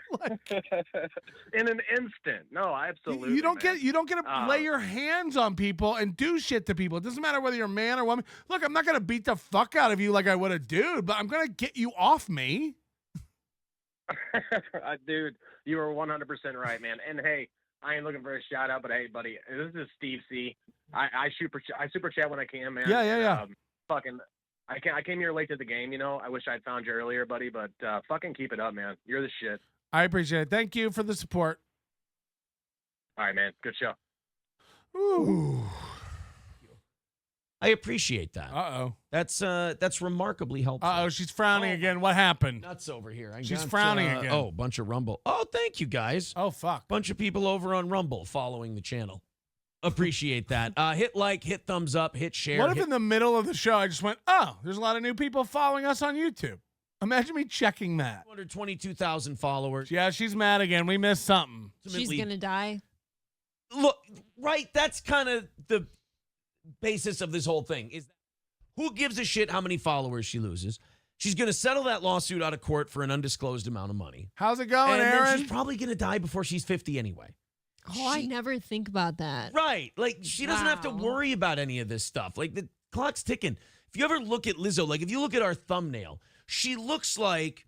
In an instant. No, absolutely. You don't get to lay your hands on people and do shit to people. It doesn't matter whether you're a man or woman. Look, I'm not going to beat the fuck out of you like I would a dude, but I'm going to get you off me. Dude, you are 100% right, man. And hey, I ain't looking for a shout out, but hey, buddy, this is Steve C. I super chat when I can, man. Yeah. I came here late to the game, I wish I'd found you earlier, buddy, but fucking keep it up, man. You're the shit. I appreciate it. Thank you for the support. All right, man. Good show. Ooh. I appreciate that. Uh-oh. That's remarkably helpful. Uh-oh, she's frowning again. What happened? Nuts over here. She's frowning again. Oh, bunch of Rumble. Oh, thank you, guys. Oh, fuck. Bunch of people over on Rumble following the channel. Appreciate that. Hit like, hit thumbs up, hit share. What if in the middle of the show I just went, oh, there's a lot of new people following us on YouTube? Imagine me checking that. 222,000 followers. Yeah, she's mad again. We missed something. She's going to die. Look, right, that's kind of the basis of this whole thing. Is who gives a shit how many followers she loses? She's going to settle that lawsuit out of court for an undisclosed amount of money. How's it going, and Aaron? Then she's probably going to die before she's 50 anyway. Oh, I never think about that. Right. Like, she doesn't have to worry about any of this stuff. Like, the clock's ticking. If you ever look at Lizzo, like, if you look at our thumbnail, she looks like...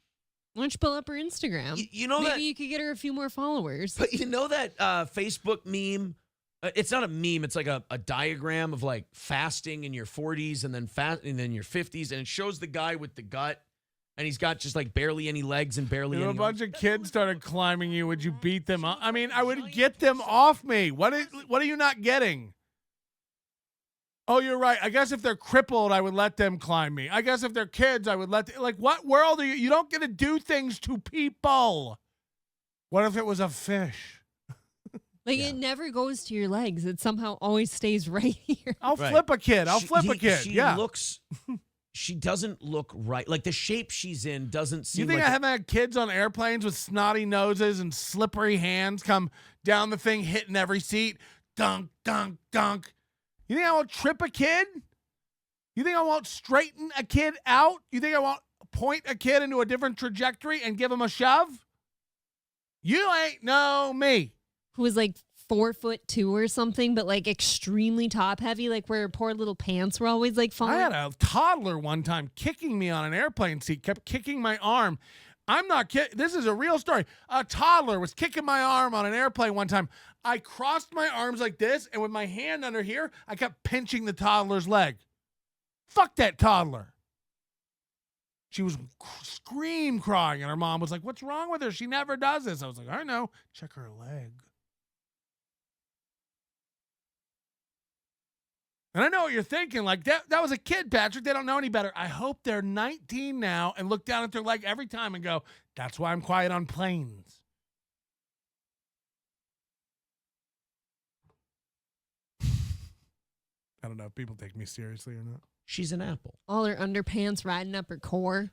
Why don't you pull up her Instagram? You know Maybe you could get her a few more followers. But you know that Facebook meme? It's not a meme. It's like a diagram of, like, fasting in your 40s and then your 50s. And it shows the guy with the gut. And he's got just like barely any legs and barely any. If a bunch of kids started climbing you, would you beat them up? I mean, I would get them off me. What are you not getting? Oh, you're right. I guess if they're crippled, I would let them climb me. I guess if they're kids, I would let them, like, what world are you? You don't get to do things to people. What if it was a fish? Like, it never goes to your legs. It somehow always stays right here. I'll flip a kid. She looks... She doesn't look right. Like, the shape she's in doesn't seem You think like... I haven't had kids on airplanes with snotty noses and slippery hands come down the thing, hitting every seat? Dunk, dunk, dunk. You think I won't trip a kid? You think I won't straighten a kid out? You think I won't point a kid into a different trajectory and give him a shove? You ain't know me. Who was like 4'2" or something, but like extremely top heavy, like where her poor little pants were always like falling. I had a toddler one time kicking me on an airplane seat, kept kicking my arm. I'm not kidding. This is a real story. A toddler was kicking my arm on an airplane one time. I crossed my arms like this, and with my hand under here, I kept pinching the toddler's leg. Fuck that toddler. She was scream crying, and her mom was like, what's wrong with her? She never does this. I was like, I know. Check her leg. And I know what you're thinking. Like, that was a kid, Patrick. They don't know any better. I hope they're 19 now and look down at their leg every time and go, that's why I'm quiet on planes. I don't know if people take me seriously or not. She's an apple. All her underpants riding up her core.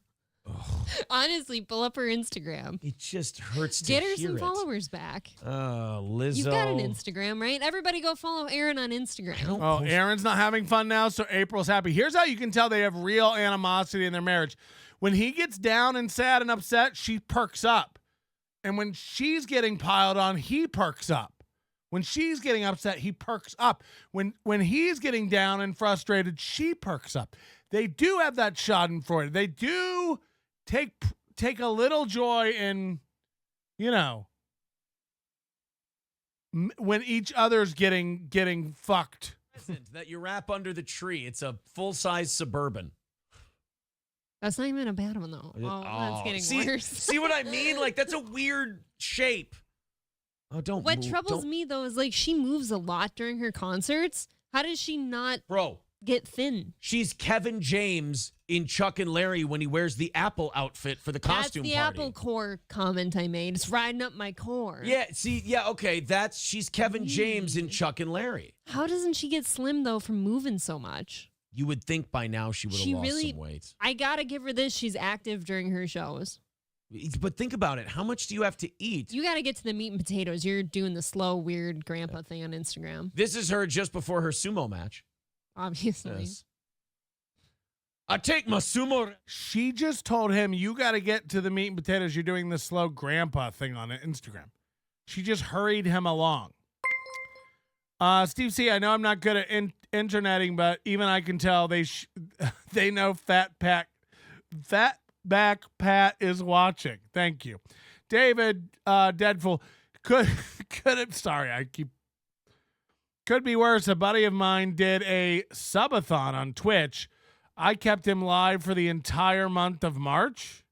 Honestly, pull up her Instagram. It just hurts to Get her hear some it. followers back. Oh, Lizzo. You've got an Instagram, right? Everybody go follow Aaron on Instagram. Oh, Aaron's not having fun now, so April's happy. Here's how you can tell they have real animosity in their marriage. When he gets down and sad and upset, she perks up. And when she's getting piled on, he perks up. When she's getting upset, he perks up. When he's getting down and frustrated, she perks up. They do have that schadenfreude. They do take a little joy in, when each other's getting fucked. That you wrap under the tree. It's a full-size Suburban. That's not even a bad one, though. Oh, that's getting worse. See what I mean? Like, that's a weird shape. Oh, don't What move. troubles Don't- me, though, is like she moves a lot during her concerts. How does she not get thin? She's Kevin James in Chuck and Larry when he wears the Apple outfit for the costume That's the party. Apple core comment I made. It's riding up my core. Yeah, okay. She's Kevin James in Chuck and Larry. How doesn't she get slim, though, from moving so much? You would think by now she would have lost some weight. I gotta give her this. She's active during her shows. But think about it. How much do you have to eat? You gotta get to the meat and potatoes. You're doing the slow, weird grandpa thing on Instagram. This is her just before her sumo match. Obviously. Yes. I take my sumo. She just told him, you got to get to the meat and potatoes. You're doing the slow grandpa thing on Instagram. She just hurried him along. Steve C., I know I'm not good at interneting, but even I can tell they know Fatback Pat is watching. Thank you. David Deadful, could be worse. A buddy of mine did a subathon on Twitch. I kept him live for the entire month of March.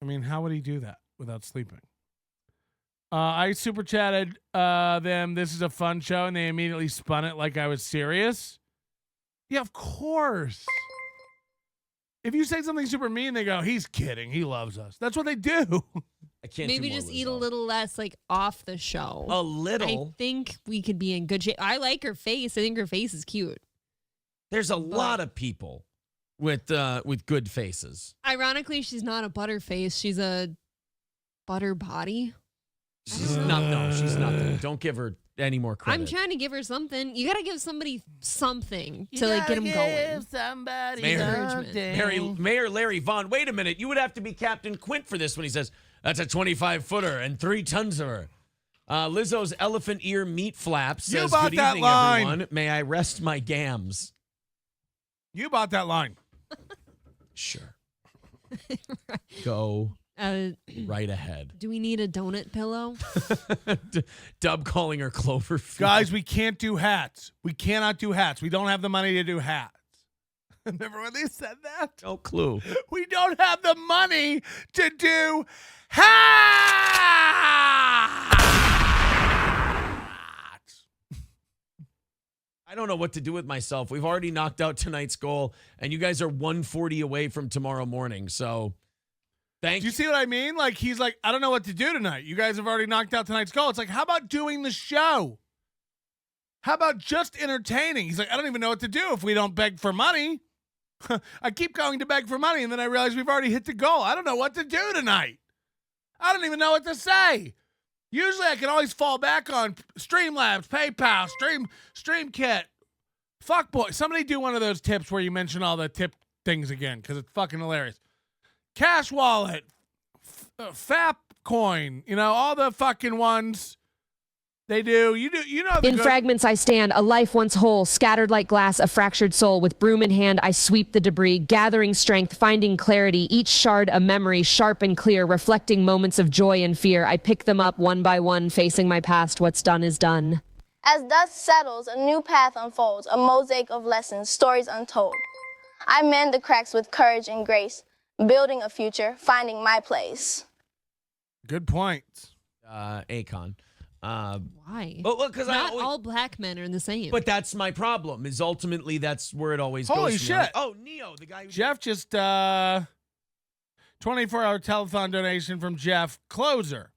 I mean, how would he do that without sleeping? I super chatted them. This is a fun show, and they immediately spun it like I was serious. Yeah, of course. If you say something super mean, they go, he's kidding. He loves us. That's what they do. I can't Maybe just eat a little less, like, off the show. A little? I think we could be in good shape. I like her face. I think her face is cute. There's a lot of people with good faces. Ironically, she's not a butter face. She's a butter body. She's not. No, she's nothing. Don't give her any more credit. I'm trying to give her something. You got to give somebody something to like get them going. Somebody Mayor Larry Vaughn. Wait a minute. You would have to be Captain Quint for this when he says that's a 25-footer and 3 tons of her. Lizzo's elephant ear meat flap says, You bought "Good that evening, line. everyone. May I rest my gams?" You bought that line. Sure. Go right ahead. Do we need a donut pillow? Dub calling her Cloverfield. Guys, we can't do hats. We cannot do hats. We don't have the money to do hats. Remember when they said that? No clue. We don't have the money to do hats. I don't know what to do with myself. We've already knocked out tonight's goal, and you guys are 140 away from tomorrow morning. So, Do you see what I mean? Like, he's like, I don't know what to do tonight. You guys have already knocked out tonight's goal. It's like, how about doing the show? How about just entertaining? He's like, I don't even know what to do if we don't beg for money. I keep going to beg for money, and then I realize we've already hit the goal. I don't know what to do tonight. I don't even know what to say. Usually I can always fall back on Streamlabs, PayPal, StreamKit. Fuckboy. Somebody do one of those tips where you mention all the tip things again, because it's fucking hilarious. Cash Wallet, Fapcoin, all the fucking ones they do. You know. In fragments I stand, a life once whole, scattered like glass, a fractured soul. With broom in hand, I sweep the debris, gathering strength, finding clarity. Each shard a memory, sharp and clear, reflecting moments of joy and fear. I pick them up one by one, facing my past. What's done is done. As dust settles, a new path unfolds, a mosaic of lessons, stories untold. I mend the cracks with courage and grace, building a future, finding my place. Good point. Akon. Why? Well, because not all black men are the same. But that's my problem. Is ultimately that's where it always goes. Holy from. shit! Oh, Neo, the guy. Jeff just 24-hour telethon donation from Jeff Closer.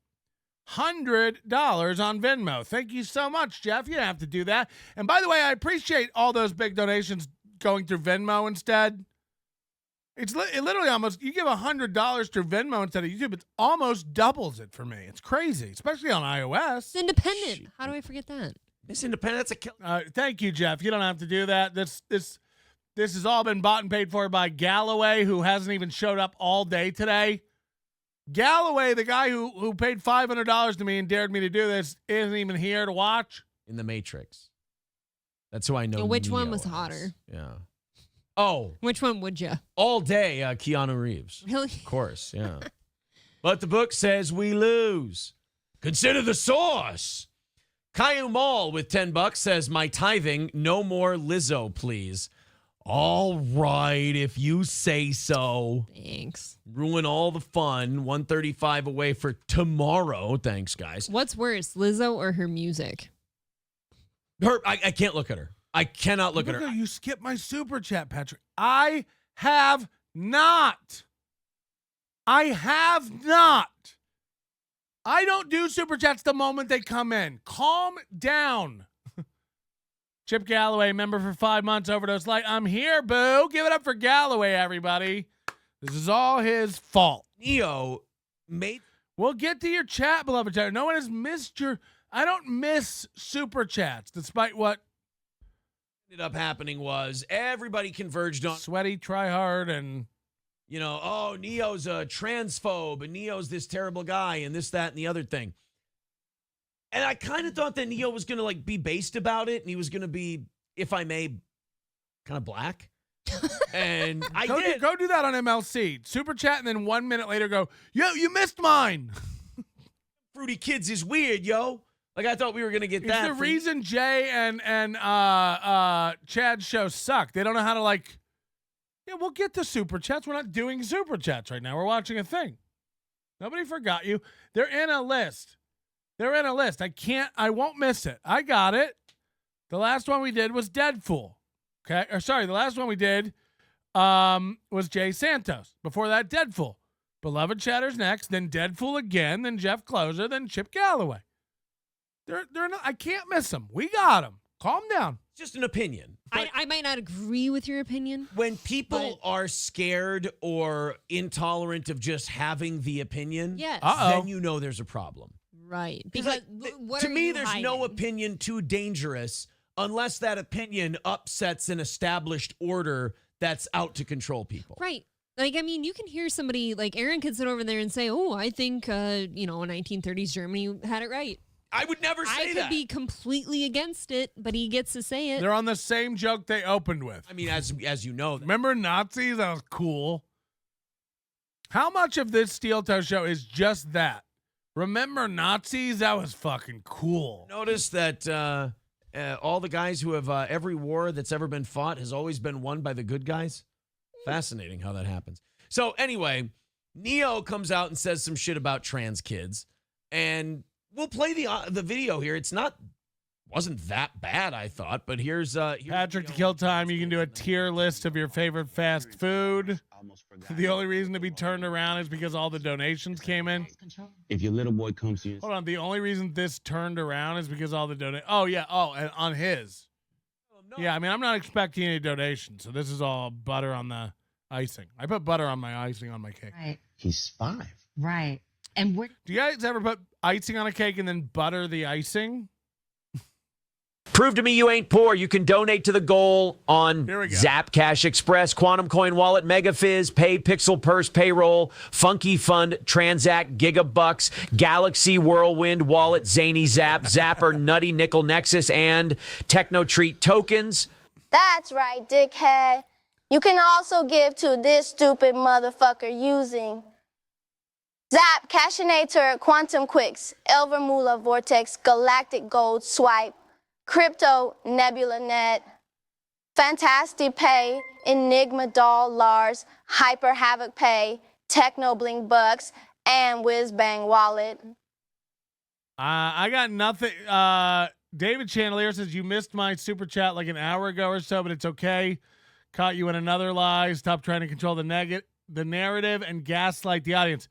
$100 on Venmo. Thank you so much, Jeff. You didn't have to do that. And by the way, I appreciate all those big donations going through Venmo instead. It literally almost, you give $100 to Venmo instead of YouTube, it almost doubles it for me. It's crazy, especially on iOS. It's independent. How do I forget that? It's independent. That's a kill. Thank you, Jeff. You don't have to do that. This has all been bought and paid for by Galloway, who hasn't even showed up all day today. Galloway, the guy who paid $500 to me and dared me to do this, isn't even here to watch. In the Matrix. That's who I know. Which one Neo was is. hotter? Yeah. Oh. Which one would you? All day, Keanu Reeves. Really? Of course, yeah. But the book says we lose. Consider the source. Caillou Mall with $10 says, my tithing, no more Lizzo, please. All right, if you say so. Thanks. Ruin all the fun. 135 away for tomorrow. Thanks, guys. What's worse, Lizzo or her music? I can't look at her. I cannot look at her. You skipped my super chat, Patrick. I have not. I don't do super chats the moment they come in. Calm down. Chip Galloway, member for 5 months, Overdose Light. I'm here, boo. Give it up for Galloway, everybody. This is all his fault. Neo, mate. We'll get to your chat, beloved chat. No one has missed your... I don't miss super chats, despite what ended up happening was everybody converged on Sweaty, Try Hard, and Neo's a transphobe and Neo's this terrible guy and this, that, and the other thing. And I kind of thought that Neo was going to be based about it and he was going to be, if I may, kind of black. And I did. Go do that on MLC. Super chat and then 1 minute later go, yo, you missed mine. Fruity Kids is weird, yo. I thought we were going to get that. It's the reason Jay and Chad's show suck. They don't know how to we'll get to super chats. We're not doing super chats right now. We're watching a thing. Nobody forgot you. They're in a list. I won't miss it. I got it. The last one we did was Deadpool. Okay. Or sorry, the last one we did was Jay Santos. Before that, Deadpool. Beloved Chatter's next, then Deadpool again, then Jeff Closer, then Chip Galloway. They're not, I can't miss them. We got them. Calm down. It's just an opinion. I might not agree with your opinion. When people are scared or intolerant of just having the opinion, yes. Then you know there's a problem. Right. Because to me, there's no opinion too dangerous unless that opinion upsets an established order that's out to control people. Right. You can hear somebody, Aaron could sit over there and say, oh, I think, 1930s Germany had it right. I would never say that. I could be completely against it, but he gets to say it. They're on the same joke they opened with. I mean, as you know. Remember Nazis? That was cool. How much of this Steel Toe show is just that? Remember Nazis? That was fucking cool. Notice that all the guys who have every war that's ever been fought has always been won by the good guys. Fascinating how that happens. So anyway, Neo comes out and says some shit about trans kids, and we'll play the video here. Wasn't that bad, I thought, but here's Patrick to kill time. You can do a tier list of your favorite fast food. The only reason to be turned around is because all the donations came in. If your little boy comes to you, hold on. The only reason this turned around is because all the donations. Oh yeah. Oh, and on his. No. Yeah, I mean, I'm not expecting any donations, so this is all butter on the icing. I put butter on my icing on my cake. Right. He's 5. Right. And do you guys ever put icing on a cake and then butter the icing? Prove to me you ain't poor. You can donate to the goal on Zap Cash Express, Quantum Coin Wallet, MegaFizz, Pay, Pixel Purse, Payroll, Funky Fund, Transact, Gigabucks, Galaxy Whirlwind Wallet, Zany Zap, Zapper, Nutty Nickel Nexus, and Techno Treat tokens. That's right, dickhead. You can also give to this stupid motherfucker using Zap, Cashinator, Quantum Quicks, Elvermula Vortex, Galactic Gold Swipe, Crypto, Nebula Net, Fantastic Pay, Enigma Doll Lars, Hyper Havoc Pay, Techno Blink Bucks, and Whiz Bang Wallet. I got nothing. David Chandelier says you missed my super chat like an hour ago or so, but it's okay. Caught you in another lie. Stop trying to control the narrative and gaslight the audience.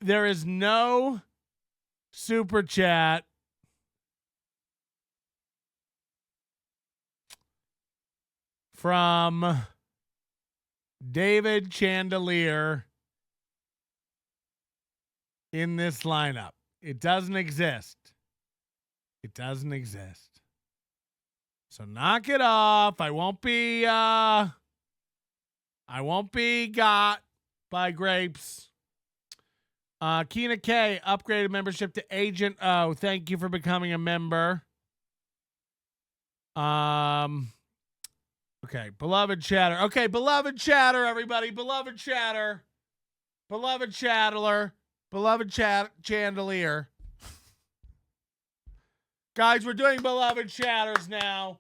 There is no super chat from David Chandelier in this lineup. It doesn't exist. It doesn't exist. So knock it off. I won't be got by grapes. Keena K upgraded membership to Agent O. Thank you for becoming a member. Okay, beloved chatter. Okay, beloved chatter, everybody. Beloved chatter. Beloved chatteler. Beloved chandelier. Guys, we're doing beloved chatters now.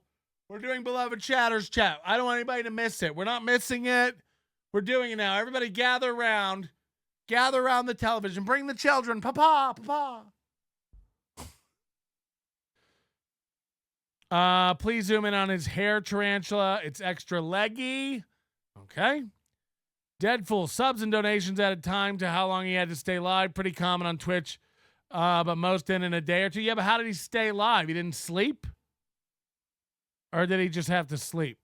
We're doing beloved chatters chat. I don't want anybody to miss it. We're not missing it. We're doing it now. Everybody gather around. Gather around the television. Bring the children. Papa, papa. Please zoom in on his hair tarantula. It's extra leggy. Okay. Deadful subs and donations added time to how long he had to stay live. Pretty common on Twitch, but most in a day or two. Yeah, but how did he stay live? He didn't sleep? Or did he just have to sleep?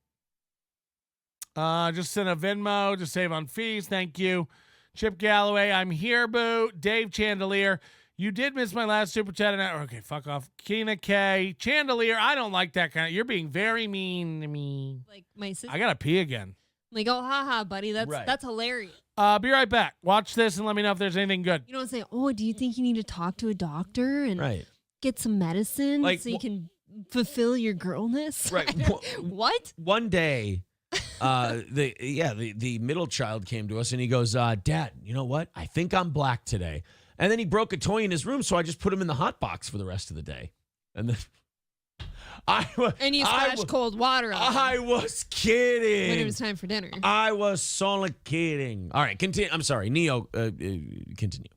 Just send a Venmo to save on fees. Thank you. Chip Galloway, I'm here, boo. Dave Chandelier. You did miss my last super chat. Okay, fuck off. Keena K. Chandelier, I don't like that kind of. You're being very mean to me. Like my sister. I gotta pee again. Like, oh, haha, buddy. That's hilarious. Be right back. Watch this and let me know if there's anything good. You don't say, oh, do you think you need to talk to a doctor and get some medicine so you can fulfill your girlness? Right. What? One day, the middle child came to us and he goes, Dad, you know what? I think I'm black today. And then he broke a toy in his room, so I just put him in the hot box for the rest of the day. And then and you splashed cold water on him. I was kidding. When it was time for dinner. I was solely kidding. All right, continue. I'm sorry, Neo, continue.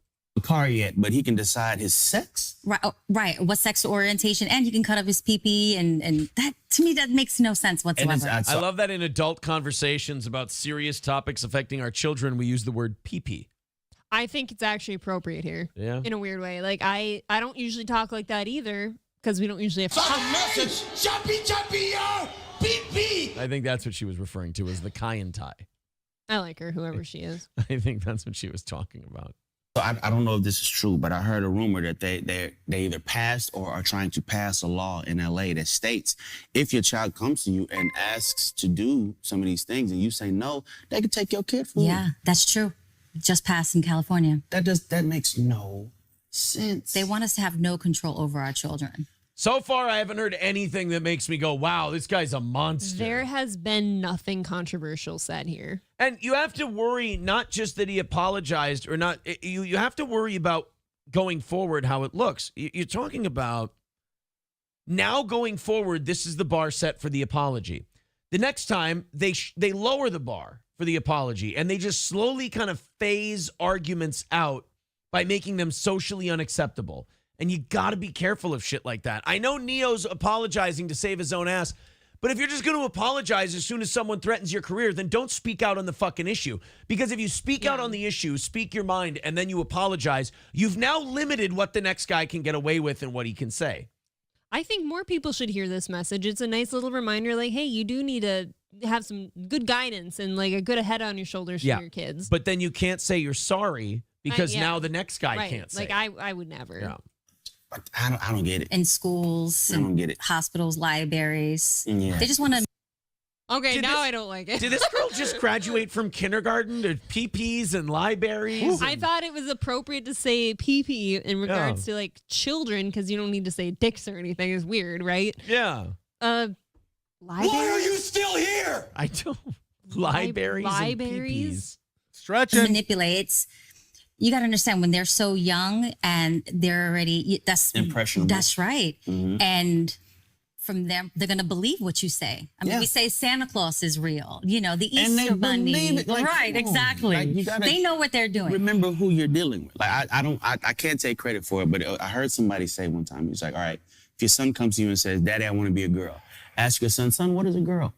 Car yet, but he can decide his sex. Right, right. What sexual orientation, and he can cut off his pee-pee, and that to me that makes no sense whatsoever. I love that in adult conversations about serious topics affecting our children, we use the word pee-pee. I think it's actually appropriate here. Yeah. In a weird way. Like I don't usually talk like that either because we don't usually have message. Jumpy, pee-pee. I think that's what she was referring to as the Kayan tie. I like her, whoever she is. I think that's what she was talking about. So I don't know if this is true, but I heard a rumor that they either passed or are trying to pass a law in LA that states if your child comes to you and asks to do some of these things and you say no, they can take your kid from you. Yeah, that's true. Just passed in California. That makes no sense. They want us to have no control over our children. So far, I haven't heard anything that makes me go, wow, this guy's a monster. There has been nothing controversial said here. And you have to worry not just that he apologized or not. You have to worry about going forward how it looks. You're talking about now going forward, this is the bar set for the apology. The next time, they lower the bar for the apology, and they just slowly kind of phase arguments out by making them socially unacceptable. And you got to be careful of shit like that. I know Neo's apologizing to save his own ass, but if you're just going to apologize as soon as someone threatens your career, then don't speak out on the fucking issue. Because if you speak out on the issue, speak your mind, and then you apologize, you've now limited what the next guy can get away with and what he can say. I think more people should hear this message. It's a nice little reminder, like, hey, you do need to have some good guidance and like a good head on your shoulders for your kids. But then you can't say you're sorry because now the next guy can't say. Like I would never. Yeah. I don't get it. In schools, I don't get it. Hospitals, libraries. Yeah. They just want to. Okay, I don't like it. Did this girl just graduate from kindergarten to PPs and libraries? I thought it was appropriate to say PP in regards to like children because you don't need to say dicks or anything. It's weird, right? Yeah. Libraries? Why are you still here? I don't. Libraries and PPs. Stretching. Manipulates. You got to understand when they're so young and they're already, that's impressionable. That's right. Mm-hmm. And from them, they're going to believe what you say. I mean, we say Santa Claus is real, the Easter Bunny. Believe it. Like, right, exactly. Like, they know what they're doing. Remember who you're dealing with. Like, I can't take credit for it, but I heard somebody say one time, he was like, all right, if your son comes to you and says, Daddy, I want to be a girl. Ask your son, what is a girl?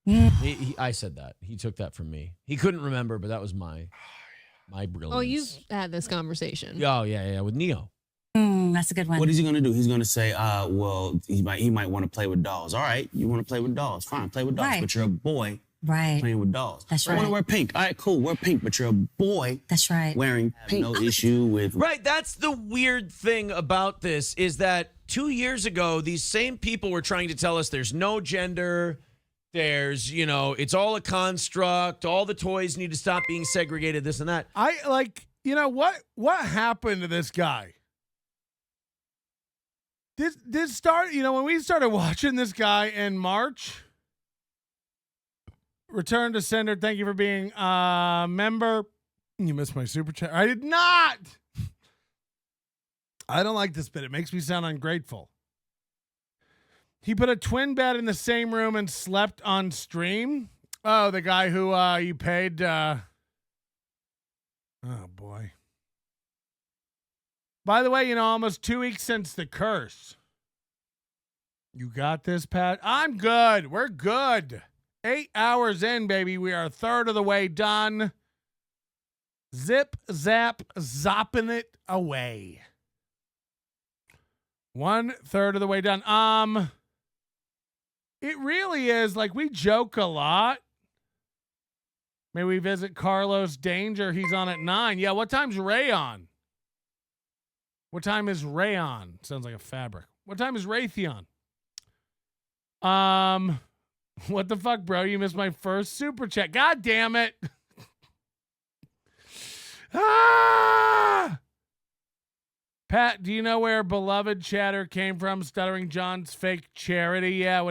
I said that. He took that from me. He couldn't remember, but that was my brilliance. Oh, you've had this conversation. Oh, yeah, with Neo. That's a good one. What is he going to do? He's going to say, well, he might want to play with dolls. All right, you want to play with dolls. Fine, play with dolls. Right. But you're a boy. Right. playing with dolls. That's I want right. to wear pink. All right, cool, wear pink, but you're a boy. That's right. Wearing pink. No issue with. Right. That's the weird thing about this is that 2 years ago, these same people were trying to tell us there's no gender. There's, it's all a construct. All the toys need to stop being segregated, this and that. What happened to this guy? This start, when we started watching this guy in March, return to sender, thank you for being a member. You missed my super chat. I did not. I don't like this bit. It makes me sound ungrateful. He put a twin bed in the same room and slept on stream. Oh, the guy who you paid. Oh, boy. By the way, almost 2 weeks since the curse. You got this, Pat? I'm good. We're good. 8 hours in, baby. We are a third of the way done. Zip, zap, zopping it away. 1/3 of the way done. It really is, we joke a lot. May we visit Carlos Danger? He's on at 9. Yeah, what time's Ray on? What time is Ray on? Sounds like a fabric. What time is Raytheon? What the fuck, bro? You missed my first super chat. God damn it. Pat, do you know where beloved chatter came from? Stuttering John's fake charity? Yeah,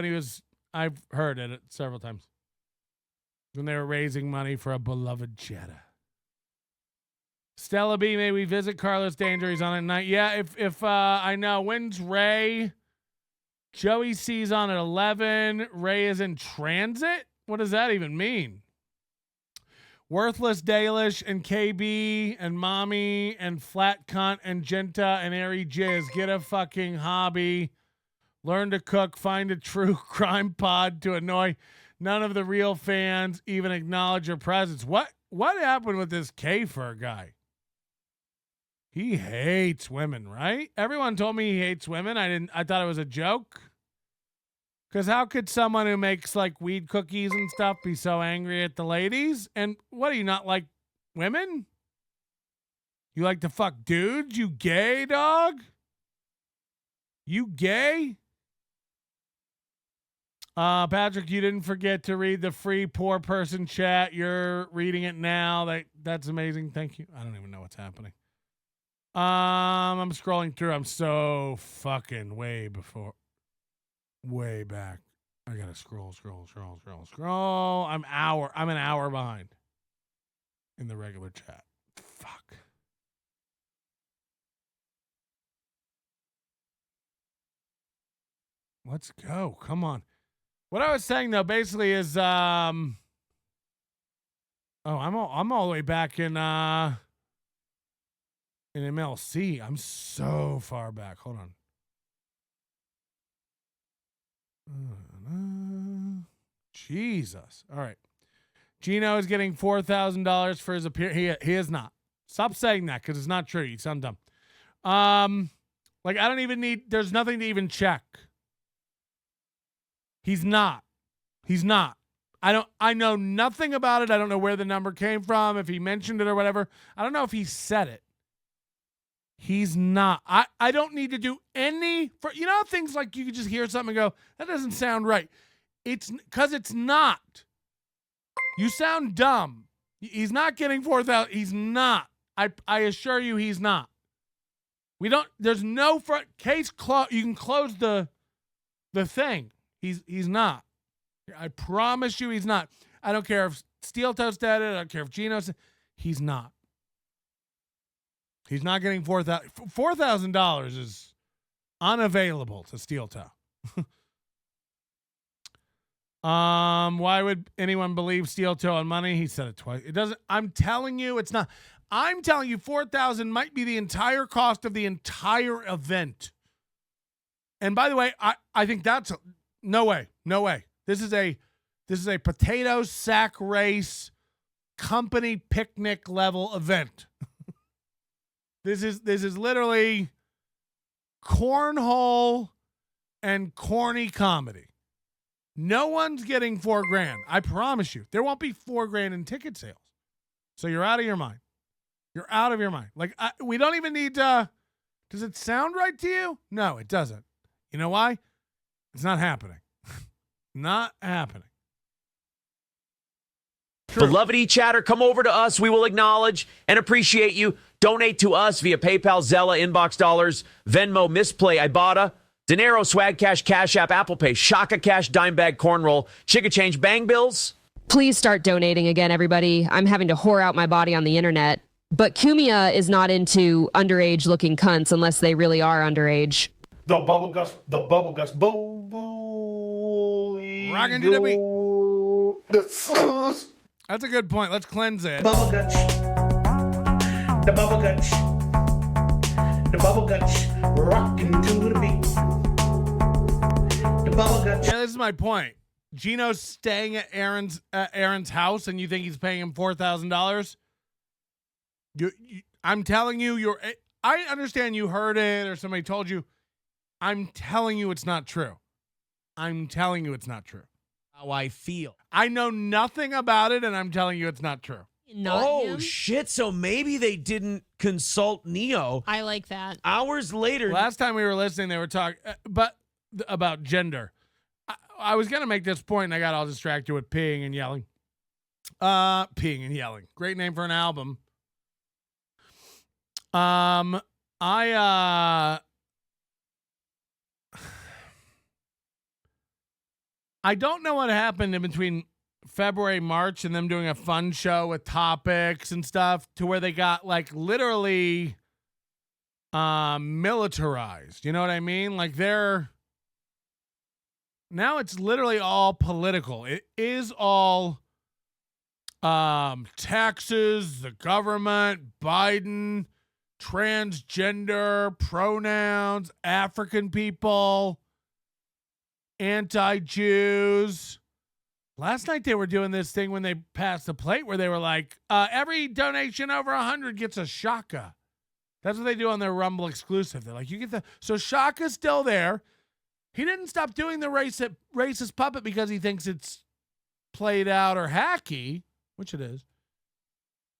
I've heard it several times. When they were raising money for a beloved chatter. Stella B, may we visit Carlos Danger? He's on at night. Yeah, if I know. When's Ray? Joey C's on at 11. Ray is in transit? What does that even mean? Worthless Dalish and KB and Mommy and Flat Cunt and Genta and Airy Jizz. Get a fucking hobby. Learn to cook. Find a true crime pod to annoy none of the real fans. Even acknowledge your presence. What happened with this K-Fur guy? He hates women, right? Everyone told me he hates women. I thought it was a joke. Because how could someone who makes weed cookies and stuff be so angry at the ladies? And what, do you not like women? You like to fuck dudes? You gay, dog? You gay? Patrick, you didn't forget to read the free poor person chat. You're reading it now. That's amazing. Thank you. I don't even know what's happening. I'm scrolling through. I'm so fucking way back. I gotta scroll. I'm an hour behind in the regular chat. Fuck. Let's go. Come on. What I was saying though, basically, is I'm all the way back in MLC. I'm so far back. Hold on. Jesus. All right. Gino is getting $4,000 for his appearance. He is not. Stop saying that because it's not true. You sound dumb. I don't even need. There's nothing to even check. He's not. I know nothing about it. I don't know where the number came from, if he mentioned it or whatever. I don't know if he said it. He's not. I don't need to do things like you could just hear something and go, that doesn't sound right. It's because it's not. You sound dumb. He's not getting 4,000. He's not. I assure you he's not. There's no front case close. You can close the thing. He's not. I promise you he's not. I don't care if Steel Toe said it. I don't care if Gino said he's not. He's not getting $4,000 is unavailable to Steel Toe. Why would anyone believe Steel Toe on money? He said it twice. It doesn't. I'm telling you, it's not. I'm telling you, 4,000 might be the entire cost of the entire event. And by the way, I think that's no way. This is a potato sack race company picnic level event. This is literally cornhole and corny comedy. No one's getting $4,000. I promise you. There won't be $4,000 in ticket sales. So you're out of your mind. You're out of your mind. Like, we don't even need to. Does it sound right to you? No, it doesn't. You know why? It's not happening. Not happening. Beloved chatter, come over to us. We will acknowledge and appreciate you. Donate to us via PayPal, Zella, Inbox Dollars, Venmo, Misplay, Ibotta, Dinero, Swag Cash, Cash App, Apple Pay, Shaka Cash, Dime Bag, Cornroll, Chicka Change, Bang Bills. Please start donating again, everybody. I'm having to whore out my body on the internet. But Kumia is not into underage looking cunts unless they really are underage. The bubble guts, boo, boo. Rockin' to the beat. That's a good point. Let's cleanse it. Bubble guts. The bubble guts. The bubble guts. Rockin' to the beat. The bubble guts. Yeah, this is my point. Gino's staying at Aaron's house, and you think he's paying him $4,000? I'm telling you, I understand you heard it or somebody told you. I'm telling you it's not true. I'm telling you it's not true. How I feel. I know nothing about it, and I'm telling you it's not true. Shit. So maybe they didn't consult Neo. I like that. Hours later. Last time we were listening, they were talking about gender. I was going to make this point, and I got all distracted with peeing and yelling. Peeing and yelling. Great name for an album. I don't know what happened in between February, March, and them doing a fun show with topics and stuff to where they got like literally militarized. You know what I mean? Like now it's literally all political. It is all taxes, the government, Biden, transgender, pronouns, African people, anti-Jews. Last night they were doing this thing when they passed the plate where they were like, every donation over 100 gets a Shaka. That's what they do on their Rumble exclusive. They're like, you get the... So Shaka's still there. He didn't stop doing the racist puppet because he thinks it's played out or hacky, which it is,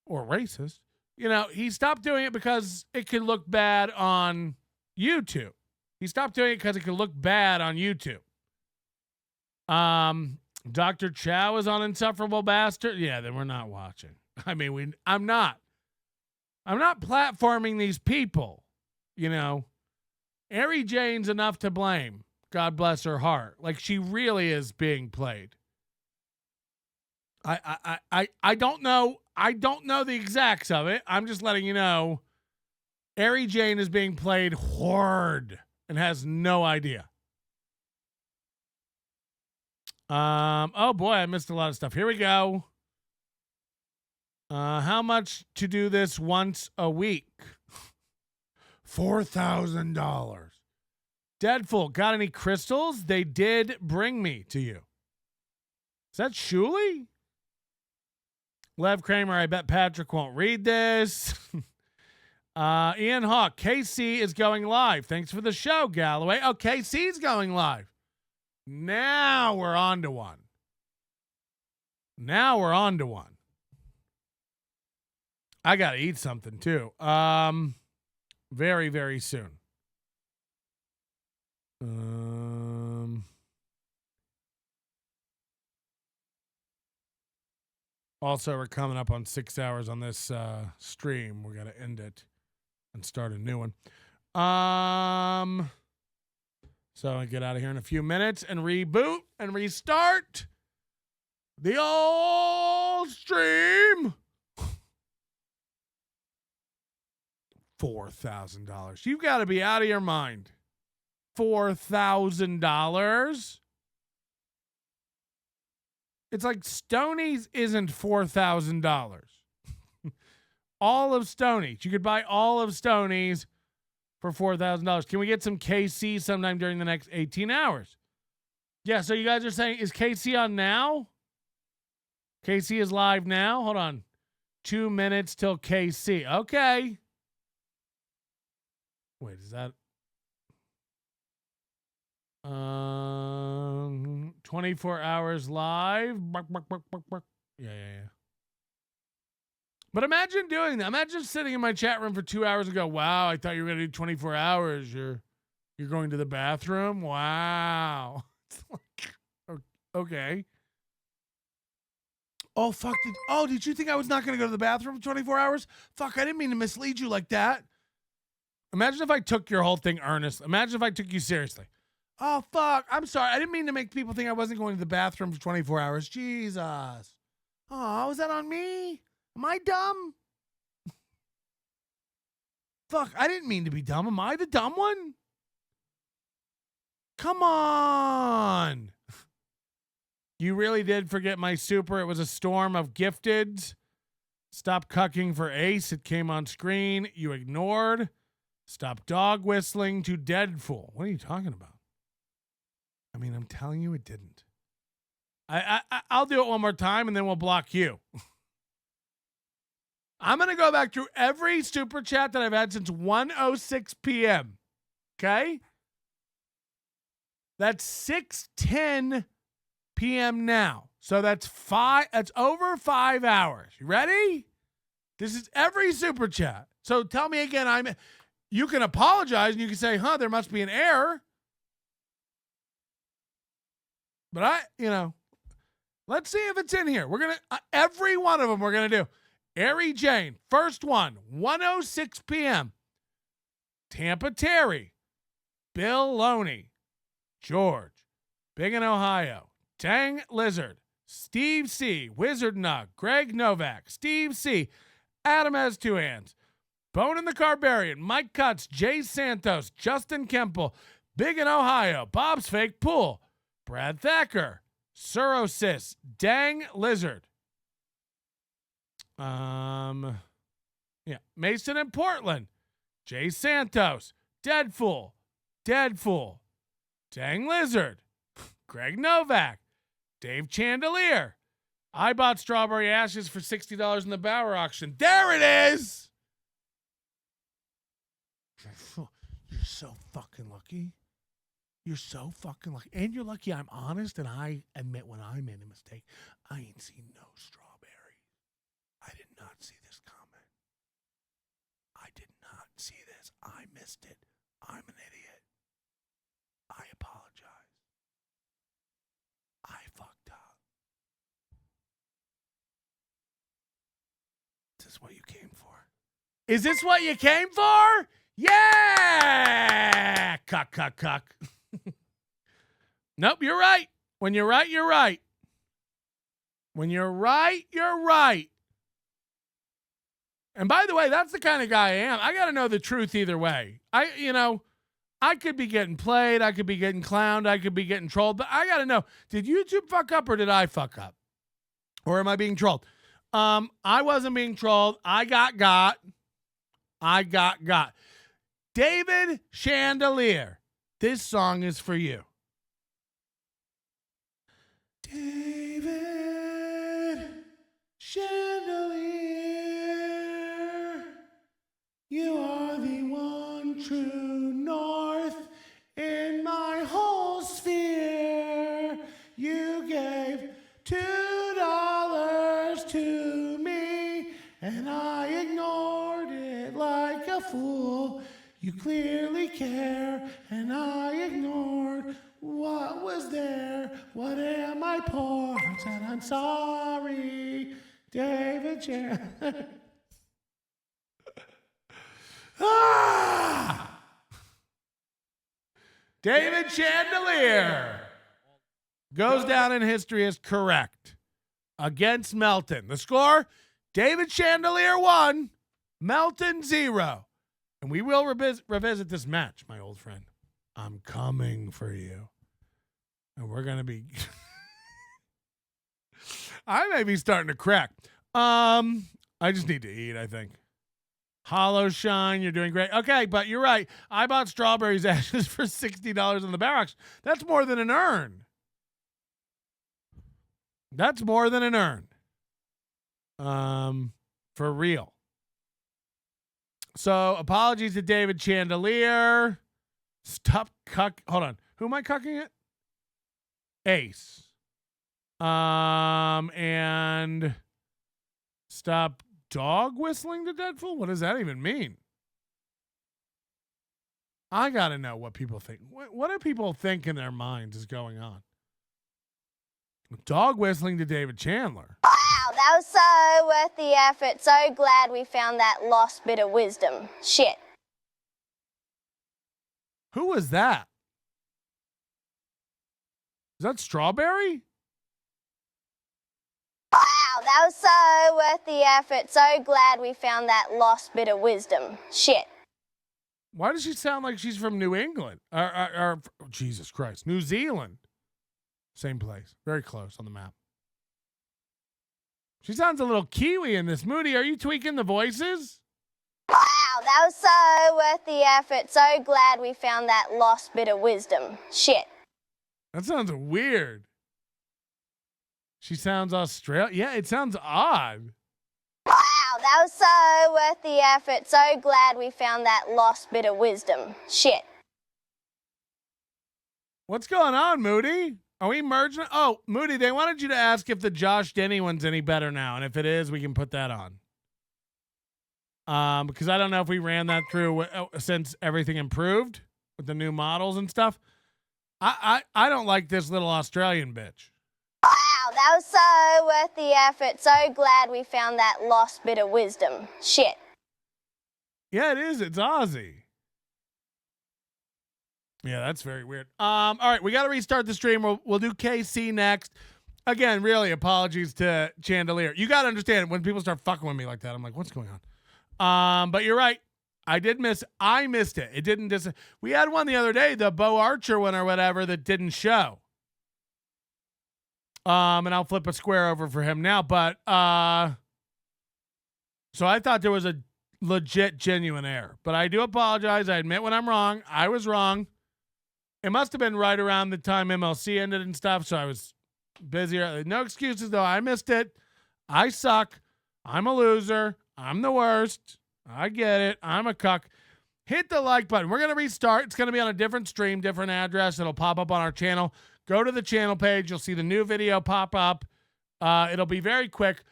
or racist. You know, he stopped doing it because it could look bad on YouTube. He stopped doing it because it could look bad on YouTube. Dr. Chow is on Insufferable Bastard. Yeah, then we're not watching. I mean, I'm not platforming these people, you know. Ari Jane's enough to blame. God bless her heart. Like, she really is being played. I don't know. I don't know the exacts of it. I'm just letting you know. Ari Jane is being played hard and has no idea. Oh boy, I missed a lot of stuff. Here we go. How much to do this once a week? $4,000. Deadful, got any crystals? They did bring me to you. Is that Shuli? Lev Kramer, I bet Patrick won't read this. Ian Hawk, KC is going live. Thanks for the show, Galloway. Oh, KC's going live. Now we're on to one. I got to eat something too. Very, very soon. Also, we're coming up on 6 hours on this stream. We got to end it and start a new one. So I get out of here in a few minutes and reboot and restart the old stream. $4,000. You've got to be out of your mind. $4,000. It's like Stoney's isn't $4,000. All of Stoney's. You could buy all of Stoney's for $4,000. Can we get some KC sometime during the next 18 hours? Yeah, so you guys are saying, is KC on now? KC is live now? Hold on. 2 minutes till KC. Okay. Wait, is that... 24 hours live. Yeah. But imagine doing that. Imagine sitting in my chat room for 2 hours and go, wow, I thought you were going to do 24 hours. You're going to the bathroom? Wow. It's like, okay. Oh, fuck. Did you think I was not going to go to the bathroom for 24 hours? Fuck, I didn't mean to mislead you like that. Imagine if I took your whole thing earnest. Imagine if I took you seriously. Oh, fuck. I'm sorry. I didn't mean to make people think I wasn't going to the bathroom for 24 hours. Jesus. Oh, was that on me? Am I dumb? Fuck, I didn't mean to be dumb. Am I the dumb one? Come on. You really did forget my super. It was a storm of gifteds. Stop cucking for Ace. It came on screen. You ignored. Stop dog whistling to Deadpool. What are you talking about? I mean, I'm telling you it didn't. I'll do it one more time and then we'll block you. I'm going to go back through every super chat that I've had since 1:06 p.m. Okay? That's 6:10 p.m. now. So that's over 5 hours. You ready? This is every super chat. So tell me again, you can apologize and you can say, there must be an error. But let's see if it's in here. We're going to, every one of them we're going to do. Ari Jane, first one, 1:06 p.m. Tampa Terry, Bill Loney, George, Big in Ohio, Dang Lizard, Steve C, Wizard Nug, Greg Novak, Steve C, Adam has two hands, Bone in the Carbarian, Mike Cutts, Jay Santos, Justin Kemple, Big in Ohio, Bob's Fake Pool, Brad Thacker, Surosis, Dang Lizard. Mason in Portland, Jay Santos, Deadpool, Dang Lizard, Greg Novak, Dave Chandelier. I bought strawberry ashes for $60 in the Bauer auction. There it is. You're so fucking lucky. You're so fucking lucky. And you're lucky I'm honest and I admit when I made a mistake. I ain't seen no strawberry. I did not see this comment. I did not see this. I missed it. I'm an idiot. I apologize. I fucked up. Is this what you came for? Is this what you came for? Yeah! Cuck. Nope, you're right. When you're right, you're right. When you're right, you're right. And by the way, that's the kind of guy I am. I got to know the truth either way. I could be getting played. I could be getting clowned. I could be getting trolled. But I got to know, did YouTube fuck up or did I fuck up? Or am I being trolled? I wasn't being trolled. I got. David Chandelier, this song is for you. David Chandelier, you are the one true north in my whole sphere. You gave $2 to me, and I ignored it like a fool. You clearly care, and I ignored what was there. What am I poor? I said I'm sorry, David Chandelier. David Chandelier goes down in history as correct against Melton. The score, David Chandelier 1, Melton 0. And we will revisit this match, my old friend. I'm coming for you. And we're going to be... I may be starting to crack. I just need to eat, I think. Hollow Shine, you're doing great. Okay, but you're right. I bought strawberries ashes for $60 in the barracks. That's more than an earn. That's more than an earn. For real. So, apologies to David Chandelier. Stop cuck. Hold on. Who am I cucking it? Ace. And stop dog whistling to Deadpool? What does that even mean? I got to know what people think. What do people think in their minds is going on? Dog whistling to David Chandler. Wow, that was so worth the effort. So glad we found that lost bit of wisdom. Shit. Who was that? Is that Strawberry? Wow, that was so worth the effort. So glad we found that lost bit of wisdom. Shit. Why does she sound like she's from New England? Or Jesus Christ, New Zealand. Same place. Very close on the map. She sounds a little Kiwi in this. Moody, are you tweaking the voices? Wow, that was so worth the effort. So glad we found that lost bit of wisdom. Shit. That sounds weird. She sounds Australian. Yeah, it sounds odd. Wow, that was so worth the effort. So glad we found that lost bit of wisdom. Shit. What's going on, Moody? Are we merging? Oh, Moody, they wanted you to ask if the Josh Denny one's any better now. And if it is, we can put that on. Because I don't know if we ran that through since everything improved with the new models and stuff. I don't like this little Australian bitch. Wow, that was so worth the effort. So glad we found that lost bit of wisdom. Shit. Yeah, it is. It's Aussie. Yeah, that's very weird. All right, we got to restart the stream. We'll do KC next. Again, really, apologies to Chandelier. You got to understand, when people start fucking with me like that, I'm like, what's going on? But you're right. I missed it. It didn't we had one the other day, the Bo Archer one or whatever, that didn't show. And I'll flip a square over for him now. But so I thought there was a legit, genuine error. But I do apologize. I admit when I'm wrong. I was wrong. It must have been right around the time MLC ended and stuff, so I was busier. No excuses, though. I missed it. I suck. I'm a loser. I'm the worst. I get it. I'm a cuck. Hit the like button. We're going to restart. It's going to be on a different stream, different address. It'll pop up on our channel. Go to the channel page. You'll see the new video pop up. It'll be very quick.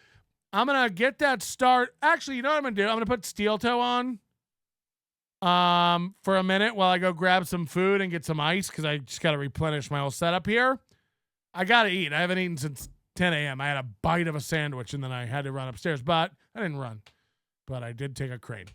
I'm going to get that start. Actually, you know what I'm going to do? I'm going to put Steel Toe on for a minute while I go grab some food and get some ice because I just got to replenish my whole setup here. I got to eat. I haven't eaten since 10 a.m. I had a bite of a sandwich and then I had to run upstairs, but I didn't run. But I did take a crate.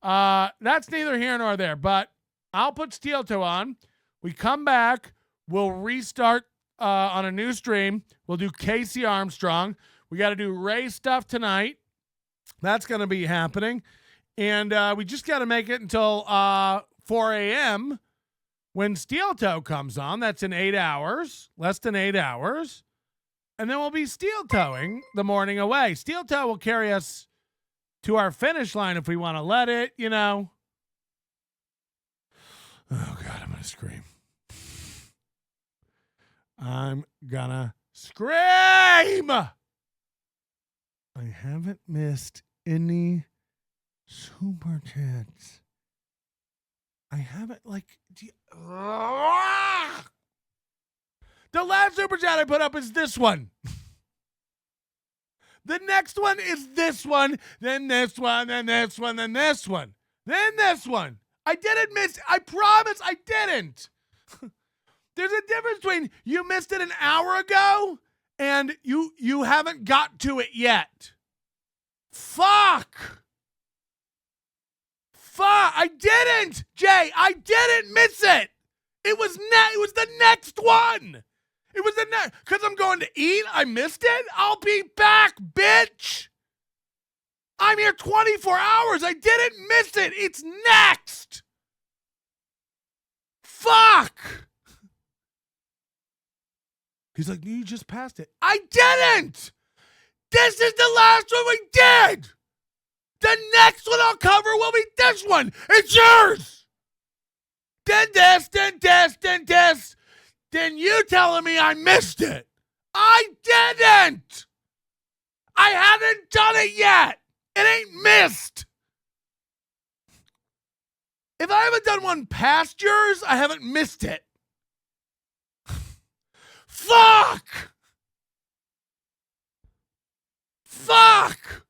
That's neither here nor there, but I'll put Steel Toe on. We come back. We'll restart on a new stream. We'll do Casey Armstrong. We got to do Ray stuff tonight. That's going to be happening. And we just got to make it until 4 a.m. when Steel Toe comes on. That's in 8 hours, less than 8 hours. And then we'll be Steel Toeing the morning away. Steel Toe will carry us to our finish line if we want to let it, you know. Oh, God, I'm going to scream. I'm going to scream! I haven't missed any super chats. I haven't, the last super chat I put up is this one. The next one is this one, then this one, then this one, then this one, then this one. I didn't miss. I promise I didn't. There's a difference between you missed it an hour ago and you haven't got to it yet. Fuck. I didn't, Jay. I didn't miss it. It was the next one. It was the next, because I'm going to eat. I missed it. I'll be back, bitch. I'm here 24 hours. I didn't miss it. It's next. Fuck. He's like, you just passed it. I didn't. This is the last one we did. The next one I'll cover will be this one. It's yours. Then this, then this, then this. Then you telling me I missed it. I didn't. I haven't done it yet. It ain't missed. If I haven't done one past yours, I haven't missed it. Fuck! Fuck!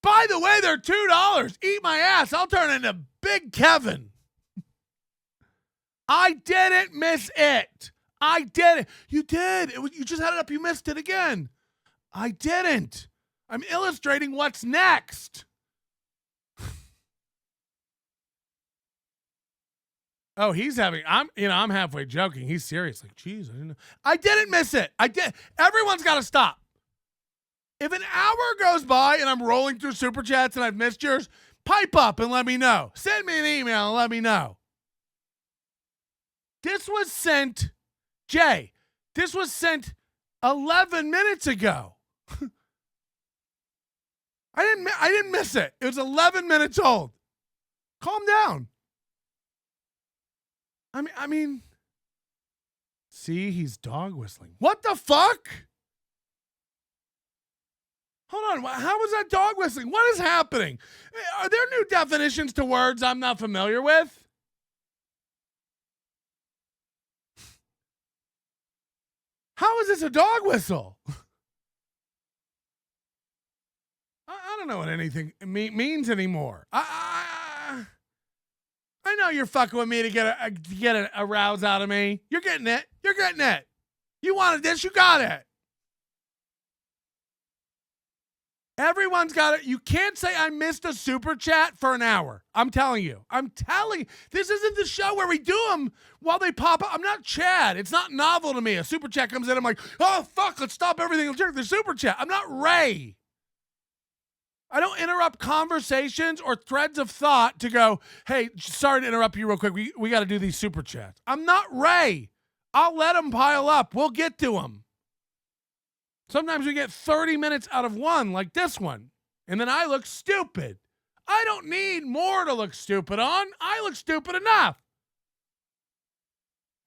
By the way, they're $2. Eat my ass. I'll turn into Big Kevin. I didn't miss it. I did it. You did. You just had it up. You missed it again. I didn't. I'm illustrating what's next. Oh, he's having. I'm halfway joking. He's serious. Like, geez, I didn't know. I didn't miss it. I did. Everyone's got to stop. If an hour goes by and I'm rolling through super chats and I've missed yours, pipe up and let me know. Send me an email and let me know. This was sent, Jay. This was sent 11 minutes ago. I didn't miss it. It was 11 minutes old. Calm down. I mean, see, he's dog whistling. What the fuck? Hold on. How was that dog whistling? What is happening? Are there new definitions to words I'm not familiar with? How is this a dog whistle? I don't know what anything means anymore. I know you're fucking with me to get a rouse out of me. You're getting it. You're getting it. You wanted this. You got it. Everyone's got it. You can't say I missed a super chat for an hour. I'm telling you. This isn't the show where we do them while they pop up. I'm not Chad. It's not novel to me. A super chat comes in. I'm like, oh, fuck, let's stop everything and check the super chat. I'm not Ray. I don't interrupt conversations or threads of thought to go, hey, sorry to interrupt you real quick. We got to do these super chats. I'm not Ray. I'll let them pile up. We'll get to them. Sometimes we get 30 minutes out of one, like this one. And then I look stupid. I don't need more to look stupid on. I look stupid enough.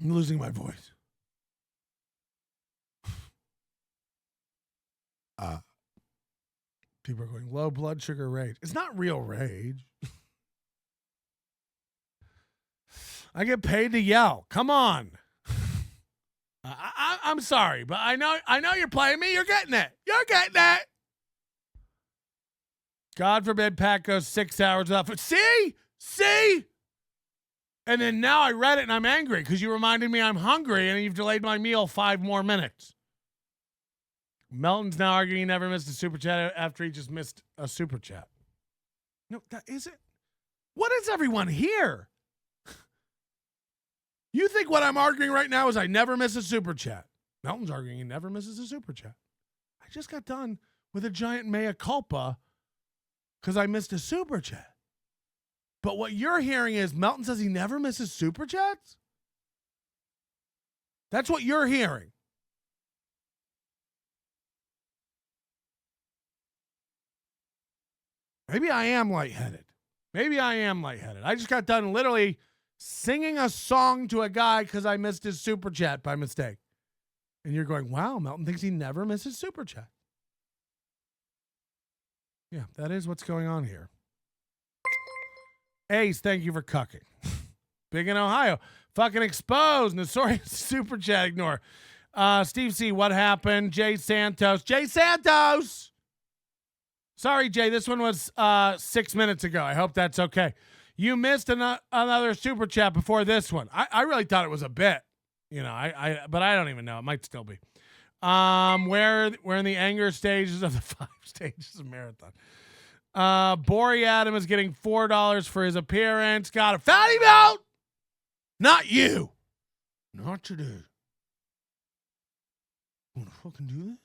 I'm losing my voice. People are going, low blood sugar rage. It's not real rage. I get paid to yell. Come on. I'm sorry, but I know you're playing me. You're getting it. You're getting it. God forbid Pat goes 6 hours without food. See? And then now I read it and I'm angry because you reminded me I'm hungry and you've delayed my meal 5 more minutes. Melton's now arguing he never missed a super chat after he just missed a super chat. No, that isn't. What is everyone here? You think what I'm arguing right now is I never miss a super chat. Melton's arguing he never misses a super chat. I just got done with a giant mea culpa because I missed a super chat. But what you're hearing is Melton says he never misses super chats? That's what you're hearing. Maybe I am lightheaded. I just got done literally singing a song to a guy because I missed his super chat by mistake. And you're going, wow, Melton thinks he never misses super chat. Yeah, that is what's going on here. Ace, thank you for cucking. Big in Ohio. Fucking exposed. Notorious super chat ignore. Steve C, what happened? Jay Santos. Sorry, Jay. This one was 6 minutes ago. I hope that's okay. You missed another super chat before this one. I really thought it was a bit, but I don't even know. It might still be. We're in the anger stages of the 5 stages of marathon. Bori Adam is getting $4 for his appearance. Got a fatty belt. Not you. Not today. Want to fucking do this?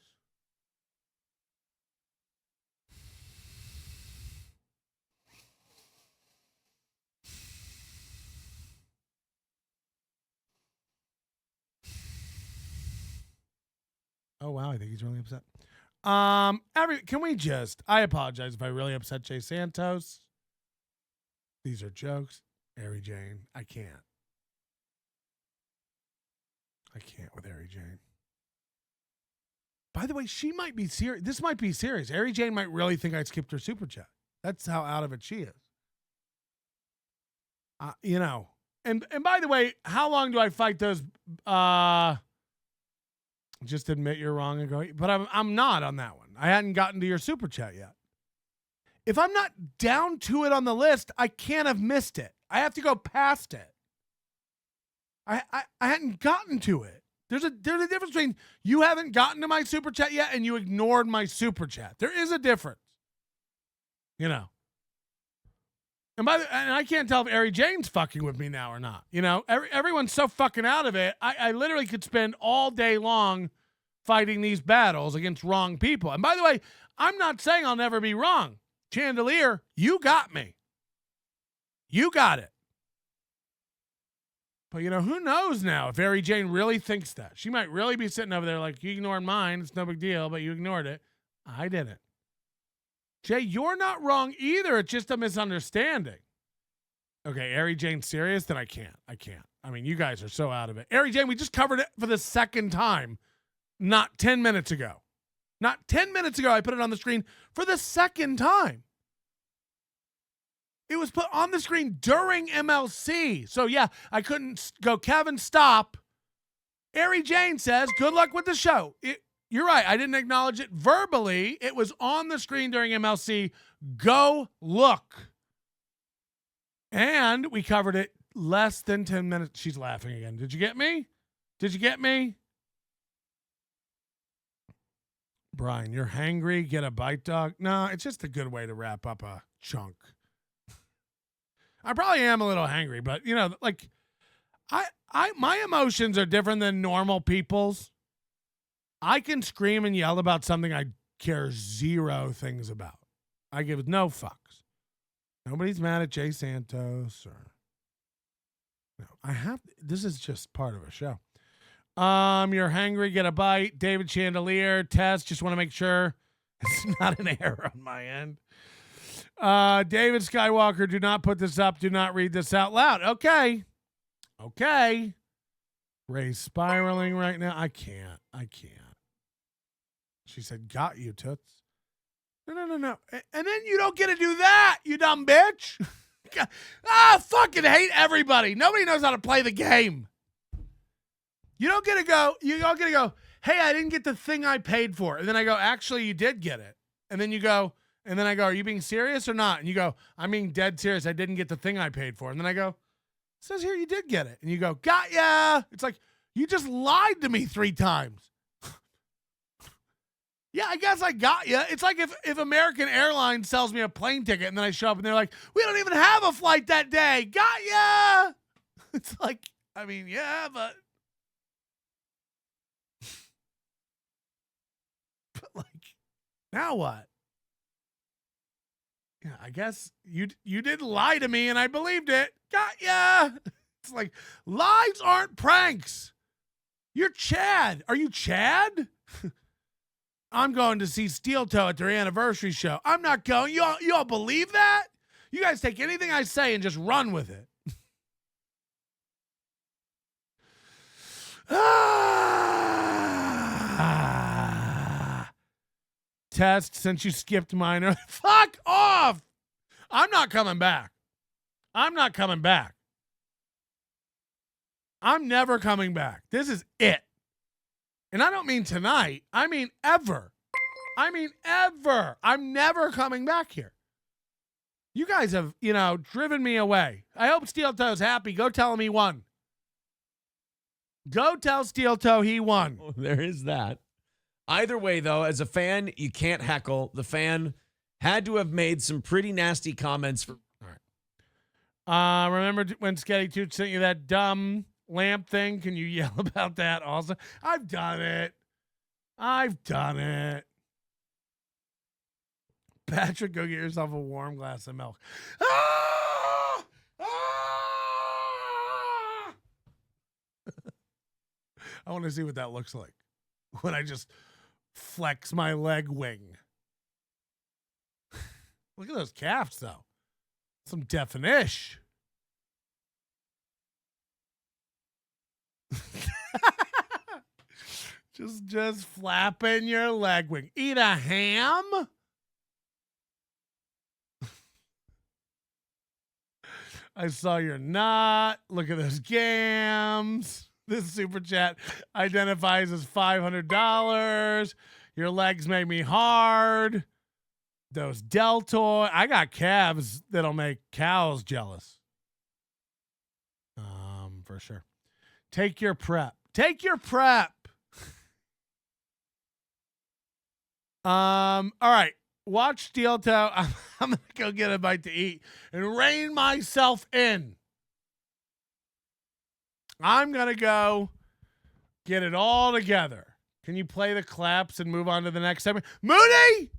Oh, wow. I think he's really upset. Can we just, I apologize if I really upset Jay Santos. These are jokes. Ari Jane, I can't with Ari Jane. By the way, she might be serious. This might be serious. Ari Jane might really think I skipped her super chat. That's how out of it she is. And by the way, how long do I fight those? Just admit you're wrong and go. But I'm not on that one. I hadn't gotten to your super chat yet. If I'm not down to it on the list, I can't have missed it. I have to go past it. I hadn't gotten to it. There's a difference between you haven't gotten to my super chat yet and you ignored my super chat. There is a difference. You know. And I can't tell if Ari Jane's fucking with me now or not. You know, everyone's so fucking out of it. I literally could spend all day long fighting these battles against wrong people. And by the way, I'm not saying I'll never be wrong. Chandelier, you got me. You got it. But, you know, who knows now if Ari Jane really thinks that. She might really be sitting over there like, you ignored mine. It's no big deal, but you ignored it. I didn't. Jay, you're not wrong either. It's just a misunderstanding. Okay, Ari Jane's serious? Then I can't. I mean, you guys are so out of it. Ari Jane, we just covered it for the second time not 10 minutes ago. Not 10 minutes ago, I put it on the screen for the second time. It was put on the screen during MLC. So, yeah, I couldn't go, Kevin, stop. Ari Jane says, good luck with the show. You're right. I didn't acknowledge it verbally. It was on the screen during MLC. Go look. And we covered it less than 10 minutes. She's laughing again. Did you get me? Did you get me? Brian, you're hangry. Get a bite, dog. No, it's just a good way to wrap up a chunk. I probably am a little hangry, but you know, like my emotions are different than normal people's. I can scream and yell about something I care zero things about. I give no fucks. Nobody's mad at Jay Santos or no. This is just part of a show. You're hangry, get a bite. David Chandelier, Tess, just want to make sure it's not an error on my end. David Skywalker, do not put this up. Do not read this out loud. Okay. Ray's spiraling right now. I can't. She said, got you, Toots. No. And then you don't get to do that, you dumb bitch. Fucking hate everybody. Nobody knows how to play the game. You don't get to go, hey, I didn't get the thing I paid for. And then I go, actually, you did get it. And then you go, and then I go, are you being serious or not? And you go, I'm being dead serious. I didn't get the thing I paid for. And then I go, it says here you did get it. And you go, got ya. It's like, you just lied to me 3 times. Yeah, I guess I got ya. It's like if American Airlines sells me a plane ticket and then I show up and they're like, we don't even have a flight that day. Got ya. It's like, I mean, yeah, but like, now what? Yeah, I guess you did lie to me and I believed it. Got ya. It's like, lies aren't pranks. You're Chad. Are you Chad? I'm going to see Steel Toe at their anniversary show. I'm not going. You all believe that? You guys take anything I say and just run with it. Test, since you skipped mine. Fuck off. I'm not coming back. I'm never coming back. This is it. And I don't mean tonight. I mean ever. I'm never coming back here. You guys have, driven me away. I hope Steel Toe's happy. Go tell him he won. Go tell Steel Toe he won. Oh, there is that. Either way, though, as a fan, you can't heckle. The fan had to have made some pretty nasty comments. All right. Remember when Sketty Toots sent you that dumb lamp thing? Can you yell about that also? I've done it. Patrick, go get yourself a warm glass of milk. I want to see what that looks like when I just flex my leg wing. Look at those calves, though. Some definition. just flapping your leg wing. Eat a ham? I saw you're not. Look at those gams. This super chat identifies as $500. Your legs make me hard. Those deltoid. I got calves that'll make cows jealous. For sure. Take your prep. Take your prep. All right. Watch Steel Toe. I'm gonna go get a bite to eat and rein myself in. I'm gonna go get it all together. Can you play the claps and move on to the next segment? Moody!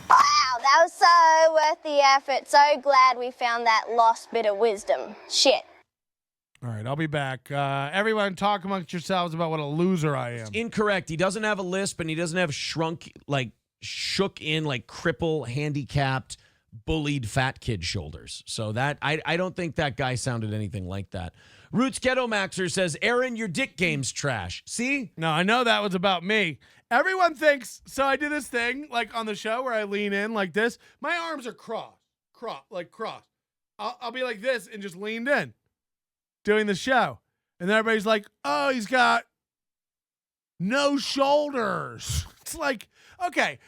Wow, that was so worth the effort. So glad we found that lost bit of wisdom. Shit. All right, I'll be back. Everyone, talk amongst yourselves about what a loser I am. Incorrect. He doesn't have a lisp, and he doesn't have shook in, cripple, handicapped, bullied fat kid shoulders. So that I don't think that guy sounded anything like that. Roots Ghetto Maxer says, Aaron, your dick game's trash. See? No, I know that was about me. Everyone thinks, so I do this thing, on the show where I lean in like this. My arms are crossed. I'll be like this and just leaned in doing the show. And then everybody's like, oh, he's got no shoulders. It's like, okay,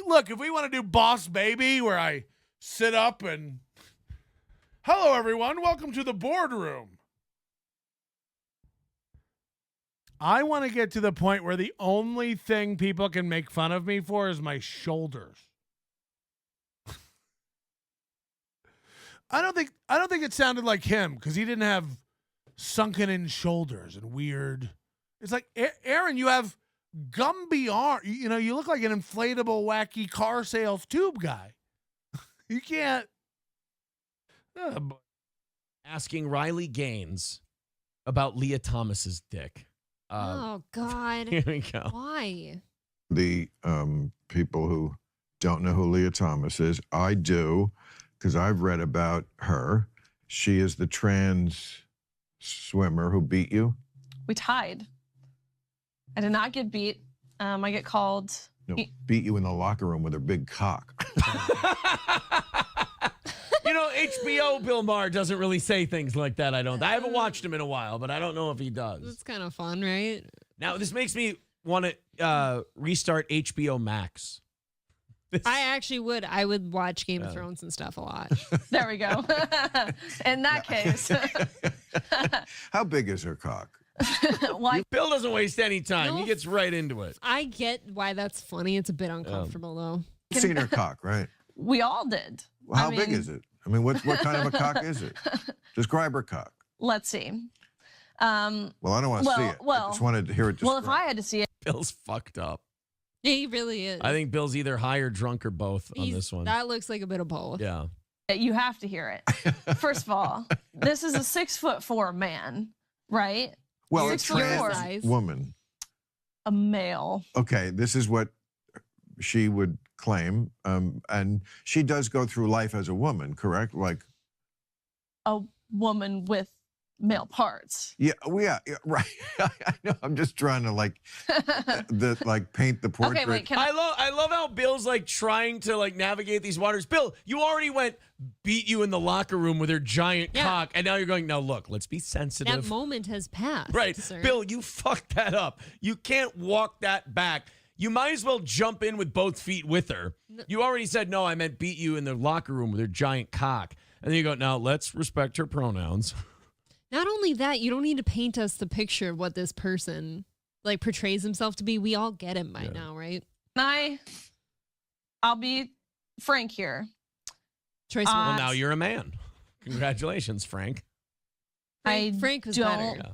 look, if we want to do Boss Baby where I sit up and, hello, everyone. Welcome to the boardroom. I want to get to the point where the only thing people can make fun of me for is my shoulders. I don't think it sounded like him because he didn't have sunken in shoulders and weird. It's like, Aaron, you have Gumby arm. You look like an inflatable, wacky car sales tube guy. You can't. Asking Riley Gaines about Leah Thomas's dick. Oh, God. Here we go. Why? The people who don't know who Leah Thomas is, I do, because I've read about her. She is the trans swimmer who beat you. We tied. I did not get beat. I get called. No, beat you in the locker room with her big cock. HBO Bill Maher doesn't really say things like that. I haven't watched him in a while, but I don't know if he does. It's kind of fun, right? Now, this makes me want to restart HBO Max. I actually would. I would watch Game of Thrones and stuff a lot. There we go. In that case. How big is her cock? Bill doesn't waste any time. He gets right into it. I get why that's funny. It's a bit uncomfortable, though. You've seen her cock, right? We all did. Well, how big is it? I mean, what kind of a cock is it? Describe her cock. Let's see. Well, I don't want to see it. I just wanted to hear it described. Well, if I had to see it. Bill's fucked up. Yeah, he really is. I think Bill's either high or drunk or both on this one. That looks like a bit of both. Yeah. You have to hear it. First of all, this is a 6'4" man, right? Well, a trans woman. A male. Okay, this is what she would claim. And she does go through life as a woman, correct? Like a woman with male parts. Yeah, right. I know. I'm just trying to paint the portrait. Okay, wait, I love how Bill's trying to navigate these waters. Bill, you already beat you in the locker room with her giant cock, and now you're going, now look, let's be sensitive. That moment has passed. Right. Sir. Bill, you fucked that up. You can't walk that back. You might as well jump in with both feet with her. You already said, no, I meant beat you in the locker room with her giant cock. And then you go, now let's respect her pronouns. Not only that, you don't need to paint us the picture of what this person portrays himself to be. We all get him by now, right? I'll be frank here. Choice well, now you're a man. Congratulations, Frank. Frank was don't better.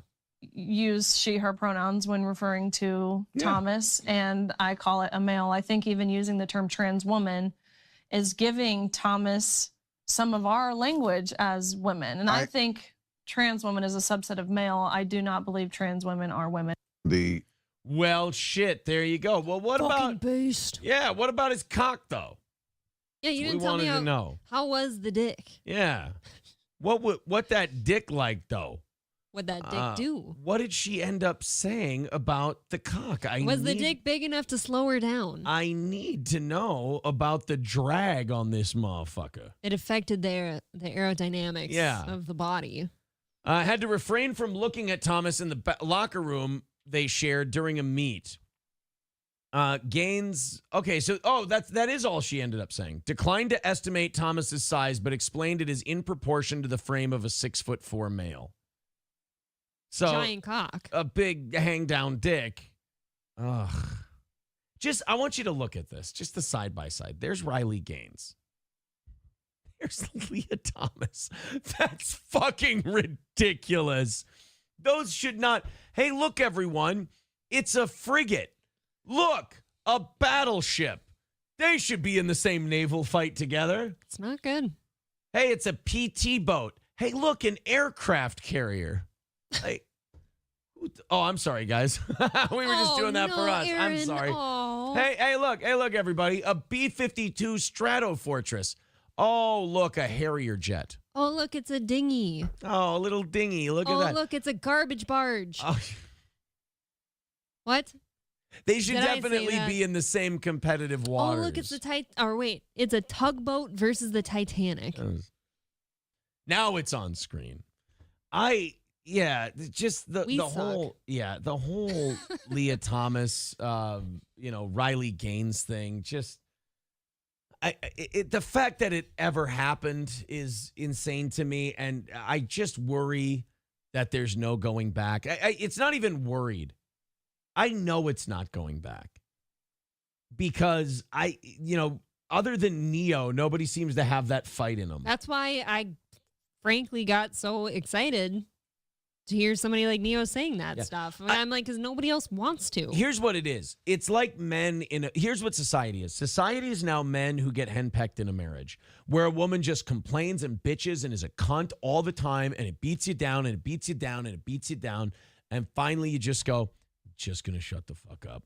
use she, her pronouns when referring to Thomas, and I call it a male. I think even using the term trans woman is giving Thomas some of our language as women. And I think trans woman is a subset of male. I do not believe trans women are women. Well, shit, there you go. Well, what about beast? Yeah, what about his cock though? Yeah, you didn't We tell me wanted to know. how was the dick? Yeah. What that dick like though? What'd that dick do? What did she end up saying about the cock? Was the dick big enough to slow her down? I need to know about the drag on this motherfucker. It affected the aerodynamics of the body. I had to refrain from looking at Thomas in the locker room they shared during a meet. Gaines, okay, so, that is all she ended up saying. Declined to estimate Thomas's size, but explained it is in proportion to the frame of a 6'4" male. So, giant cock. A big hang down dick. Ugh. I want you to look at this, just the side by side. There's Riley Gaines. There's Leah Thomas. That's fucking ridiculous. Those should not. Hey, look, everyone. It's a frigate. Look, a battleship. They should be in the same naval fight together. It's not good. Hey, it's a PT boat. Hey, look, an aircraft carrier. Like, I'm sorry, guys. We were just doing that for us. Aaron. I'm sorry. Oh. Hey, look, everybody. A B-52 Strato Fortress. Oh, look, a Harrier jet. Oh, look, it's a dinghy. Oh, a little dinghy. Look at that. Oh, look, it's a garbage barge. Oh. What? They should definitely be in the same competitive waters. Oh, look, it's it's a tugboat versus the Titanic. Now it's on screen. Just the whole Leah Thomas, Riley Gaines thing. Just the fact that it ever happened is insane to me, and I just worry that there's no going back. It's not even worried. I know it's not going back because other than Neo, nobody seems to have that fight in them. That's why I frankly got so excited to hear somebody like Neo saying that stuff. I'm like, because nobody else wants to. Here's what it is. It's like men here's what society is. Society is now men who get henpecked in a marriage, where a woman just complains and bitches and is a cunt all the time, and it beats you down and it beats you down and it beats you down. And finally you just go, just going to shut the fuck up.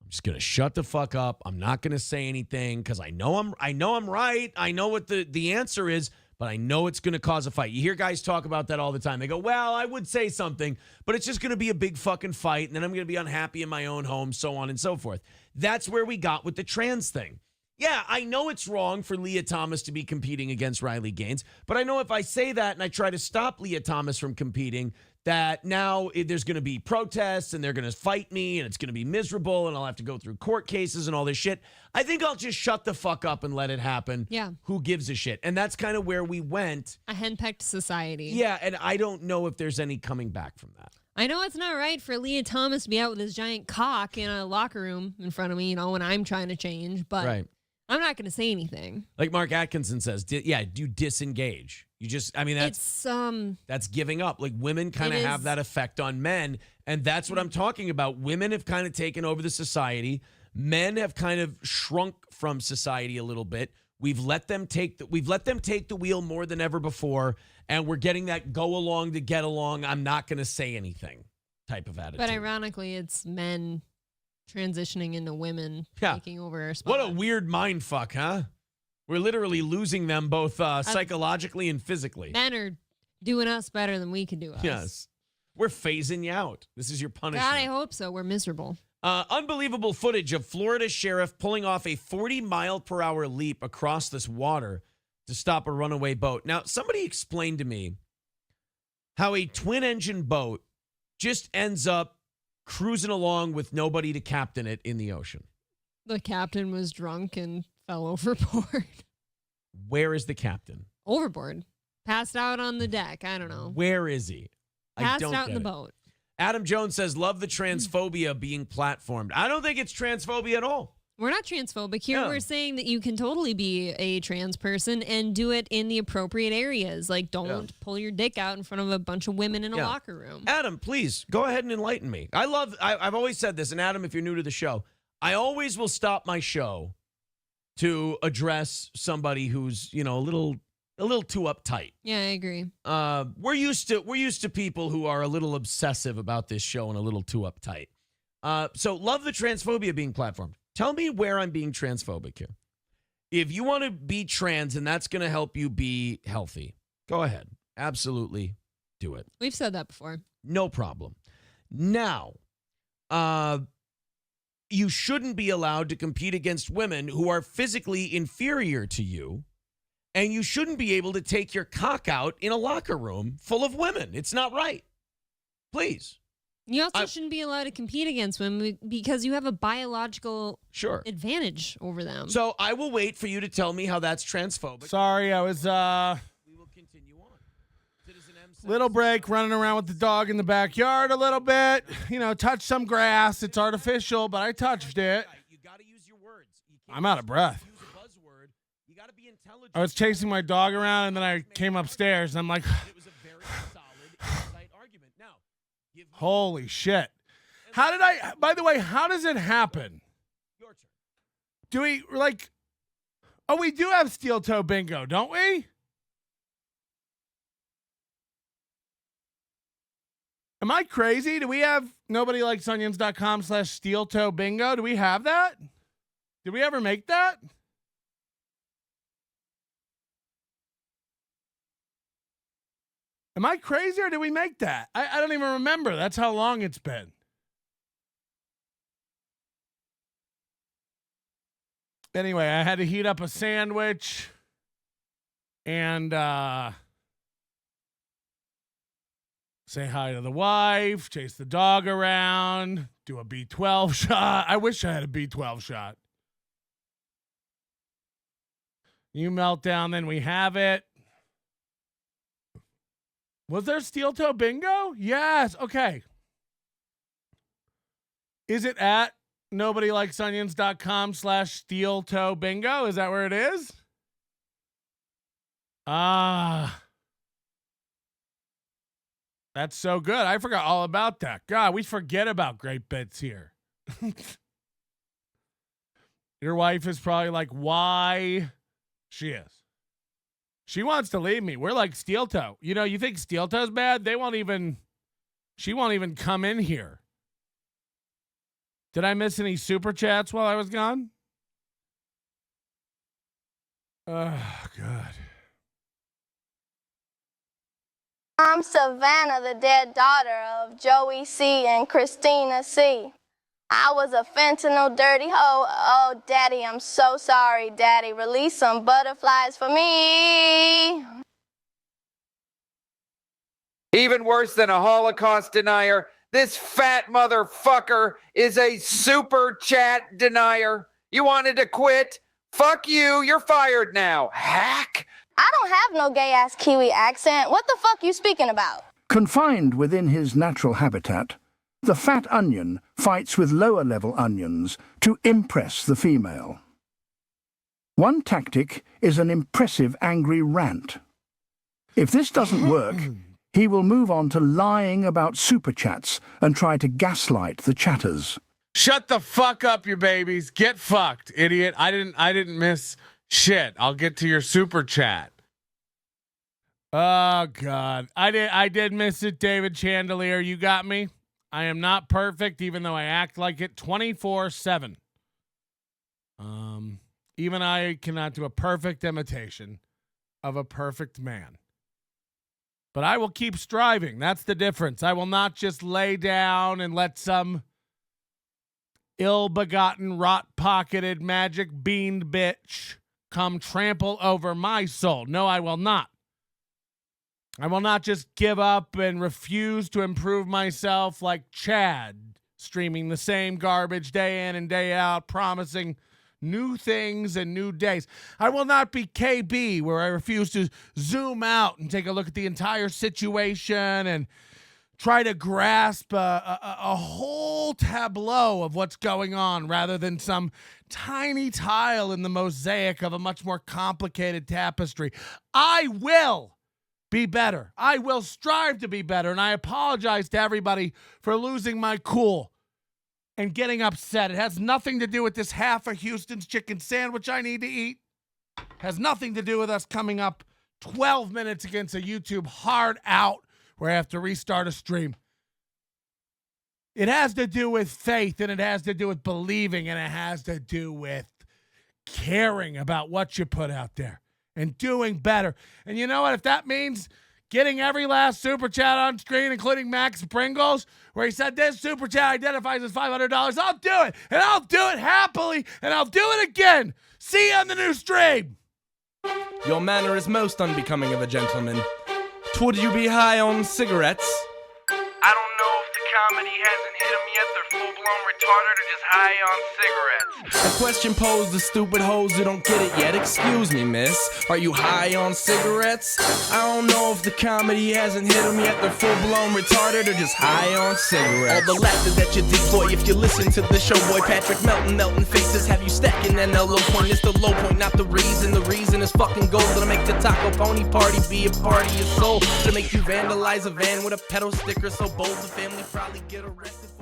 I'm just going to shut the fuck up. I'm not going to say anything because I know I'm right. I know what the answer is, but I know it's going to cause a fight. You hear guys talk about that all the time. They go, well, I would say something, but it's just going to be a big fucking fight, and then I'm going to be unhappy in my own home, so on and so forth. That's where we got with the trans thing. Yeah, I know it's wrong for Leah Thomas to be competing against Riley Gaines, but I know if I say that and I try to stop Leah Thomas from competing, that now there's going to be protests and they're going to fight me and it's going to be miserable and I'll have to go through court cases and all this shit. I think I'll just shut the fuck up and let it happen. Yeah. Who gives a shit? And that's kind of where we went. A henpecked society. Yeah, and I don't know if there's any coming back from that. I know it's not right for Leah Thomas to be out with his giant cock in a locker room in front of me, when I'm trying to change, but right. I'm not going to say anything. Like Mark Atkinson says, you disengage. You just, that's giving up. Like women kind of have that effect on men. And that's what I'm talking about. Women have kind of taken over the society. Men have kind of shrunk from society a little bit. We've let them take the wheel more than ever before. And we're getting that go along to get along. I'm not going to say anything type of attitude. But ironically, it's men transitioning into women taking over our spot. What a weird mind fuck, huh? We're literally losing them both psychologically and physically. Men are doing us better than we can do us. Yes. We're phasing you out. This is your punishment. God, I hope so. We're miserable. Unbelievable footage of Florida sheriff pulling off a 40-mile-per-hour leap across this water to stop a runaway boat. Now, somebody explained to me how a twin-engine boat just ends up cruising along with nobody to captain it in the ocean. The captain was drunk and fell overboard. Where is the captain? Overboard. Passed out on the deck. I don't know. Where is he? Passed out in the boat. Adam Jones says, love the transphobia being platformed. I don't think it's transphobia at all. We're not transphobic here. Yeah. We're saying that you can totally be a trans person and do it in the appropriate areas. Like, don't pull your dick out in front of a bunch of women in a locker room. Adam, please, go ahead and enlighten me. I've always said this, and Adam, if you're new to the show, I always will stop my show to address somebody who's, a little too uptight. Yeah, I agree. We're used to people who are a little obsessive about this show and a little too uptight. So love the transphobia being platformed. Tell me where I'm being transphobic here. If you want to be trans and that's going to help you be healthy, go ahead. Absolutely. do it. We've said that before. No problem. Now, you shouldn't be allowed to compete against women who are physically inferior to you, and you shouldn't be able to take your cock out in a locker room full of women. It's not right. Please. You also shouldn't be allowed to compete against women because you have a biological Sure. advantage over them. So I will wait for you to tell me how that's transphobic. Sorry, I was We will continue on. Citizen M little break, running around with the dog in the backyard a little bit. You know, touch some grass. It's artificial, but I touched it. You got to use your words. I'm out of breath. Use a buzzword. You got to be intelligent. I was chasing my dog around, and then I came upstairs, and I'm like, It was a very solid, insight argument. Now, give me holy shit. How did I, by the way, how does it happen? your turn. Do we, like, oh, we do have steel toe bingo, don't we? Am I crazy? Do we have nobodylikesonions.com/steel toe bingo? Do we have that? Did we ever make that? Am I crazy or did we make that? I don't even remember. That's how long it's been. Anyway, I had to heat up a sandwich and say hi to the wife, chase the dog around, do a B12 shot. I wish I had a B12 shot. You melt down, then we have it. Was there steel toe bingo? Yes. Okay. Is it at nobodylikesonions.com/steel toe bingo? Is that where it is? That's so good. I forgot all about that. God, we forget about great bits here. Your wife is probably like, why? She is. She wants to leave me. We're like steel toe. You know, you think steel toe's bad? She won't even come in here. Did I miss any super chats while I was gone? Oh, God. I'm Savannah, the dead daughter of Joey C. and Christina C. I was a fentanyl dirty hoe. Oh, Daddy, I'm so sorry, Daddy. Release some butterflies for me. Even worse than a Holocaust denier, this fat motherfucker is a super chat denier. You wanted to quit? Fuck you. You're fired now. Hack. I don't have no gay-ass Kiwi accent. What the fuck you speaking about? Confined within his natural habitat, the fat onion fights with lower-level onions to impress the female. One tactic is an impressive angry rant. If this doesn't work, he will move on to lying about super chats and try to gaslight the chatters. Shut the fuck up, you babies. Get fucked, idiot. I didn't miss shit. I'll get to your super chat. Oh, God. I did miss it, David Chandelier. You got me. I am not perfect, even though I act like it 24/7. Even I cannot do a perfect imitation of a perfect man. But I will keep striving. That's the difference. I will not just lay down and let some ill-begotten, rot-pocketed, magic-beaned bitch come trample over my soul. No, I will not. I will not just give up and refuse to improve myself like Chad, streaming the same garbage day in and day out, promising new things and new days. I will not be KB, where I refuse to zoom out and take a look at the entire situation and try to grasp a whole tableau of what's going on rather than some tiny tile in the mosaic of a much more complicated tapestry. I will be better. I will strive to be better, and I apologize to everybody for losing my cool and getting upset. It has nothing to do with this half of Houston's chicken sandwich I need to eat. It has nothing to do with us coming up 12 minutes against a YouTube hard out where I have to restart a stream. It has to do with faith, and it has to do with believing, and it has to do with caring about what you put out there and doing better. And you know what? If that means getting every last super chat on screen, including Max Pringles, where he said this super chat identifies as $500. I'll do it, and I'll do it happily, and I'll do it again. See you on the new stream. Your manner is most unbecoming of a gentleman. Would you be high on cigarettes? I don't know if the comedy hasn't hit them yet. They're full-blown retarded or just high on cigarettes. A question posed to stupid hoes who don't get it yet. Excuse me, miss. Are you high on cigarettes? I don't know if the comedy hasn't hit them yet. They're full-blown retarded or just high on cigarettes. All the laughter that you deploy if you listen to the show, boy. Patrick Melton faces have you stacking an low point. It's the low point, not the reason. The reason is fucking gold. It'll make the taco pony party be a party of soul. It'll make you vandalize a van with a pedal sticker so bold the family probably get arrested.